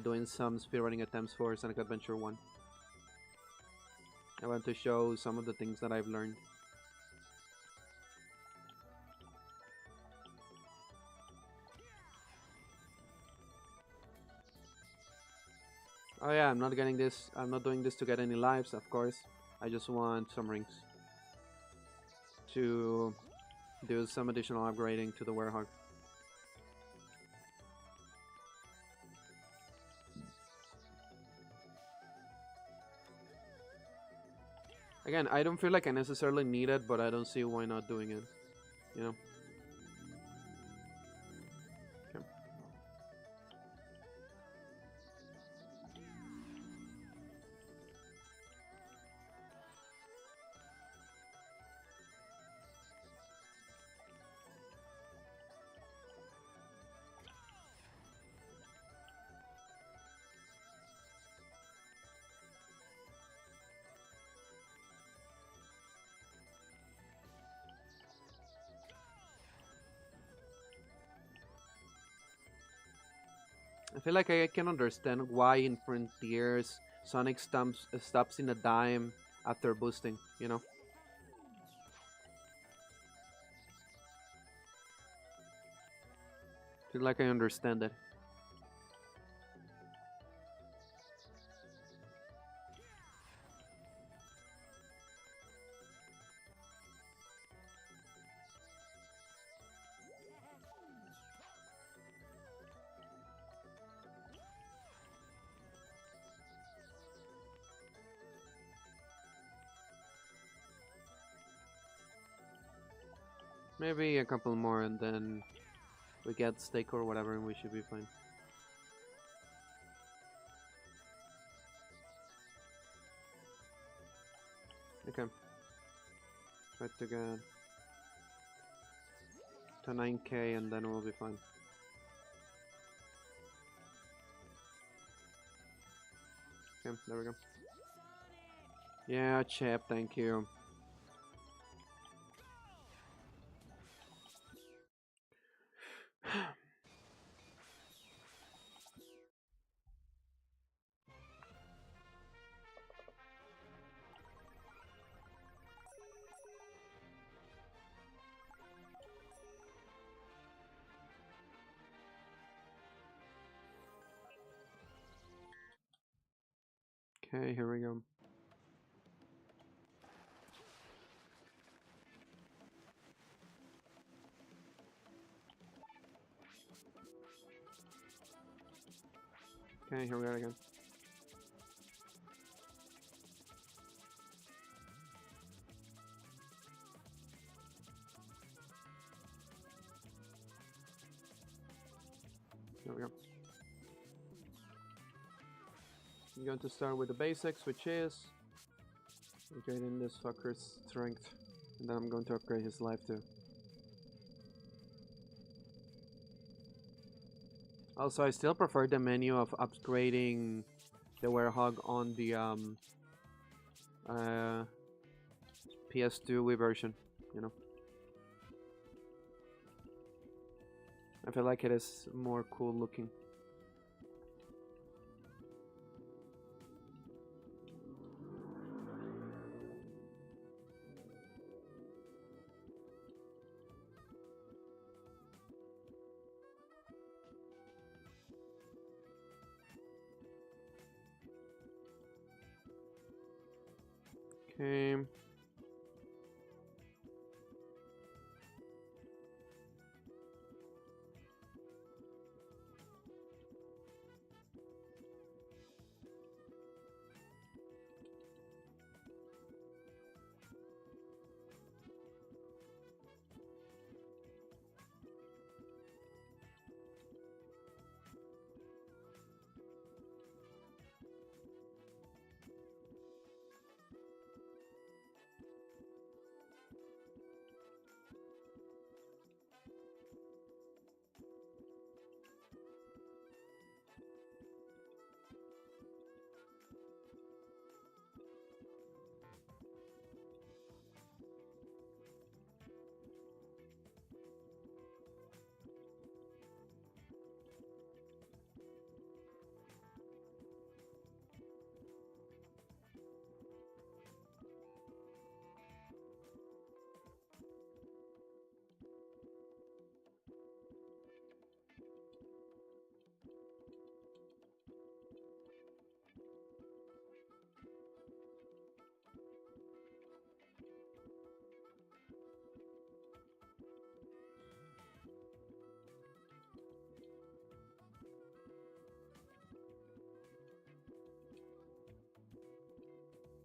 doing some speedrunning attempts for Sonic Adventure 1. I want to show some of the things that I've learned. Oh yeah, I'm not getting this. I'm not doing this to get any lives, of course. I just want some rings to do some additional upgrading to the Werehog. Again, I don't feel like I necessarily need it, but I don't see why not doing it. You know? Okay. I feel like I can understand why in Frontiers Sonic stops in a dime after boosting, you know? Feel like I understand it. Maybe a couple more and then we get steak or whatever and we should be fine. Okay. Try to get to 9k and then we'll be fine. Okay, there we go. Yeah, Chip, thank you. Okay, here we go. Okay, here we are again. There we go. I'm going to start with the basics, which is upgrading this fucker's strength. And then I'm going to upgrade his life too. Also, I still prefer the menu of upgrading the Werehog on the PS2 Wii version, you know. I feel like it is more cool looking. Okay.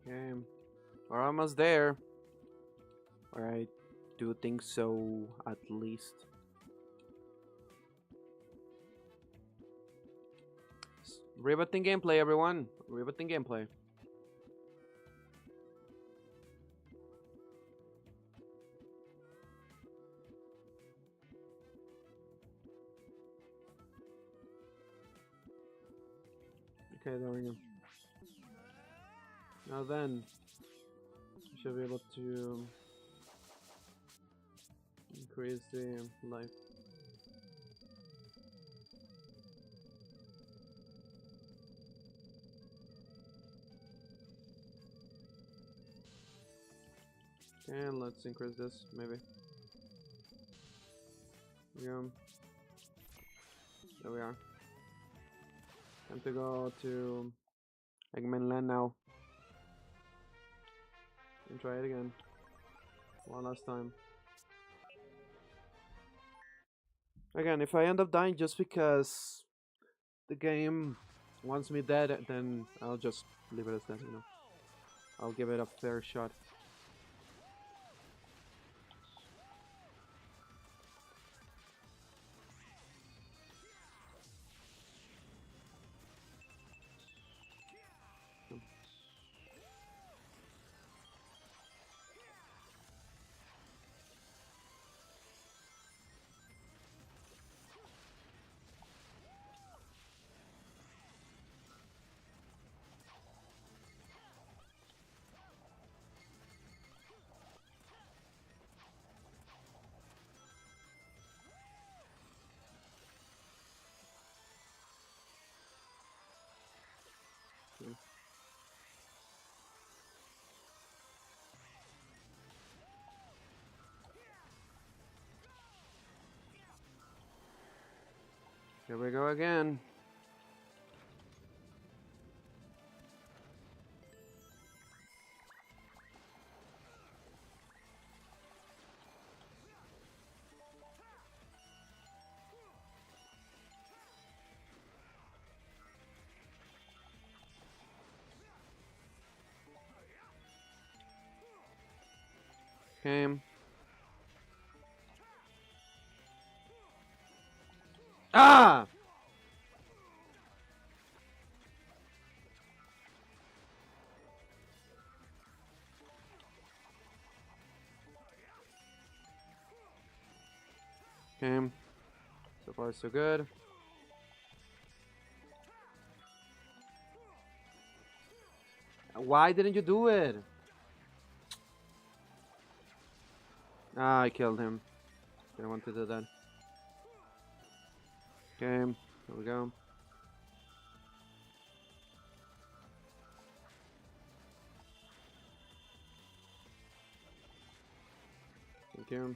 Okay, we're almost there. I do think so, at least. Rebooting gameplay, everyone. Rebooting gameplay. Okay, there we go. Now then, we should be able to increase the life. And let's increase this, maybe. Yeah. There we are. Time to go to Eggman Land now. And try it again. One last time. Again, if I end up dying just because the game wants me dead, then I'll just leave it as that, you know. I'll give it a fair shot. Here we go again. Okay. Ah! Okay. So far, so good. Why didn't you do it? Ah, I killed him. Didn't want to do that. Okay, here we go. Thank you.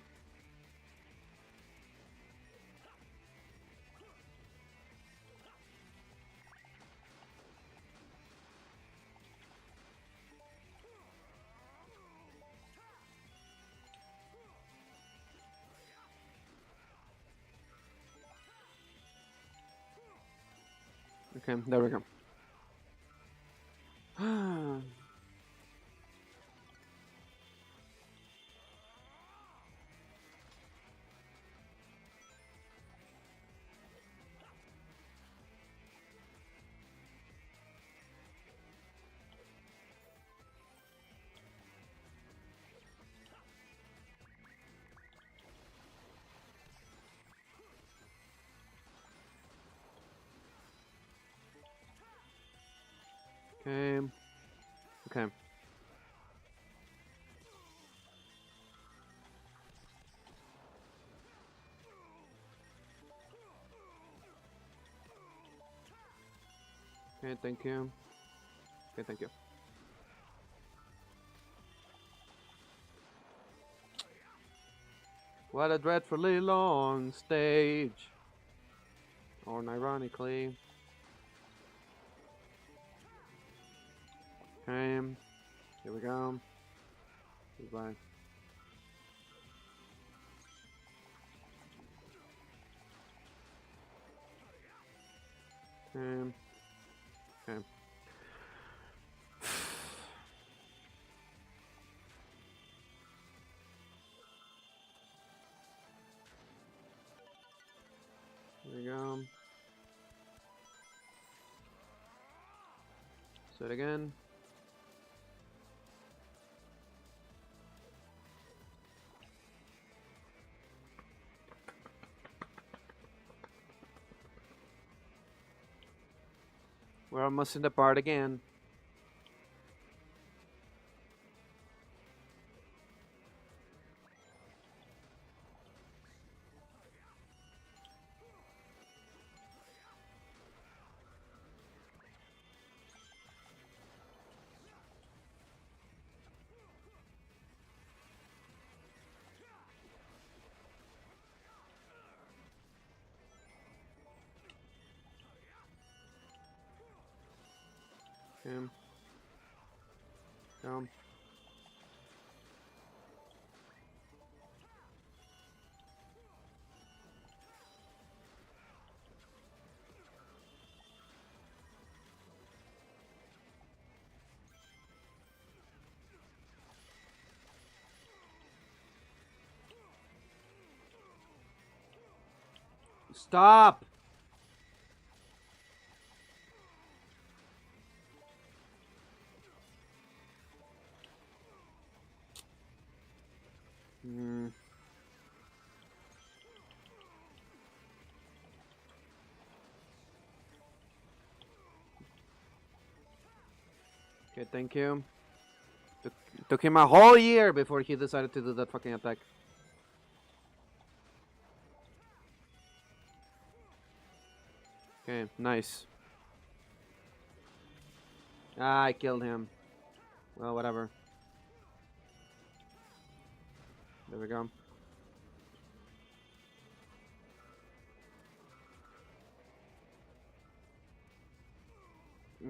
Okay, there we go. Okay. Okay. Okay, thank you. Okay, thank you. What a dreadfully long stage. Or ironically. Okay. Here we go. Goodbye. Okay. Okay. we go. Say it again. We're almost in the part again. Okay. Go. Stop! Hmm. Okay, thank you. Took him a whole year before he decided to do that fucking attack. Okay, nice. Ah, I killed him. Well, whatever. There we go.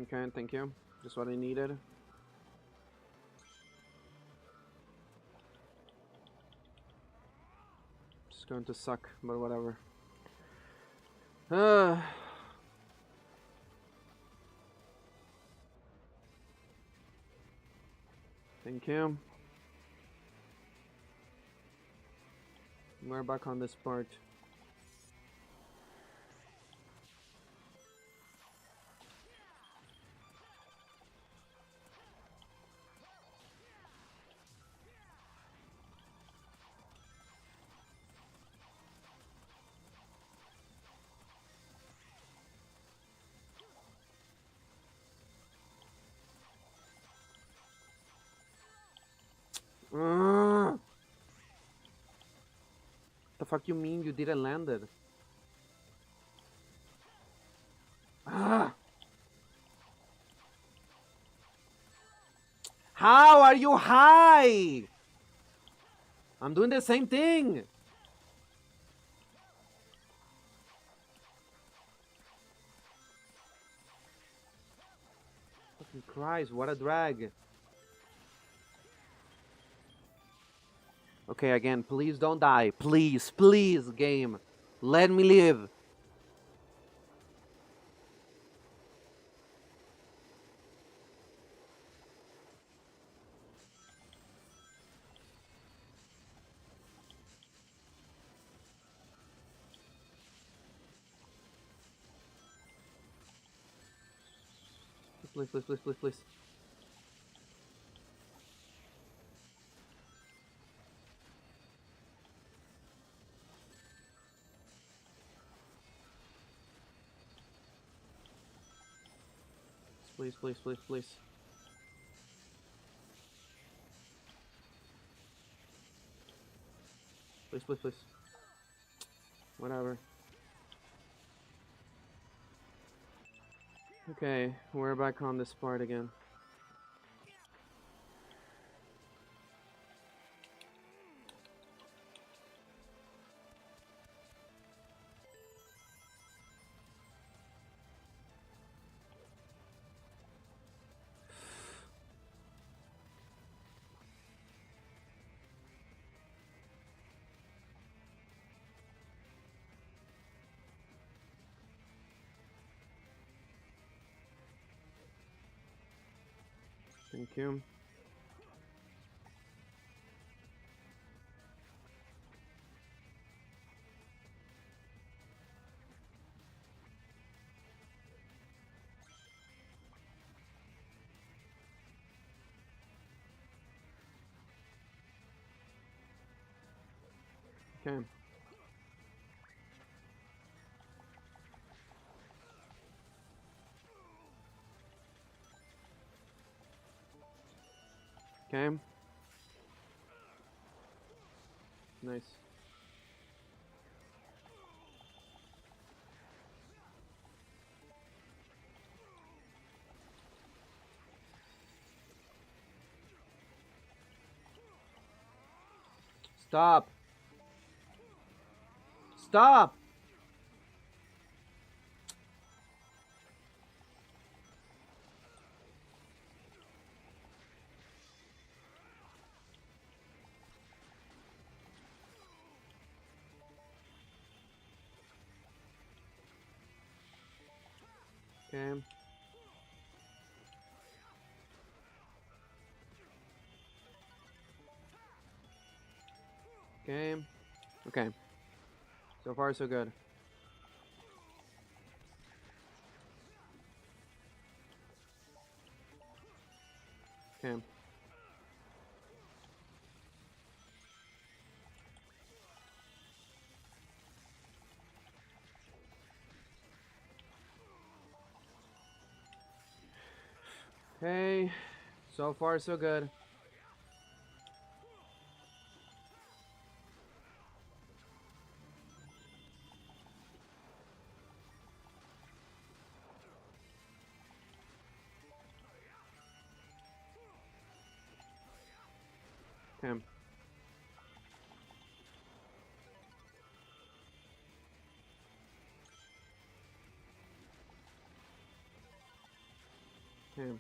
Okay, thank you. Just what I needed. Just going to suck, but whatever. Thank you. We're back on this part. The fuck you mean you didn't land it? Ah! How are you high? I'm doing the same thing. Fucking Christ, what a drag. Okay, again, please don't die. Please, please, game. Let me live. Please, please, please, please, please. Please, please, please, please. Please, please, please. Whatever. Okay, we're back on this part again. Thank you. Okay. Okay. Nice. Stop. Stop. Okay. Okay. Okay. So far, so good. Okay. Okay. So far, so good. Okay. Okay.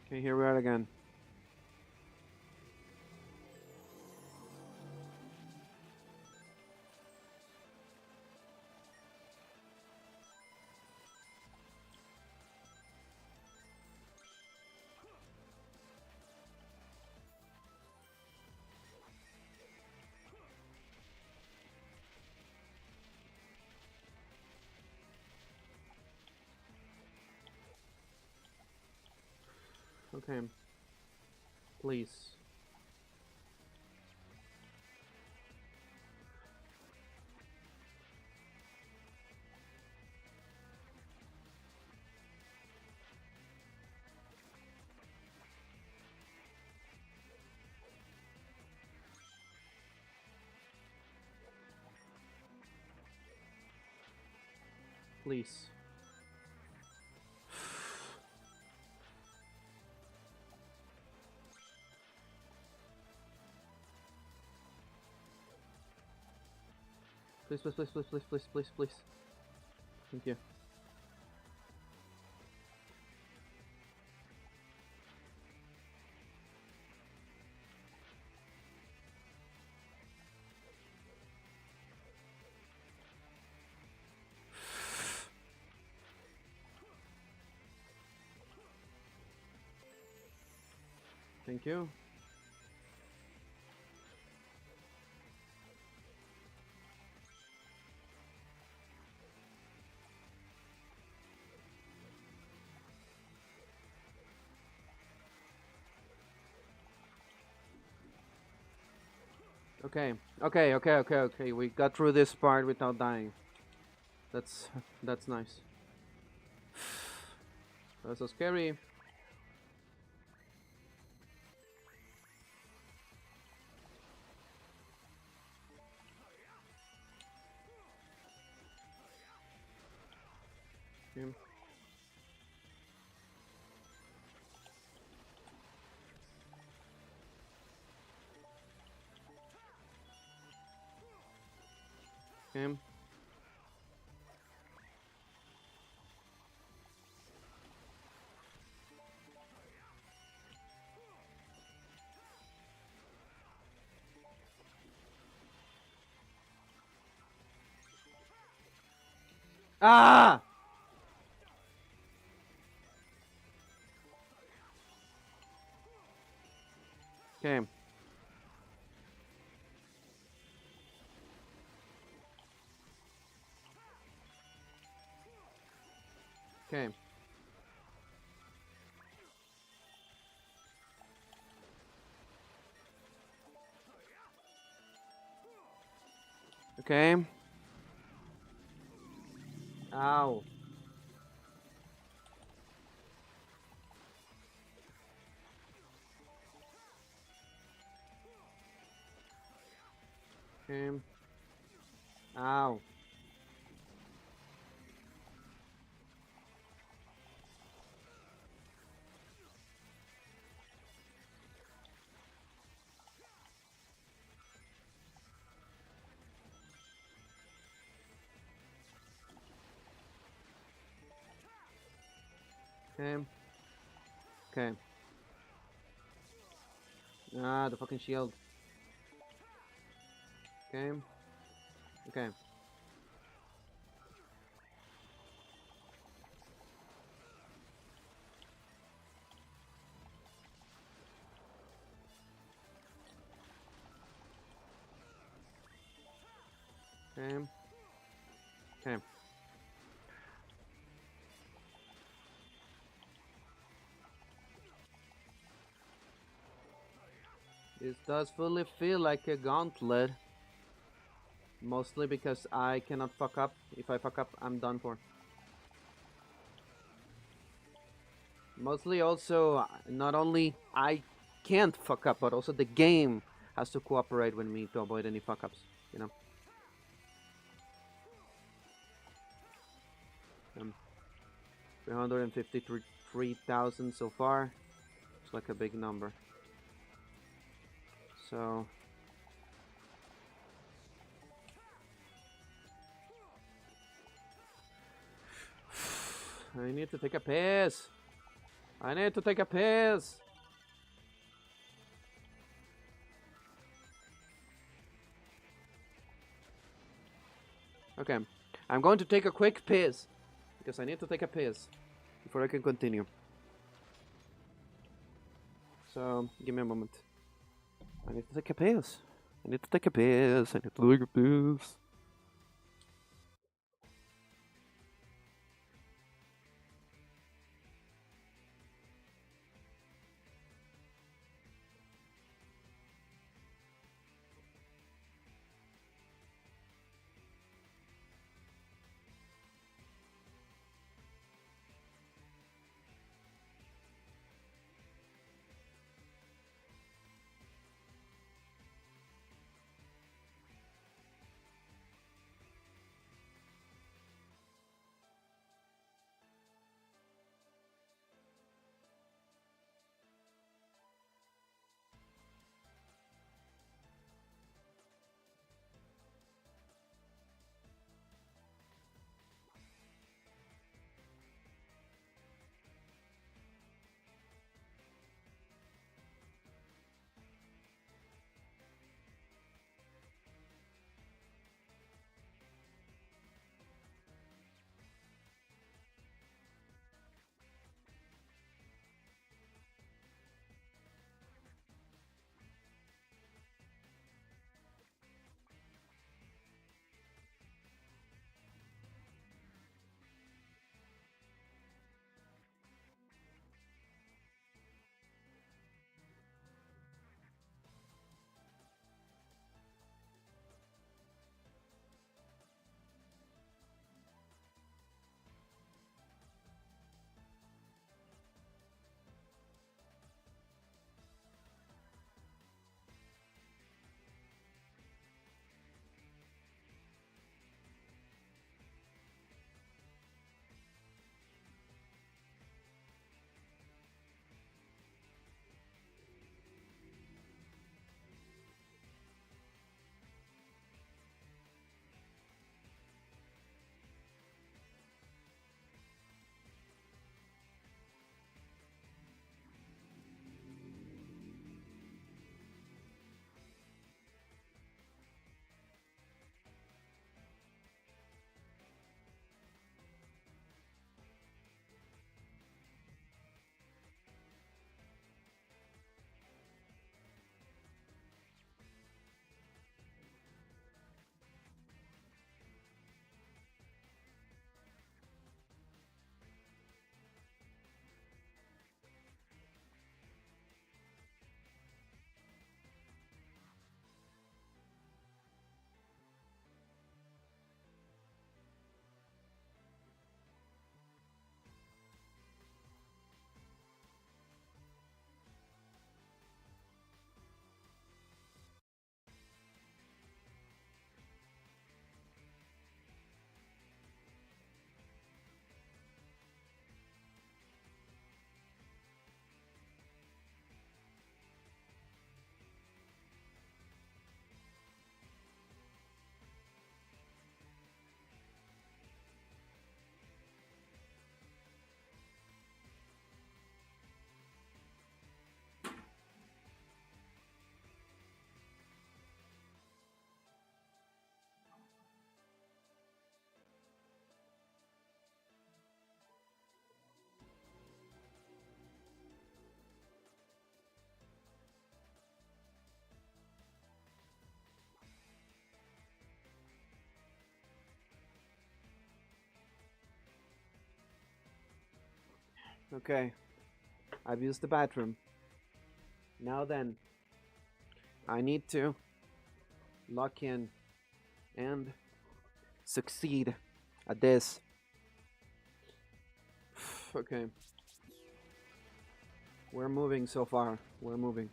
Okay, here we are again. Okay. Please. Please. Please, please, please, please, please, please, please, please. Thank you. Thank you. Okay. Okay, okay, okay, okay. We got through this part without dying. That's that's nice. That's so scary. Okay. Okay. Ah! Okay. Okay. Okay. Ow. Okay. Ow. Okay. Okay. Ah, the fucking shield. Okay. Okay. Okay. Okay. This does fully feel like a gauntlet. Mostly because I cannot fuck up. If I fuck up, I'm done for. Mostly also, not only I can't fuck up, but also the game has to cooperate with me to avoid any fuck ups, you know? 353,000 so far. It's like a big number. So I need to take a piss. I need to take a piss. Okay, I'm going to take a quick piss because I need to take a piss before I can continue. So give me a moment. I need to take a piss. I need to take a piss. I need to take a piss. Okay, I've used the bathroom. Now then, I need to lock in and succeed at this. Okay. We're moving so far. We're moving.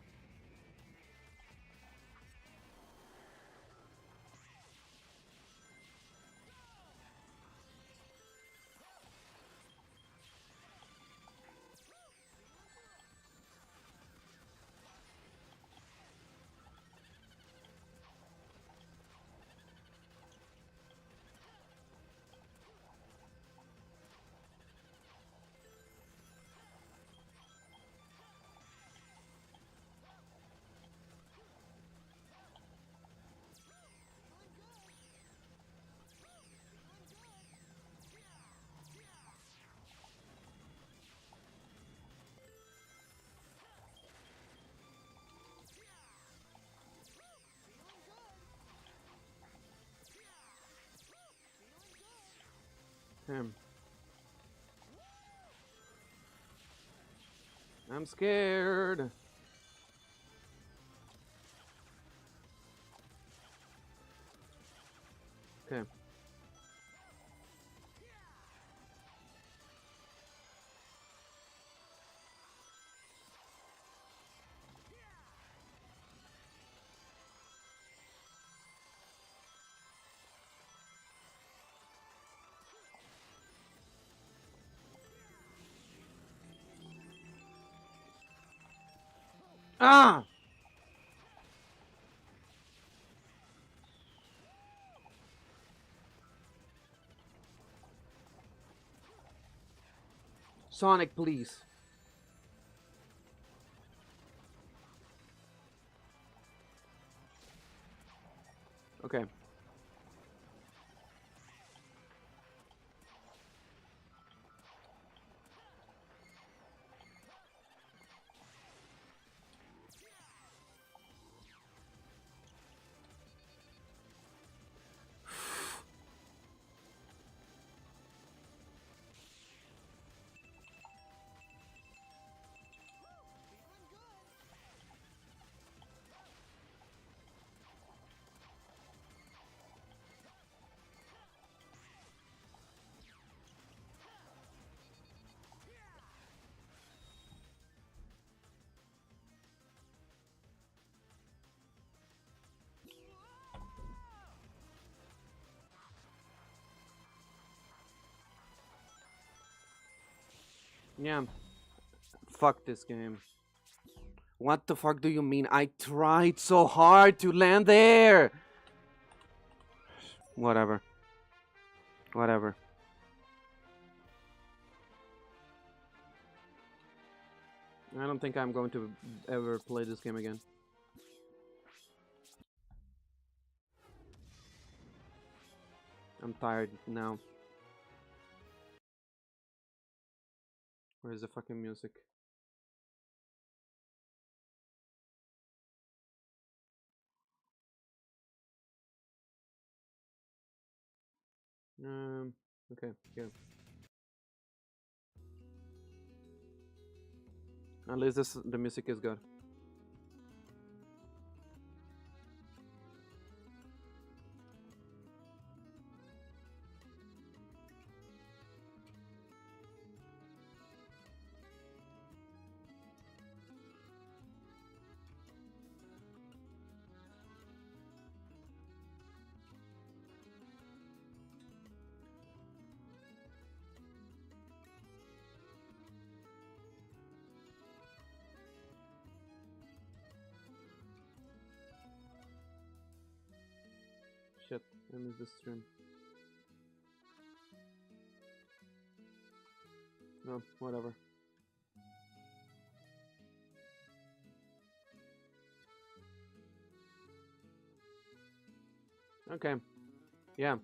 Him. I'm scared. Okay. Ah! Sonic, please. Okay. Yeah. Fuck this game. What the fuck do you mean? I tried so hard to land there! Whatever. Whatever. I don't think I'm going to ever play this game again. I'm tired now. Where's the fucking music? Okay, yeah. At least the music is good. Shit, I missed the stream. No, whatever. Okay, yeah.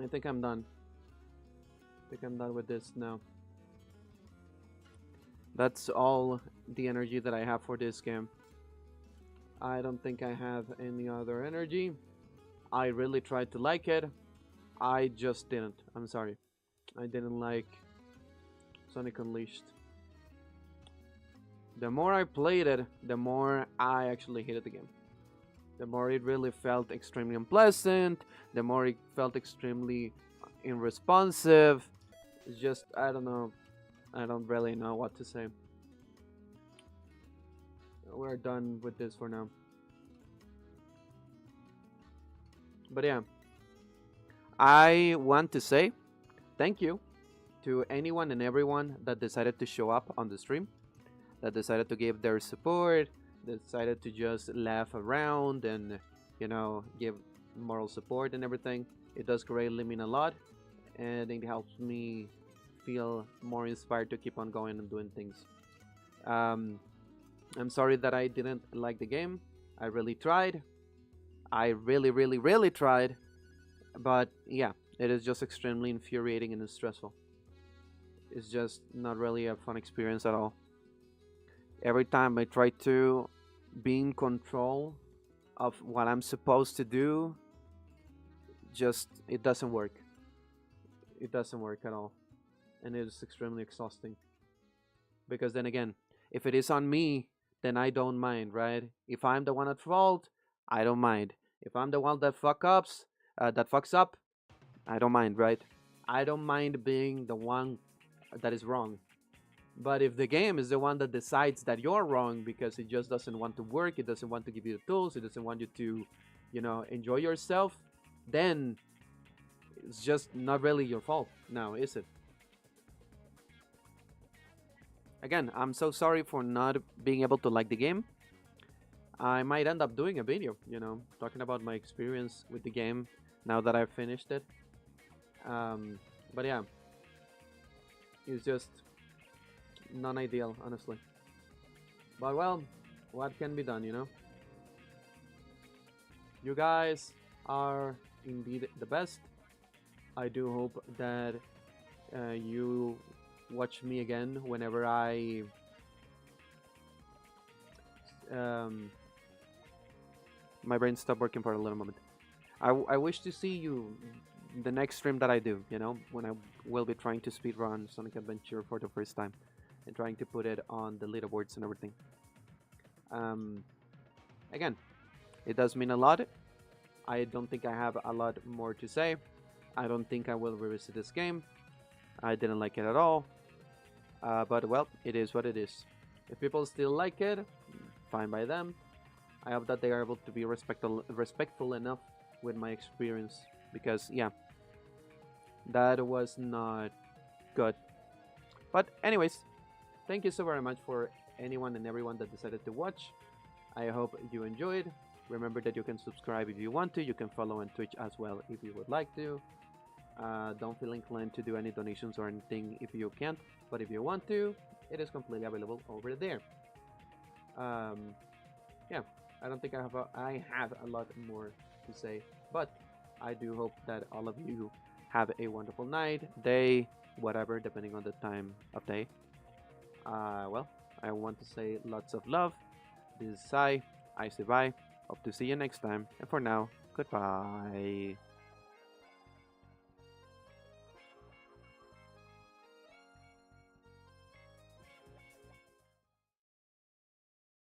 I think I'm done. I think I'm done with this now. That's all the energy that I have for this game. I don't think I have any other energy. I really tried to like it. I just didn't. I'm sorry. I didn't like Sonic Unleashed. The more I played it, the more I actually hated the game. The more it really felt extremely unpleasant, the more it felt extremely unresponsive. It's just, I don't know. I don't really know what to say. We're done with this for now. But yeah, I want to say thank you to anyone and everyone that decided to show up on the stream, that decided to give their support, decided to just laugh around and, give moral support and everything. It does greatly mean a lot, and it helps me feel more inspired to keep on going and doing things. I'm sorry that I didn't like the game. I really tried. I really, really, really tried. But yeah, it is just extremely infuriating and stressful. It's just not really a fun experience at all. Every time I try to be in control of what I'm supposed to do, just it doesn't work. It doesn't work at all. And it is extremely exhausting. Because then again, if it is on me, then I don't mind, right? If I'm the one at fault, I don't mind. If I'm the one that fucks up, I don't mind, right? I don't mind being the one that is wrong. But if the game is the one that decides that you're wrong because it just doesn't want to work, it doesn't want to give you the tools, it doesn't want you to, enjoy yourself, then it's just not really your fault now, is it? Again, I'm so sorry for not being able to like the game. I might end up doing a video, talking about my experience with the game now that I've finished it. But yeah, it's just non-ideal, honestly. But well, what can be done, You guys are indeed the best. I do hope that you watch me again whenever I my brain stopped working for a little moment. I wish to see you the next stream that I do, when I will be trying to speedrun Sonic Adventure for the first time and trying to put it on the leaderboards and everything. Again, it does mean a lot. I don't think I have a lot more to say. I don't think I will revisit this game. I didn't like it at all. But well, it is what it is. If people still like it, fine by them. I hope that they are able to be respectful enough with my experience, because yeah, that was not good. But anyways, thank you so very much for anyone and everyone that decided to watch. I hope you enjoyed. Remember that you can subscribe if you want to. You can follow on Twitch as well if you would like to. Don't feel inclined to do any donations or anything if you can't, but if you want to, it is completely available over there. Yeah, I don't think I have a lot more to say, but I do hope that all of you have a wonderful night, day, whatever, depending on the time of day. Well, I want to say lots of love. This is Sai. I say bye. Hope to see you next time. And for now, goodbye.